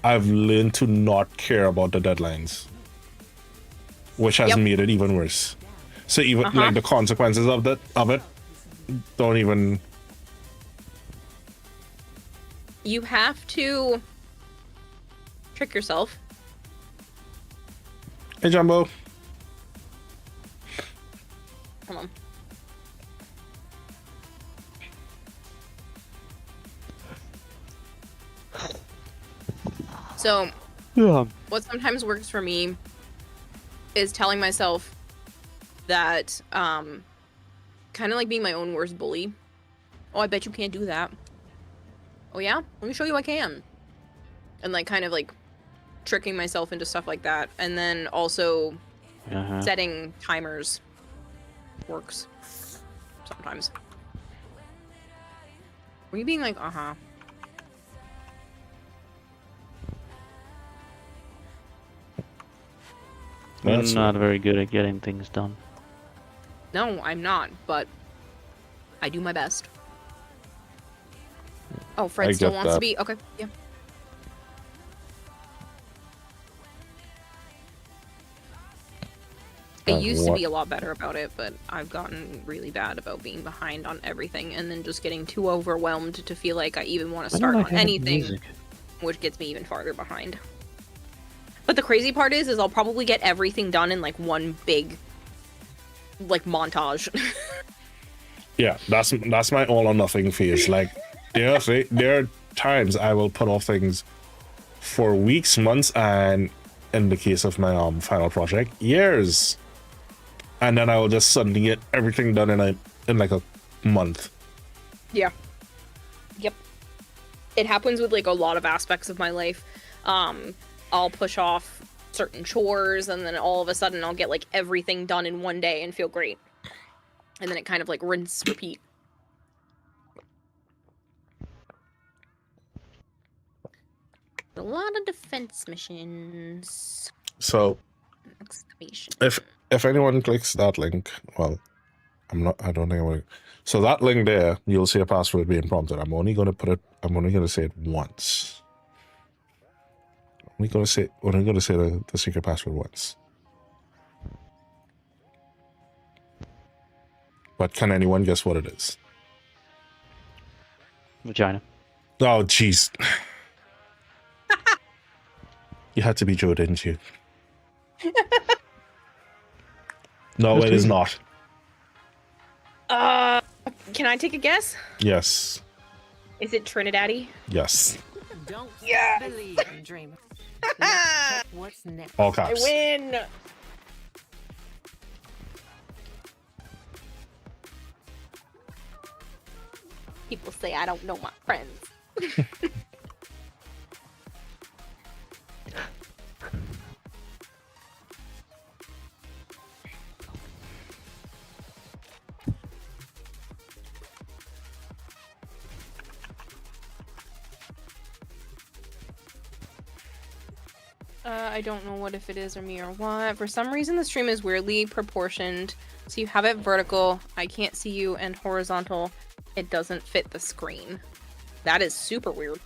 I've learned to not care about the deadlines, which has made it even worse. So even like the consequences of it don't even. You have to trick yourself. Hey, Jumbo. Come on. So, what sometimes works for me is telling myself that, kind of like being my own worst bully. Oh, I bet you can't do that. Oh yeah? Let me show you I can. And like kind of like tricking myself into stuff like that. And then also setting timers works sometimes. Were you being like, I'm not very good at getting things done. No, I'm not, but I do my best. Oh, Fred I still get wants to that. be... Okay, yeah. I used to be a lot better about it, but I've gotten really bad about being behind on everything and then just getting too overwhelmed to feel like I even want to start on anything, which gets me even farther behind. But the crazy part is I'll probably get everything done in like one big, like, montage. Yeah, that's my all or nothing phase. Like, there are times I will put off things for weeks, months, and in the case of my final project, years. And then I will just suddenly get everything done in like a month. Yeah. Yep. It happens with like a lot of aspects of my life. I'll push off certain chores and then all of a sudden I'll get like everything done in one day and feel great. And then it kind of like rinse, repeat. A lot of defense missions. So Exclamation. if anyone clicks that link, well, I'm not. I don't think I'm gonna. So that link there, you'll see a password being prompted. I'm only gonna put it. I'm only gonna say it once. Only gonna say the secret password once. But can anyone guess what it is? Vagina. Oh, jeez. You had to be Joe, didn't you? No, it is not. Can I take a guess? Yes. Is it Trinidaddy? Yes. Don't believe and dream. What's next? All I caps. win. People say I don't know my friends. I don't know what if it is or me or what. For some reason, the stream is weirdly proportioned. So you have it vertical, I can't see you, and horizontal, it doesn't fit the screen. That is super weird.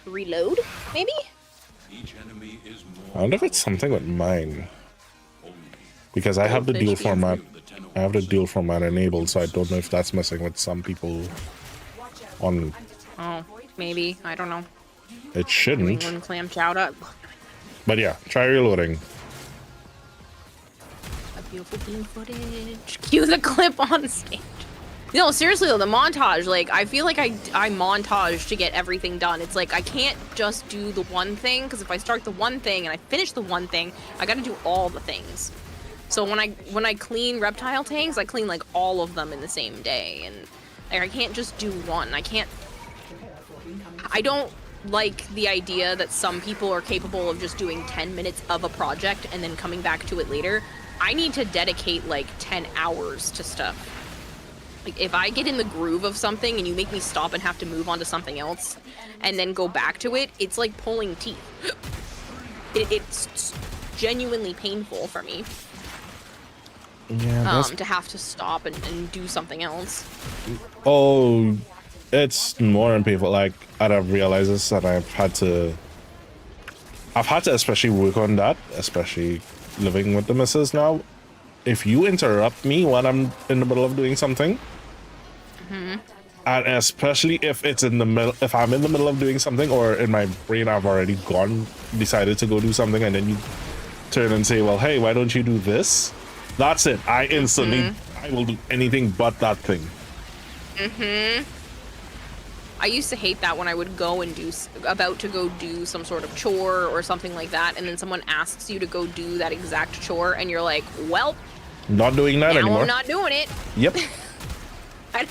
Reload, maybe? Each enemy is I more wonder if it's something with mine. Because I have the dual Goldfish, yeah. format. I have the dual format enabled, so I don't know if that's messing with some people on. Oh, maybe. I don't know. It New shouldn't. England clam chowder. But yeah, try reloading. A beautiful beam footage. Cue the clip on stage. No, seriously though, the montage, like, I feel like I montage to get everything done. It's like, I can't just do the one thing, because if I start the one thing and I finish the one thing, I gotta do all the things. So when I clean reptile tanks, I clean, like, all of them in the same day, and like, I can't just do one. I don't like the idea that some people are capable of just doing 10 minutes of a project and then coming back to it later. I need to dedicate, like, 10 hours to stuff. Like, if I get in the groove of something and you make me stop and have to move on to something else and then go back to it, it's like pulling teeth. It's genuinely painful for me. Yeah, To have to stop and do something else. Oh, it's more than painful. Like, I've realized this, and I've had to especially work on that, especially living with the missus now. If you interrupt me when I'm in the middle of doing something, and especially if it's in the middle, if I'm in the middle of doing something, or in my brain I've already decided to go do something, and then you turn and say, well, hey, why don't you do this? That's it. I instantly, I will do anything but that thing. I used to hate that when I would go and about to go do some sort of chore or something like that, and then someone asks you to go do that exact chore, and you're like, well, Not doing that now anymore. I'm not doing it. Yep. And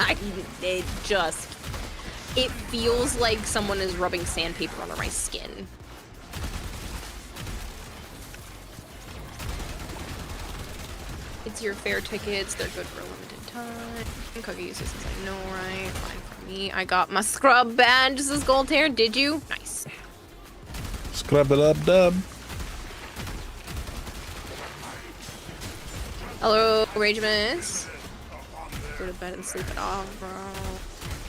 it feels like someone is rubbing sandpaper under my skin. It's your fare tickets. They're good for a limited time. Cookie uses, I know, right? Fine for me. I got my scrub badge. This is gold hair. Did you? Nice. Scrub it up, dub. Hello, Rage Miss. Go to bed and sleep it off, bro.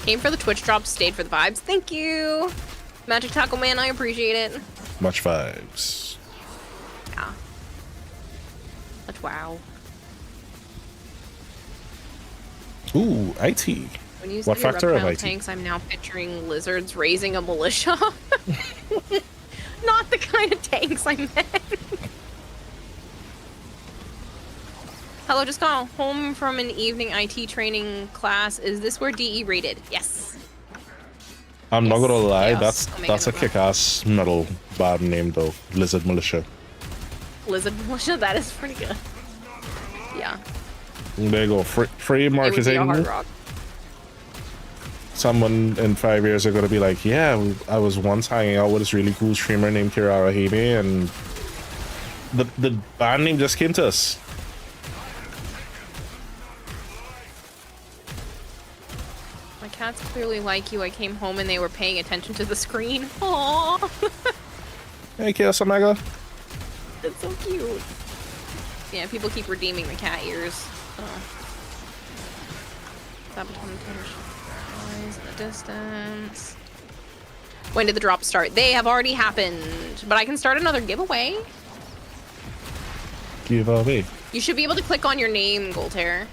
Came for the Twitch drops, stayed for the vibes. Thank you. Magic Taco Man, I appreciate it. Much vibes. Yeah. Much wow. Ooh, IT. When you What say factor of reptile IT? tanks, I'm now picturing lizards raising a militia. Not the kind of tanks I meant. Hello, just got home from an evening IT training class. Is this where DE rated? Yes. I'm not Yes. gonna lie, Chaos. that's a kick-ass metal bad name though. Lizard Militia. Lizard militia, that is pretty good. Yeah. There you go. Free It would be a marketing. hard rock. Someone in 5 years are gonna be like, yeah, I was once hanging out with this really cool streamer named Kirarahime, and the band name just came to us. My cats clearly like you. I came home and they were paying attention to the screen. Aww. Hey, Chaos Omega. That's so cute. Yeah, people keep redeeming the cat ears. Sabaton in the distance. When did the drops start? They have already happened, but I can start another giveaway. Giveaway. You should be able to click on your name, Goltair,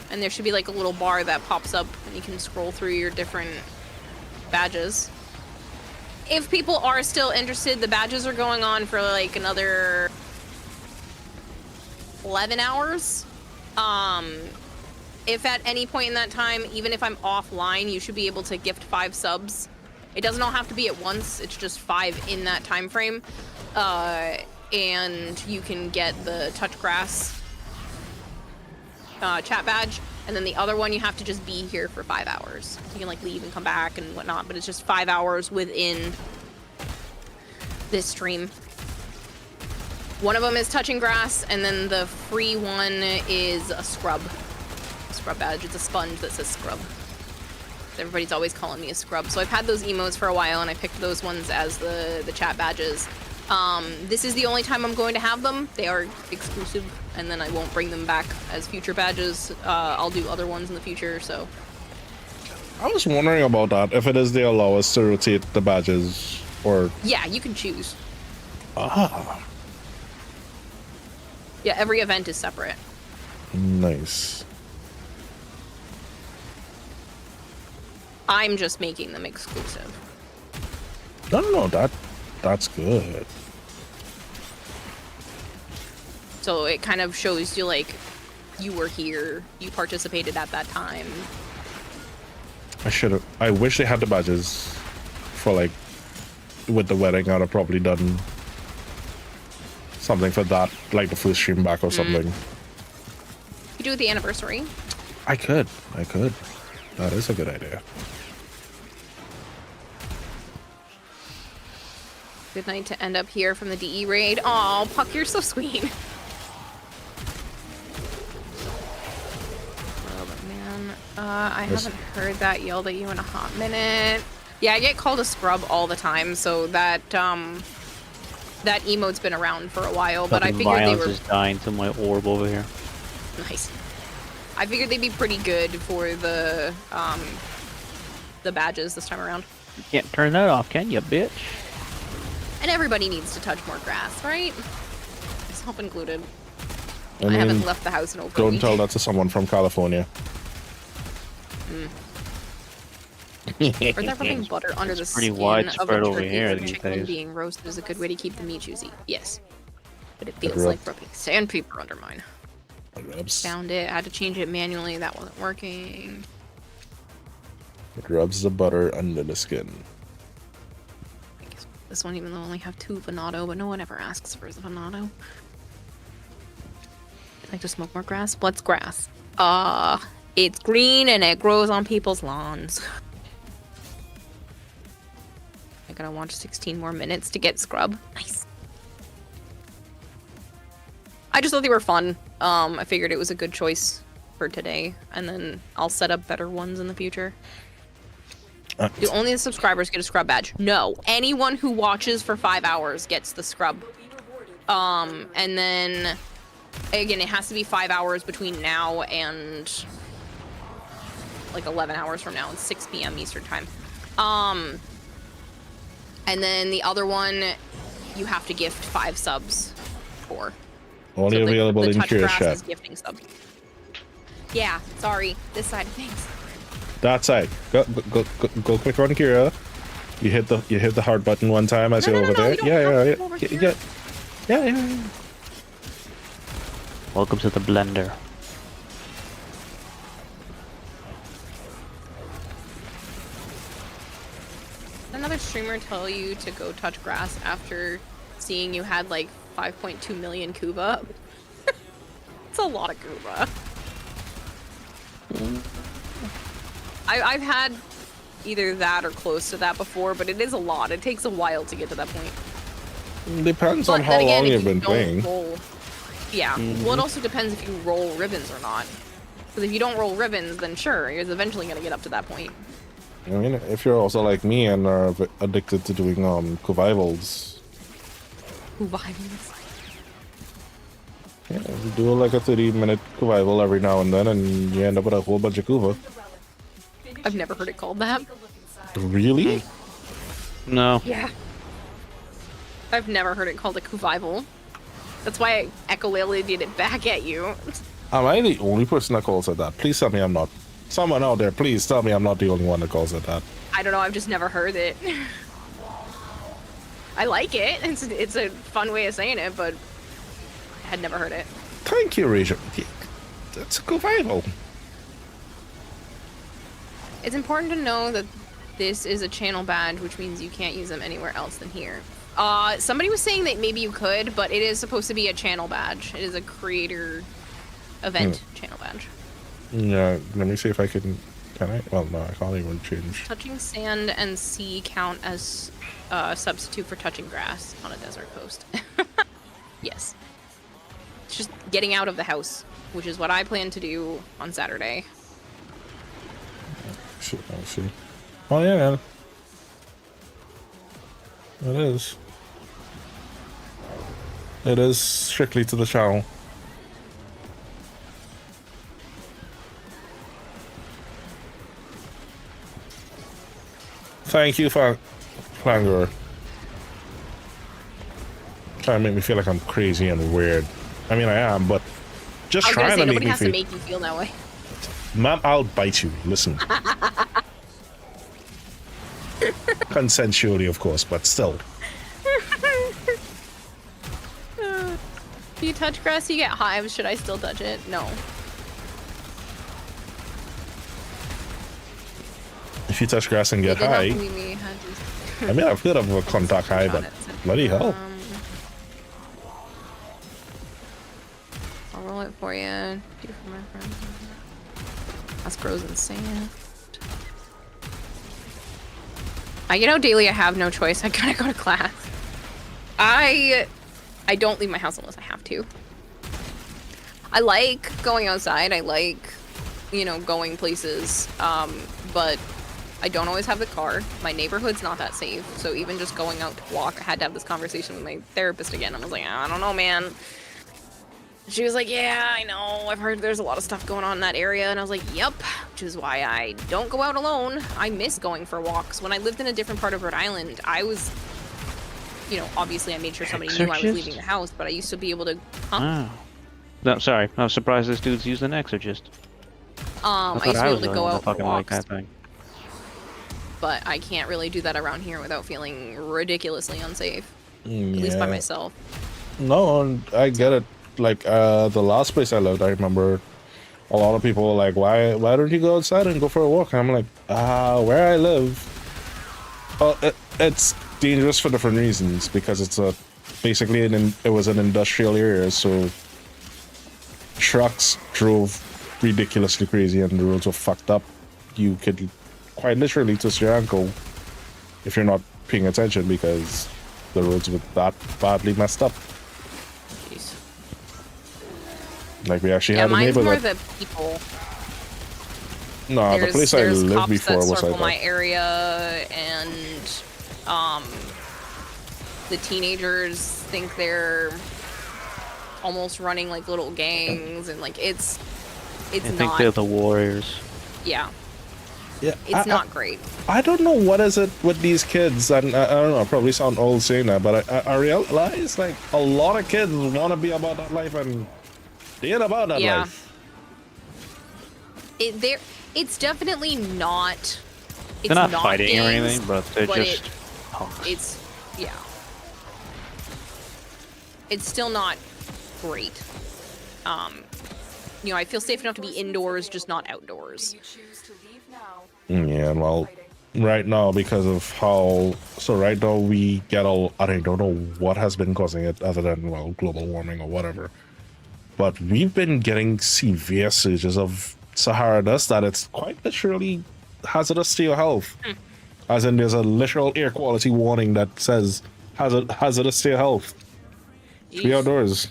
and there should be like a little bar that pops up, and you can scroll through your different badges. If people are still interested, the badges are going on for like another 11 hours. If at any point in that time, even if I'm offline, you should be able to gift 5 subs. It doesn't all have to be at once, it's just 5 in that time frame. And you can get the touch grass chat badge, and then the other one you have to just be here for 5 hours. You can like leave and come back and whatnot, but it's just 5 hours within this stream. One of them is touching grass, and then the free one is a scrub. Scrub badge. It's a sponge that says scrub. Everybody's always calling me a scrub, so I've had those emotes for a while, and I picked those ones as the chat badges. This is the only time I'm going to have them. They are exclusive, and then I won't bring them back as future badges. I'll do other ones in the future, so. I was wondering about that. If it is, they allow us to rotate the badges, or... Yeah, you can choose. Ah. Yeah, every event is separate. Nice. I'm just making them exclusive. No, that's good. So it kind of shows you, like, you were here, you participated at that time. I wish they had the badges for, like, with the wedding. I'd have probably done something for that, like the first stream back or something. You do it the anniversary. I could. That is a good idea. Good night to end up here from the DE raid. Aw, Puck, you're so sweet. Oh, but man, I haven't heard that yelled at you in a hot minute. Yeah, I get called a scrub all the time, so that that emote's been around for a while, but I figured they were... is dying to my orb over here. Nice. I figured they'd be pretty good for the badges this time around. You can't turn that off, can you, bitch? And everybody needs to touch more grass, right? Myself included. I I mean, haven't left the house in over a don't week. tell that to someone from California. Or that rubbing butter under the pretty skin of a widespread over turkey here or these chicken days. being roasted is a good way to keep the meat juicy. Yes. But it feels rub- like rubbing sandpaper under mine. It rubs, Found it. I had to change it manually. That wasn't working. it rubs the butter under the skin. I guess this one, even though I only have 2 Venato, but no one ever asks for the Venato. I'd like to smoke more grass. What's grass? It's green and it grows on people's lawns. I gotta watch 16 more minutes to get scrub. Nice. I just thought they were fun. I figured it was a good choice for today, and then I'll set up better ones in the future. Do only the subscribers get a scrub badge? No. Anyone who watches for 5 hours gets the scrub. And then, again, it has to be 5 hours between now and like 11 hours from now. It's 6 p.m. Eastern time. And then the other one, you have to gift 5 subs for. Only So available the in touch Kira grass chat. is gifting subs. Yeah, sorry. This side of things. That side. Go click on Kira. You hit the hard button one time as No, you're no, over no, there. you don't Yeah. have to go over here. Yeah. Welcome to the blender. Did another streamer tell you to go touch grass after seeing you had like 5.2 million Kuba? It's a lot of Kuba. I've had either that or close to that before, but it is a lot. It takes a while to get to that point. Depends But on how then again, long if you've you been don't playing. roll- Yeah, well, it also depends if you roll ribbons or not. Because if you don't roll ribbons, then sure, you're eventually going to get up to that point. I mean, if you're also like me and are addicted to doing survivals, Revivals. Yeah, you do like a 30-minute survival every now and then, and you end up with a whole bunch of Kuva. I've never heard it called that. Really? No. Yeah. I've never heard it called a Kuvival. That's why I echolalied it back at you. Am I the only person that calls it that? Please tell me I'm not. Someone out there, please tell me I'm not the only one that calls it that. I don't know, I've just never heard it. I like it. It's a fun way of saying it, but I had never heard it. Thank you, Rachel. That's a survival. It's important to know that this is a channel badge, which means you can't use them anywhere else than here. Somebody was saying that maybe you could, but it is supposed to be a channel badge. It is a creator event channel badge. Yeah, let me see if I can I? Well, no, I can't even change. Touching sand and sea count as a substitute for touching grass on a desert coast. Yes. It's just getting out of the house, which is what I plan to do on Saturday. I see. Oh, yeah. It is. It is strictly to the channel. Thank you, Flanger. Trying to make me feel like I'm crazy and weird. I mean, I am, but just trying to make me feel. Nobody has to make you feel that way. Ma'am, I'll bite you. Listen. Consensually, of course, but still. You touch grass, you get hives. Should I still touch it? No. If you touch grass and get high. I mean, I've heard of a contact high, but bloody hell. I'll roll it for you. Beautiful reference. That's frozen sand. You know, daily I have no choice. I gotta go to class. I don't leave my house unless I have to. I like going outside. I like, you know, going places. But I don't always have the car. My neighborhood's not that safe. So even just going out to walk, I had to have this conversation with my therapist again. I was like, I don't know, man. She was like, yeah, I know. I've heard there's a lot of stuff going on in that area. And I was like, yep, which is why I don't go out alone. I miss going for walks. When I lived in a different part of Rhode Island, I was, you know, obviously I made sure somebody knew I was leaving the house, but I used to be able to, Oh. No, sorry. I was surprised this dude's used an exorcist. I used to be able to go out for fucking like walks. that thing. But I can't really do that around here without feeling ridiculously unsafe. Yeah. At least by myself. No, I get it. Like, the last place I lived, I remember a lot of people were like, why don't you go outside and go for a walk? And I'm like, where I live, it's dangerous for different reasons, because it's basically it was an industrial area, so trucks drove ridiculously crazy and the roads were fucked up. You could quite literally twist your ankle if you're not paying attention, because the roads were that badly messed up. Jeez. Like, we actually had a mine's neighbor more that... the people. No, the place I lived cops before that was circle like my that. area, and the teenagers think they're almost running like little gangs, and like it's I not. think they're the warriors. Yeah. Yeah, It's not great. I don't know what is it with these kids, and I don't know, I probably sound old saying that, but I realize, like, a lot of kids want to be about that life, and they ain't about that life. It's definitely not. It's They're not fighting or gangs, anything, but they're just punks. Yeah. It's still not great. You know, I feel safe enough to be indoors, just not outdoors. You choose to leave now. Yeah, well, right now, because of how... So right now we get I don't know what has been causing it, other than, well, global warming or whatever. But we've been getting severe surges of Sahara dust that it's quite literally hazardous to your health. As in, there's a literal air quality warning that says hazardous to your health. Be outdoors.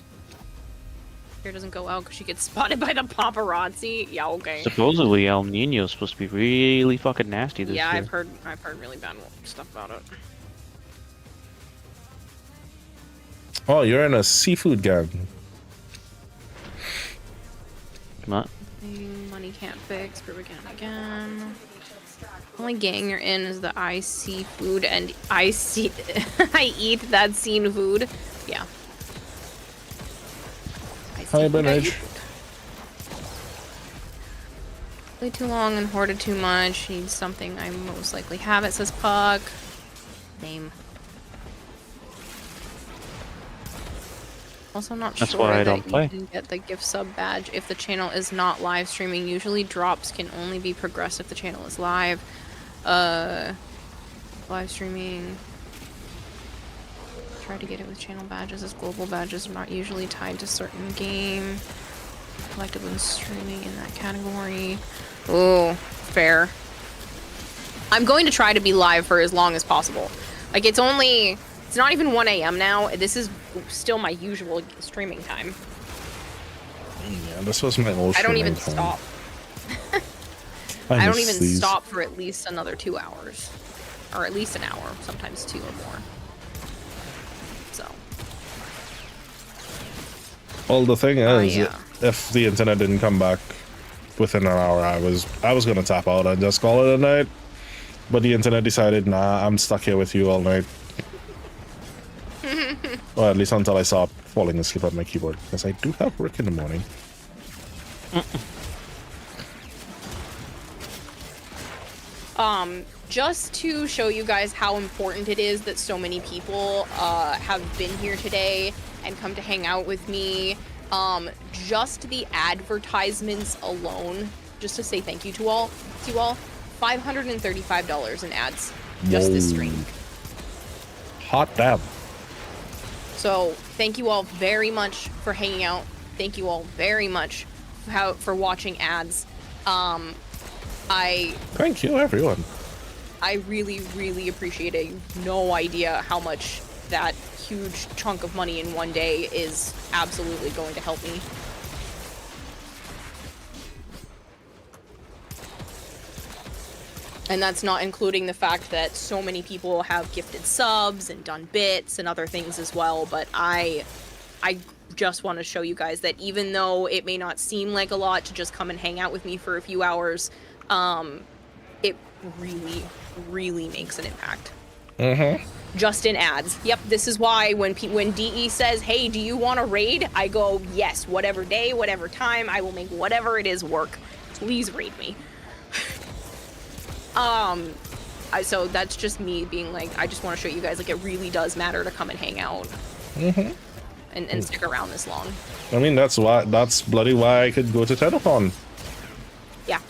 Here doesn't go out because she gets spotted by the paparazzi. Yeah, okay. Supposedly El Nino's supposed to be really fucking nasty this year. Yeah, I've heard really bad stuff about it. Oh, you're in a seafood gang. Come on. Money can't fix, prove again. Only gang you're in is the I see food and I see I eat that scene food. Yeah. Hi, Benrich. Way too long and hoarded too much. Needs something I most likely have. It says Puck. Name. Also not That's sure why I that don't play. you can get the gift sub badge if the channel is not live streaming. Usually drops can only be progressed if the channel is live. Live streaming. Try to get it with channel badges as global badges are not usually tied to certain game. Collected when streaming in that category. Oh, fair. I'm going to try to be live for as long as possible. Like, it's not even 1 a.m. now. This is still my usual streaming time. Yeah, this was my old I don't even time. stop. I don't even these. stop for at least another 2 hours. Or at least an hour, sometimes 2 or more. So. Well, the thing is, yeah. if the internet didn't come back within an hour, I was gonna tap out and just call it a night. But the internet decided, nah, I'm stuck here with you all night. Or at least until I stop falling asleep at my keyboard, because I do have work in the morning. Just to show you guys how important it is that so many people have been here today and come to hang out with me. Just the advertisements alone, just to say thank you to you all, $535 in ads. Just this stream. Hot damn. So thank you all very much for hanging out. Thank you all very much for watching ads. Thank you, everyone. I really, really appreciate it. No idea how much that huge chunk of money in one day is absolutely going to help me. And that's not including the fact that so many people have gifted subs and done bits and other things as well. But I just want to show you guys that even though it may not seem like a lot to just come and hang out with me for a few hours, it really, really makes an impact. Just in ads. Yep, this is why when DE says, hey, do you want to raid? I go, yes, whatever day, whatever time, I will make whatever it is work. Please raid me. So that's just me being like, I just want to show you guys, like, it really does matter to come and hang out. And stick around this long. I mean, that's bloody why I could go to Tennocon. Yeah.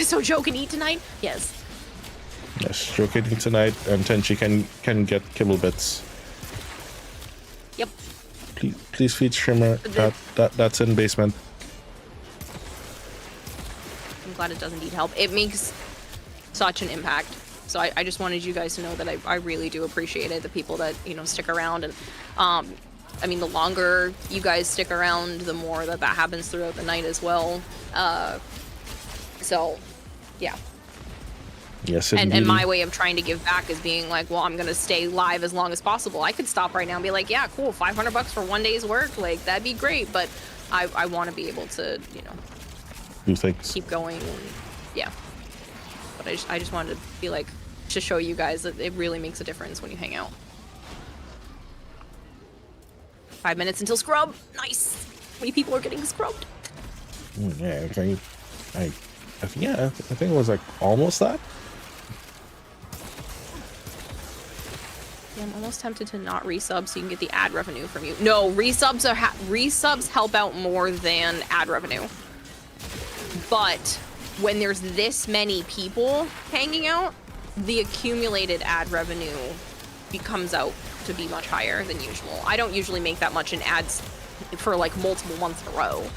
So Joe can eat tonight? Yes. Yes, Joe can eat tonight, and Tenchi can get kibble bits. Yep. Please feed Shimmer. That's in basement. I'm glad it doesn't need help. It makes such an impact. So I just wanted you guys to know that I really do appreciate it. The people that, stick around. And I mean, the longer you guys stick around, the more that happens throughout the night as well. So, yeah. Yes, and my way of trying to give back is being like, well, I'm going to stay live as long as possible. I could stop right now and be like, yeah, cool, $500 for one day's work. Like, that'd be great. But I want to be able to, do things. keep going. And, yeah. But I just wanted to be like, to show you guys that it really makes a difference when you hang out. 5 minutes until scrub. Nice. How many people are getting scrubbed? Yeah, I think it was like almost that. Yeah, I'm almost tempted to not resub so you can get the ad revenue from you. No, resubs help out more than ad revenue. But when there's this many people hanging out, the accumulated ad revenue comes out to be much higher than usual. I don't usually make that much in ads for like multiple months in a row.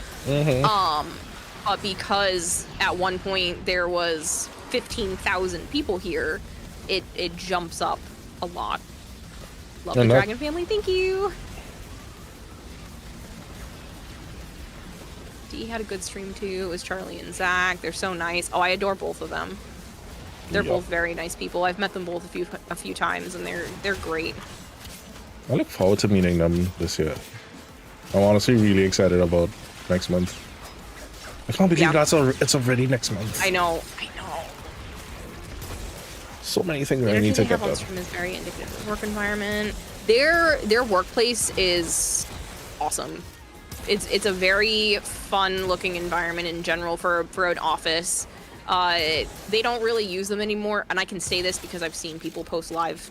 But because at one point there was 15,000 people here, it jumps up a lot. Love the Dragon family, thank you. Dee had a good stream too. It was Charlie and Zach. They're so nice. Oh, I adore both of them. They're both very nice people. I've met them both a few times, and they're great. I look forward to meeting them this year. I'm honestly really excited about next month. I can't believe it's already next month. I know. So many things I Energy need to they get have on done. stream is very indicative of work environment. Their workplace is awesome. It's a very fun looking environment in general for an office. They don't really use them anymore, and I can say this because I've seen people post live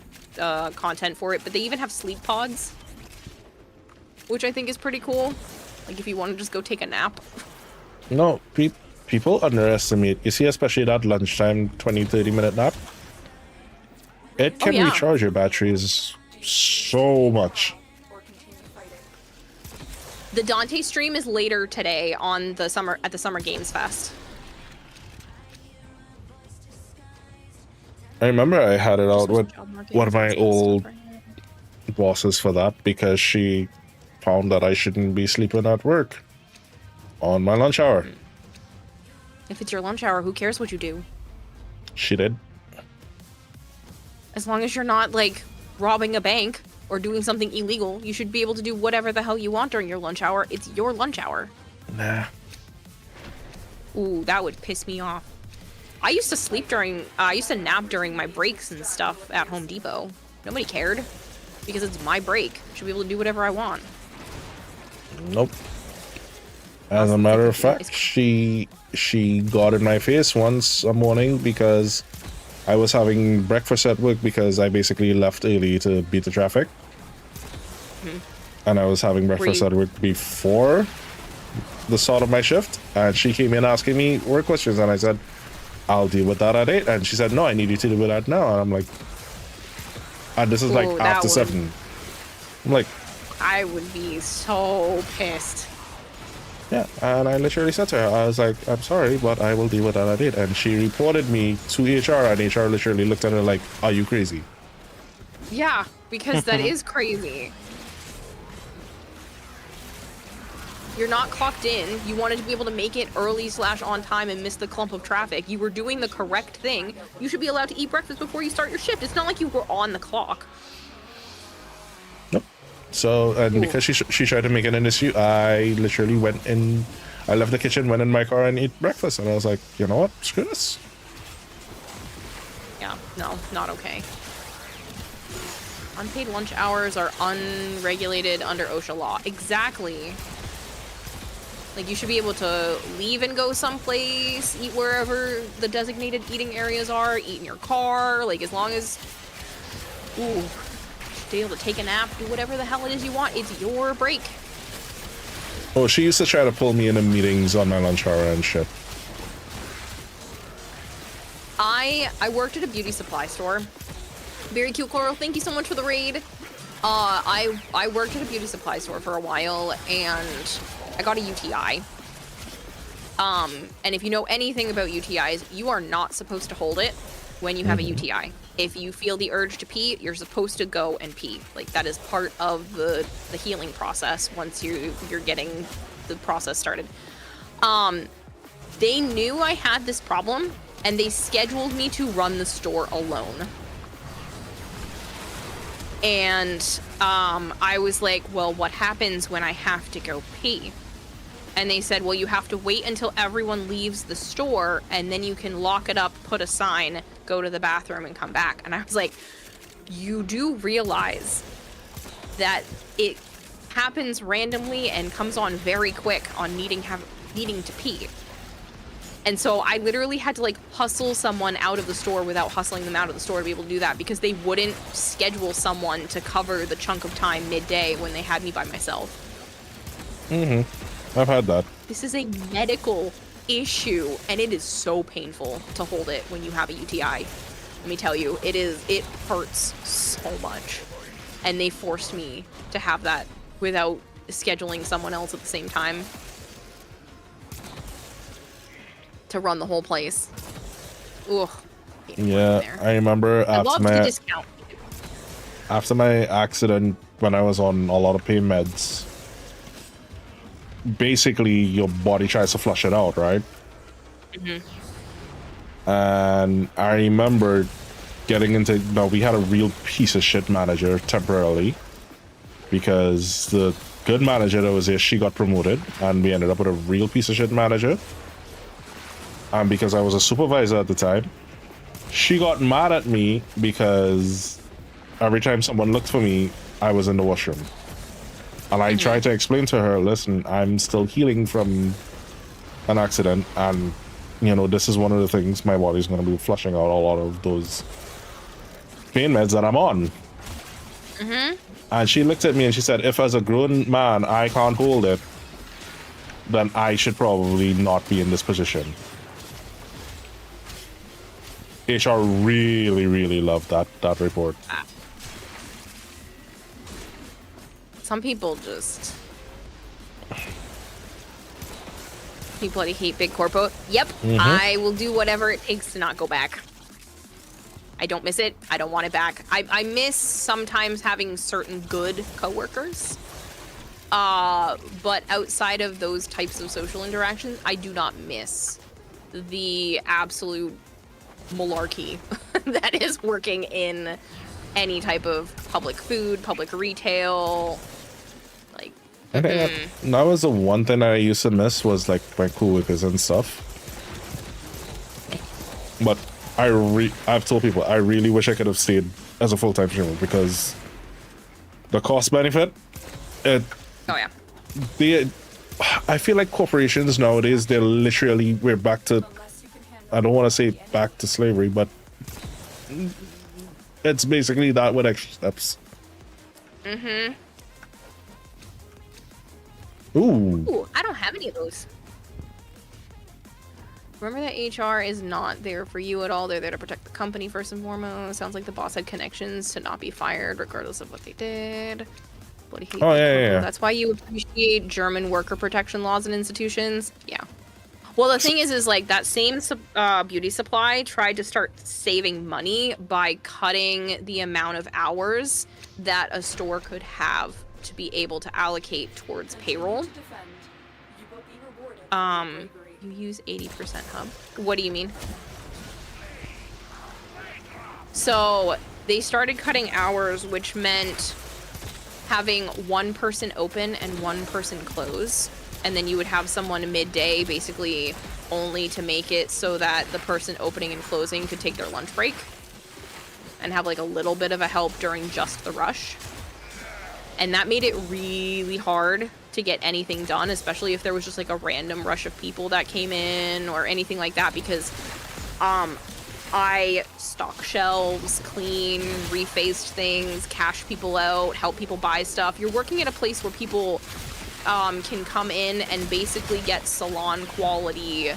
content for it, but they even have sleep pods, which I think is pretty cool. Like if you want to just go take a nap. No, people underestimate. You see, especially that lunchtime 20-30 minute nap. It can recharge your batteries so much. The Dante stream is later today on the Summer Games Fest. I remember I had it out with one of my old bosses for that because she found that I shouldn't be sleeping at work on my lunch hour. If it's your lunch hour, who cares what you do? She did. As long as you're not, like, robbing a bank or doing something illegal, you should be able to do whatever the hell you want during your lunch hour. It's your lunch hour. Nah. Ooh, that would piss me off. I used to I used to nap during my breaks and stuff at Home Depot. Nobody cared. Because it's my break. I should be able to do whatever I want. Nope. As a matter of fact, she got in my face once a morning because I was having breakfast at work because I basically left early to beat the traffic. And I was having breakfast at work before the start of my shift. And she came in asking me work questions. And I said, I'll deal with that at 8. And she said, no, I need you to do that now. And I'm like, and this is like after 7. I'm like, I would be so pissed. yeah, and I literally said to her, I was like, I'm sorry, but I will deal with that at 8. And she reported me to HR, and HR literally looked at her like, are you crazy? Yeah, because that is crazy. You're not clocked in. You wanted to be able to make it early / on time and miss the clump of traffic. You were doing the correct thing. You should be allowed to eat breakfast before you start your shift. It's not like you were on the clock. Nope. So, and because she tried to make it an issue, I literally I left the kitchen, went in my car and ate breakfast. And I was like, you know what? Screw this. Yeah, no, not okay. Unpaid lunch hours are unregulated under OSHA law. Exactly. Like, you should be able to leave and go someplace, eat wherever the designated eating areas are, eat in your car, like, as long as... Ooh. Be able to take a nap, do whatever the hell it is you want. It's your break. Oh, she used to try to pull me into meetings on my lunch hour and shit. I worked at a beauty supply store. Very cute, Coral. Thank you so much for the raid. I worked at a beauty supply store for a while, and I got a UTI. And if you know anything about UTIs, you are not supposed to hold it when you have a UTI. If you feel the urge to pee, you're supposed to go and pee. Like, that is part of the healing process once you're getting the process started. They knew I had this problem, and they scheduled me to run the store alone. And I was like, well, what happens when I have to go pee? And they said, well, you have to wait until everyone leaves the store, and then you can lock it up, put a sign, go to the bathroom, and come back. And I was like, you do realize that it happens randomly and comes on very quick on needing to pee. And so I literally had to, like, hustle someone out of the store without hustling them out of the store to be able to do that, because they wouldn't schedule someone to cover the chunk of time midday when they had me by myself. I've had that. This is a medical issue, and it is so painful to hold it when you have a UTI. Let me tell you, it hurts so much. And they forced me to have that without scheduling someone else at the same time to run the whole place. Ugh. Yeah, I remember after my accident, when I was on a lot of pain meds, basically your body tries to flush it out, right? And I remember getting into, we had a real piece of shit manager temporarily, because the good manager that was there, she got promoted, and we ended up with a real piece of shit manager. And because I was a supervisor at the time, she got mad at me because every time someone looked for me, I was in the washroom. And I tried to explain to her, listen, I'm still healing from an accident, and you know, this is one of the things my body's going to be flushing out a lot of those pain meds that I'm on. And she looked at me and she said, if as a grown man I can't hold it, then I should probably not be in this position. HR really loved that report. Some people just... You bloody hate big corpo. Yep, I will do whatever it takes to not go back. I don't miss it. I don't want it back. I miss sometimes having certain good coworkers. But outside of those types of social interactions, I do not miss the absolute malarkey that is working in any type of public food, public retail. Like, I think that was the one thing that I used to miss, was like my coworkers and stuff. But I've told people I really wish I could have stayed as a full-time streamer, because the cost benefit, I feel like corporations nowadays, we're back to, I don't want to say back to slavery, but it's basically that with extra steps. Ooh, I don't have any of those. Remember that HR is not there for you at all. They're there to protect the company first and foremost. Sounds like the boss had connections to not be fired regardless of what they did. Oh, yeah. That's why you appreciate German worker protection laws and institutions. Yeah. Well, the thing is like that same beauty supply tried to start saving money by cutting the amount of hours that a store could have to be able to allocate towards payroll. You use 80% hub. What do you mean? So they started cutting hours, which meant having one person open and one person close. And then you would have someone midday basically only to make it so that the person opening and closing could take their lunch break and have like a little bit of a help during just the rush. And that made it really hard to get anything done, especially if there was just like a random rush of people that came in or anything like that, because I stock shelves, clean, refaced things, cash people out, help people buy stuff. You're working at a place where people can come in and basically get salon quality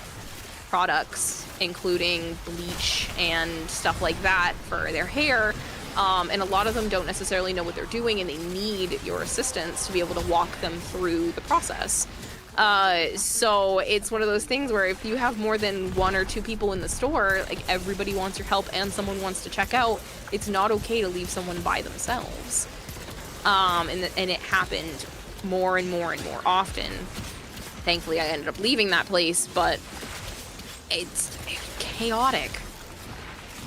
products, including bleach and stuff like that for their hair. And a lot of them don't necessarily know what they're doing, and they need your assistance to be able to walk them through the process. So it's one of those things where if you have more than one or two people in the store, like everybody wants your help and someone wants to check out, it's not okay to leave someone by themselves. And it happened more and more and more often. Thankfully, I ended up leaving that place, but it's chaotic.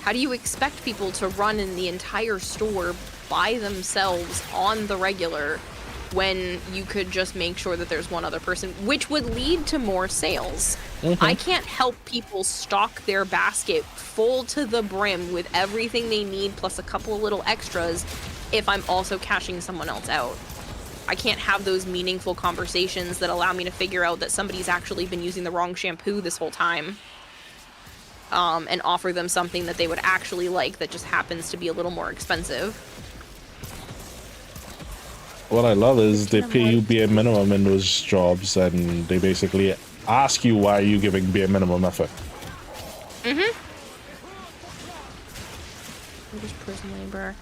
How do you expect people to run in the entire store by themselves on the regular when you could just make sure that there's one other person, which would lead to more sales? I can't help people stock their basket full to the brim with everything they need plus a couple of little extras if I'm also cashing someone else out. I can't have those meaningful conversations that allow me to figure out that somebody's actually been using the wrong shampoo this whole time. And offer them something that they would actually like that just happens to be a little more expensive. What I love is they pay you bare minimum in those jobs, and they basically ask you why are you giving bare minimum effort. Just prison labor.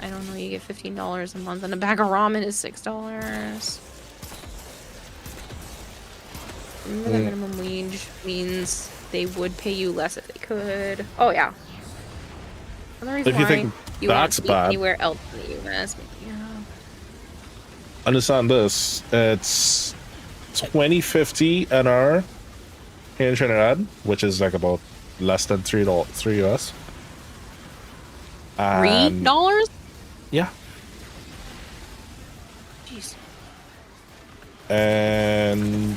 I don't know, you get $15 a month and a bag of ramen is $6. Remember that minimum wage means they would pay you less if they could. Oh yeah. If you think that's bad, anywhere else in the US, maybe, yeah. Understand this. It's $20.50 an hour here in Trinidad, which is like about less than $3 US. $3? Yeah. Jeez. And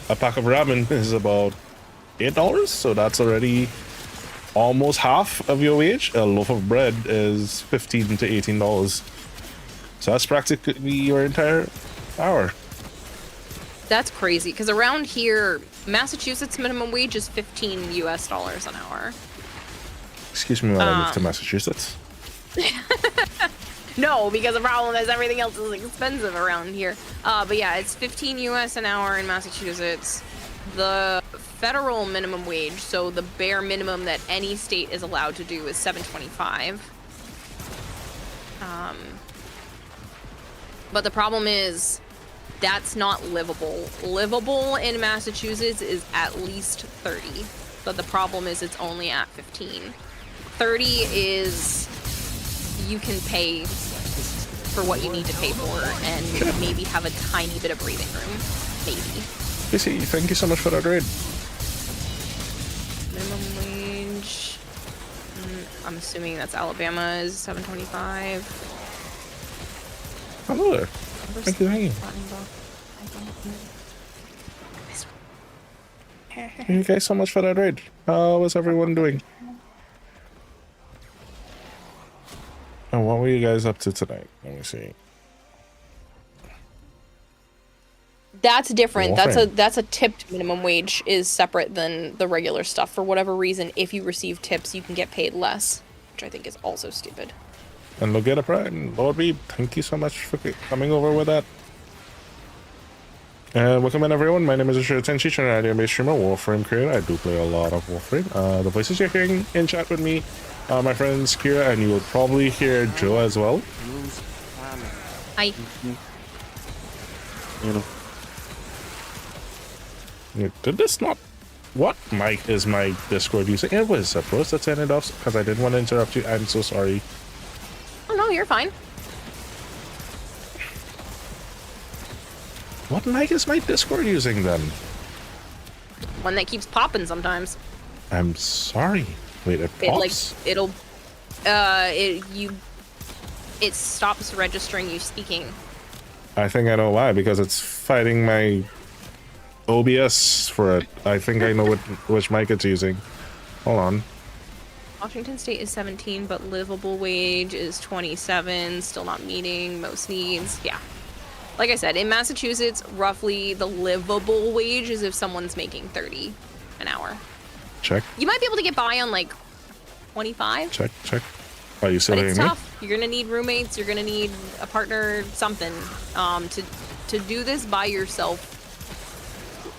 a pack of ramen is about $8, so that's already almost half of your wage. A loaf of bread is $15 to $18, so that's practically your entire hour. That's crazy, because around here, Massachusetts minimum wage is $15 US an hour. Excuse me while I move to Massachusetts. No, because the problem is everything else is expensive around here. But yeah, it's 15 US an hour in Massachusetts. The federal minimum wage, so the bare minimum that any state is allowed to do, is $7.25. But the problem is that's not livable. Livable in Massachusetts is at least 30. But the problem is it's only at 15. 30 is you can pay for what you need to pay for and maybe have a tiny bit of breathing room. Maybe. Casey, thank you so much for that raid. Minimum wage. I'm assuming that's Alabama is $7.25. Hello there. Thank you, thank you. Thank you guys so much for that raid. How is everyone doing? And what were you guys up to tonight? Let me see. That's different. Warframe. That's a tipped minimum wage is separate than the regular stuff. For whatever reason, if you receive tips, you can get paid less, which I think is also stupid. And look at a pride. Lord Reed, thank you so much for coming over with that. Welcome in everyone. My name is Ashura Tenchi, an idea-based streamer, Warframe creator. I do play a lot of Warframe. The voices you're hearing in chat with me, my friends Kira, and you will probably hear Joe as well. Hi. You know. Did this not? What mic is my Discord using? It was supposed to turn it off because I didn't want to interrupt you. I'm so sorry. Oh no, you're fine. What mic is my Discord using then? One that keeps popping sometimes. I'm sorry. Wait, it pops? It stops registering you speaking. I think I know why, because it's fighting my OBS for it. I think I know which mic it's using. Hold on. Washington State is 17, but livable wage is 27. Still not meeting most needs. Yeah. Like I said, in Massachusetts, roughly the livable wage is if someone's making 30 an hour. Check. You might be able to get by on like 25. Check. Are you still But hearing it's me? tough. You're gonna need roommates. You're gonna need a partner, something. To do this by yourself,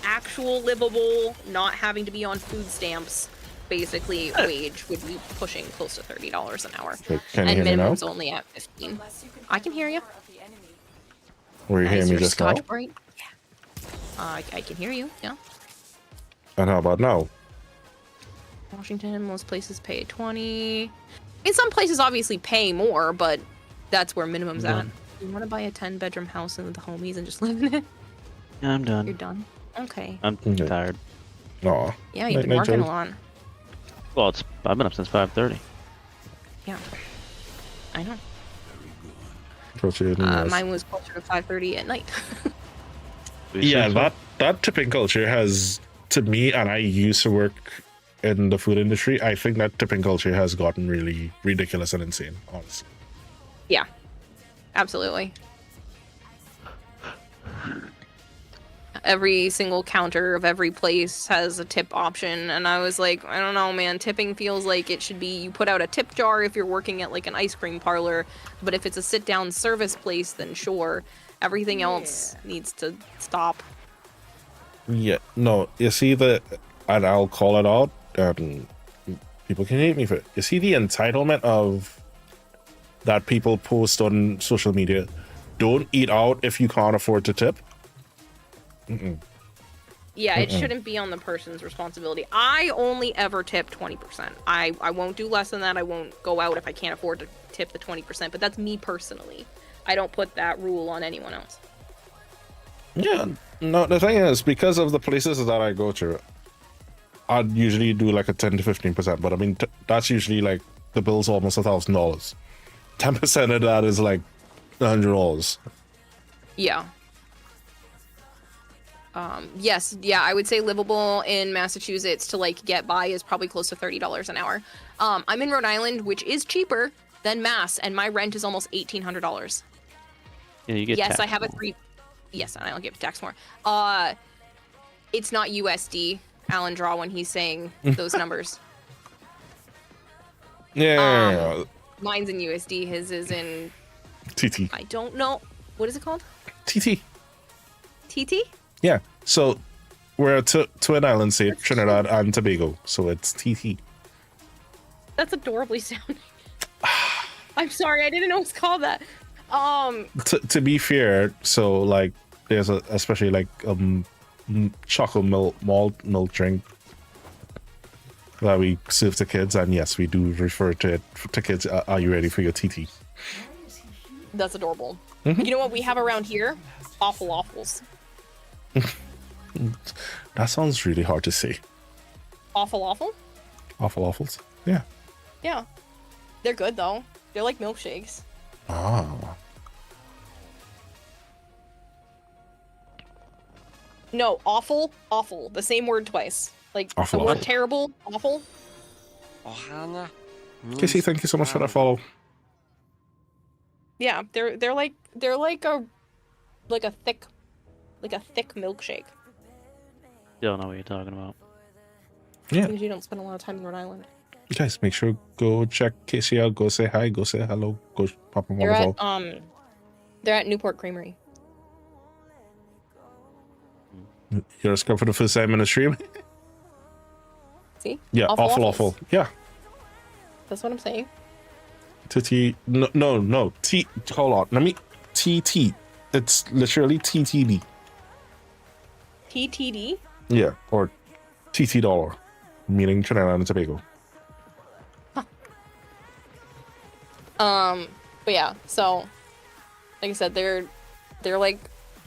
actual livable, not having to be on food stamps, basically wage would be pushing close to $30 an hour. Okay, can you And hear me now? minimum's only at 15. I can hear you. Were you hearing Is me your just now? Scotch bright? Yeah. I can hear you. Yeah. And how about now? Washington, most places pay 20. I mean, some places obviously pay more, but that's where minimum's at. You want to buy a 10-bedroom house with the homies and just live in it? Yeah, I'm done. You're done. Okay. I'm tired. Aw. Yeah, you've been Night, working Joe. a lot. Well, I've been up since 5:30. Yeah. I know. Mine was closer to 5:30 at night. Yeah, that tipping culture has, to me, and I used to work in the food industry, I think that tipping culture has gotten really ridiculous and insane, honestly. Yeah. Absolutely. Every single counter of every place has a tip option, and I was like, I don't know, man, tipping feels like it should be you put out a tip jar if you're working at like an ice cream parlor, but if it's a sit-down service place, then sure. Everything else needs to stop. Yeah, no, you see and I'll call it out, people can hate me for it. You see the entitlement of that people post on social media, don't eat out if you can't afford to tip? Yeah, it shouldn't be on the person's responsibility. I only ever tip 20%. I won't do less than that. I won't go out if I can't afford to tip the 20%, but that's me personally. I don't put that rule on anyone else. Yeah, no, the thing is, because of the places that I go to, I'd usually do like a 10 to 15%, but I mean, that's usually like the bill's almost $1,000. 10% of that is like $100. Yeah. Yes, yeah, I would say livable in Massachusetts to like get by is probably close to $30 an hour. I'm in Rhode Island, which is cheaper than Mass, and my rent is almost $1,800. Yeah, you get Yes, taxed I have a more. three. Yes, and I'll get taxed more. It's not USD. Alan draw when he's saying those numbers. Yeah. Mine's in USD. His is in. TT. I don't know. What is it called? TT. TT? Yeah. So we're a twin island state, Trinidad and Tobago. So it's TT. That's adorably sounding. I'm sorry, I didn't know it's called that. To be fair, so like there's especially like chocolate malt milk drink that we serve to kids, and yes, we do refer to it to kids. Are you ready for your TT? That's adorable. You know what we have around here? Awful waffles. That sounds really hard to say. Awful waffle? Awful waffles. Yeah. Yeah. They're good though. They're like milkshakes. Ah. No, awful, awful. The same word twice. Like Awful, the word awful. terrible, awful. Ohana means Casey, thank you so much for that follow. Yeah, they're like a thick milkshake. Don't know what you're talking about. Yeah. Because you don't spend a lot of time in Rhode Island. You guys, make sure go check Casey out. Go say hi. Go say hello. Go pop him on the phone. They're at Newport Creamery. You're a scrub for the first time in the stream. See? Yeah, awful. waffles. Yeah. That's what I'm saying. TT. No. T. Hold on. Let me. TT. It's literally TTD. TTD? Yeah, or TT dollar, meaning Trinidad and Tobago. But yeah, so like I said, they're like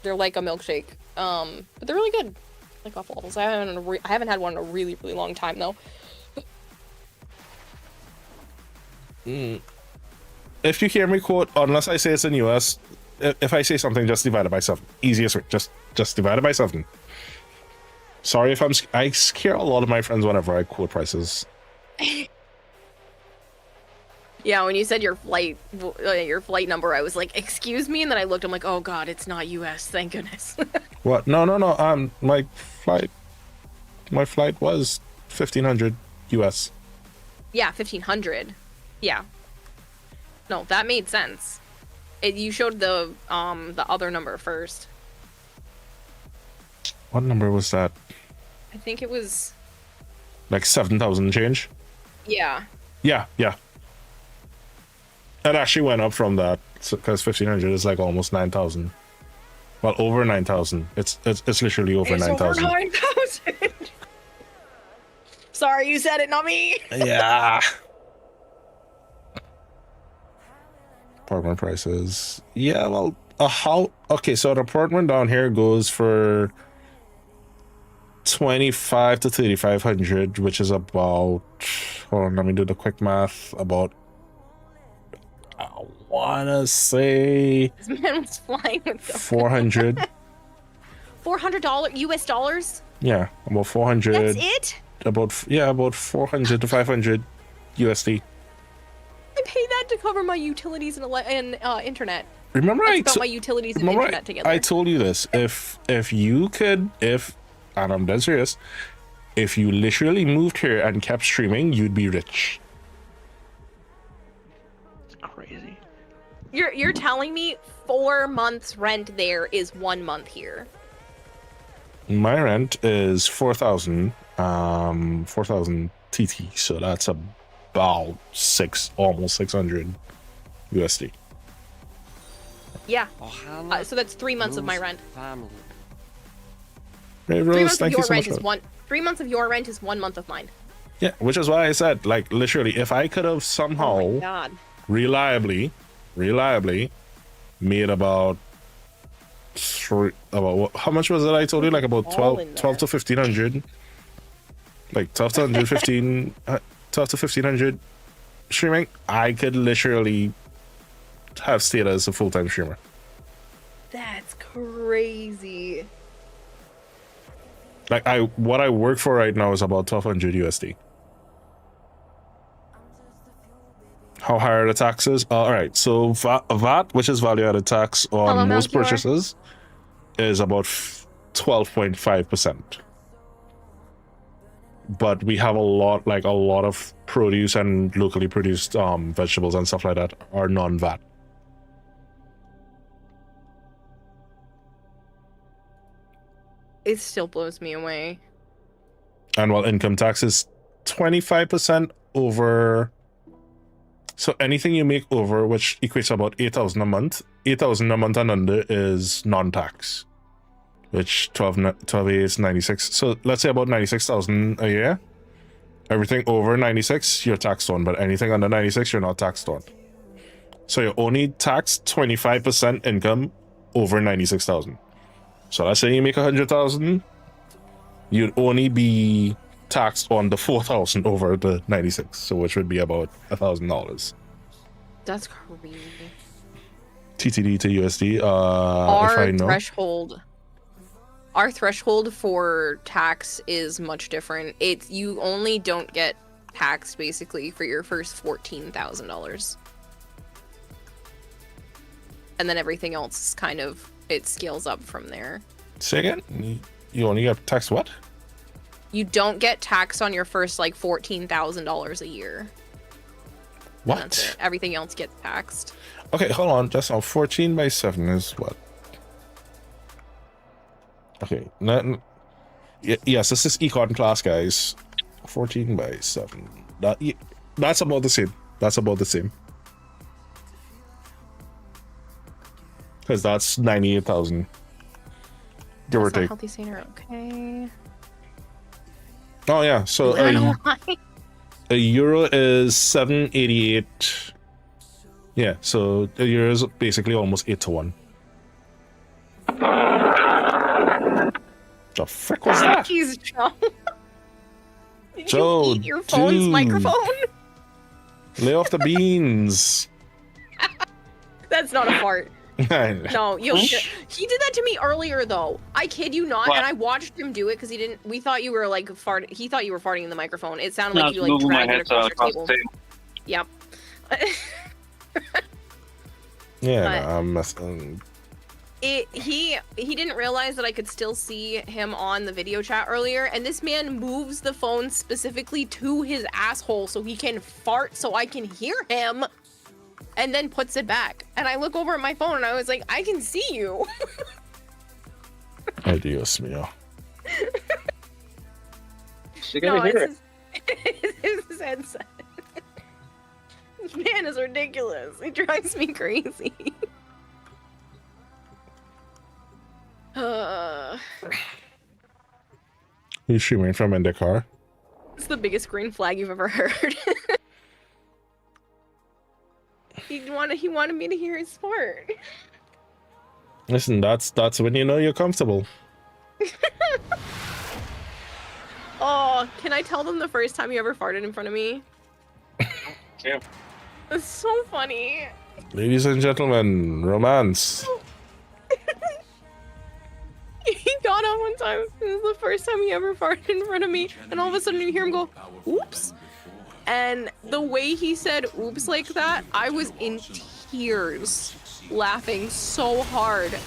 a milkshake. But they're really good. Like waffle waffles. I haven't had one in a really, really long time though. If you hear me quote, unless I say it's in US, if I say something, just divide it by 7. Easiest way, just divide it by 7. Sorry if I scare a lot of my friends whenever I quote prices. Yeah, when you said your flight number, I was like, excuse me, and then I looked, I'm like, oh god, it's not US, thank goodness. What? No. My flight was 1,500 US. Yeah, 1,500. Yeah. No, that made sense. You showed the other number first. What number was that? I think it was. Like 7,000 change? Yeah. Yeah. It actually went up from that because 1,500 is like almost 9,000. Well, over 9,000. It's literally over 9,000. Over 9,000. Sorry, you said it, not me. Yeah. Apartment prices. Yeah, well, okay, so an apartment down here goes for 25 to 3,500, which is about, hold on, let me do the quick math, about, I wanna say This man was flying with the 400. $400 US dollars. Yeah, about 400. That's it. About 400 to 500 USD. I pay that to cover my utilities and internet. Remember That's about my utilities and internet together. I told you this. If you could, and I'm dead serious, if you literally moved here and kept streaming, you'd be rich. It's crazy. You're telling me 4 months rent there is 1 month here. My rent is 4,000 TT, so that's about almost 600 USD. Yeah. Ohana So that's 3 months of my means rent. family. Hey, 3 Rose, months of thank you your so much. rent is one. 3 months of your rent is 1 month of mine. Yeah, which is why I said, like, literally, if I could have Oh somehow my god. reliably made about how much was it? I told you, like about All in 12 to 1,500, like 12 to 115, 12 to 1,500 streaming. I could literally have stayed as a full-time streamer. That's crazy. Like what I work for right now is about 1200 USD. How high are the taxes? All right, so VAT, which is value added tax on Hello, most Melchior. purchases, is about 12.5%. But we have a lot of produce and locally produced vegetables and stuff like that are non-VAT. It still blows me away. And while income tax is 25% over, so anything you make over, which equates to about 8,000 a month, 8,000 a month and under is non-tax, which 12 is 96. So let's say about 96,000 a year. Everything over 96, you're taxed on, but anything under 96, you're not taxed on. So you're only taxed 25% income over 96,000. So let's say you make 100,000, you'd only be taxed on the 4,000 over the 96, so which would be about $1,000. That's crazy. TTD to USD. If I know. Our threshold for tax is much different. You only don't get taxed basically for your first $14,000, and then everything else kind of it scales up from there. Say again? You only get taxed what? You don't get taxed on your first like $14,000 a year. What? That's it. Everything else gets taxed. Okay, hold on. Just now, 14 by 7 is what? Okay. Yes, this is econ class, guys. 14 by 7. That's about the same. That's about the same. Because that's 98,000. Give or take. Healthy Saner, okay. Oh yeah, so a euro is 7.88. Yeah, so a euro is basically almost 8 to 1. The frick was that? Jeez, Joe. Did Joe, you eat your phone's dude. microphone? Lay off the beans. That's not a fart. No, he did that to me earlier though. I kid you not, What? and I watched him do it because he didn't. We thought you were like farting. He thought you were farting in the microphone. It sounded like you like Google my dragged it headset across your across table. the table. Yep. Yeah, But- no, I'm messing. He didn't realize that I could still see him on the video chat earlier, and this man moves the phone specifically to his asshole so he can fart so I can hear him, and then puts it back. And I look over at my phone and I was like, I can see you. Ay, Dios mío. You gotta hear it. It's his headset. This man is ridiculous. He drives me crazy. He's streaming from in the car. It's the biggest green flag you've ever heard. He wanted me to hear his fart. Listen, that's when you know you're comfortable. Oh, can I tell them the first time you ever farted in front of me? Yeah. It's so funny. Ladies and gentlemen, romance. He got up one time. It was the first time he ever farted in front of me, and all of a sudden you hear him go, "Oops." And the way he said "oops" like that, I was in tears, laughing so hard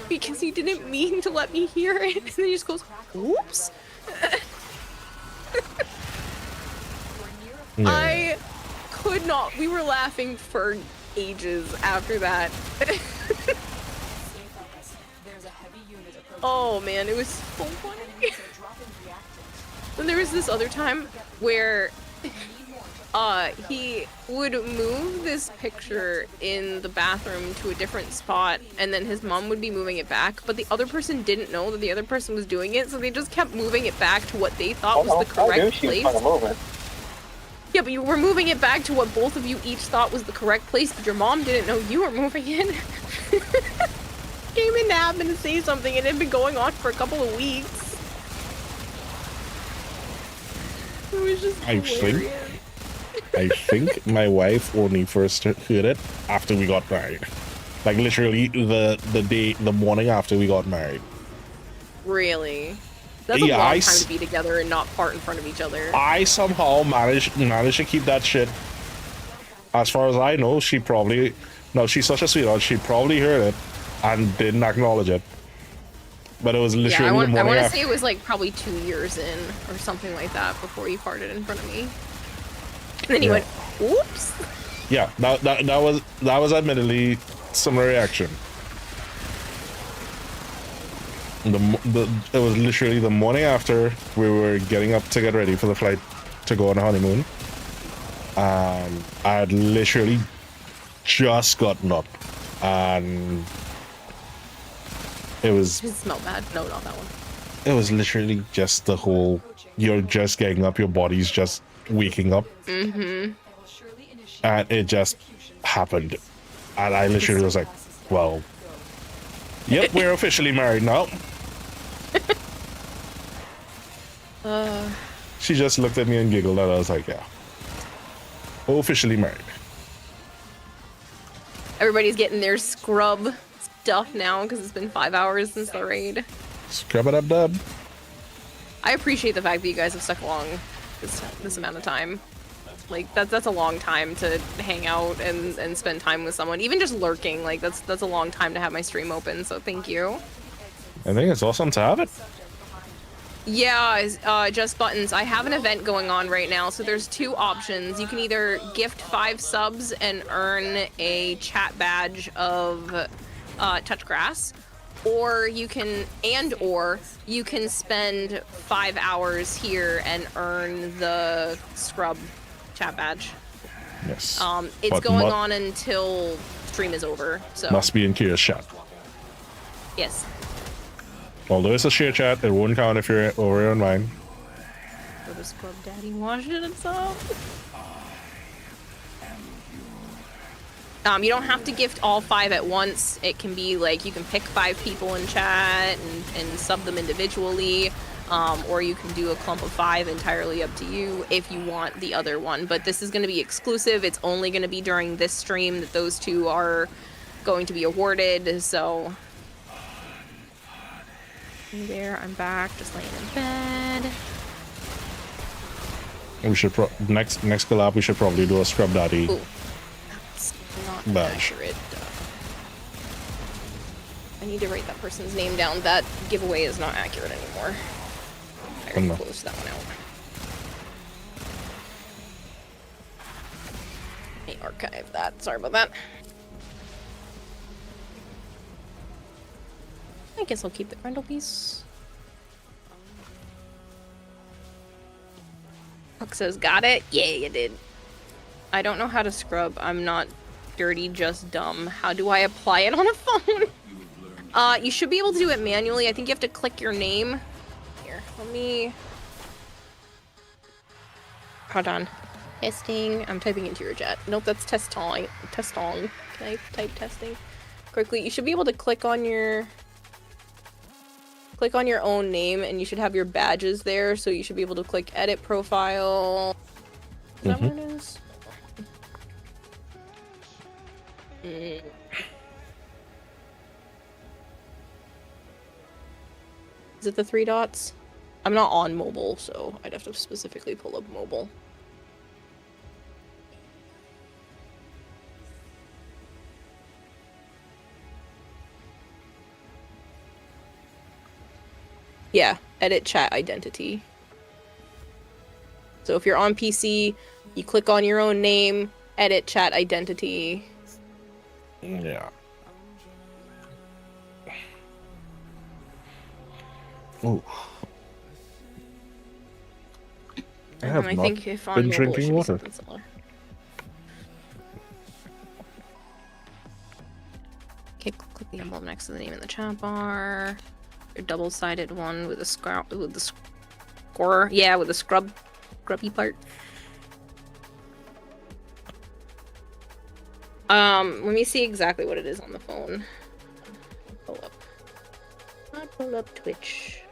because he didn't mean to let me hear it, and then he just goes, "Oops." Yeah. I could not. We were laughing for ages after that. Oh man, it was so funny. Then there was this other time where he would move this picture in the bathroom to a different spot, and then his mom would be moving it back, but the other person didn't know that the other person was doing it, so they just kept moving it back to what they thought was the correct place. Yeah, but you were moving it back to what both of you each thought was the correct place, but your mom didn't know you were moving it. Came in to happen to say something, and it had been going on for a couple of weeks. It was just hilarious. I think my wife only first heard it after we got married. Like literally the morning after we got married. Really? That's a Yeah, long time to be together and not fart in front of each other. I somehow managed to keep that shit. As far as I know, she probably, no, she's such a sweetheart. She probably heard it and didn't acknowledge it. But it was literally Yeah, I want to after. say it was like probably 2 years in or something like that before you farted in front of me. And then you went, "Oops." Yeah, that was admittedly similar reaction. It was literally the morning after we were getting up to get ready for the flight to go on a honeymoon. I had literally just gotten up, and it was. It smelled bad. No, not that one. It was literally just the whole. You're just getting up. Your body's just waking up. Mm-hmm. And it just happened, and I literally was like, "Well, yep, we're officially married now." She just looked at me and giggled, and I was like, "Yeah, officially married." Everybody's getting their scrub stuff now because it's been 5 hours since the raid. Scrub it up, dub. I appreciate the fact that you guys have stuck along this amount of time. Like that's a long time to hang out and spend time with someone. Even just lurking, like that's a long time to have my stream open. So thank you. I think it's awesome to have it. Yeah, just buttons. I have an event going on right now, so there's 2 options. You can either gift 5 subs and earn a chat badge of touch grass, or you can spend 5 hours here and earn the scrub chat badge. Yes. It's But going on until stream is over. So must be in Kira's chat. yes. Although it's a share chat, it won't count if you're over on mine. Go to Scrub Daddy washing himself. You don't have to gift all 5 at once. It can be like you can pick 5 people in chat and sub them individually, or you can do a clump of 5, entirely up to you if you want the other one. But this is going to be exclusive. It's only going to be during this stream that those 2 are going to be awarded. So there, I'm back, just laying in bed. We should next collab. We should probably do a Scrub Daddy. Ooh. Not badge. accurate. I need to write that person's name down. That giveaway is not accurate anymore. I already closed that one out. Let me archive that. Sorry about that. I guess I'll keep the Grendel piece. Hook says, got it? Yeah, you did. I don't know how to scrub. I'm not dirty, just dumb. How do I apply it on a phone? You should be able to do it manually. I think you have to click your name. Here, let me... Hold on. Testing. I'm typing into your chat. Nope, that's testong. Testong. Can I type testing? Quickly, you should be able to click on your own name, and you should have your badges there, so you should be able to click edit profile. Is that what it is? Is it the 3 dots? I'm not on mobile, so I'd have to specifically pull up mobile. Yeah, edit chat identity. So if you're on PC, you click on your own name, edit chat identity. Yeah. Ooh. I have I not think if on been mobile, drinking it should be water. something similar. Okay, click the emblem next to the name in the chat bar. Your double-sided one with the scorer. Yeah, with the scrubby part. Let me see exactly what it is on the phone. Pull up. I'll pull up Twitch.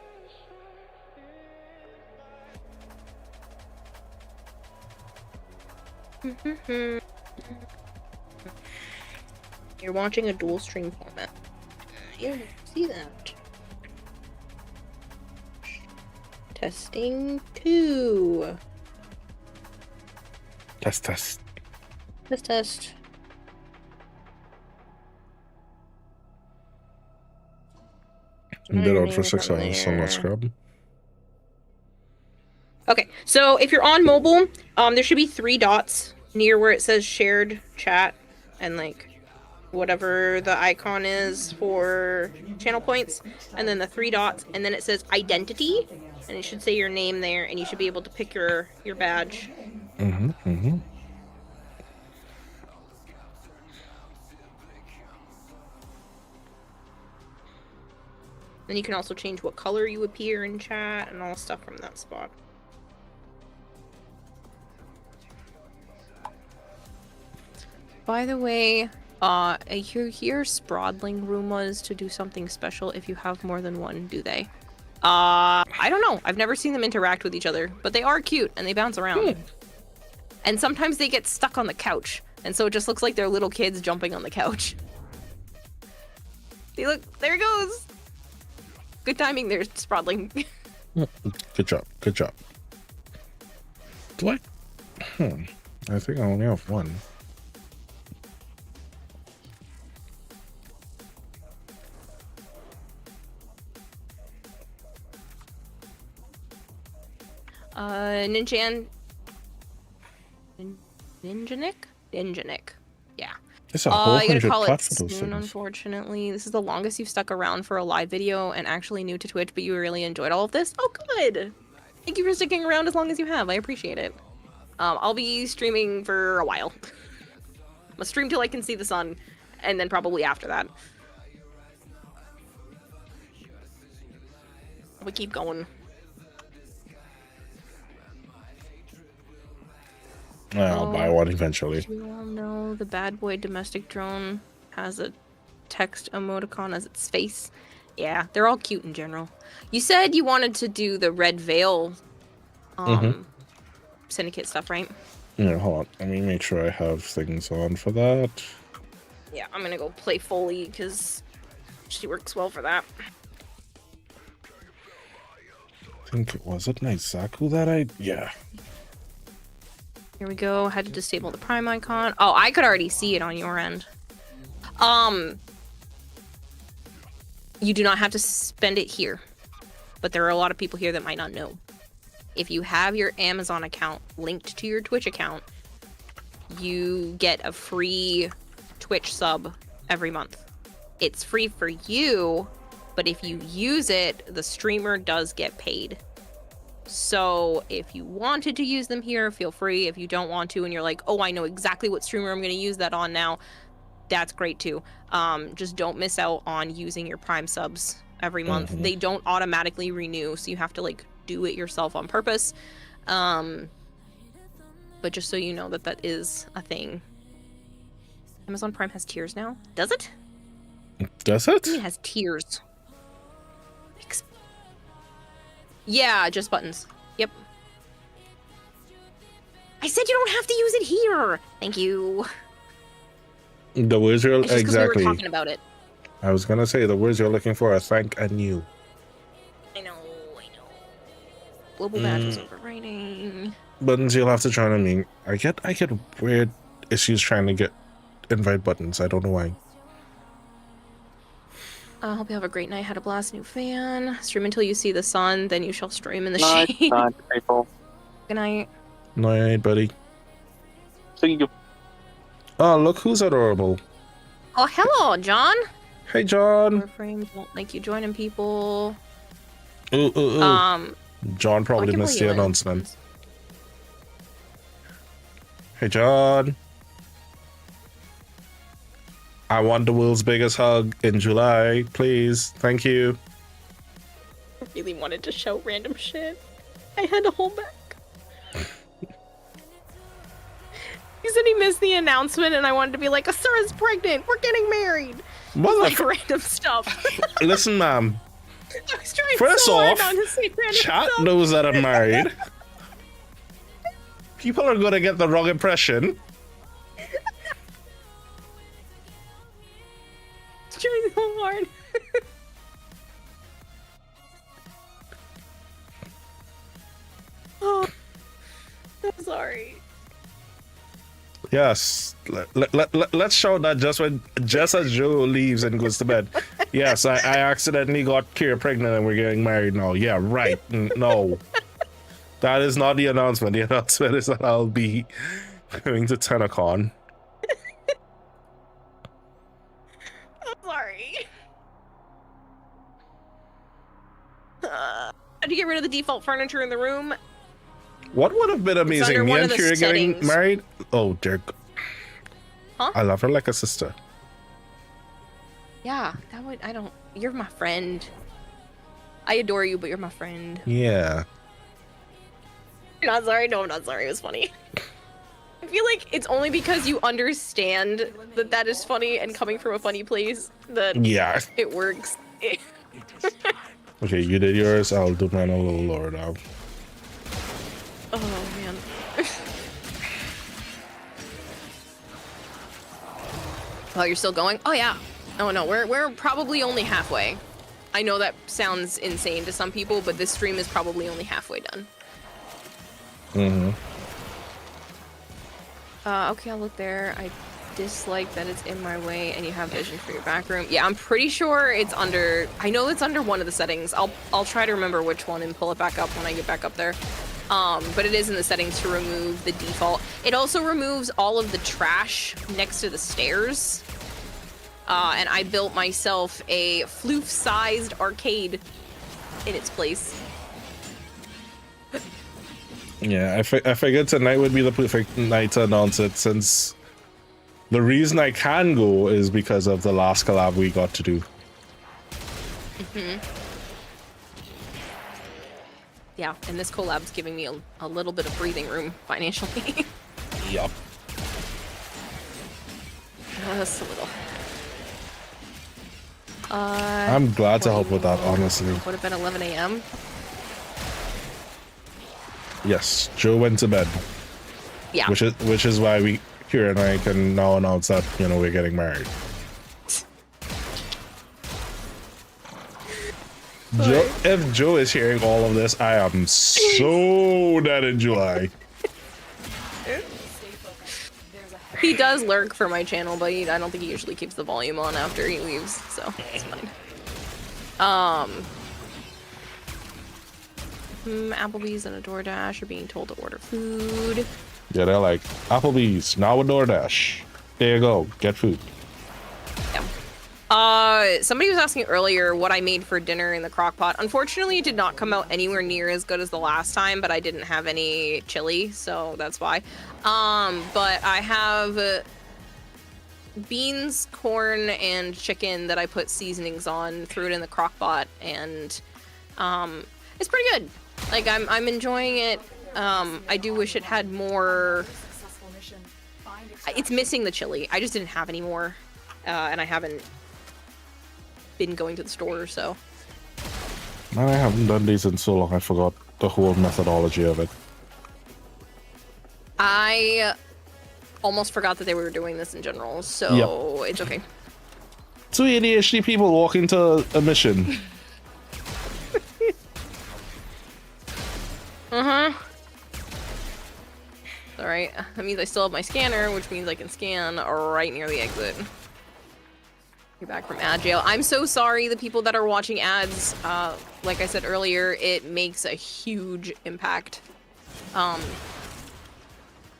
You're watching a dual stream format. You don't see that. Testing 2. Test. Test. Been on for 6 hours, so let's grab. Okay, so if you're on mobile, there should be 3 dots near where it says shared chat and like whatever the icon is for channel points, and then the 3 dots, and then it says identity, and it should say your name there, and you should be able to pick your badge. Mm-hmm. Then you can also change what color you appear in chat and all stuff from that spot. By the way, I hear Sprodling rumors to do something special if you have more than one, do they? I don't know. I've never seen them interact with each other, but they are cute and they bounce around. And sometimes they get stuck on the couch, and so it just looks like they're little kids jumping on the couch. See, look, there it goes. Good timing there, Sprodling. Good job. Do I? I think I only have one. Ninjanik? Yeah. It's a whole you gotta 100 call it plus for those soon, things. unfortunately. This is the longest you've stuck around for a live video and actually new to Twitch, but you really enjoyed all of this? Oh, good! Thank you for sticking around as long as you have. I appreciate it. I'll be streaming for a while. I'm gonna stream till I can see the sun, and then probably after that. We keep going. I'll buy one eventually. You all know the bad boy domestic drone has a text emoticon as its face. Yeah, they're all cute in general. You said you wanted to do the Red Veil Syndicate stuff, right? Yeah, hold on. Let me make sure I have things on for that. Yeah, I'm gonna go play Foley because she works well for that. I think it was it Naizaku that yeah. Here we go. Had to disable the Prime icon. Oh, I could already see it on your end. You do not have to spend it here, but there are a lot of people here that might not know. If you have your Amazon account linked to your Twitch account, you get a free Twitch sub every month. It's free for you, but if you use it, the streamer does get paid. So if you wanted to use them here, feel free. If you don't want to and you're like, oh, I know exactly what streamer I'm going to use that on now, that's great too. Just don't miss out on using your Prime subs every month. They don't automatically renew, so you have to like do it yourself on purpose. But just so you know that that is a thing. Amazon Prime has tiers now. Does it? Does it? It has tiers. Yeah, just buttons. Yep. I said you don't have to use it here. Thank you. The words you're It's just 'cause exactly. we were talking about it. I was gonna say the words you're looking for are thank and you. I know. Global badges overwriting. Buttons you'll have to join on me. I get weird issues trying to get invite buttons. I don't know why. I hope you have a great night. Had a blast, new fan. Stream until you see the sun, then you shall stream in the Night, shade. night, people. Good night. Night, buddy. See you. Oh, look who's adorable. Oh, hello, John. Hey, John. Warframe won't like you joining people. Ooh. John probably I missed can the play you announcement. Hey, John. I want the world's biggest hug in July, please. Thank you. I really wanted to shout random shit. I had to hold back. He said he missed the announcement, and I wanted to be like, Asura's pregnant. We're getting married. Like random stuff. Listen, ma'am. I was trying First so hard off, not to say random chat stuff. knows that I'm married. People are gonna get the wrong impression. sorry. Yes. Let's show that just as Joe leaves and goes to bed. Yes, I accidentally got Kira pregnant and we're getting married now. Yeah, right. No. That is not the announcement. The announcement is that I'll be going to Tennocon. I'm sorry. How do you get rid of the default furniture in the room? What would have been amazing? under Me one and of the Kira getting settings. married? Oh, dear. Huh? I love her like a sister. Yeah, that would. I don't. You're my friend. I adore you, but you're my friend. Yeah. You're not sorry? No, I'm not sorry. It was funny. I feel like it's only because you understand that that is funny and coming from a funny place that Yeah. it works. Okay, you did yours. I'll do mine a little lower now. Oh, man. Oh, you're still going? Oh, yeah. Oh, no, we're probably only halfway. I know that sounds insane to some people, but this stream is probably only halfway done. Mm-hmm. Okay, I'll look there. I dislike that it's in my way and you have vision for your back room. Yeah, I'm pretty sure it's under... I know it's under one of the settings. I'll try to remember which one and pull it back up when I get back up there. But it is in the settings to remove the default. It also removes all of the trash next to the stairs. And I built myself a floof-sized arcade in its place. Yeah, I figured tonight would be the perfect night to announce it, since the reason I can go is because of the last collab we got to do. Mm-hmm. Yeah, and this collab's giving me a little bit of breathing room financially. Yup. Just a little. I'm glad to help with that, honestly. Would have been 11 a.m. Yes, Joe went to bed. Yeah. Which is why Kira and I can now announce that, you know, we're getting married. Joe, if Joe is hearing all of this, I am so dead in July. He does lurk for my channel, but I don't think he usually keeps the volume on after he leaves, so it's fine. Applebee's and a DoorDash are being told to order food. Yeah, they're like, Applebee's, now with DoorDash. There you go, get food. Yeah. Somebody was asking earlier what I made for dinner in the crock pot. Unfortunately, it did not come out anywhere near as good as the last time, but I didn't have any chili, so that's why. But I have beans, corn, and chicken that I put seasonings on, threw it in the crock pot, and it's pretty good. Like, I'm enjoying it. I do wish it had more. It's missing the chili. I just didn't have any more, and I haven't been going to the store, so. Man, I haven't done these in so long, I forgot the whole methodology of it. I almost forgot that they were doing this in general, so It's okay. Two ADHD people walk into a mission. Alright, that means I still have my scanner, which means I can scan right near the exit. You're back from ad jail. I'm so sorry, the people that are watching ads. Like I said earlier, it makes a huge impact.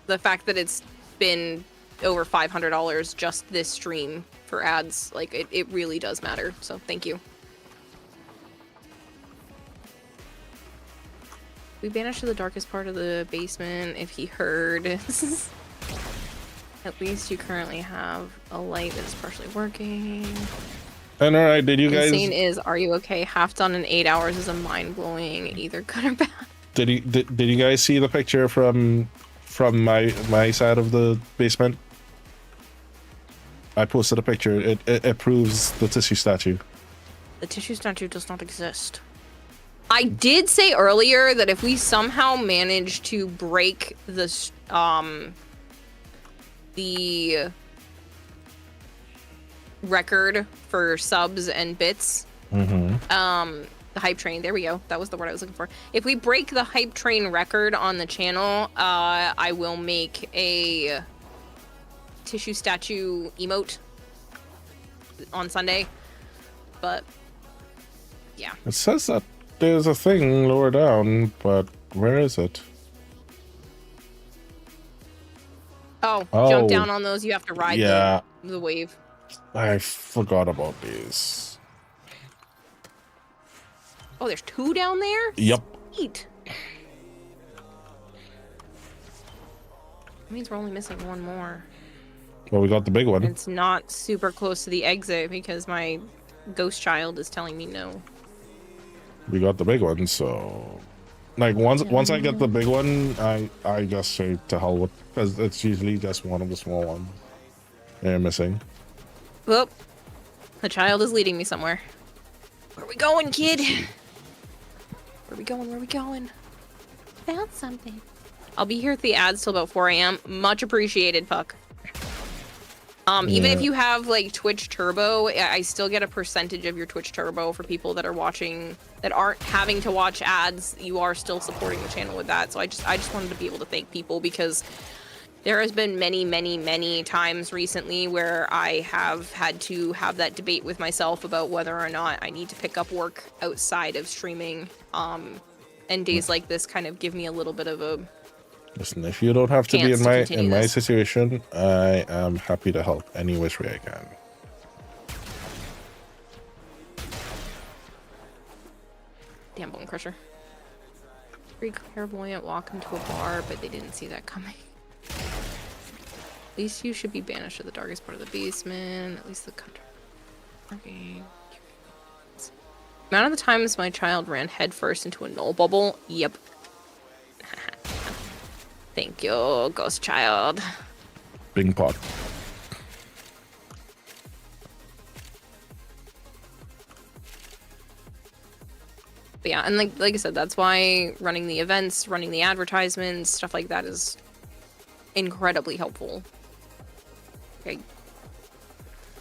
The fact that it's been over $500 just this stream for ads, like, it really does matter, so thank you. We banished to the darkest part of the basement if he heard. At least you currently have a light that is partially working. And alright, did you guys... Insane is, are you okay? Half done in 8 hours is a mind-blowing, either good or bad. Did you guys see the picture from my side of the basement? I posted a picture. It proves the tissue statue. The tissue statue does not exist. I did say earlier that if we somehow manage to break this, the record for subs and bits, The hype train. There we go. That was the word I was looking for. If we break the hype train record on the channel, I will make a tissue statue emote on Sunday. But yeah. It says that there's a thing lower down, but where is it? Oh, Oh, jump down on those. You have to ride yeah. the wave. I forgot about these. Oh, there's 2 down there? Yep. Sweet. That means we're only missing 1 more. Well, we got the big one. And it's not super close to the exit because my ghost child is telling me no. We got the big one, so like once I get the big one, I just say to hell with, because it's usually just one of the small ones they're missing. Whoop. The child is leading me somewhere. Where we going, kid? Where we going? Where we going? Found something. I'll be here at the ads till about 4 a.m. Much appreciated, Puck. Even if you have like Twitch Turbo, I still get a percentage of your Twitch Turbo for people that are watching, that aren't having to watch ads. You are still supporting the channel with that. So I just wanted to be able to thank people, because there has been many times recently where I have had to have that debate with myself about whether or not I need to pick up work outside of streaming. And days like this kind of give me a little bit of a... Listen, if you don't have to be Chance to in continue my this. situation, I am happy to help any which way I can. Damn bone crusher. 3 clairvoyant walk into a bar, but they didn't see that coming. At least you should be banished to the darkest part of the basement. At least the country. Okay. Amount of the times my child ran headfirst into a null bubble. Yep. Thank you, ghost child. Bing pot. But yeah, and like I said, that's why running the events, running the advertisements, stuff like that is incredibly helpful. I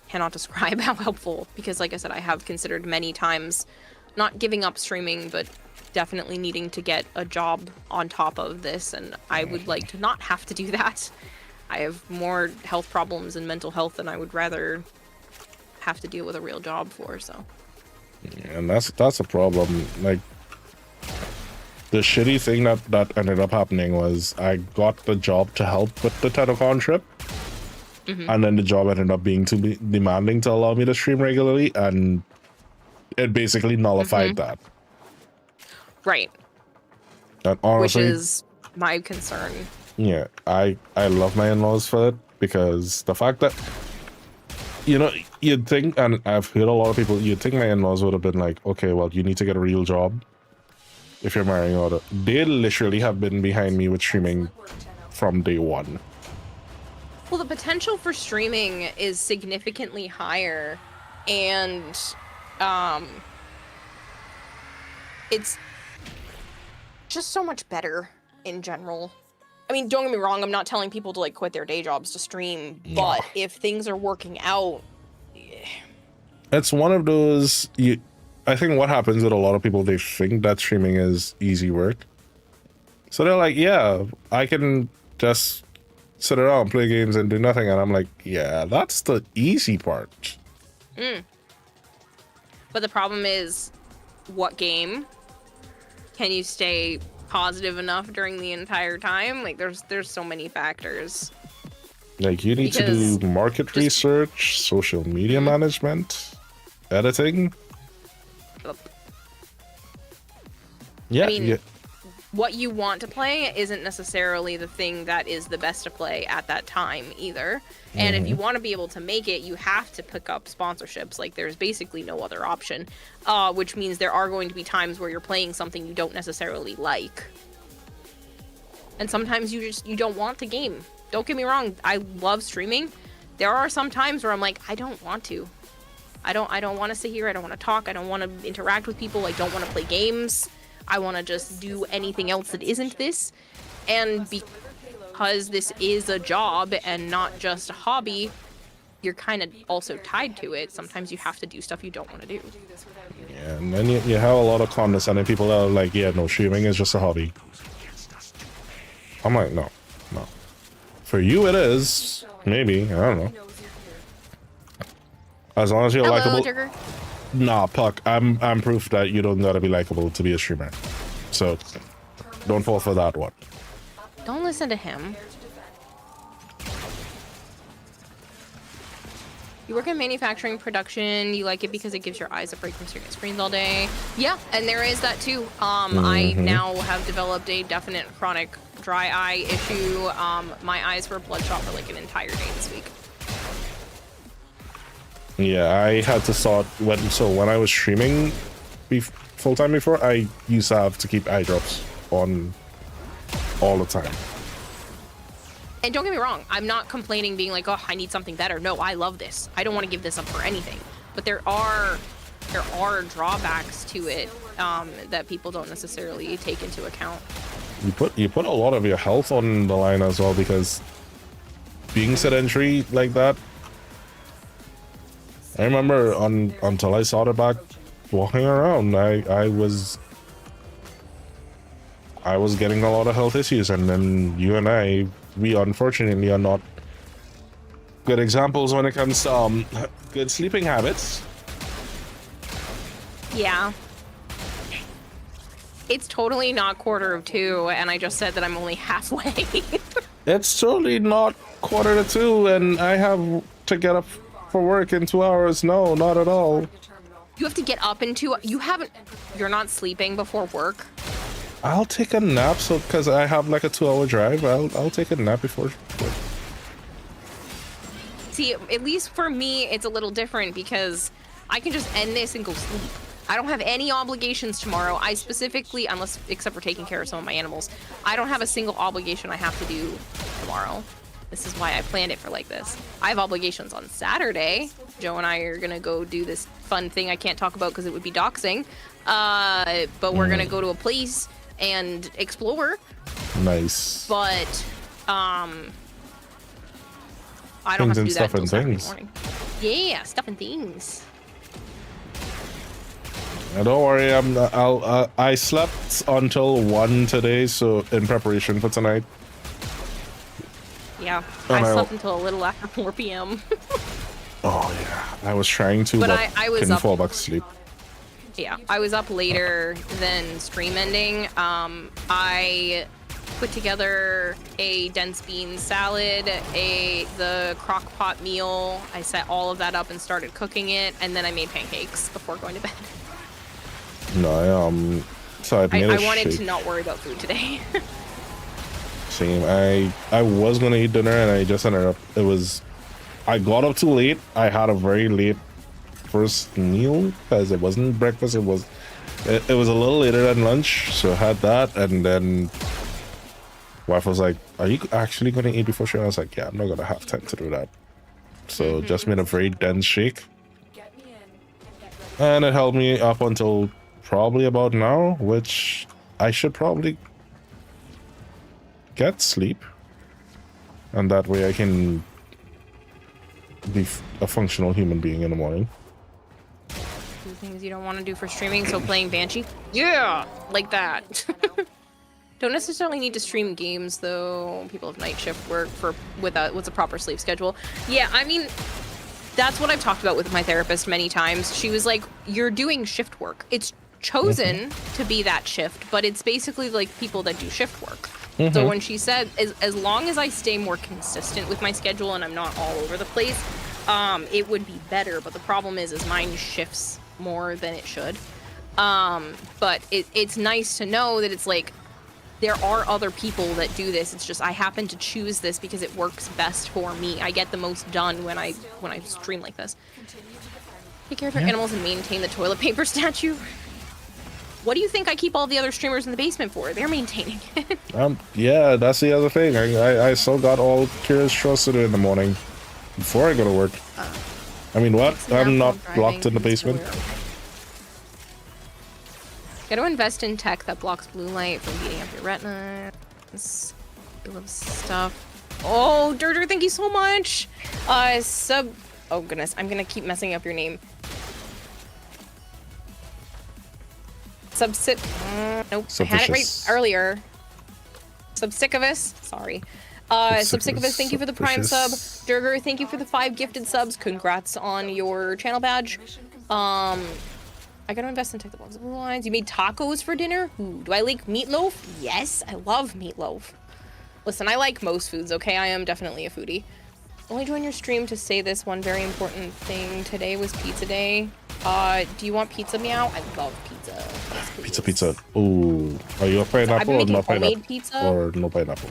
cannot describe how helpful, because like I said, I have considered many times not giving up streaming, but definitely needing to get a job on top of this, and I would like to not have to do that. I have more health problems and mental health than I would rather have to deal with a real job for, so. And that's a problem. Like, the shitty thing that ended up happening was I got the job to help with the Tennocon trip, and then the job ended up being too demanding to allow me to stream regularly, and it basically nullified that. Right. And honestly, which is my concern. Yeah, I love my in-laws for it, because the fact that, you know, you'd think, and I've heard a lot of people, you'd think my in-laws would have been like, okay, well, you need to get a real job if you're marrying out. They literally have been behind me with streaming from day one. Well, the potential for streaming is significantly higher, and it's just so much better in general. I mean, don't get me wrong, I'm not telling people to like quit their day jobs to stream, but if things are working out, It's one of those, I think what happens with a lot of people, they think that streaming is easy work. So they're like, yeah, I can just sit around, play games, and do nothing. And I'm like, yeah, that's the easy part. But the problem is, what game? Can you stay positive enough during the entire time? Like, there's so many factors. Like, you need to do market research, social media management, editing. Yeah, I mean, yeah. What you want to play isn't necessarily the thing that is the best to play at that time either. And if you want to be able to make it, you have to pick up sponsorships. Like, there's basically no other option, which means there are going to be times where you're playing something you don't necessarily like. And sometimes you don't want the game. Don't get me wrong, I love streaming. There are some times where I'm like, I don't want to. I don't want to sit here, I don't want to talk, I don't want to interact with people, I don't want to play games. I want to just do anything else that isn't this. And because this is a job and not just a hobby, you're kind of also tied to it. Sometimes you have to do stuff you don't want to do. Yeah, and then you have a lot of condescending people that are like, yeah, no, streaming is just a hobby. I'm like, no. For you, it is. Maybe. I don't know. As long as you're likable. Jigger. Nah, Puck. I'm proof that you don't gotta be likable to be a streamer. So, don't fall for that one. Don't listen to him. You work in manufacturing production, you like it because it gives your eyes a break from staring at screens all day. Yeah, and there is that too. I now have developed a definite chronic dry eye issue. My eyes were bloodshot for like an entire day this week. Yeah, I had to start when I was streaming full time before, I used to have to keep eye drops on all the time. And don't get me wrong, I'm not complaining being like, oh, I need something better. No, I love this. I don't want to give this up for anything. But there are drawbacks to it that people don't necessarily take into account. You put a lot of your health on the line as well, because being sedentary like that, I remember until I started back walking around, I was getting a lot of health issues, and then you and I, we unfortunately are not good examples when it comes to good sleeping habits. Yeah. It's totally not 1:45, and I just said that I'm only halfway. It's totally not 1:45, and I have to get up for work in 2 hours. No, not at all. You have to get up in you're not sleeping before work? I'll take a nap, because I have like a 2-hour drive. I'll take a nap before work. See, at least for me, it's a little different because I can just end this and go sleep. I don't have any obligations tomorrow. I specifically, except for taking care of some of my animals, I don't have a single obligation I have to do tomorrow. This is why I planned it for like this. I have obligations on Saturday. Joe and I are gonna go do this fun thing I can't talk about because it would be doxing. But we're gonna go to a place and explore. Nice. But I don't have to do that until Saturday morning. Yeah, stuff and things. Don't worry, I slept until 1 today, so in preparation for tonight. Yeah, I slept until a little after 4 p.m. Oh yeah, I was trying to, but I was couldn't up, fall back to sleep. Yeah, I was up later than stream ending. I put together a dense bean salad, the crock pot meal. I set all of that up and started cooking it, and then I made pancakes before going to bed. No, so I made a I wanted shake. to not worry about food today. Same. I was gonna eat dinner, and I just ended up. I got up too late. I had a very late first meal because it wasn't breakfast. It was a little later than lunch, so I had that, and then wife was like, "Are you actually gonna eat before she?" I was like, "Yeah, I'm not gonna have time to do that." So just made a very dense shake, and it held me up until probably about now, which I should probably get sleep, and that way I can be a functional human being in the morning. Do things you don't want to do for streaming, so playing Banshee? Yeah, like that. Don't necessarily need to stream games though. People have night shift work with a proper sleep schedule. Yeah, I mean, that's what I've talked about with my therapist many times. She was like, you're doing shift work. It's chosen to be that shift, but it's basically like people that do shift work. So when she said, as long as I stay more consistent with my schedule and I'm not all over the place, it would be better. But the problem is mine shifts more than it should. But it's nice to know that it's like, there are other people that do this. It's just I happen to choose this because it works best for me. I get the most done when I stream like this. Take care of your animals and maintain the toilet paper statue. What do you think I keep all the other streamers in the basement for? They're maintaining it. Yeah, that's the other thing. I still got all Kira's chores to do in the morning before I go to work. I mean, what? I'm not locked in the basement. Got to invest in tech that blocks blue light from beating up your retina. I love stuff. Oh, Durder, thank you so much. Oh goodness, I'm gonna keep messing up your name. Nope, I had it right earlier. Subsicavus, sorry. Subsicavus, thank you for the Prime sub. Durger, thank you for the 5 gifted subs. Congrats on your channel badge. I gotta invest in technological lines. You made tacos for dinner? Ooh, do I like meatloaf? Yes, I love meatloaf. Listen, I like most foods, okay? I am definitely a foodie. Only join your stream to say this one very important thing. Today was pizza day. Do you want pizza, Meow? I love pizza. Yes, Pizza. Ooh. Are you a pineapple or no pineapple? Pizza? Or no pineapple?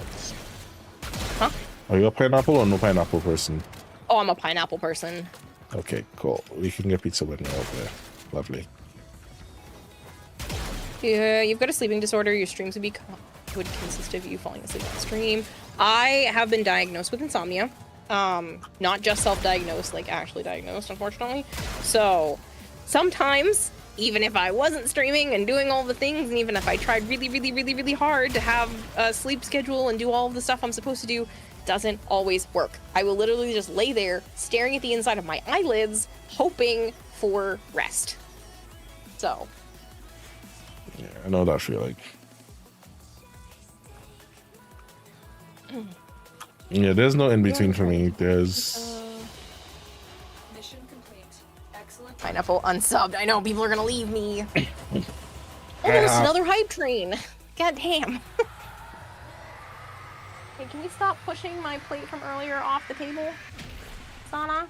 Huh? Are you a pineapple or no pineapple person? Oh, I'm a pineapple person. Okay, cool. We can get pizza when you're over there. Lovely. Yeah, you've got a sleeping disorder. Your streams would consist of you falling asleep on stream. I have been diagnosed with insomnia. Not just self-diagnosed, like actually diagnosed, unfortunately. So sometimes, even if I wasn't streaming and doing all the things, and even if I tried really hard to have a sleep schedule and do all of the stuff I'm supposed to do, it doesn't always work. I will literally just lay there staring at the inside of my eyelids, hoping for rest. So. Yeah, I know that feeling. Yeah, there's no in between for me. There's Mission complete. Excellent. Pineapple unsubbed. I know people are gonna leave me. Almost another hype train. God damn. Hey, can you stop pushing my plate from earlier off the table, Sana?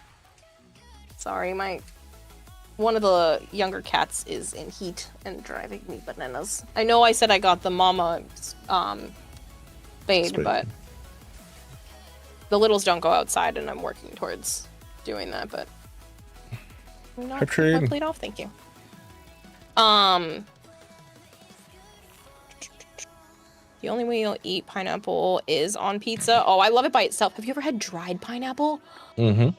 Sorry, one of the younger cats is in heat and driving me bananas. I know I said I got the mama spayed, but the littles don't go outside, and I'm working towards doing that, but no, my plate off, thank you. The only way you'll eat pineapple is on pizza. Oh, I love it by itself. Have you ever had dried pineapple? Mm-hmm.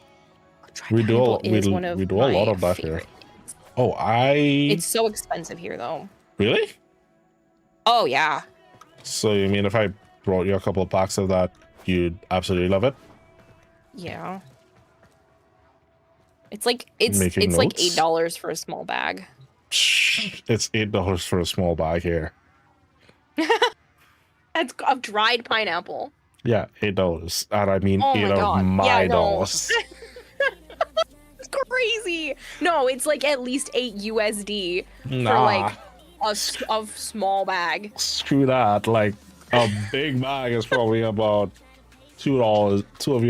We do a lot of that here. Oh, It's so expensive here, though. Really? Oh, yeah. So you mean if I brought you a couple of packs of that, you'd absolutely love it? Yeah. It's like $8 for a small bag. It's $8 for a small bag here. That's of dried pineapple. Yeah, $8. And I mean $8 of my dollars. It's crazy. No, it's like at least $8 USD for like a small bag. Screw that. Like a big bag is probably about $2, $2 to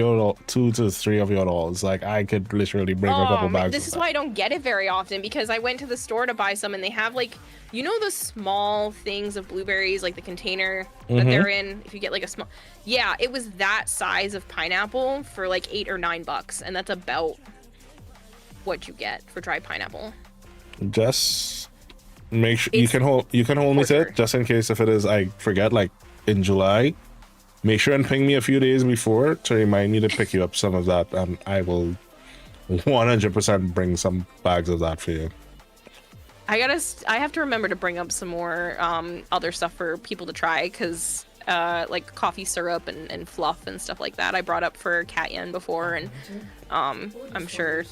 $3 of your dollars. Like I could literally bring a couple bags. This is why I don't get it very often, because I went to the store to buy some, and they have like, you know, the small things of blueberries, like the container that they're in. If you get like a small, yeah, it was that size of pineapple for like $8 or $9, and that's about what you get for dried pineapple. Just make sure you can hold me to it, just in case if it is I forget, like in July. Make sure and ping me a few days before to remind me to pick you up some of that, and I will 100% bring some bags of that for you. I have to remember to bring up some more other stuff for people to try, because like coffee syrup and fluff and stuff like that I brought up for Katyan before, and I'm sure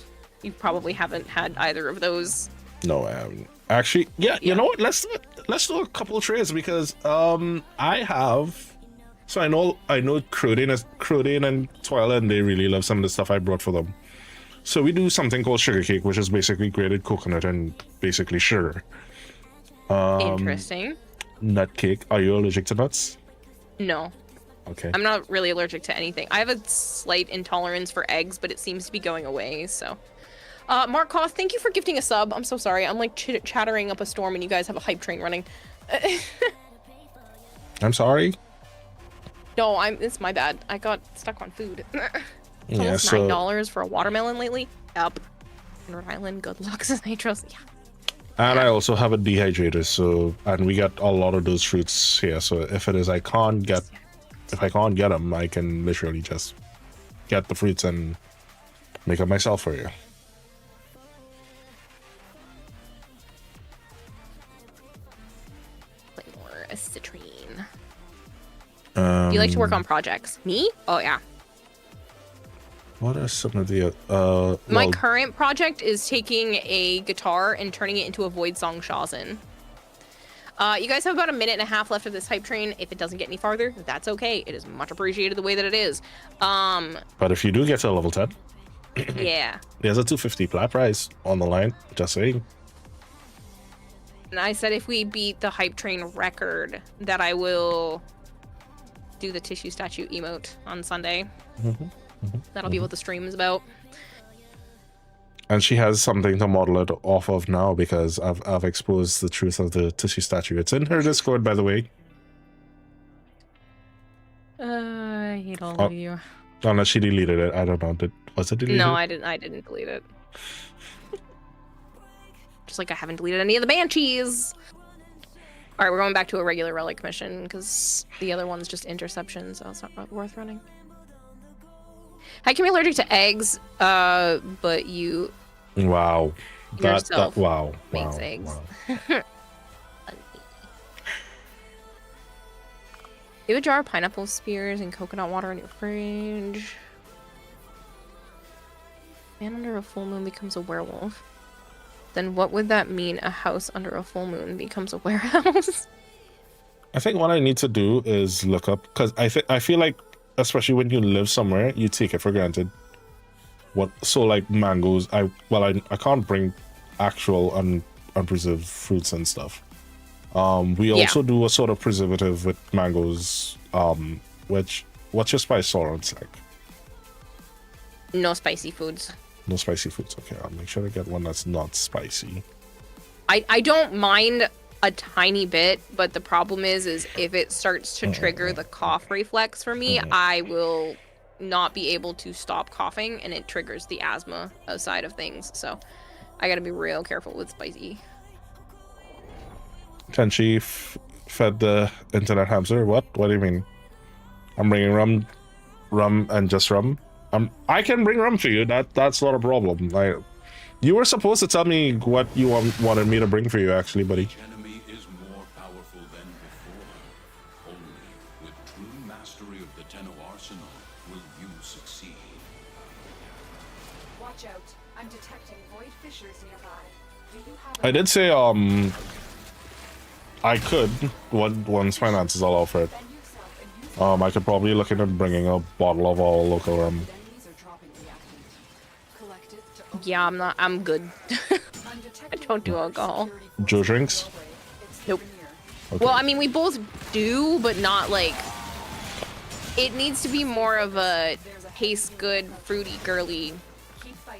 you probably haven't had either of those. No, I haven't. Actually, yeah, you know what? Let's do a couple of trades, because I have. So I know Crudine and Twilight, they really love some of the stuff I brought for them. So we do something called sugar cake, which is basically grated coconut and basically sugar. Interesting. Nut cake. Are you allergic to nuts? No. Okay. I'm not really allergic to anything. I have a slight intolerance for eggs, but it seems to be going away, so. Mark Koth, thank you for gifting a sub. I'm so sorry. I'm like chattering up a storm and you guys have a hype train running. I'm sorry? No, it's my bad. I got stuck on food. It's Yeah, almost $9 for a watermelon lately. Yep. In Rhode Island, good luck, Nitros. Yeah. And I also have a dehydrator, so, and we get a lot of those fruits here. So if I can't get them, I can literally just get the fruits and make them myself for you. Play more citrine. Do you like to work on projects? Me? Oh yeah. What are some of the My well, current project is taking a guitar and turning it into a Void Song Shazin. You guys have about a minute and a half left of this hype train. If it doesn't get any farther, that's okay. It is much appreciated the way that it is. but if you do get to level 10, Yeah. there's a 250 flat price on the line. Just saying. And I said if we beat the hype train record, that I will do the tissue statue emote on Sunday. That'll be what the stream is about. And she has something to model it off of now because I've exposed the truth of the tissue statue. It's in her Discord, by the way. I hate all of you. Unless she deleted it. I don't know. Was it deleted? No, I didn't delete it. Just like I haven't deleted any of the banshees. All right, we're going back to a regular relic mission because the other one's just interception, so it's not worth running. I can be allergic to eggs, but you Wow. yourself Wow. makes Wow. eggs. Wow. You have a jar of pineapple spears and coconut water in your fridge. Man under a full moon becomes a werewolf. Then what would that mean? A house under a full moon becomes a warehouse? I think what I need to do is look up because I feel like especially when you live somewhere, you take it for granted. So like mangoes, I can't bring actual unpreserved fruits and stuff. We also do a sort of preservative with mangoes. What's your spice tolerance like? No spicy foods. No spicy foods. Okay, I'll make sure to get one that's not spicy. I don't mind a tiny bit, but the problem is if it starts to trigger the cough reflex for me, I will not be able to stop coughing, and it triggers the asthma side of things. So I gotta be real careful with spicy. Tenchi fed the internet hamster. What? What do you mean? I'm bringing rum and just rum. I can bring rum for you. That's not a problem. You were supposed to tell me what you wanted me to bring for you, actually, buddy. The enemy is more powerful than before. Only with true mastery of the Tenno arsenal will you succeed. Watch out. I'm detecting void fissures nearby. Do you have I did say I could once finances allow for it. I could probably look into bringing a bottle of all local rum. enemies are dropping reactant. Collected to Yeah, I'm good. I don't do alcohol. Joe drinks? Nope. Okay. Well, I mean, we both do, but not like... It needs to be more of a taste good, fruity, girly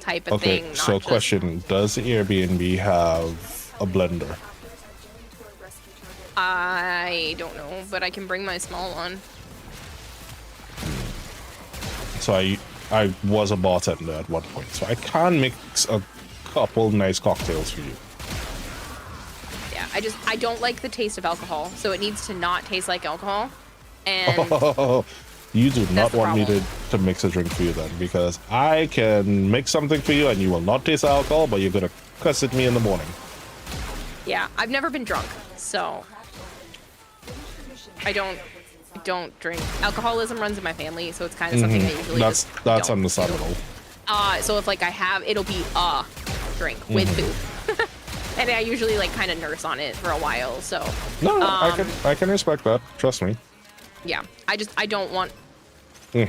type of thing. Okay, not so just- question, does the Airbnb have a blender? I don't know, but I can bring my small one. So I was a bartender at one point, so I can mix a couple nice cocktails for you. Yeah, I don't like the taste of alcohol, so it needs to not taste like alcohol. And You do not the want me problem. to mix a drink for you then, because I can make something for you and you will not taste alcohol, but you're gonna cuss at me in the morning. yeah, I've never been drunk, so I don't drink. Alcoholism runs in my family, so it's kind of something I usually That's just don't understandable. do. So if like I have, it'll be a drink with food. And I usually like kind of nurse on it for a while, so No, I can respect that. Trust me. yeah, I don't want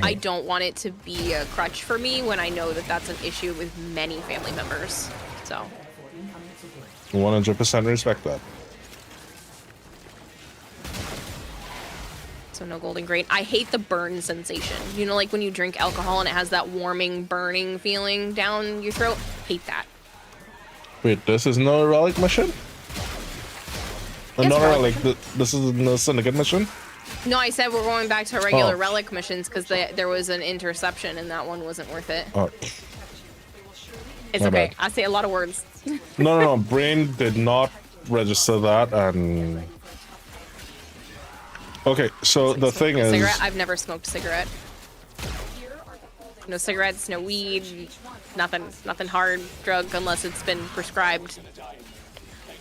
I don't want it to be a crutch for me when I know that that's an issue with many family members. So 100% respect that. so no golden grain. I hate the burn sensation. You know, like when you drink alcohol and it has that warming, burning feeling down your throat. Hate that. Wait, this is no relic mission? Yes, Not a relic. relic. This is no syndicate mission? No, I said we're going back to regular Oh. relic missions because there was an interception and that one wasn't worth it. Oh. It's My okay. bad. I say a lot of words. No. Brain did not register that, and okay. So the thing is, Cigarette? I've never smoked a cigarette. No cigarettes, no weed, nothing hard drug unless it's been prescribed.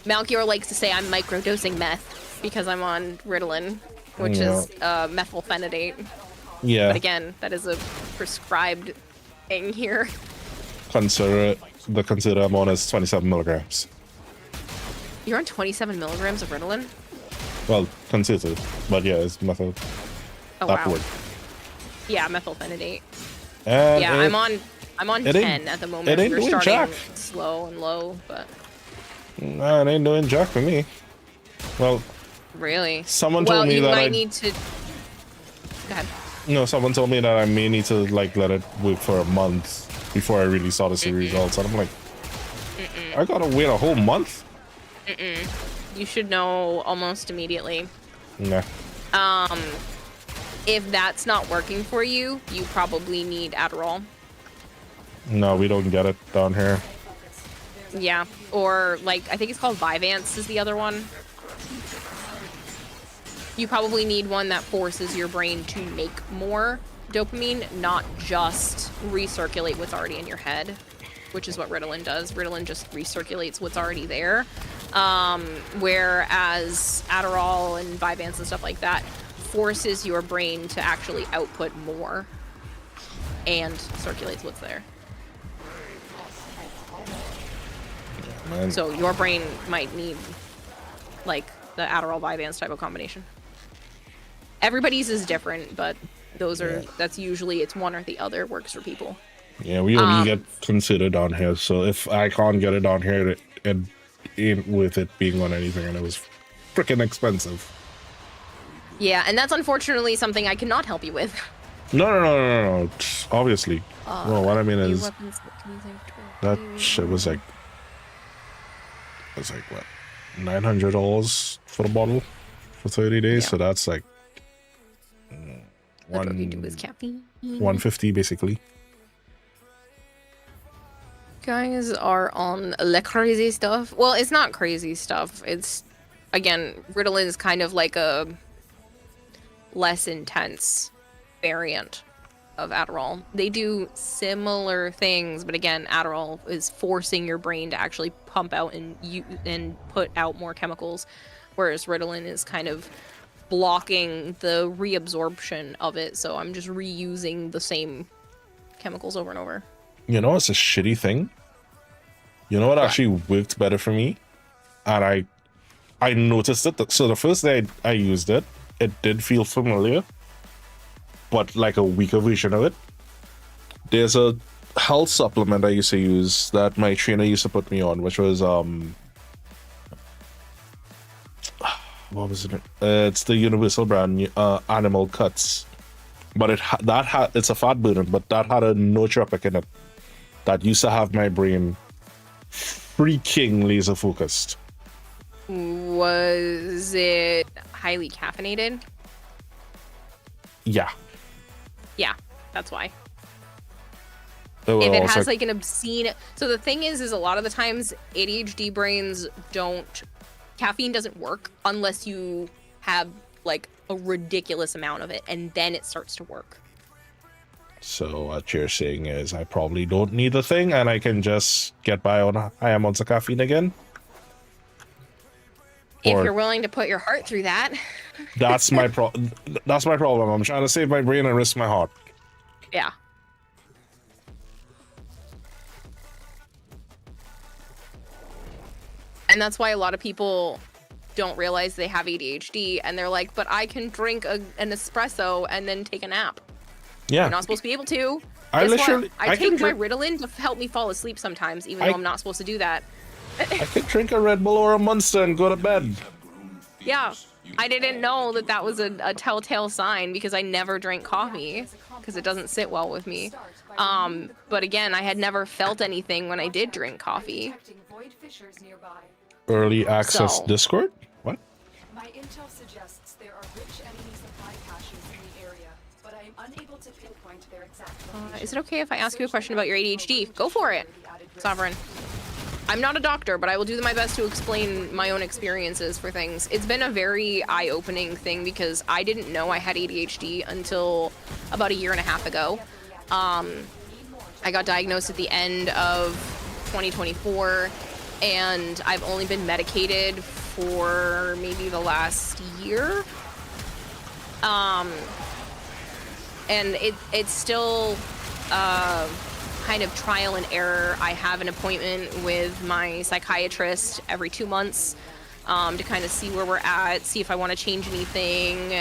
Malchior likes to say I'm microdosing meth because I'm on Ritalin, which is methylphenidate. yeah. But again, that is a prescribed in here. Consider amount is 27 milligrams. You're on 27 milligrams of Ritalin? Well, consider, but yeah, it's methyl. Oh, that wow. word. Yeah, methylphenidate. And Yeah, it- I'm on it 10 at the moment. it ain't We're doing starting jack. slow and low, but Nah, it ain't doing jack for me. Well, really. someone well, told me you that might I need to. Go ahead. no, someone told me that I may need to like let it wait for a month before I really start to see results, and I'm like, I gotta wait a whole month. You should know almost immediately. Nah. If that's not working for you, you probably need Adderall. No, we don't get it down here. Yeah, or like I think it's called Vyvanse is the other one. You probably need one that forces your brain to make more dopamine, not just recirculate what's already in your head, which is what Ritalin does. Ritalin just recirculates what's already there, whereas Adderall and Vyvanse and stuff like that forces your brain to actually output more and circulates what's there. Man. So your brain might need like the Adderall Vyvanse type of combination. Everybody's is different, but those are that's usually it's one or the other works for people. Yeah, we only get considered down here, so if I can't get it down here, it ain't worth it being on anything, and it was freaking expensive. Yeah, and that's unfortunately something I cannot help you with. No. Obviously. No, what I mean New is weapons can use that shit was like, what, $900 for the bottle for 30 days. Yeah. So that's like What you do is caffeine. 150 basically. Guys are on the crazy stuff. Well, it's not crazy stuff. It's again, Ritalin is kind of like a less intense variant of Adderall. They do similar things, but again, Adderall is forcing your brain to actually pump out and put out more chemicals, whereas Ritalin is kind of blocking the reabsorption of it. So I'm just reusing the same chemicals over and over. You know, it's a shitty thing. You know what actually worked better for me? And I noticed it. So the first day I used it, it did feel familiar, but like a weaker version of it. There's a health supplement I used to use that my trainer used to put me on, which was what was it? It's the Universal brand, Animal Cuts. But it's a fat burner, but that had a nootropic in it that used to have my brain freaking laser focused. Was it highly caffeinated? Yeah. Yeah, that's why. They were If it also- has like an obscene, so the thing is a lot of the times ADHD brains caffeine doesn't work unless you have like a ridiculous amount of it, and then it starts to work. So what you're saying is I probably don't need the thing, and I can just get by on high amounts of caffeine again. If Or- you're willing to put your heart through that. That's my That's my problem. I'm trying to save my brain and risk my heart. Yeah. And that's why a lot of people don't realize they have ADHD, and they're like, but I can drink an espresso and then take a nap. Yeah. You're not supposed to be able to. I Guess literally- what? I I can take my drink- Ritalin to help me fall asleep sometimes, even though I'm not supposed to do that. I could drink a Red Bull or a Monster and go to bed. Yeah, I didn't know that was a telltale sign because I never drank coffee because it doesn't sit well with me. But again, I had never felt anything when I did drink coffee. Detecting void fissures nearby. Early access So- Discord? What? My intel suggests there are rich enemy supply caches in the area, but I am unable to pinpoint their exact location. Is it okay if I ask you a question about your ADHD? Go for it, Sovereign. I'm not a doctor, but I will do my best to explain my own experiences for things. It's been a very eye-opening thing because I didn't know I had ADHD until about 1.5 years ago. I got diagnosed at the end of 2024, and I've only been medicated for maybe the last year. And it's still kind of trial and error. I have an appointment with my psychiatrist every 2 months to kind of see where we're at, see if I want to change anything.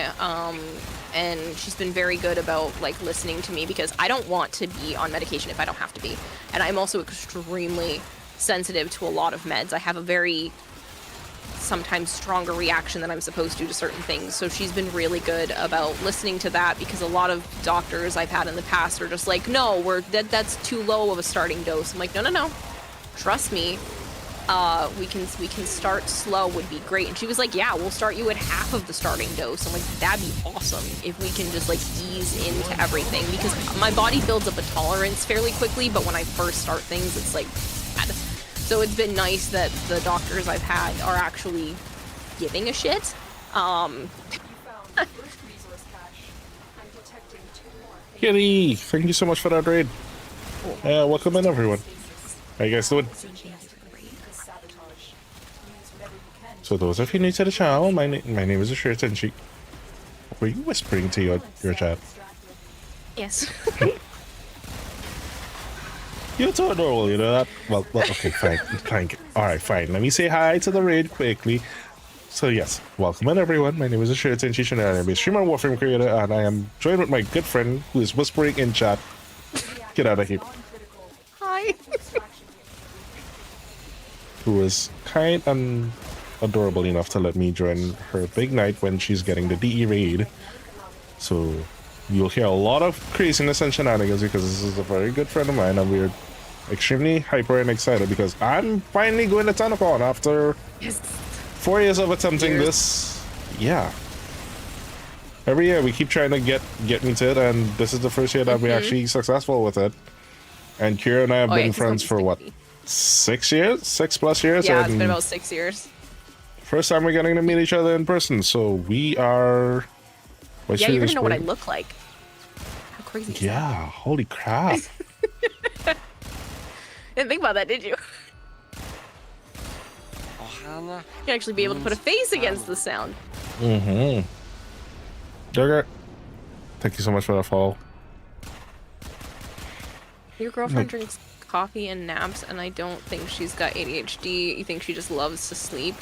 And she's been very good about like listening to me because I don't want to be on medication if I don't have to be. And I'm also extremely sensitive to a lot of meds. I have a very sometimes stronger reaction than I'm supposed to certain things. So she's been really good about listening to that because a lot of doctors I've had in the past are just like, no, that's too low of a starting dose. I'm like, no. Trust me. We can start slow would be great. And she was like, yeah, we'll start you at half of the starting dose. I'm like, that'd be awesome if we can just like ease into everything because my body builds up a tolerance fairly quickly, but when I first start things, it's like bad. So it's been nice that the doctors I've had are actually giving a shit. Kitty, thank you so much for that raid. Welcome in, everyone. How you guys doing? So those of you new to the channel, my name is Ashir Tenchi. Were you whispering to your chat? Yes. You're so adorable, you know that? Well, okay, fine. Alright, fine. Let me say hi to the raid quickly. So yes, welcome in everyone. My name is Ashir Tenchi, and I am a streamer, Warframe creator, and I am joined with my good friend who is whispering in chat. Get out of here. Hi. Who is kind and adorable enough to let me join her big night when she's getting the DE raid. So you'll hear a lot of craziness and shenanigans because this is a very good friend of mine and we're extremely hyper and excited because I'm finally going to Tennocon after 4 years of attempting this. Yeah. Every year we keep trying to get me to it, and this is the first year that we're actually successful with it. And Kira and I have been friends for what, 6 years? 6+ years? Yeah, it's been about 6 years. First time we're getting to meet each other in person, so we are... Yeah, you're gonna know what I look like. How crazy is that? Holy crap. Didn't think about that, did you? You actually be able to put a face against the sound. Jugger, thank you so much for that follow. Your girlfriend drinks coffee and naps, and I don't think she's got ADHD. You think she just loves to sleep?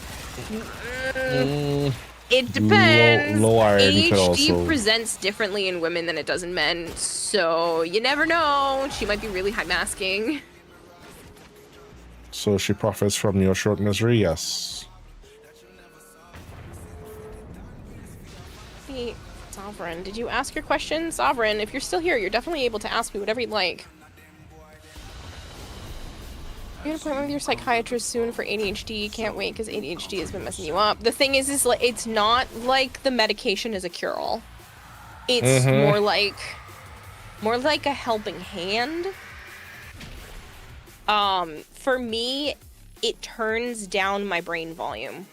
It depends. Low iron ADHD presents differently in women than it does in men, so you never know. She might be really high masking. So she profits from your short misery, yes. Hey, Sovereign, did you ask your question? Sovereign, if you're still here, you're definitely able to ask me whatever you'd like. You're an appointment with your psychiatrist soon for ADHD. Can't wait because ADHD has been messing you up. The thing is like it's not like the medication is a cure-all. It's more like a helping hand. For me, it turns down my brain volume.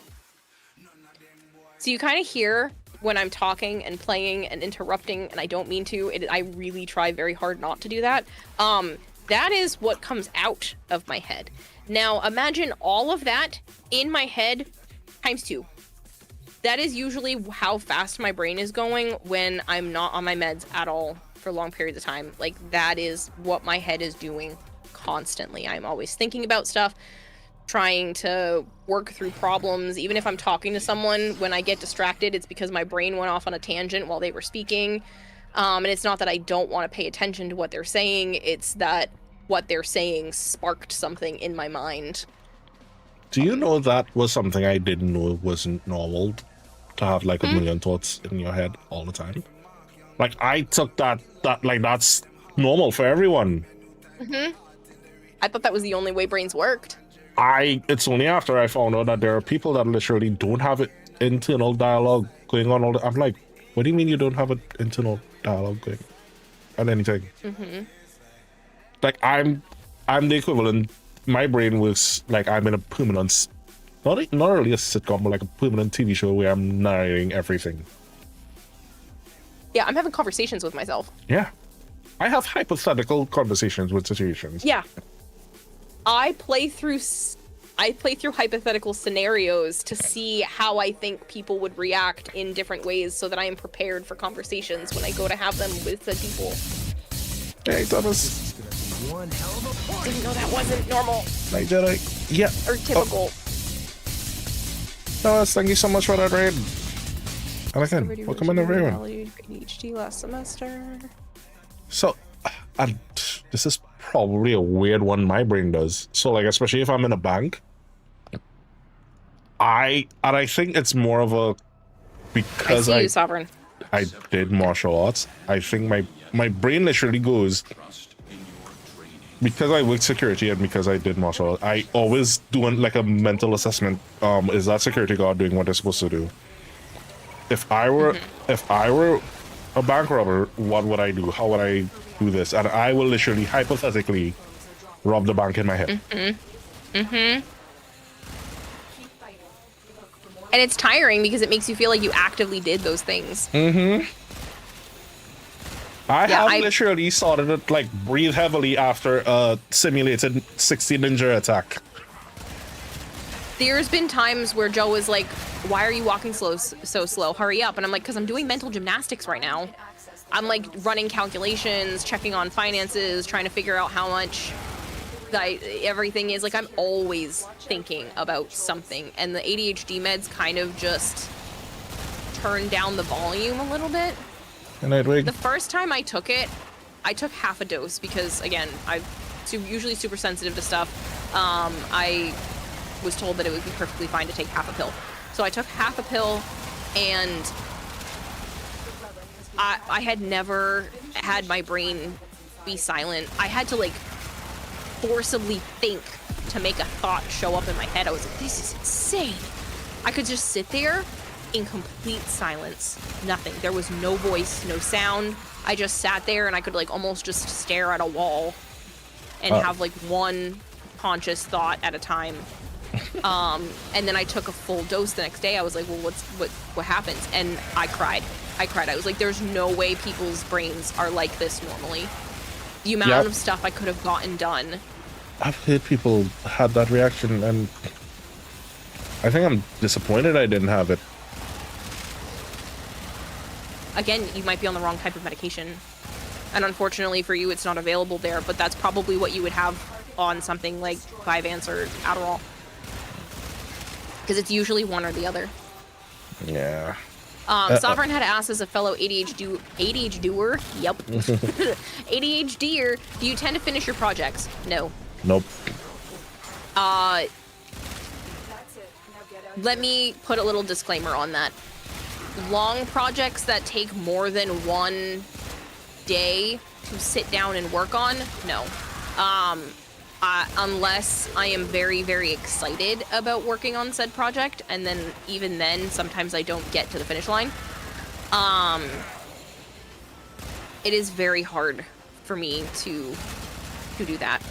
So you kind of hear when I'm talking and playing and interrupting, and I don't mean to. I really try very hard not to do that. That is what comes out of my head. Now, imagine all of that in my head times 2. That is usually how fast my brain is going when I'm not on my meds at all for long periods of time. Like, that is what my head is doing constantly. I'm always thinking about stuff, trying to work through problems. Even if I'm talking to someone, when I get distracted, it's because my brain went off on a tangent while they were speaking. And it's not that I don't want to pay attention to what they're saying, it's that what they're saying sparked something in my mind. Do you know that was something I didn't know wasn't normal, to have like a million thoughts in your head all the time? Like, I took that like that's normal for everyone. I thought that was the only way brains worked. It's only after I found out that there are people that literally don't have it internal dialogue going on all the... I'm like, what do you mean you don't have an internal dialogue going on anything? Like, I'm the equivalent. My brain works like I'm in a permanent, not really a sitcom, but like a permanent TV show where I'm narrating everything. Yeah, I'm having conversations with myself. Yeah. I have hypothetical conversations with situations. Yeah. I play through hypothetical scenarios to see how I think people would react in different ways so that I am prepared for conversations when I go to have them with the people. Hey, Thomas. Didn't know that wasn't normal Night Jedi. Yeah. or typical. No, thank you so much for that raid. And again, welcome in everyone. ADHD last semester. So, and this is probably a weird one my brain does. So, like, especially if I'm in a bank, I think it's more of a because I see you, Sovereign. I did martial arts. I think my brain literally goes because I worked security and because I did martial arts. I always do like a mental assessment. Is that security guard doing what they're supposed to do? If I were a bank robber, what would I do? How would I do this? And I will literally hypothetically rob the bank in my head. And it's tiring because it makes you feel like you actively did those things. I literally started to like breathe heavily after a simulated 60 ninja attack. There's been times where Joe was like, why are you walking so slow? Hurry up. And I'm like, because I'm doing mental gymnastics right now. I'm like running calculations, checking on finances, trying to figure out how much everything is. Like, I'm always thinking about something. And the ADHD meds kind of just turn down the volume a little bit. The first time I took it, I took half a dose because, again, I'm usually super sensitive to stuff. I was told that it would be perfectly fine to take half a pill. So I took half a pill, and I had never had my brain be silent. I had to, like, forcibly think to make a thought show up in my head. I was like, this is insane. I could just sit there in complete silence. Nothing. There was no voice, no sound. I just sat there and I could like almost just stare at a wall and have like one conscious thought at a time. And then I took a full dose the next day. I was like, well, what happens? And I cried. I was like, there's no way people's brains are like this normally. The amount of stuff I could have gotten done. I've heard people had that reaction, and I think I'm disappointed I didn't have it. Again, you might be on the wrong type of medication. And unfortunately for you, it's not available there, but that's probably what you would have on something like Vyvanse or Adderall. Because it's usually one or the other. Yeah. Sovereign had asked as a fellow ADHDer, yep. ADHDer, do you tend to finish your projects? No. Nope. Let me put a little disclaimer on that. Long projects that take more than one day to sit down and work on, no. Unless I am very, very excited about working on said project, and then even then, sometimes I don't get to the finish line. It is very hard for me to do that.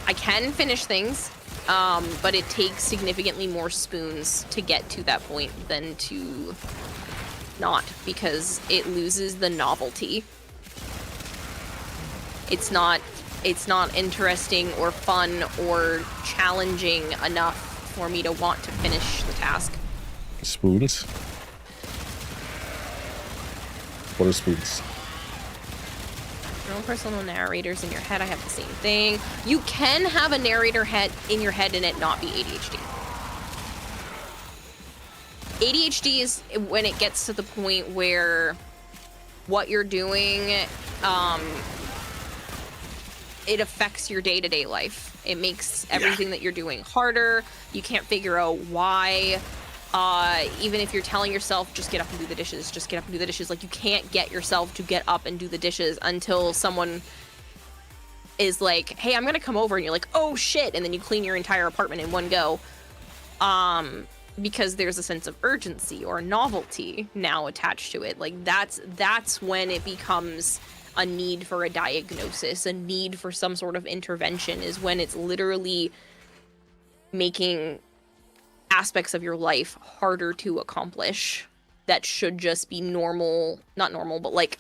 I can finish things, but it takes significantly more spoons to get to that point than to not, because it loses the novelty. It's not interesting or fun or challenging enough for me to want to finish the task. Spoons? What are spoons? Your own personal narrators in your head. I have the same thing. You can have a narrator in your head and it not be ADHD. ADHD is when it gets to the point where what you're doing, it affects your day-to-day life. It makes everything that you're doing harder. You can't figure out why. Even if you're telling yourself, just get up and do the dishes, just get up and do the dishes. Like, you can't get yourself to get up and do the dishes until someone is like, hey, I'm gonna come over, and you're like, oh shit, and then you clean your entire apartment in one go. Because there's a sense of urgency or novelty now attached to it. Like, that's when it becomes a need for a diagnosis, a need for some sort of intervention, is when it's literally making aspects of your life harder to accomplish that should just be normal, not normal, but like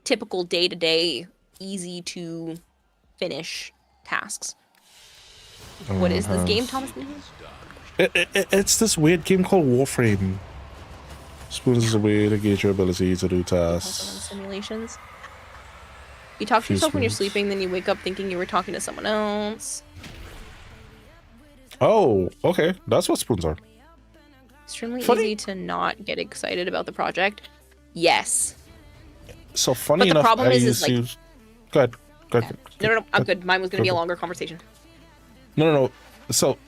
typical day-to-day, easy to finish tasks. What is this game, Thomas? It's this weird game called Warframe. Spoons is a way to gauge your ability to do tasks. Simulations. You talk to Few yourself when you're spoons. sleeping, then you wake up thinking you were talking to someone else. Oh, okay. That's what spoons are. Extremely Funny. easy to not get excited about the project. Yes. So funny But the enough, problem I is used to like- use... Go ahead. Go ahead. No, I'm good. Mine was going to be a Go. longer conversation. No. So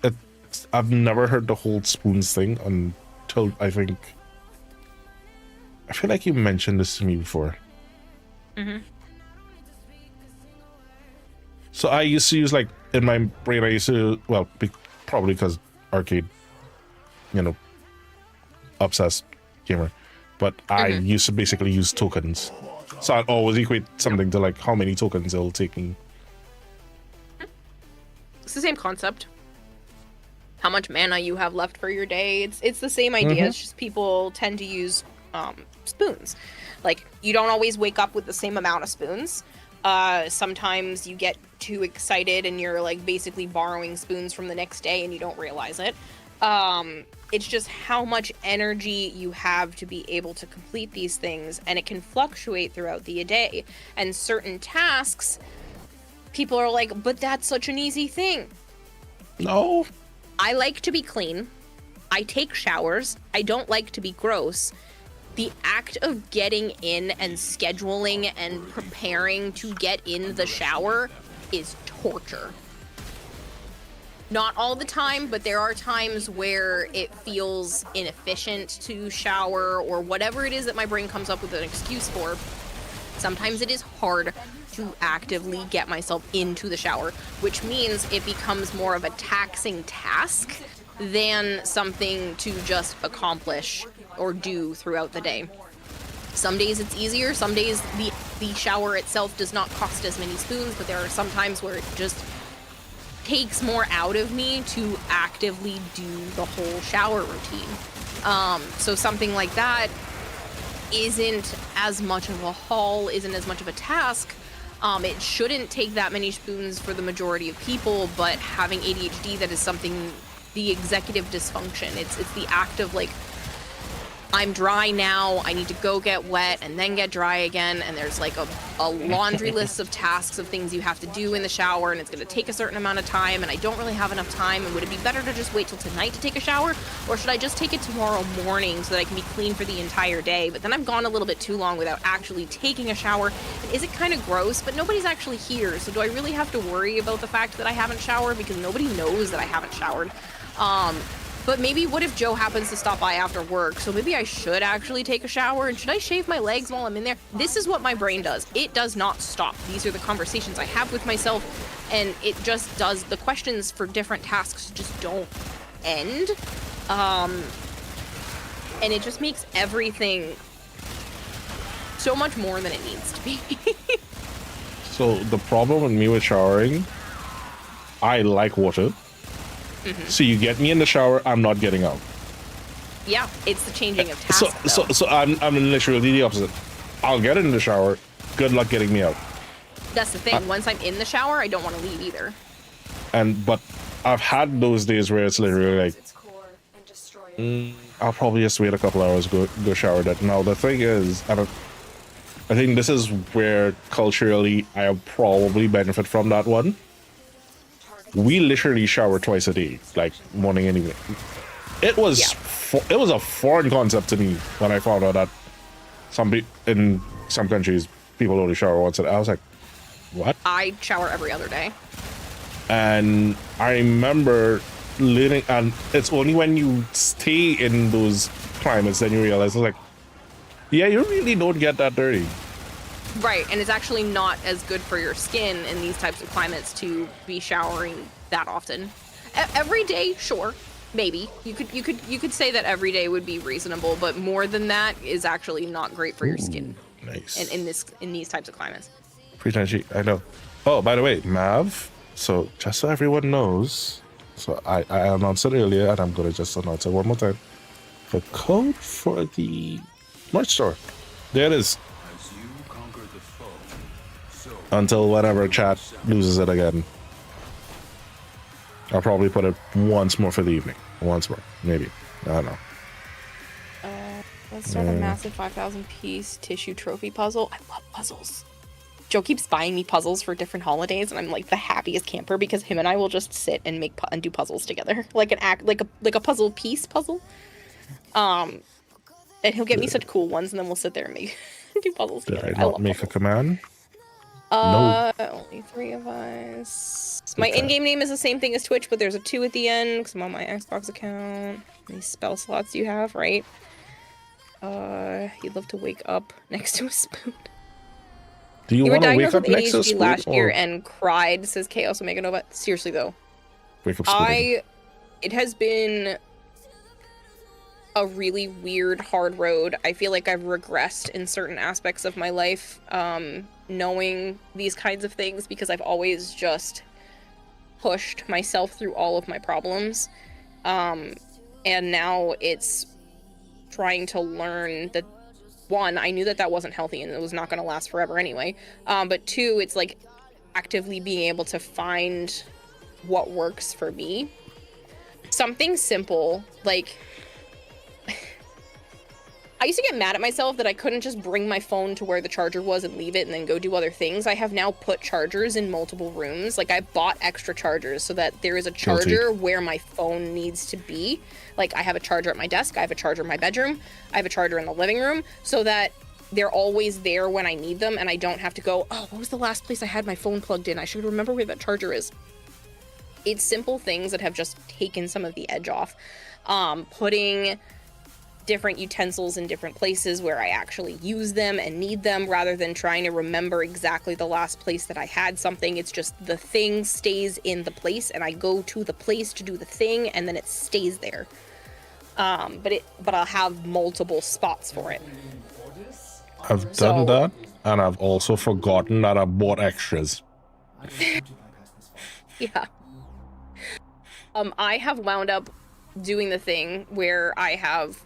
I've never heard the whole spoons thing until I feel like you mentioned this to me before. Mm-hmm. So I used to use, like, in my brain, I used to, well, probably because arcade, obsessed gamer, but I used to basically use tokens. So I'd always equate something to, like, how many tokens it'll take me. It's the same concept. How much mana you have left for your day. It's the same idea. It's just people tend to use spoons. Like, you don't always wake up with the same amount of spoons. Sometimes you get too excited and you're like basically borrowing spoons from the next day and you don't realize it. It's just how much energy you have to be able to complete these things, and it can fluctuate throughout the day. And certain tasks, people are like, but that's such an easy thing. No. I like to be clean. I take showers. I don't like to be gross. The act of getting in and scheduling and preparing to get in the shower is torture. Not all the time, but there are times where it feels inefficient to shower or whatever it is that my brain comes up with an excuse for. Sometimes it is hard to actively get myself into the shower, which means it becomes more of a taxing task than something to just accomplish or do throughout the day. Some days it's easier, some days the shower itself does not cost as many spoons, but there are some times where it just takes more out of me to actively do the whole shower routine. So something like that isn't as much of a haul, isn't as much of a task. It shouldn't take that many spoons for the majority of people, but having ADHD, that is something, the executive dysfunction. It's the act of like, I'm dry now, I need to go get wet and then get dry again, and there's like a laundry list of tasks of things you have to do in the shower, and it's going to take a certain amount of time, and I don't really have enough time, and would it be better to just wait till tonight to take a shower, or should I just take it tomorrow morning so that I can be clean for the entire day? But then I've gone a little bit too long without actually taking a shower, and is it kind of gross? But nobody's actually here, so do I really have to worry about the fact that I haven't showered, because nobody knows that I haven't showered? But maybe what if Joe happens to stop by after work? So maybe I should actually take a shower, and should I shave my legs while I'm in there? This is what my brain does. It does not stop. These are the conversations I have with myself, and it just does. The questions for different tasks just don't end. And it just makes everything so much more than it needs to be. So the problem with me with showering, I like water. So you get me in the shower, I'm not getting out. Yeah, it's the changing of tasks. So I'm literally the opposite. I'll get in the shower. Good luck getting me out. That's the thing. Once I'm in the shower, I don't want to leave either. But I've had those days where it's literally like, Its core and destroy it. I'll probably just wait a couple hours, go shower. That now the thing is, I think this is where culturally I probably benefit from that one. We literally shower twice a day, like morning and evening. It was it was a foreign concept to me when I found out that in some countries people only shower once a day. I was like, what? I shower every other day. And I remember learning, and it's only when you stay in those climates then you realize, I was like, yeah, you really don't get that dirty. Right, and it's actually not as good for your skin in these types of climates to be showering that often. Every day, sure, maybe you could say that every day would be reasonable, but more than that is actually not great for your skin. Nice. In these types of climates. Pretty, I know. Oh, by the way, Mav. So just so everyone knows, so I announced it earlier, and I'm gonna just announce it one more time. The code for the merch store. There it is. Until whenever chat loses it again. I'll probably put it once more for the evening. Once more, maybe. I don't know. Let's start a massive 5,000 piece tissue trophy puzzle. I love puzzles. Joe keeps buying me puzzles for different holidays, and I'm like the happiest camper because him and I will just sit and make and do puzzles together, like a puzzle piece puzzle. And he'll get me such cool ones, and then we'll sit there and make do puzzles Did together. I not make a command? Only 3 of us. My in-game name is the same thing as Twitch, but there's a 2 at the end because I'm on my Xbox account. How many spell slots do you have, right? You'd love to wake up next to a spoon. Do you want to wake up next to a ADHD spoon? last year and cried, says Chaos Omega Nova. Seriously though, Wake up spoon. it has been a really weird, hard road. I feel like I've regressed in certain aspects of my life, knowing these kinds of things because I've always just pushed myself through all of my problems. And now it's trying to learn that, one, I knew that that wasn't healthy and it was not going to last forever anyway. But 2, it's like actively being able to find what works for me. Something simple, like I used to get mad at myself that I couldn't just bring my phone to where the charger was and leave it and then go do other things. I have now put chargers in multiple rooms. Like I bought extra chargers so that there is a charger where my phone needs to be. Like I have a charger at my desk, I have a charger in my bedroom, I have a charger in the living room so that they're always there when I need them and I don't have to go, oh, what was the last place I had my phone plugged in? I should remember where that charger is. It's simple things that have just taken some of the edge off. Putting different utensils in different places where I actually use them and need them rather than trying to remember exactly the last place that I had something. It's just the thing stays in the place and I go to the place to do the thing and then it stays there. But I'll have multiple spots for it. I've done that, and I've also forgotten that I bought extras. Yeah. I have wound up doing the thing where I have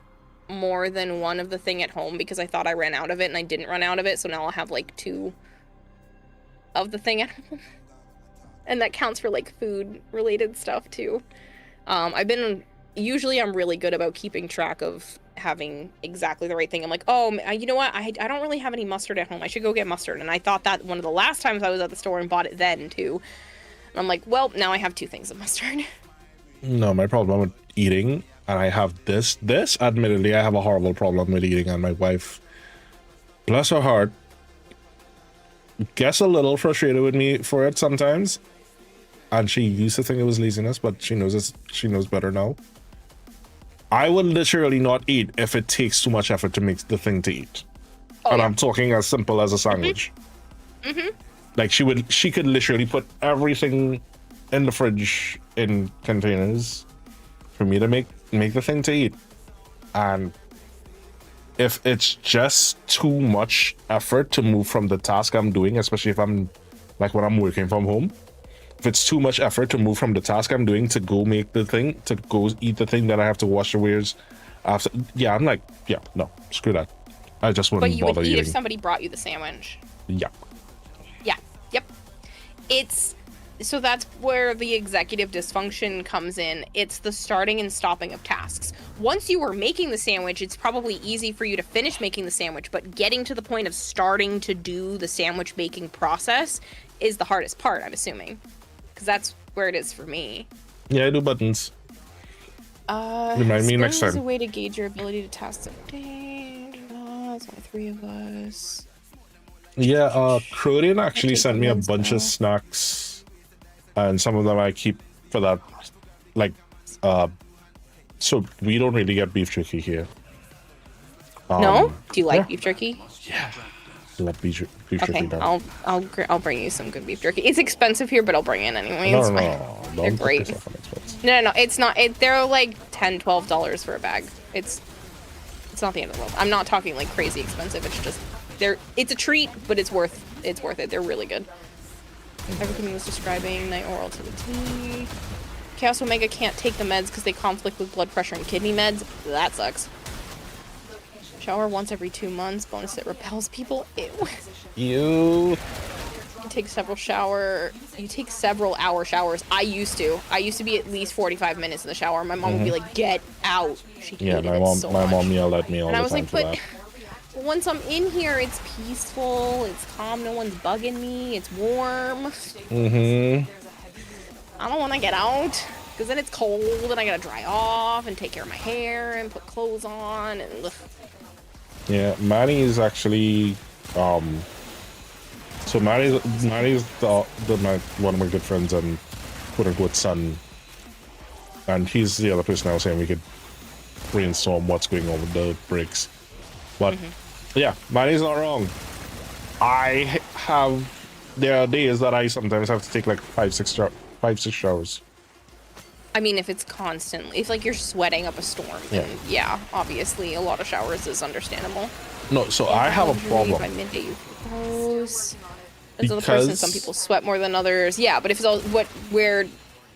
more than one of the thing at home because I thought I ran out of it and I didn't run out of it, so now I'll have like 2 of the thing at home. And that counts for like food related stuff too. Usually I'm really good about keeping track of having exactly the right thing. I'm like, oh, you know what? I don't really have any mustard at home. I should go get mustard. And I thought that one of the last times I was at the store and bought it then too. And I'm like, well, now I have 2 things of mustard. No, my problem with eating, and I have this, admittedly, I have a horrible problem with eating, and my wife, bless her heart, gets a little frustrated with me for it sometimes. And she used to think it was laziness, but she knows better now. I would literally not eat if it takes too much effort to make the thing to eat. And I'm talking as simple as a sandwich. Like she could literally put everything in the fridge in containers for me to make the thing to eat. And if it's just too much effort to move from the task I'm doing, especially if I'm like when I'm working from home, if it's too much effort to move from the task I'm doing to go make the thing, to go eat the thing that I have to wash the wares after, yeah, I'm like, yeah, no, screw that. I just wouldn't bother eating. But you would eat if somebody brought you the sandwich. Yeah. Yeah, yep. So that's where the executive dysfunction comes in. It's the starting and stopping of tasks. Once you were making the sandwich, it's probably easy for you to finish making the sandwich, but getting to the point of starting to do the sandwich making process is the hardest part, I'm assuming. Because that's where it is for me. Yeah, I do buttons. Remind me next time. There's a way to gauge your ability to task something. It's only 3 of us. Yeah, Crodian actually sent me a bunch of snacks. And some of them I keep for that, like, so we don't really get beef jerky here. No? Do you like beef jerky? Yeah. I love beef jerky. Okay, I'll bring you some good beef jerky. It's expensive here, but I'll bring it anyway. No, they're great. No, it's not. They're like $10-12 for a bag. It's not the end of the world. I'm not talking like crazy expensive. It's just it's a treat, but it's worth it. They're really good. Everything was describing night oral to the T. Chaos Omega can't take the meds because they conflict with blood pressure and kidney meds. That sucks. Shower once every 2 months. Bonus, it repels people. Ew. You take several hour showers. I used to be at least 45 minutes in the shower. My mom would be like, "Get out." She hated my it mom, so my much. mom yelled at me all And the I was time like, for Once I'm in here, it's peaceful, it's calm, no one's bugging me, it's warm. Mm-hmm. I don't want to get out, because then it's cold, and I gotta dry off, and take care of my hair, and put clothes on, and... Ugh. Yeah, Manny is actually, so Manny's one of my good friends and quote-unquote son, and he's the other person I was saying we could brainstorm what's going on with the breaks. But yeah, Manny's not wrong. There are days that I sometimes have to take like 5-6 showers. I mean, if it's constantly, if like you're sweating up a storm, then yeah, obviously a lot of showers is understandable. No, so I have a problem. By midday you close. As a person, some people sweat more than others. Yeah, but if it's all where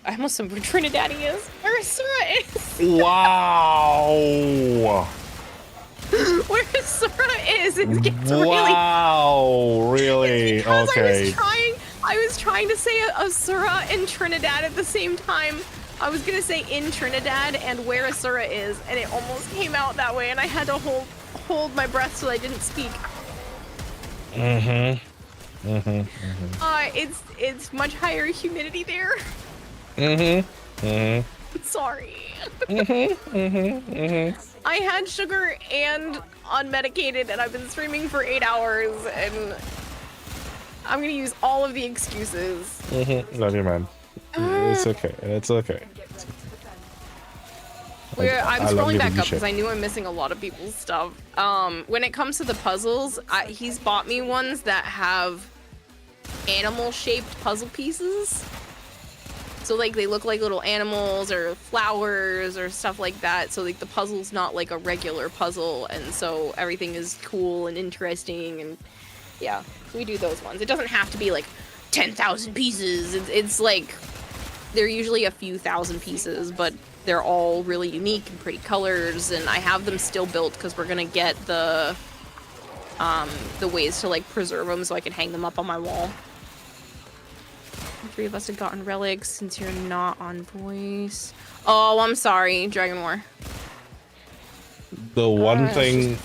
I almost know where Trinidad is. Where Sura is. Wow. Where Sura is, it gets wow, really? Okay. I was trying to say Asura and Trinidad at the same time. I was gonna say in Trinidad and where Asura is, and it almost came out that way, and I had to hold my breath so I didn't speak. It's much higher humidity there. Sorry. I had sugar and unmedicated, and I've been streaming for 8 hours, and I'm gonna use all of the excuses. Love you, man. It's okay. It's okay. I'm scrolling back up because I knew I'm missing a lot of people's stuff. When it comes to the puzzles, he's bought me ones that have animal-shaped puzzle pieces. So like they look like little animals or flowers or stuff like that. So like the puzzle's not like a regular puzzle, and so everything is cool and interesting, and yeah, we do those ones. It doesn't have to be like 10,000 pieces. It's like they're usually a few thousand pieces, but they're all really unique and pretty colors, and I have them still built because we're gonna get the ways to like preserve them so I can hang them up on my wall. The 3 of us have gotten relics since you're not on voice. Oh, I'm sorry, Dragon War. The one thing,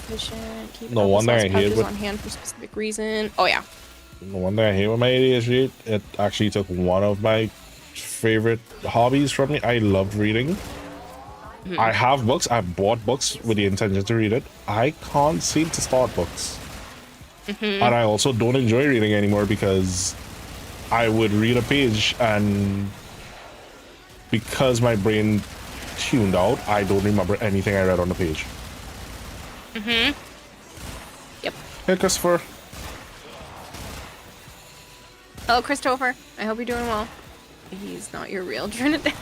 the one thing I hate with on hand for specific reason. Oh yeah. The one thing I hate with my ADHD, it actually took one of my favorite hobbies from me. I love reading. I have books. I bought books with the intention to read it. I can't seem to start books. And I also don't enjoy reading anymore because I would read a page, and because my brain tuned out, I don't remember anything I read on the page. Yep. Hey, Christopher. Hello, Christopher. I hope you're doing well. He's not your real Trinidad.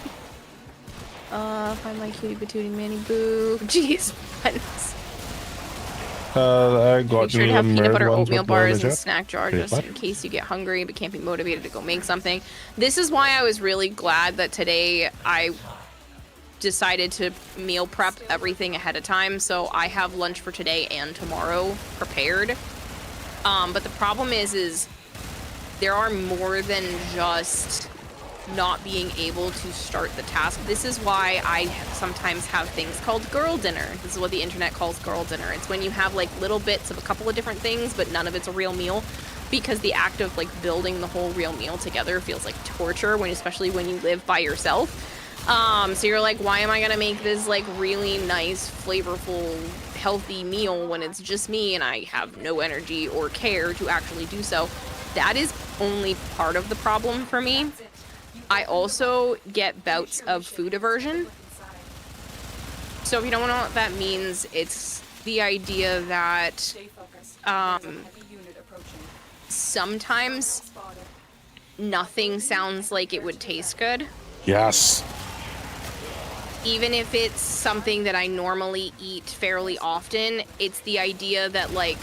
Find my cutie patooting Manny Boo. Jeez, buttons. I got Make sure to have peanut butter oatmeal bars and legit. snack jars just in case you get hungry but can't be motivated to go make something. This is why I was really glad that today I decided to meal prep everything ahead of time, so I have lunch for today and tomorrow prepared. But the problem is there are more than just not being able to start the task. This is why I sometimes have things called girl dinner. This is what the internet calls girl dinner. It's when you have like little bits of a couple of different things, but none of it's a real meal, because the act of like building the whole real meal together feels like torture, especially when you live by yourself. So you're like, why am I gonna make this like really nice, flavorful, healthy meal when it's just me and I have no energy or care to actually do so? That is only part of the problem for me. I also get bouts of food aversion. So if you don't know what that means, it's the idea that sometimes nothing sounds like it would taste good. Yes. Even if it's something that I normally eat fairly often, it's the idea that like,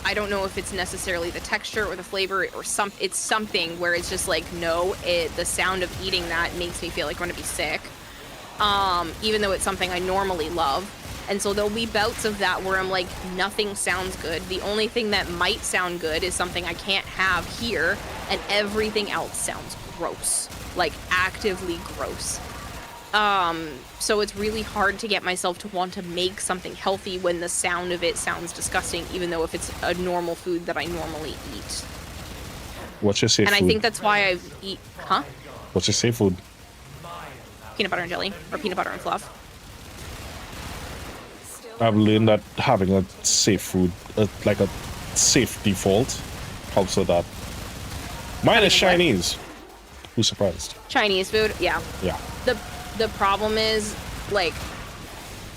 I don't know if it's necessarily the texture or the flavor or it's something where it's just like, no, the sound of eating that makes me feel like I'm gonna be sick. Even though it's something I normally love. And so there'll be bouts of that where I'm like, nothing sounds good. The only thing that might sound good is something I can't have here, and everything else sounds gross. Like actively gross. So it's really hard to get myself to want to make something healthy when the sound of it sounds disgusting, even though if it's a normal food that I normally eat. What's your safe And food? I think that's why I eat, huh? What's your safe food? Peanut butter and jelly, or peanut butter and fluff. I've learned that having a safe food, like a safe default, helps with that. Mine is Chinese. Who's surprised? Chinese food, yeah. Yeah. The problem is, like,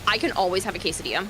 I can always have a quesadilla.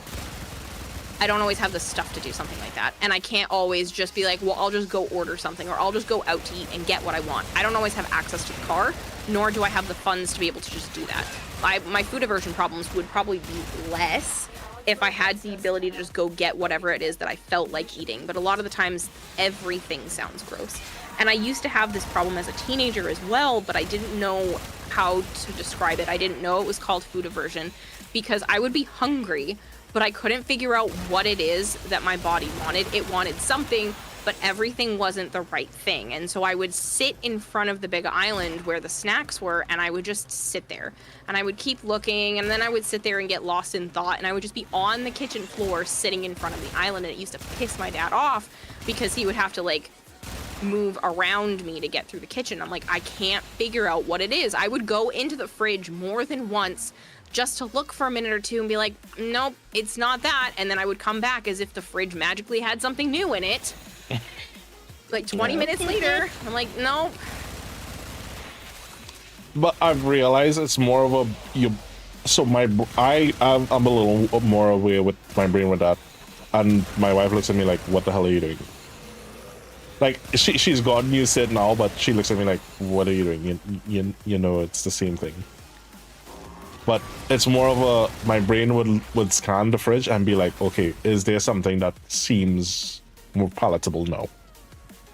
I don't always have the stuff to do something like that. And I can't always just be like, well, I'll just go order something, or I'll just go out to eat and get what I want. I don't always have access to the car, nor do I have the funds to be able to just do that. My food aversion problems would probably be less if I had the ability to just go get whatever it is that I felt like eating. But a lot of the times, everything sounds gross. And I used to have this problem as a teenager as well, but I didn't know how to describe it. I didn't know it was called food aversion because I would be hungry, but I couldn't figure out what it is that my body wanted. It wanted something, but everything wasn't the right thing. And so I would sit in front of the big island where the snacks were, and I would just sit there. And I would keep looking, and then I would sit there and get lost in thought, and I would just be on the kitchen floor sitting in front of the island, and it used to piss my dad off because he would have to, like, move around me to get through the kitchen. I'm like, I can't figure out what it is. I would go into the fridge more than once just to look for a minute or two and be like, nope, it's not that. And then I would come back as if the fridge magically had something new in it. Like 20 minutes later, I'm like, no. But I've realized it's more of a I'm a little more aware with my brain with that, and my wife looks at me like, "What the hell are you doing?" Like she's gotten used to it now, but she looks at me like, "What are you doing? You know it's the same thing." But it's more of a my brain would scan the fridge and be like, "Okay, is there something that seems more palatable now?"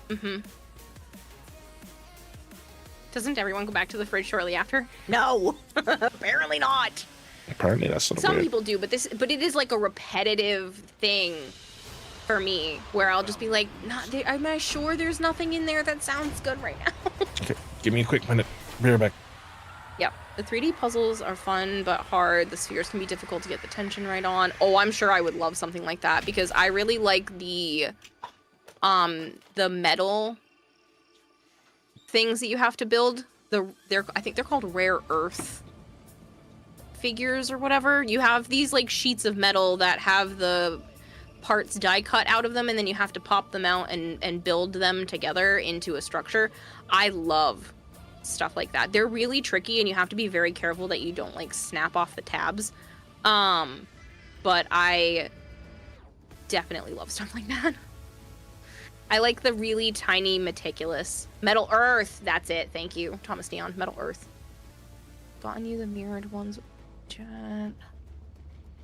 Mm-hmm. Doesn't everyone go back to the fridge shortly after? No, apparently not. Apparently that's not Some weird. people do, but it is like a repetitive thing for me, where I'll just be like, am I sure there's nothing in there that sounds good right now? Okay, give me a quick minute. Be right back. Yep. The 3D puzzles are fun but hard. The spheres can be difficult to get the tension right on. Oh, I'm sure I would love something like that because I really like the metal things that you have to build. I think they're called rare earth figures or whatever. You have these like sheets of metal that have the parts die cut out of them, and then you have to pop them out and build them together into a structure. I love stuff like that. They're really tricky, and you have to be very careful that you don't like snap off the tabs. But I definitely love stuff like that. I like the really tiny, meticulous Metal Earth. That's it. Thank you, Thomas Dion. Metal Earth. Gotten you the mirrored ones. Chat.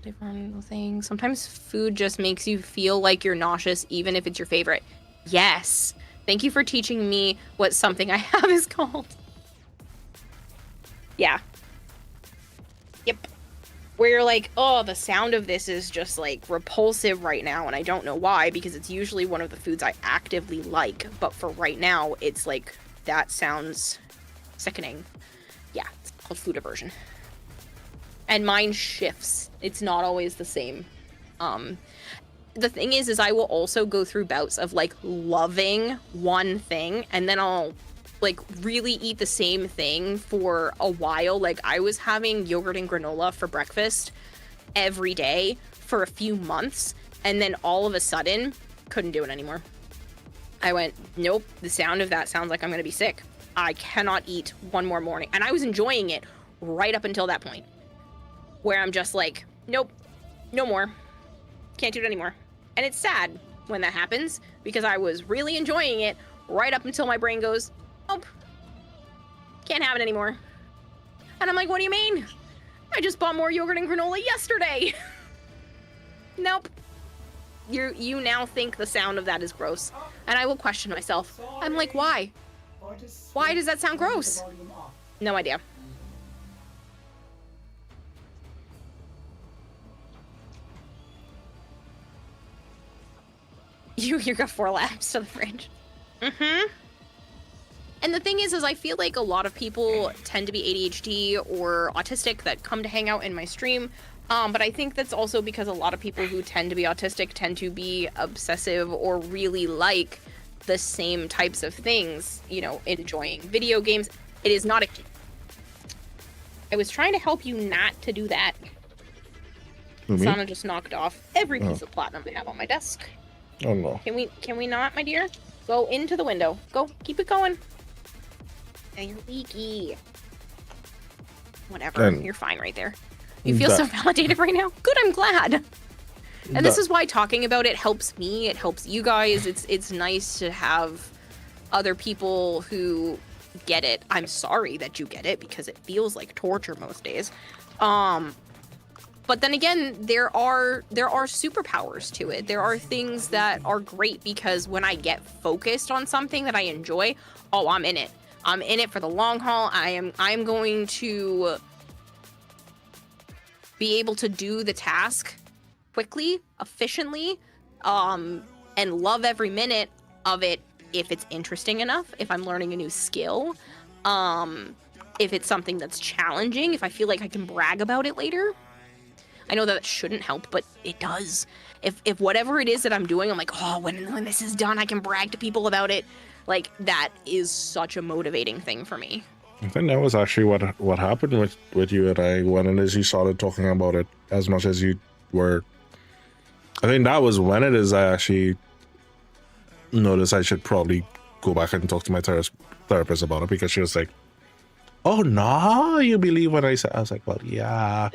Different things. Sometimes food just makes you feel like you're nauseous, even if it's your favorite. Yes. Thank you for teaching me what something I have is called. Yeah. Yep. Where you're like, oh, the sound of this is just like repulsive right now, and I don't know why, because it's usually one of the foods I actively like, but for right now, it's like, that sounds sickening. Yeah, it's called food aversion. And mine shifts. It's not always the same. The thing is I will also go through bouts of like loving one thing, and then I'll like really eat the same thing for a while. Like I was having yogurt and granola for breakfast every day for a few months, and then all of a sudden couldn't do it anymore. I went, nope, the sound of that sounds like I'm gonna be sick. I cannot eat one more morning. And I was enjoying it right up until that point, where I'm just like, nope, no more. Can't do it anymore. And it's sad when that happens, because I was really enjoying it right up until my brain goes, nope, can't have it anymore. And I'm like, what do you mean? I just bought more yogurt and granola yesterday. Nope. You now think the sound of that is gross. And I will question myself. I'm like, why? Why does that sound gross? No idea. You got 4 laps to the fridge. Mm-hmm. And the thing is I feel like a lot of people tend to be ADHD or autistic that come to hang out in my stream. But I think that's also because a lot of people who tend to be autistic tend to be obsessive or really like the same types of things, you know, enjoying video games. It is not a... I was trying to help you not to do that. Sana just knocked off every piece of platinum I have on my desk. Oh no. Can we not, my dear? Go into the window. Go, keep it going. And you're leaky. Whatever, you're fine right there. You feel so validated right now? Good, I'm glad. And this is why talking about it helps me, it helps you guys. It's nice to have other people who get it. I'm sorry that you get it because it feels like torture most days. But then again, there are superpowers to it. There are things that are great because when I get focused on something that I enjoy, oh, I'm in it. I'm in it for the long haul. I'm going to be able to do the task quickly, efficiently, and love every minute of it if it's interesting enough, if I'm learning a new skill, if it's something that's challenging, if I feel like I can brag about it later. I know that shouldn't help, but it does. If whatever it is that I'm doing, I'm like, oh, when this is done, I can brag to people about it. Like, that is such a motivating thing for me. I think that was actually what happened with you and I when it is you started talking about it as much as you were. I think that was when it is I actually noticed I should probably go back and talk to my therapist about it, because she was like, oh, no, you believe what I said? I was like, well, yeah.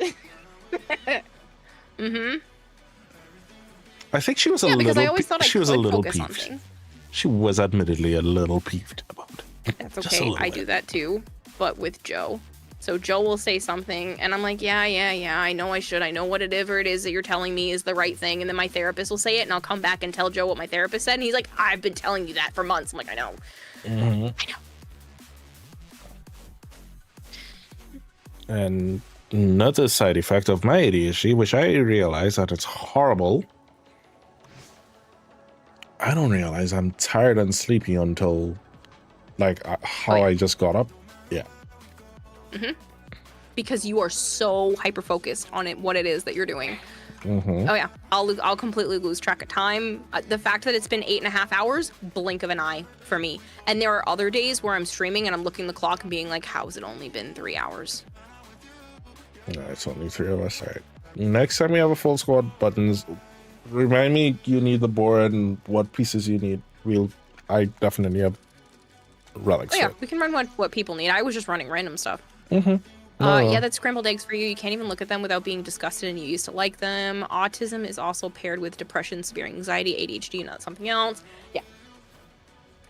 I think she was a little peeved. She was admittedly a little peeved about it. That's okay. I do that too, but with Joe. So Joe will say something, and I'm like, yeah, I know I should. I know whatever it is that you're telling me is the right thing. And then my therapist will say it, and I'll come back and tell Joe what my therapist said. And he's like, I've been telling you that for months. I'm like, I know. I know. And another side effect of my ADHD, which I realize that it's horrible. I don't realize I'm tired and sleepy until, like, how I just got up. Yeah. Because you are so hyper-focused on it, what it is that you're doing. Oh, yeah. I'll completely lose track of time. The fact that it's been 8.5 hours, blink of an eye for me. And there are other days where I'm streaming and I'm looking at the clock and being like, how has it only been 3 hours? No, it's only 3 of us. All right. Next time we have a full squad, buttons, remind me you need the board and what pieces you need. I definitely have relics. Oh, yeah, we can run what people need. I was just running random stuff. Yeah, that's scrambled eggs for you. You can't even look at them without being disgusted, and you used to like them. Autism is also paired with depression, severe anxiety, ADHD, not something else. Yeah.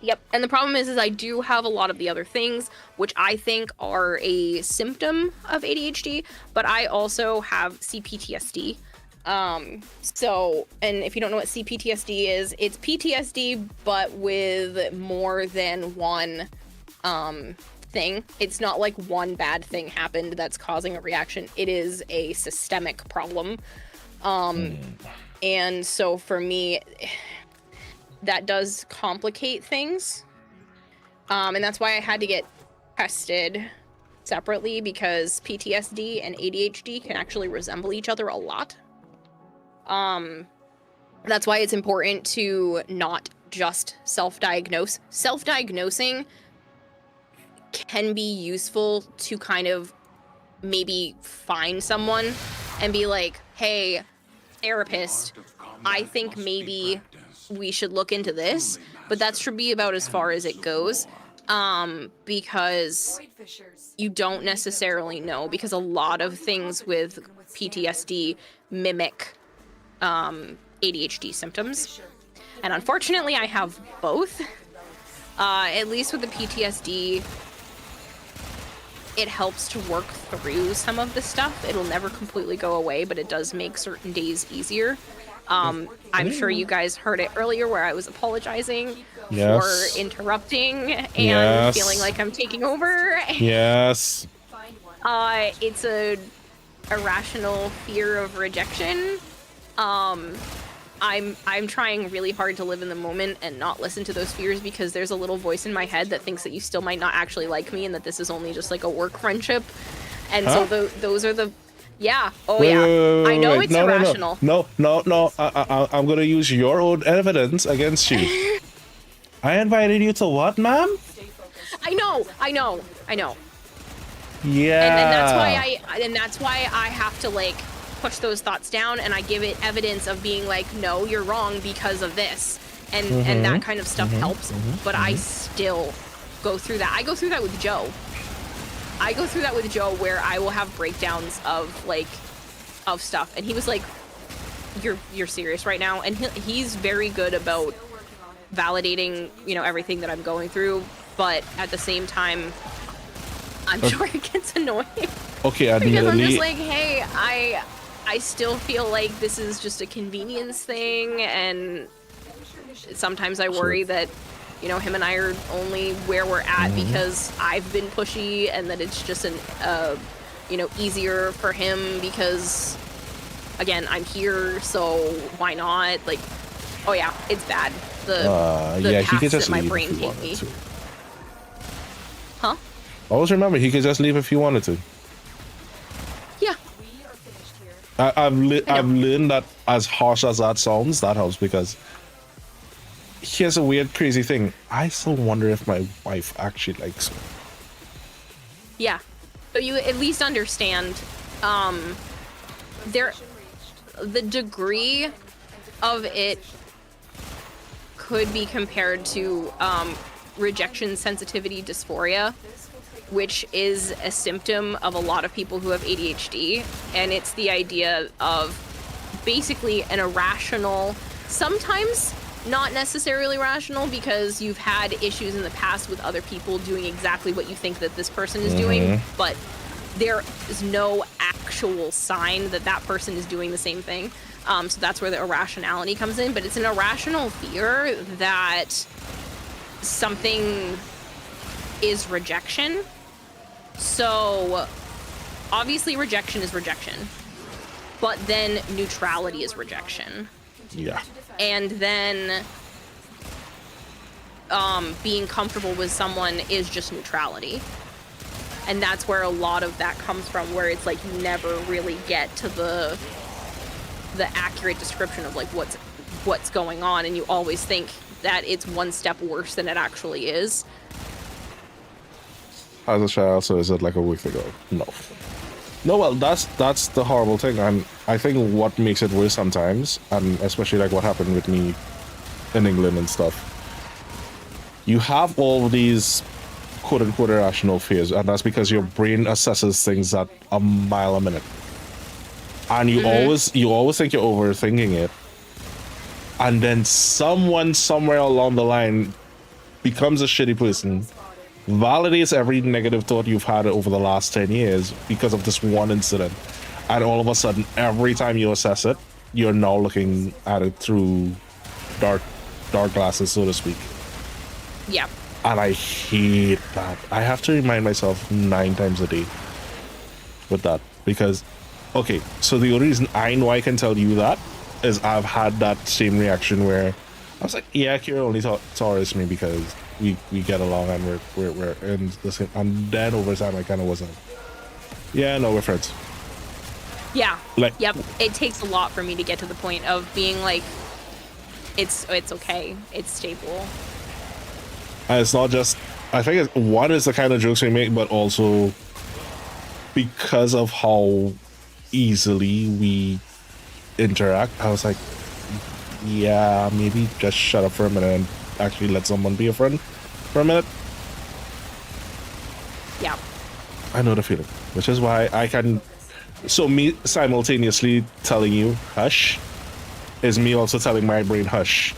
Yep. And the problem is I do have a lot of the other things, which I think are a symptom of ADHD, but I also have CPTSD. So, and if you don't know what CPTSD is, it's PTSD, but with more than one, thing. It's not like one bad thing happened that's causing a reaction. It is a systemic problem. And so for me, that does complicate things. And that's why I had to get tested separately, because PTSD and ADHD can actually resemble each other a lot. That's why it's important to not just self-diagnose. Self-diagnosing can be useful to kind of maybe find someone and be like, hey, therapist, I think maybe we should look into this, but that should be about as far as it goes, because you don't necessarily know, because a lot of things with PTSD mimic ADHD symptoms, and unfortunately I have both. At least with the PTSD, it helps to work through some of the stuff. It'll never completely go away, but it does make certain days easier. I'm sure you guys heard it earlier where I was apologizing for interrupting and feeling like I'm taking over. Yes. It's a irrational fear of rejection. I'm trying really hard to live in the moment and not listen to those fears, because there's a little voice in my head that thinks that you still might not actually like me and that this is only just like a work friendship. And so those are the I know it's irrational. No. I'm gonna use your own evidence against you. I invited you to what, ma'am? I know. Yeah. And that's why I have to like push those thoughts down, and I give it evidence of being like, no, you're wrong because of this, and that kind of stuff helps. But I still go through that. I go through that with Joe. Where I will have breakdowns of stuff, and he was like, "You're serious right now?" And he's very good about validating, everything that I'm going through. But at the same time, I'm sure it gets annoying. Okay, because I'm just like, hey, I still feel like this is just a convenience thing, and sometimes I worry that, him and I are only where we're at because I've been pushy, and that it's just easier for him because, again, I'm here, so why not? Like, oh yeah, it's bad. The paths that my brain take me. Huh? Always remember, he could just leave if he wanted to. Yeah. I've learned that as harsh as that sounds, that helps, because here's a weird, crazy thing. I still wonder if my wife actually likes me. Yeah. But you at least understand the degree of it could be compared to rejection sensitivity dysphoria, which is a symptom of a lot of people who have ADHD, and it's the idea of basically an irrational, sometimes not necessarily rational, because you've had issues in the past with other people doing exactly what you think that this person is doing, but there is no actual sign that that person is doing the same thing. So that's where the irrationality comes in, but it's an irrational fear that something is rejection. So obviously rejection is rejection, but then neutrality is rejection. Yeah. And then being comfortable with someone is just neutrality. And that's where a lot of that comes from, where it's like you never really get to the accurate description of like what's going on, and you always think that it's one step worse than it actually is. As a child, so is it like a week ago? No, well, that's the horrible thing, and I think what makes it worse sometimes, and especially like what happened with me in England and stuff, you have all these quote-unquote irrational fears, and that's because your brain assesses things at a mile a minute, and you always think you're overthinking it, and then someone somewhere along the line becomes a shitty person, validates every negative thought you've had over the last 10 years because of this one incident, and all of a sudden every time you assess it, you're now looking at it through dark glasses, so to speak. Yeah. And I hate that. I have to remind myself 9 times a day with that, because okay, so the only reason I know I can tell you that is I've had that same reaction where I was like, yeah, Kira only tolerates me because we get along and we're in the same, and then over time I kind of was like, yeah, no, we're friends. Yeah. Like, yep. It takes a lot for me to get to the point of being like, it's okay, it's stable. And it's not just, I think one is the kind of jokes we make, but also because of how easily we interact, I was like, yeah, maybe just shut up for a minute and actually let someone be a friend for a minute. Yeah. I know the feeling, which is why I can, so me simultaneously telling you hush is me also telling my brain hush.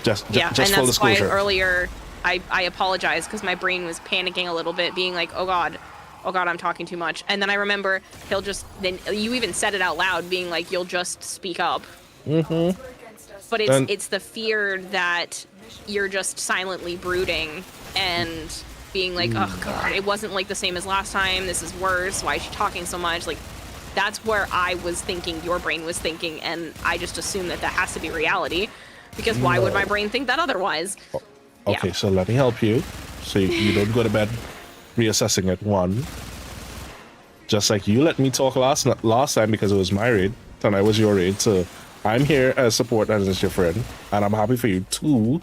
Just and full that's disclosure. why earlier I apologize, because my brain was panicking a little bit, being like, oh god, I'm talking too much. And then I remember then you even said it out loud, being like, you'll just speak up. Mm-hmm. But it's the fear that you're just silently brooding and being like, oh god, it wasn't like the same as last time, this is worse, why is she talking so much? Like, That's where I was thinking your brain was thinking, and I just assume that that has to be reality, because why would my brain think that otherwise? Okay, so let me help you. So you don't go to bed reassessing it. One, just like you let me talk last time because it was my raid, tonight was your raid. So I'm here as support and as your friend, and I'm happy for you. Two,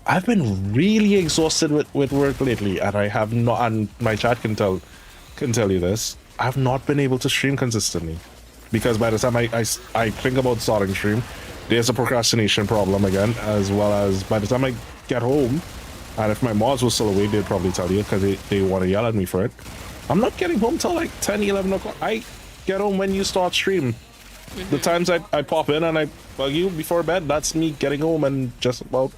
I've been really exhausted with work lately, and I have not. And my chat can tell you this. I've not been able to stream consistently because by the time I think about starting stream, there's a procrastination problem again, as well as by the time I get home, and if my mods were still away, they'd probably tell you because they want to yell at me for it. I'm not getting home till like 10, 11 o'clock. I get home when you start stream. The times I pop in and I bug you before bed, that's me getting home and just about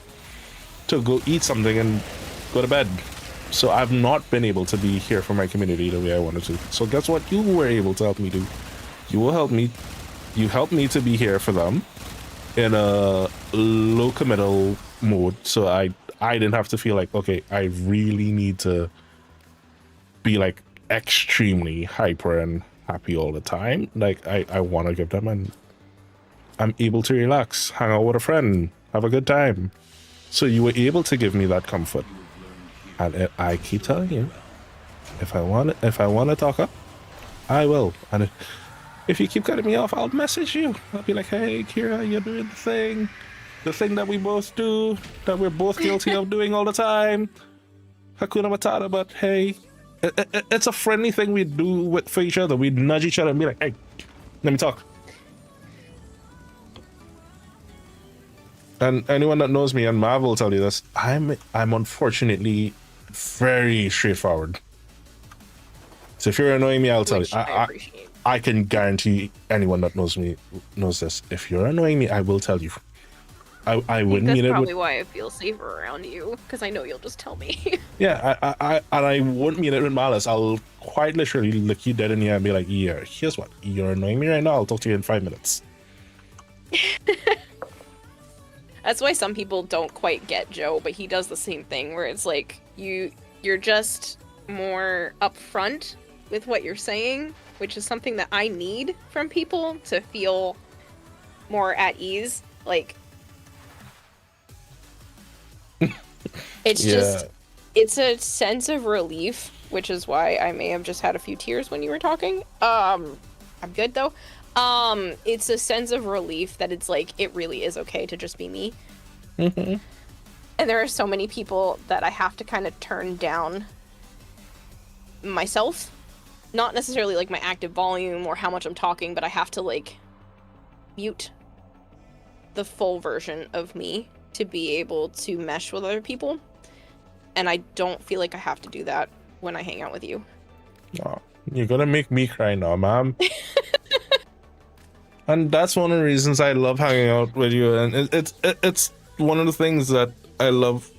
to go eat something and go to bed. So I've not been able to be here for my community the way I wanted to. So guess what you were able to help me do? You helped me to be here for them in a low committal mode, so I didn't have to feel like, okay, I really need to be like extremely hyper and happy all the time. Like I want to give them, and I'm able to relax, hang out with a friend, have a good time. So you were able to give me that comfort, and I keep telling you, if I want to talk up, I will. And if you keep cutting me off, I'll message you. I'll be like, hey, Kira, you're doing the thing that we both do, that we're both guilty of doing all the time. Hakuna Matata, but hey, it's a friendly thing we do for each other. We nudge each other and be like, hey, let me talk. And anyone that knows me, and Mav will tell you this, I'm unfortunately very straightforward. So if you're annoying me, I'll tell you. I can guarantee anyone that knows me knows this. If you're annoying me, I will tell you. I wouldn't mean it. That's probably why I feel safer around you, because I know you'll just tell me. Yeah, I wouldn't mean it with malice. I'll quite literally look you dead in the eye and be like, yeah, here's what. You're annoying me right now. I'll talk to you in 5 minutes. That's why some people don't quite get Joe, but he does the same thing where it's like you're just more upfront with what you're saying, which is something that I need from people to feel more at ease. Like it's just it's a sense of relief, which is why I may have just had a few tears when you were talking. I'm good though. It's a sense of relief that it's like, it really is okay to just be me. And there are so many people that I have to kind of turn down myself. Not necessarily like my active volume or how much I'm talking, but I have to like mute the full version of me to be able to mesh with other people. And I don't feel like I have to do that when I hang out with you. Oh, you're gonna make me cry now, ma'am. And that's one of the reasons I love hanging out with you, and it's one of the things that I love.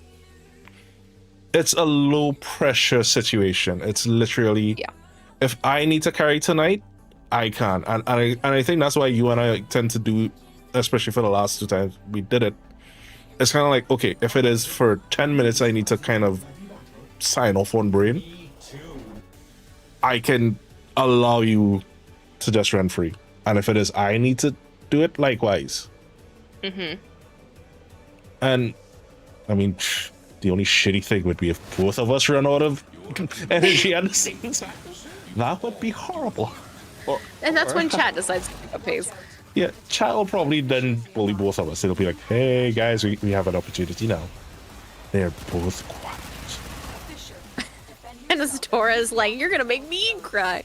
It's a low pressure situation. It's literally, if I need to carry tonight, I can, and I think that's why you and I tend to do, especially for the last 2 times we did it. It's kind of like, okay, if it is for 10 minutes, I need to kind of sign off on brain. I can allow you to just run free. And if it is I need to do it, likewise. And, I mean, the only shitty thing would be if both of us run out of energy at the same time. That would be horrible. And that's when chat decides to pick up pace. Yeah, chat will probably then bully both of us. It'll be like, hey, guys, we have an opportunity now. They're both quiet. And Astora's like, you're gonna make me cry.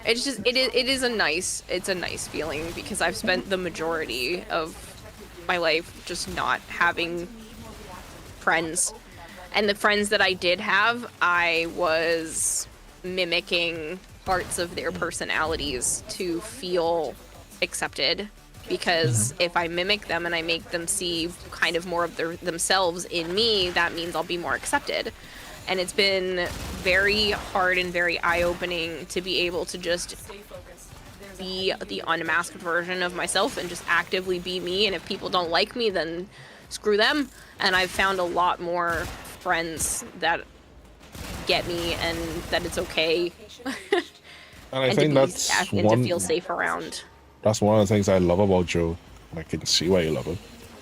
It's just, it is a nice feeling, because I've spent the majority of my life just not having friends. And the friends that I did have, I was mimicking parts of their personalities to feel accepted. Because if I mimic them and I make them see kind of more of themselves in me, that means I'll be more accepted. And it's been very hard and very eye-opening to be able to just be the unmasked version of myself and just actively be me. And if people don't like me, then screw them. And I've found a lot more friends that get me and that it's okay And I and think to be that's and one. to feel safe around. That's one of the things I love about Joe. I can see why you love him.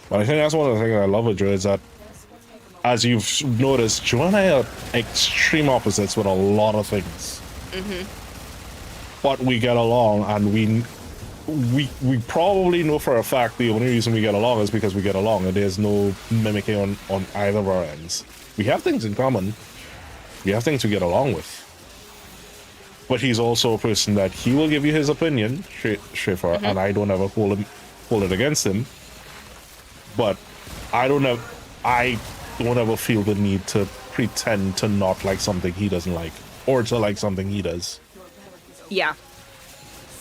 But I think that's one of the things I love with Joe is that, as you've noticed, Joe and I are extreme opposites with a lot of things. But we get along, and we probably know for a fact the only reason we get along is because we get along, and there's no mimicking on either of our ends. We have things in common. We have things to get along with. But he's also a person that he will give you his opinion, straightforward, and I don't ever hold it against him. But I don't ever feel the need to pretend to not like something he doesn't like, or to like something he does. Yeah.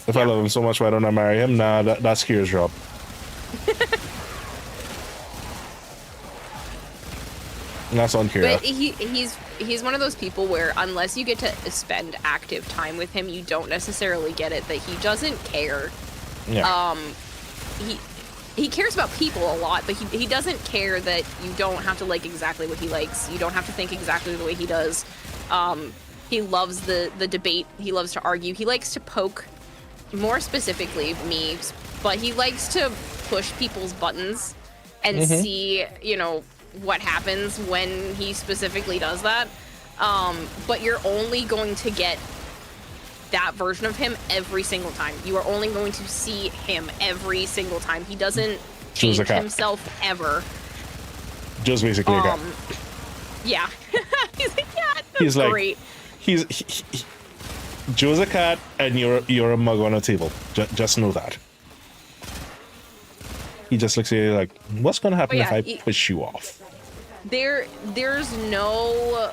If I love him so much, why don't I marry him? Nah, that's Kier's job. And that's on Kira. But he's one of those people where unless you get to spend active time with him, you don't necessarily get it that he doesn't care. Yeah. He cares about people a lot, but he doesn't care that you don't have to like exactly what he likes. You don't have to think exactly the way he does. He loves the debate. He loves to argue. He likes to poke, more specifically me, but he likes to push people's buttons and see, you know, what happens when he specifically does that. But you're only going to get that version of him every single time. You are only going to see him every single time. He doesn't change himself ever. Joe's basically a cat. Yeah. He's a cat. That's He's like, great. Joe's a cat, and you're a mug on a table. Just know that. He just looks at you like, what's gonna happen if I push you off? There's no...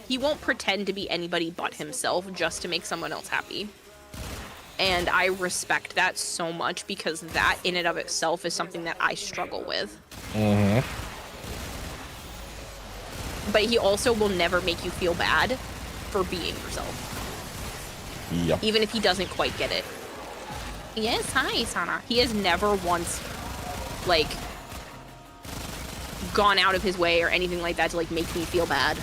He won't pretend to be anybody but himself just to make someone else happy. And I respect that so much because that in and of itself is something that I struggle with. But he also will never make you feel bad for being yourself. Yep. Even if he doesn't quite get it. Yes, hi, Sana. He has never once, like, gone out of his way or anything like that to, like, make me feel bad.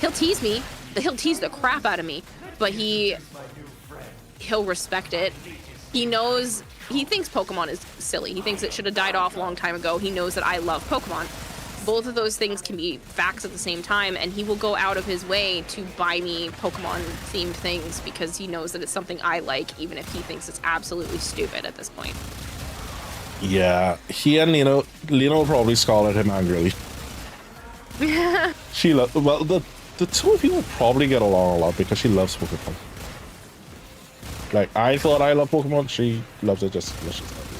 He'll tease me. He'll tease the crap out of me. But he'll respect it. He knows... He thinks Pokemon is silly. He thinks it should have died off a long time ago. He knows that I love Pokemon. Both of those things can be facts at the same time, and he will go out of his way to buy me Pokemon-themed things because he knows that it's something I like, even if he thinks it's absolutely stupid at this point. Yeah, he and Lena will probably scowl at him angrily. Well, the two of you will probably get along a lot because she loves Pokemon. Like, I thought I love Pokemon, she loves it just as much as I do.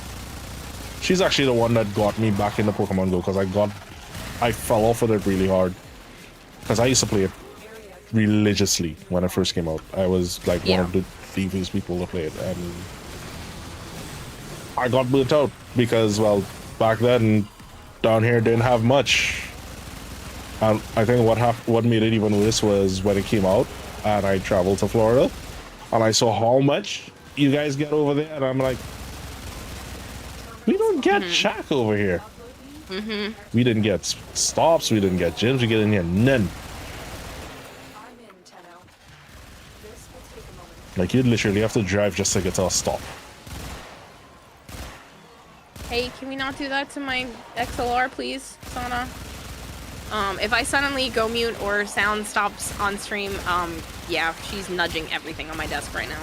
She's actually the one that got me back into Pokemon Go because I fell off with it really hard. Because I used to play it religiously when it first came out. I was like one of the devious people to play it, and I got burnt out because, well, back then down here didn't have much. And I think what made it even worse was when it came out and I traveled to Florida and I saw how much you guys get over there, and I'm like, we don't get Shack over here. We didn't get stops, we didn't get gyms, we get in here none. I'm in, Tenno. This will take a moment. Like, you'd literally have to drive just to get to a stop. Hey, can we not do that to my XLR, please, Sana? If I suddenly go mute or sound stops on stream, yeah, she's nudging everything on my desk right now.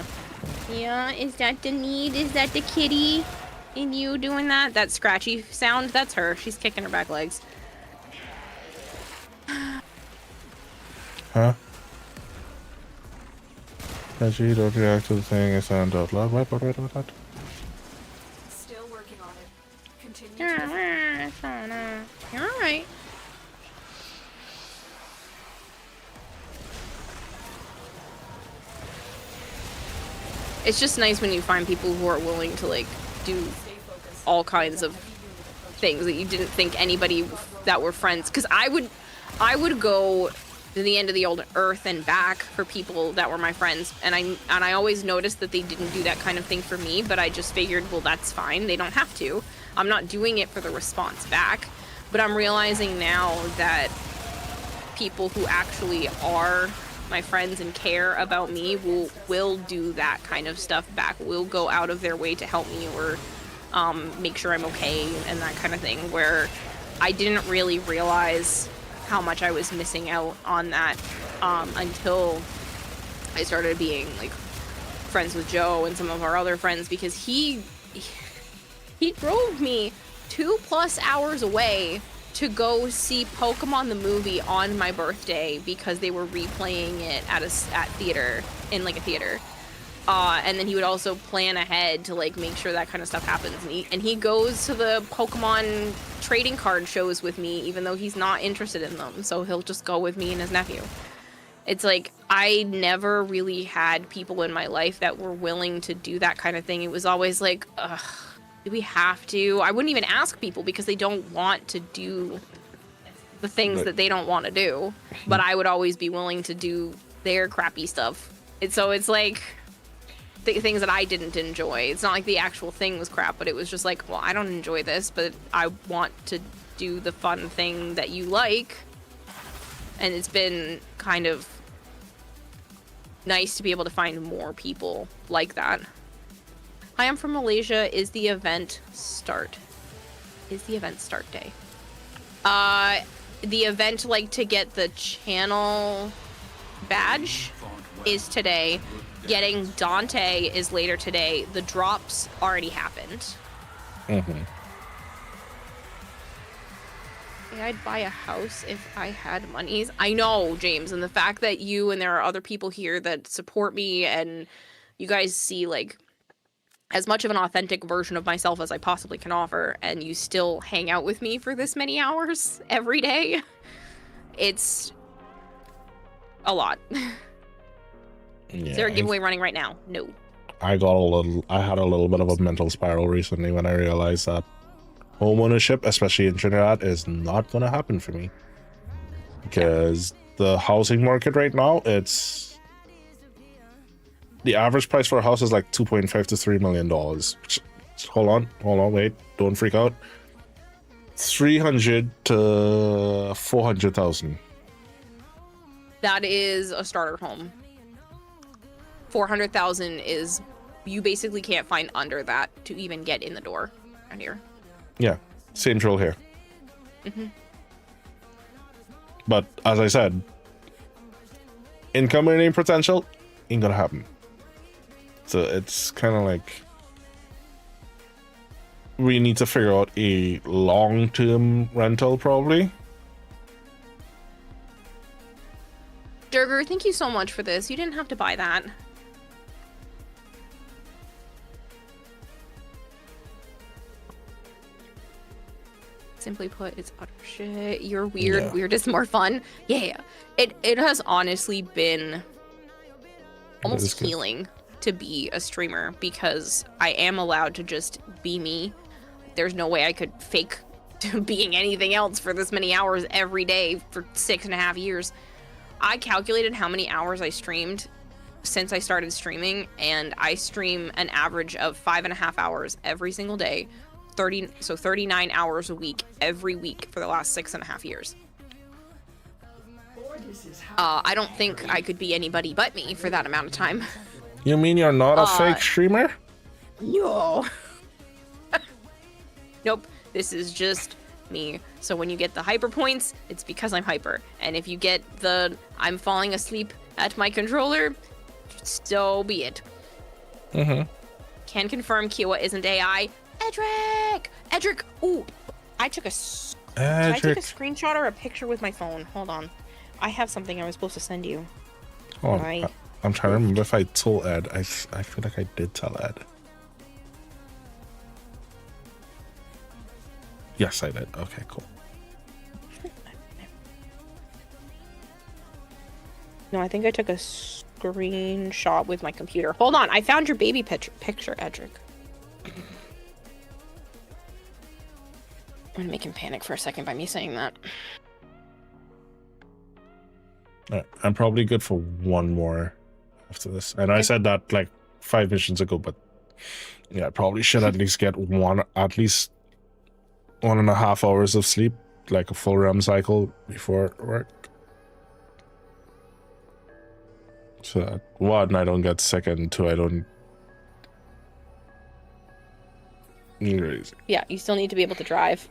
Yeah, is that the need? Is that the kitty? In you doing that? That scratchy sound? That's her. She's kicking her back legs. Huh? As you don't react to the thing, it sounds out loud. What? Still working on it. Continue. Sana. You're alright. It's just nice when you find people who are willing to, like, do all kinds of things that you didn't think anybody that were friends. Because I would go to the end of the old earth and back for people that were my friends, and I always noticed that they didn't do that kind of thing for me. But I just figured, well, that's fine. They don't have to. I'm not doing it for the response back. But I'm realizing now that people who actually are my friends and care about me will do that kind of stuff back. Will go out of their way to help me or make sure I'm okay and that kind of thing, where I didn't really realize how much I was missing out on that until I started being like friends with Joe and some of our other friends, because he drove me 2+ hours away to go see Pokemon the movie on my birthday because they were replaying it at theater, in like a theater. And then he would also plan ahead to like make sure that kind of stuff happens. And he goes to the Pokemon trading card shows with me, even though he's not interested in them. So he'll just go with me and his nephew. It's like, I never really had people in my life that were willing to do that kind of thing. It was always like, ugh, do we have to? I wouldn't even ask people because they don't want to do the things that they don't want to do. But I would always be willing to do their crappy stuff. So it's like things that I didn't enjoy. It's not like the actual thing was crap, but it was just like, well, I don't enjoy this, but I want to do the fun thing that you like. And it's been kind of nice to be able to find more people like that. Hi, I'm from Malaysia. Is the event start? Is the event start day? The event, like, to get the channel badge is today. Getting Dante is later today. The drops already happened. Mm-hmm. I'd buy a house if I had monies. I know, James, and the fact that you and there are other people here that support me and you guys see, like, as much of an authentic version of myself as I possibly can offer, and you still hang out with me for this many hours every day, it's a lot. Yeah, Is there a giveaway running right now? No. I had a little bit of a mental spiral recently when I realized that home ownership, especially in Trinidad, is not going to happen for me. Because the housing market right now, the average price for a house is like $2.5 to $3 million. Hold on, wait, don't freak out. 300 to 400,000. That is a starter home. 400,000 is, you basically can't find under that to even get in the door around here. Yeah, same drill here. Mm-hmm. But as I said, income earning potential ain't gonna happen. So it's kind of like we need to figure out a long-term rental, probably. Durger, thank you so much for this. You didn't have to buy that. Simply put, it's utter shit. You're weird. Yeah. Weird is more fun. Yeah. It has honestly been almost healing to be a streamer because I am allowed to just be me. There's no way I could fake being anything else for this many hours every day for 6.5 years. I calculated how many hours I streamed since I started streaming, and I stream an average of 5.5 hours every single day. 39 hours a week every week for the last 6.5 years. I don't think I could be anybody but me for that amount of time. You mean you're not a fake streamer? No. Nope. This is just me. So when you get the hyper points, it's because I'm hyper. And if you get the I'm falling asleep at my controller, so be it. Mm-hmm. Can confirm Kiowa isn't AI. Edric! Ooh, I took a screenshot or a picture with my phone. Hold on. I have something I was supposed to send you. Oh, I'm trying to remember if I told Ed. I feel like I did tell Ed. Yes, I did. Okay, cool. No, I think I took a screenshot with my computer. Hold on, I found your baby picture, Edric. I'm gonna make him panic for a second by me saying that. Alright, I'm probably good for one more after this. And I said that like 5 missions ago, but yeah, I probably should at least get at least 1.5 hours of sleep, like a full REM cycle before work. So one, I don't get sick, and two, I don't. Crazy. Yeah, you still need to be able to drive.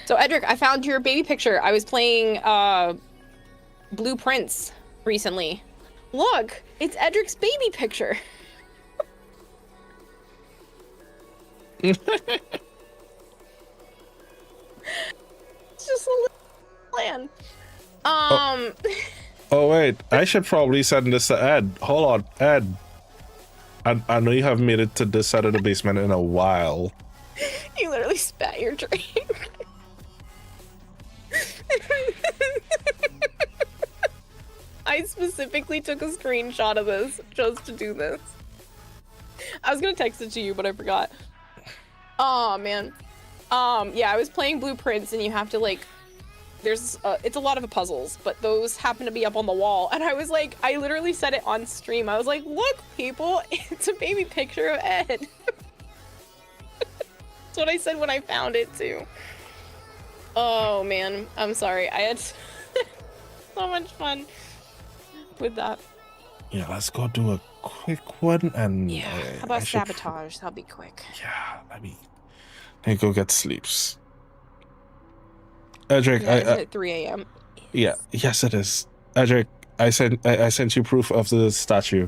So Edric, I found your baby picture. I was playing Blueprints recently. Look, it's Edric's baby picture. It's just a little plan. Oh wait, I should probably send this to Ed. Hold on, Ed. I know you haven't made it to this side of the basement in a while. You literally spat your drink. I specifically took a screenshot of this just to do this. I was gonna text it to you, but I forgot. Oh man. Yeah, I was playing Blueprints, and you have to like, there's it's a lot of puzzles, but those happen to be up on the wall, and I was like, I literally said it on stream. I was like, look, people, it's a baby picture of Ed. That's what I said when I found it too. Oh man, I'm sorry. I had so much fun with that. Yeah, let's go do a quick one, and Yeah, how about sabotage? That'll be quick. Yeah, let me go get sleeps. Edric, Yeah, it's at 3 a.m. Yeah, yes it is. Edric, I sent you proof of the statue.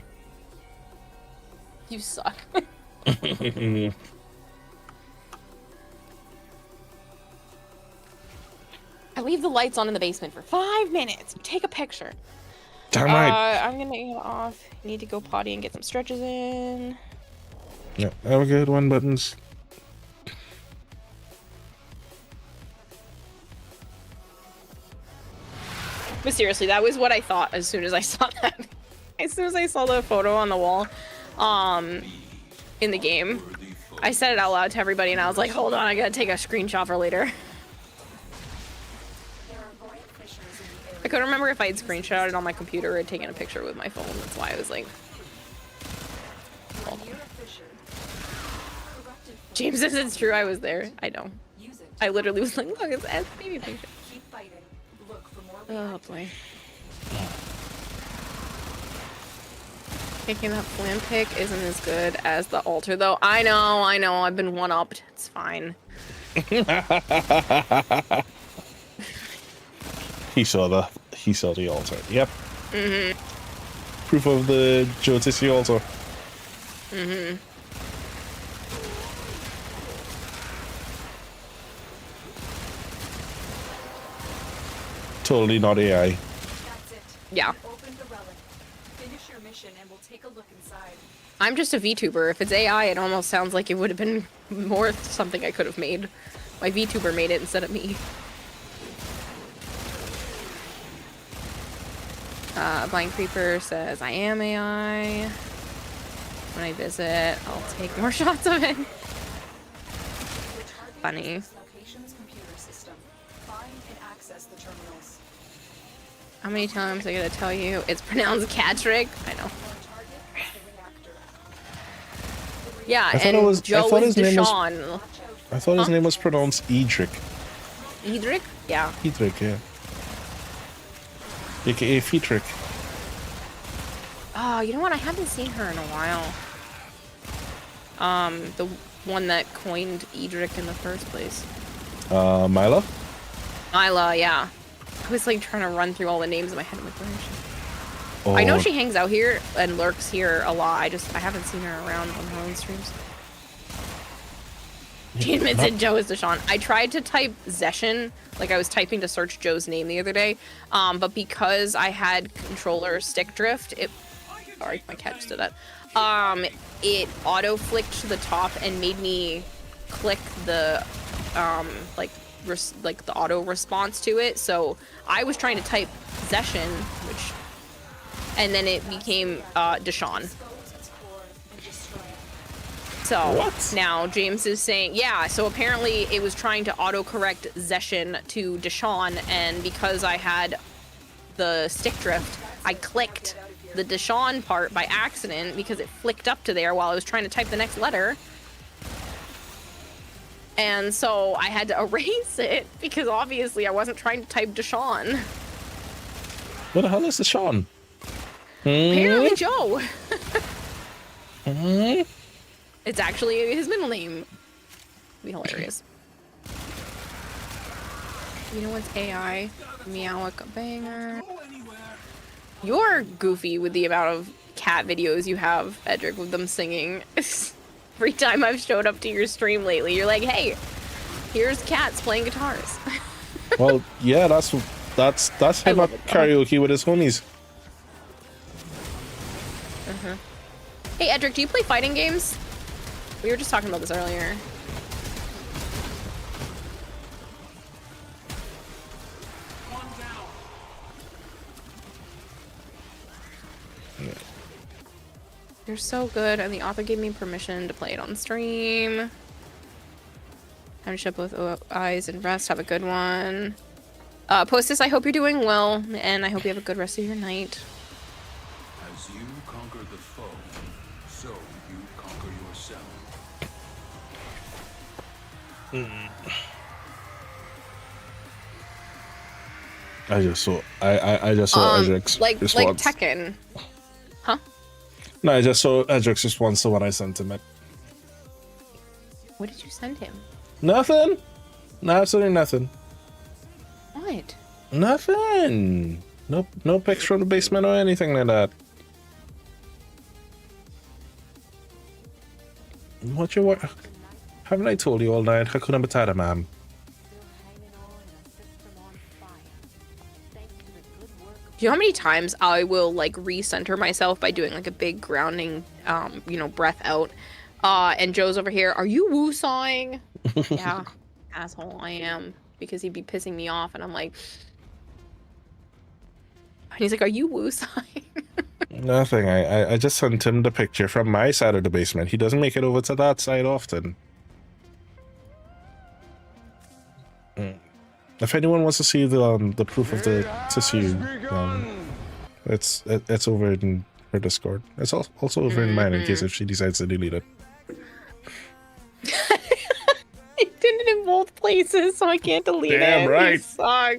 You suck. I leave the lights on in the basement for 5 minutes. Take a picture. Damn right. I'm gonna get off. Need to go potty and get some stretches in. Yeah, have a good one, Buttons. But seriously, that was what I thought as soon as I saw that. As soon as I saw the photo on the wall, in the game, I said it out loud to everybody, and I was like, hold on, I gotta take a screenshot for later. I couldn't remember if I had screenshotted on my computer or had taken a picture with my phone. That's why I was like... Oh. James says it's true, I was there. I know. I literally was like, look, it's Ed's baby picture. Oh boy. Taking that flam pick isn't as good as the altar though. I know, I've been one-upped. It's fine. He saw the altar. Yep. Mm-hmm. Proof of the Jyotishi altar. Mm-hmm. Totally not AI. That's it. Yeah. Open the relic. Finish your mission and we'll take a look inside. I'm just a VTuber. If it's AI, it almost sounds like it would have been more something I could have made. My VTuber made it instead of me. Blind Creeper says, I am AI. When I visit, I'll take more shots of it. Funny. How many times I gotta tell you? It's pronounced Catrick. I know. Yeah, and Joe is Deshawn. I thought his name was pronounced Edric. Edric? Yeah. Edric, yeah. AKA Feetrick. Oh, you know what? I haven't seen her in a while. The one that coined Edric in the first place. Mila? Mila, yeah. I was like trying to run through all the names in my head. I'm like, where is she? Oh. I know she hangs out here and lurks here a lot. I haven't seen her around on her own streams. James said Joe is Deshawn. I tried to type Zeshin, like I was typing to search Joe's name the other day, but because I had controller stick drift, sorry, my cat just did that. It auto flicked to the top and made me click the like the auto response to it. So I was trying to type Zeshin, and then it became Deshawn. So what? Now James is saying, yeah, so apparently it was trying to autocorrect Zeshin to Deshawn, and because I had the stick drift, I clicked the Deshawn part by accident because it flicked up to there while I was trying to type the next letter. And so I had to erase it because obviously I wasn't trying to type Deshaun. What the hell is Deshaun? Apparently Joe. Hmm? It's actually his middle name. Be hilarious. You know what's AI? Meowick banger. You're goofy with the amount of cat videos you have, Edric, with them singing. Every time I've showed up to your stream lately, you're like, hey, here's cats playing guitars. Well, yeah, that's him at karaoke with his homies. Hey, Edric, do you play fighting games? We were just talking about this earlier. You're so good, and the author gave me permission to play it on stream. Time to shut both eyes and rest. Have a good one. Postus, I hope you're doing well, and I hope you have a good rest of your night. As you conquer the foe, so you conquer yourself. I just saw Edric's like response. Tekken. Huh? No, I just saw Edric's response to what I sent him. What did you send him? Nothing. No, absolutely nothing. What? Nothing. No pics from the basement or anything like that. What you want? Haven't I told you all night? Hakuna Matata, ma'am. Do you know how many times I will like recenter myself by doing like a big grounding, breath out? And Joe's over here. Are you woo-sawing? Yeah, asshole, I am, because he'd be pissing me off, and I'm like, and he's like, "Are you woo-sawing?" Nothing. I just sent him the picture from my side of the basement. He doesn't make it over to that side often. If anyone wants to see the proof of the tissue, it's over in her Discord. It's also over in mine in case if she decides to delete it. I did it in both places, so I can't delete it. Damn right. You suck.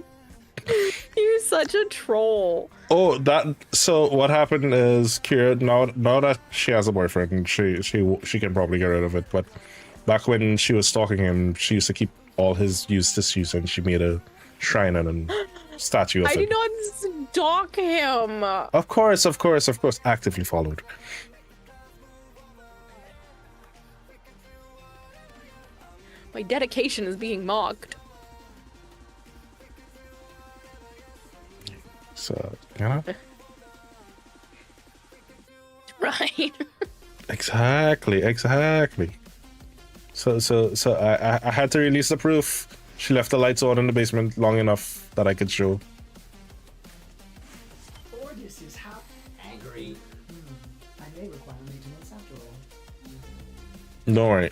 You're such a troll. Oh, so what happened is Kira, now that she has a boyfriend, she can probably get rid of it. But back when she was stalking him, she used to keep all his used tissues, and she made a shrine and statue of I him. did not stalk him. Of course, actively followed. My dedication is being mocked. So, you know? Right. Exactly. So I had to release the proof. She left the lights on in the basement long enough that I could show. Ordis is angry. I may require maintenance after all. Don't worry.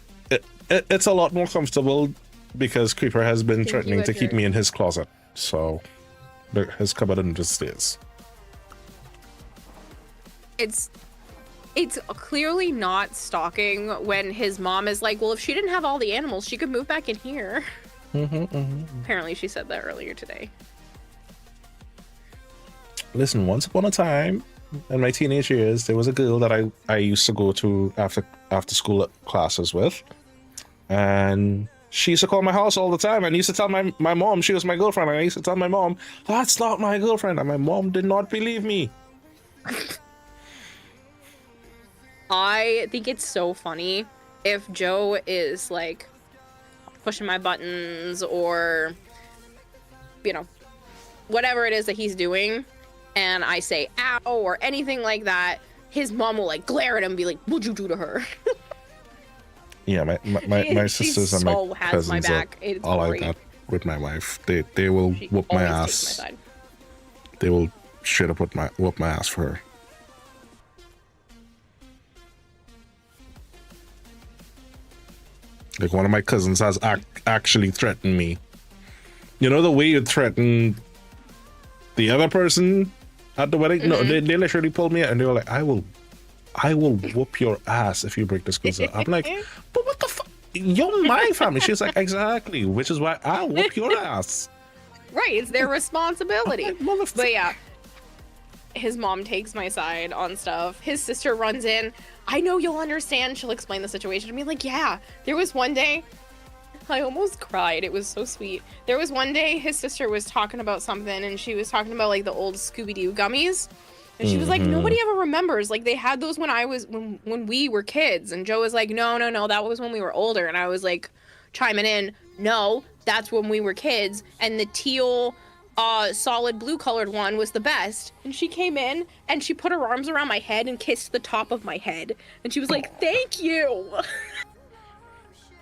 It's a lot more comfortable because Creeper has been threatening to keep me in his closet. So his cupboard under the stairs. It's clearly not stalking when his mom is like, well, if she didn't have all the animals, she could move back in here. Apparently she said that earlier today. Listen, once upon a time, in my teenage years, there was a girl that I used to go to after school classes with. And she used to call my house all the time. And I used to tell my mom she was my girlfriend. And I used to tell my mom, that's not my girlfriend. And my mom did not believe me. I think it's so funny if Joe is like pushing my buttons or, whatever it is that he's doing, and I say ow or anything like that, his mom will like glare at him and be like, what'd you do to her? Yeah, my sisters and my cousins are all like that with my wife. They will whoop my ass. They will straight up whoop my ass for her. Like, one of my cousins has actually threatened me. You know the way you threaten the other person at the wedding? No, they literally pulled me out and they were like, I will whoop your ass if you break this closet. I'm like, but what the fuck? you're my family. She's like, exactly, which is why I whoop your ass. Right, it's their responsibility. But yeah, his mom takes my side on stuff. His sister runs in. I know you'll understand. She'll explain the situation to me. Like, yeah, there was one day, I almost cried. It was so sweet. There was one day his sister was talking about something, and she was talking about like the old Scooby-Doo gummies. And she was like, nobody ever remembers. Like, they had those when we were kids. And Joe was like, no, that was when we were older. And I was like, chiming in, no, that's when we were kids. And the teal, solid blue colored one was the best. And she came in and she put her arms around my head and kissed the top of my head. And she was like, thank you.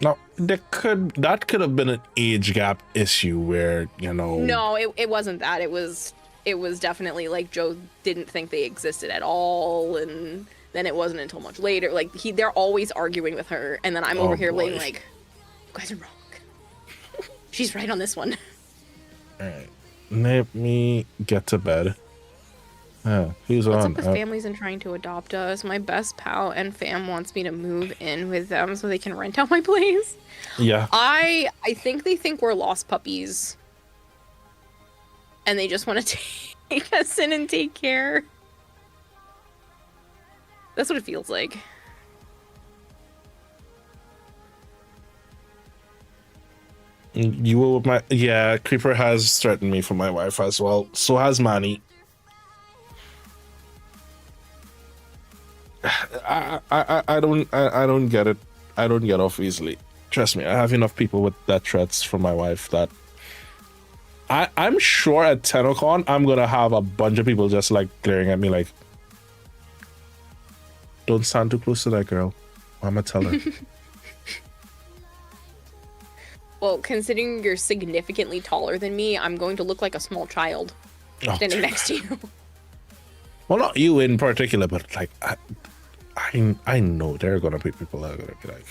Now, that could have been an age gap issue where, you know. No, it wasn't that. It was definitely like Joe didn't think they existed at all, and then it wasn't until much later. Like they're always arguing with her, and then I'm over here laying like, you guys are wrong. She's right on this one. All right, let me get to bed. Who's What's on? up with families and trying to adopt us? My best pal and fam wants me to move in with them so they can rent out my place. Yeah. I think they think we're lost puppies. And they just want to take us in and take care. That's what it feels like. You were with my... Yeah, Creeper has threatened me for my wife as well. So has Manny. I don't get it. I don't get off easily. Trust me, I have enough people with that threats from my wife that... I'm sure at Tennocon, I'm gonna have a bunch of people just like glaring at me like, don't stand too close to that girl. I'm gonna tell her. Well, considering you're significantly taller than me, I'm going to look like a small child standing next to you. Well, not you in particular, but like, I know there are gonna be people that are gonna be like,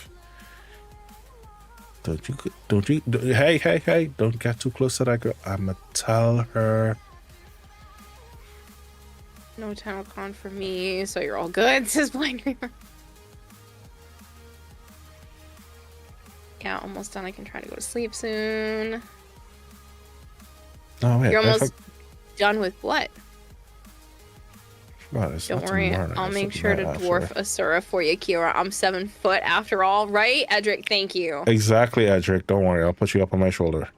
hey, don't get too close to that girl. I'ma tell her. No Tennocon for me, so you're all good, says Blind Reaper. Yeah, almost done. I can try to go to sleep soon. Oh, wait, you're almost done with what? God, don't worry, I'll make sure to dwarf Asura for you, Kira. I'm 7 foot after all, right? Edric, thank you. Exactly, Edric. Don't worry, I'll put you up on my shoulder.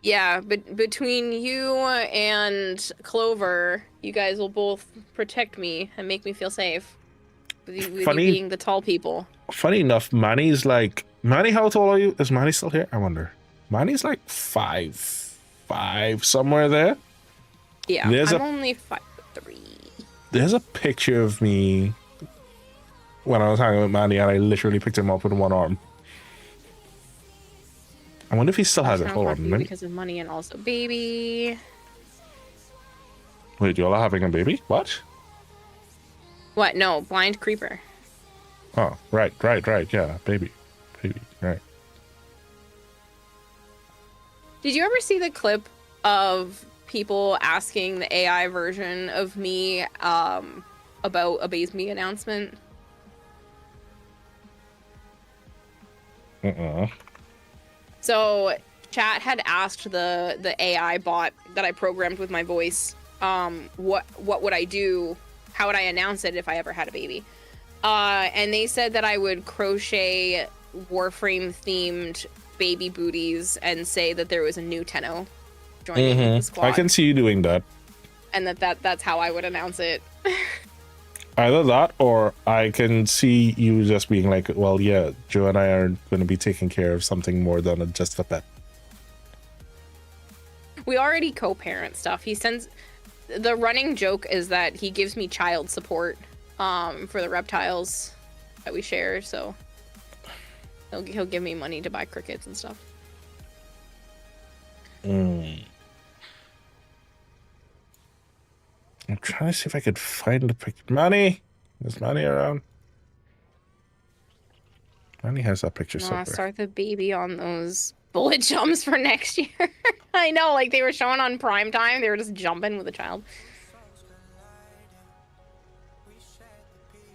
Yeah, but between you and Clover, you guys will both protect me and make me feel safe. With you being the tall people. Funny enough, Manny's like... Manny, how tall are you? Is Manny still here? I wonder. Manny's like 5'5", somewhere there. Yeah, I'm only 5'3". There's a picture of me when I was hanging with Manny, and I literally picked him up with one arm. I wonder if he still has it. Hold on. Because of money and also baby. Wait, y'all are having a baby? What? What? No, Blind Creeper. Oh, right. Yeah, baby, right. Did you ever see the clip of people asking the AI version of me about a Baze Me announcement? So chat had asked the AI bot that I programmed with my voice, what would I do? How would I announce it if I ever had a baby? And they said that I would crochet Warframe themed baby booties and say that there was a new Tenno joining the squad. I can see you doing that. And that's how I would announce it. Either that, or I can see you just being like, well, yeah, Joe and I are going to be taking care of something more than just a pet. We already co-parent stuff. He sends... The running joke is that he gives me child support for the reptiles that we share, so he'll give me money to buy crickets and stuff. I'm trying to see if I could find the picture. Manny! Is Manny around? Manny has that picture somewhere. Start the baby on those bullet jumps for next year. I know, like they were showing on prime time. They were just jumping with a child.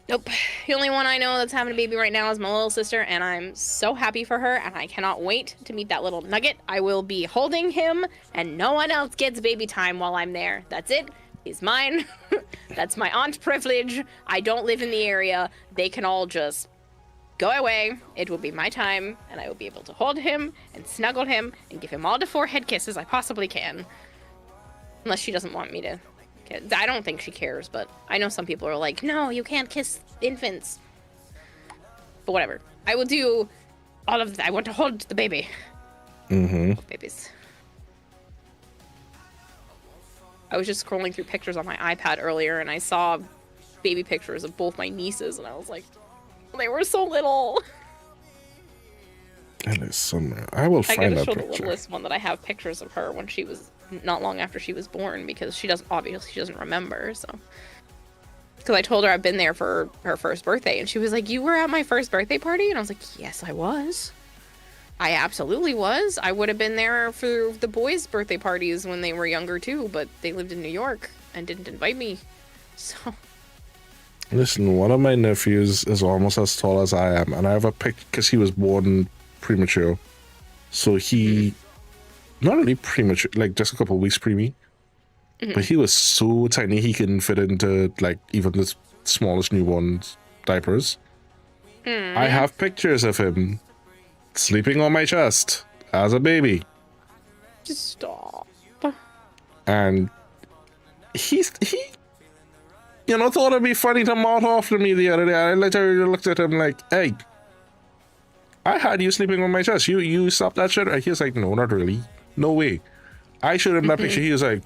Nope. The only one I know that's having a baby right now is my little sister, and I'm so happy for her, and I cannot wait to meet that little nugget. I will be holding him, and no one else gets baby time while I'm there. That's it. He's mine. That's my aunt privilege. I don't live in the area. They can all just go away. It will be my time, and I will be able to hold him and snuggle him and give him all the forehead kisses I possibly can. Unless she doesn't want me to. I don't think she cares, but I know some people are like, no, you can't kiss infants. But whatever. I will do all of that. I want to hold the baby. Mm-hmm. Babies. I was just scrolling through pictures on my iPad earlier, and I saw baby pictures of both my nieces, and I was like, they were so little. And it's somewhere. I will find that I gotta show the picture. littlest one that I have pictures of her when she was not long after she was born, because she doesn't remember. So, because I told her I've been there for her first birthday, and she was like, "You were at my first birthday party?" And I was like, "Yes, I was. I absolutely was. I would have been there for the boys' birthday parties when they were younger too, but they lived in New York and didn't invite me." So. Listen, one of my nephews is almost as tall as I am, and I have a pic because he was born premature. So he, not really premature, like just a couple of weeks preemie, but he was so tiny he couldn't fit into like even the smallest newborn's diapers. I have pictures of him sleeping on my chest as a baby. Just stop. And he thought it'd be funny to mouth off to me the other day. I literally looked at him like, hey, I had you sleeping on my chest. You stopped that shit? He was like, no, not really. No way. I showed him that picture. He was like,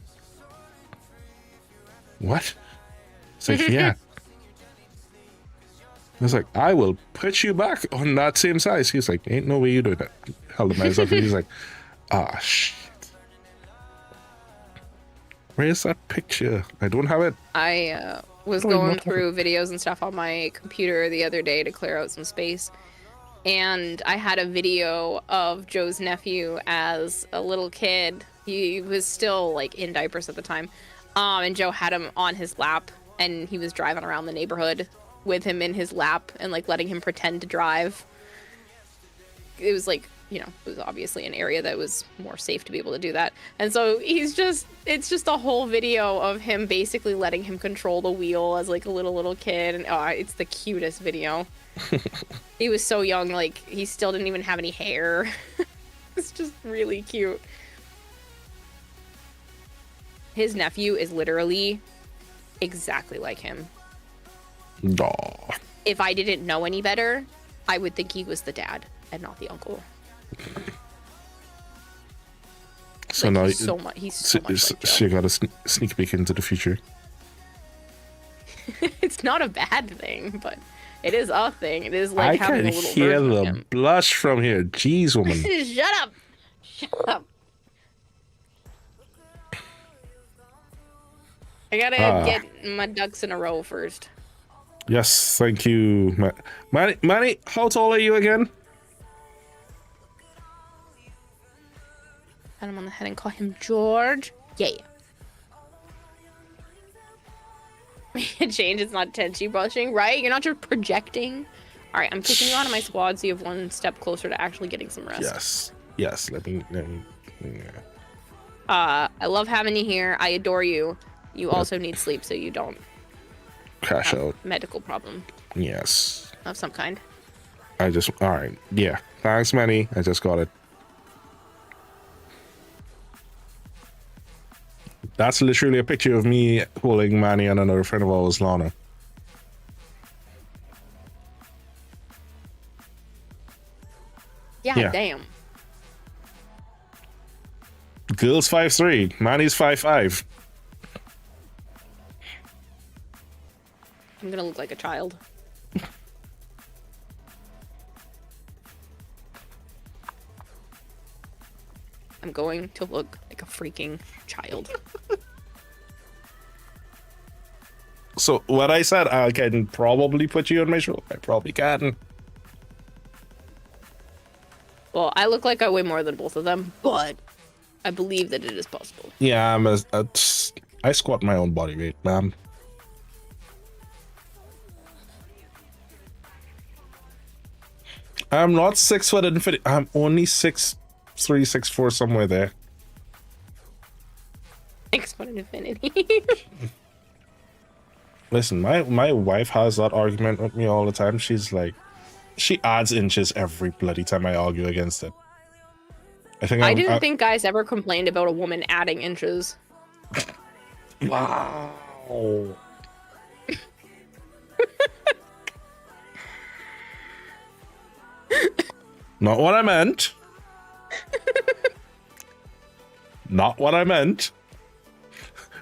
what? It's like, yeah. I was like, I will put you back on that same size. He was like, ain't no way you do that. Held him up. He's like, ah, shit. Where's that picture? I don't have it. I was going through videos and stuff on my computer the other day to clear out some space. And I had a video of Joe's nephew as a little kid. He was still like in diapers at the time. And Joe had him on his lap, and he was driving around the neighborhood with him in his lap and like letting him pretend to drive. It was like, it was obviously an area that was more safe to be able to do that. And so it's just a whole video of him basically letting him control the wheel as like a little kid. And it's the cutest video. He was so young, like he still didn't even have any hair. It's just really cute. His nephew is literally exactly like him. Aw. If I didn't know any better, I would think he was the dad and not the uncle. So like, now he's so much like so you got a sneak peek into the future. It's not a bad thing, but it is a thing. It is like I having can a little hear version of the him. blush from here. Jeez, woman. Shut up! Shut up! I gotta get my ducks in a row first. Yes, thank you, Manny. How tall are you again? Pat him on the head and call him George. Yeah. Change, it's not Tenchi brushing, right? You're not just projecting. All right, I'm kicking you out of my squad so you have one step closer to actually getting some rest. Yes. Let me yeah. I love having you here. I adore you. You also need sleep so you don't Crash out. medical problem Yes. of some kind. All right. Yeah. Thanks, Manny. I just got it. That's literally a picture of me holding Manny and another friend of ours, Lana. Yeah. Damn. Girl's 5'3", Manny's 5'5". I'm gonna look like a child. I'm going to look like a freaking child. So what I said, I can probably put you on my shoulder. I probably can. Well, I look like I weigh more than both of them, but I believe that it is possible. Yeah, I squat my own body weight, ma'am. I'm not 6 foot infinity. I'm only 6'3", 6'4", somewhere there. 6 foot infinity. Listen, my wife has that argument with me all the time. She's like, she adds inches every bloody time I argue against it. I didn't think guys ever complained about a woman adding inches. Wow. Not what I meant. Not what I meant.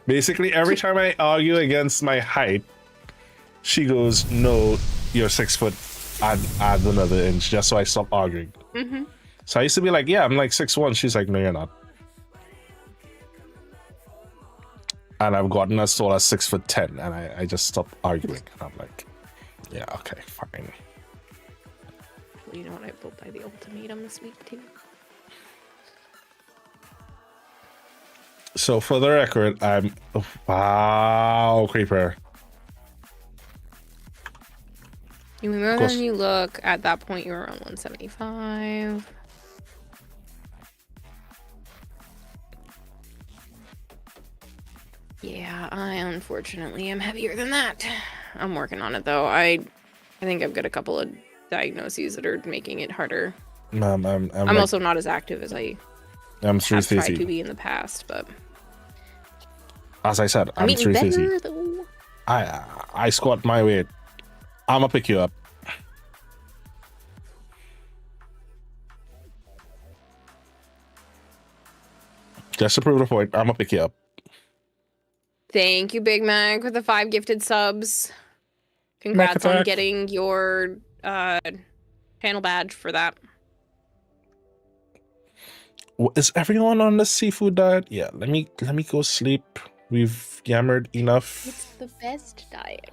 Basically, every time I argue against my height, she goes, "No, you're 6 foot. Add another inch," just so I stop arguing. Mm-hmm. So I used to be like, "Yeah, I'm like 6'1". She's like, "No, you're not." And I've gotten as tall as 6'10", and I just stopped arguing. And I'm like, "Yeah, okay, fine." You know what? I will buy the ultimatum this week too. So for the record, I'm wow, creeper. You remember when you look at that point you were around 175. Yeah, I unfortunately am heavier than that. I'm working on it though. I think I've got a couple of diagnoses that are making it harder. I'm like, also not as active as I have tried to be in the past, but as I said, I'm 350. I squat my weight. I'ma pick you up. Just to prove the point, I'ma pick you up. Thank you, Big Mac, with the 5 gifted subs. Congrats on getting your channel badge for that. Is everyone on the seafood diet? Yeah, let me go sleep. We've yammered enough. It's the best diet.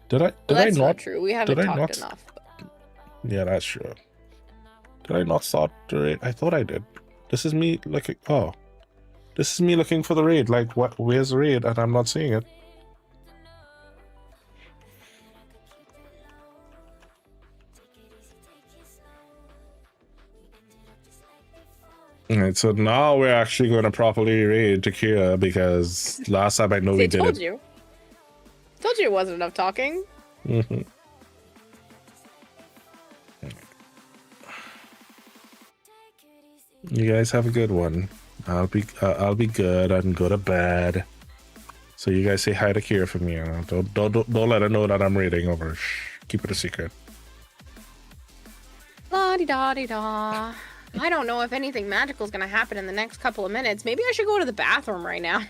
Did I That's not? not true. We haven't talked enough. But... Yeah, that's true. Did I not start the raid? I thought I did. This is me looking. Oh, this is me looking for the raid. Like, what? Where's the raid? And I'm not seeing it. Alright, so now we're actually going to properly raid Tequila because last time I know we did it. Told you it wasn't enough talking. Mm-hmm. You guys have a good one. I'll be good and go to bed. So you guys say hi to Kira for me. Don't let her know that I'm raiding over. Shh, keep it a secret. La-di-da-di-da. I don't know if anything magical is going to happen in the next couple of minutes. Maybe I should go to the bathroom right now.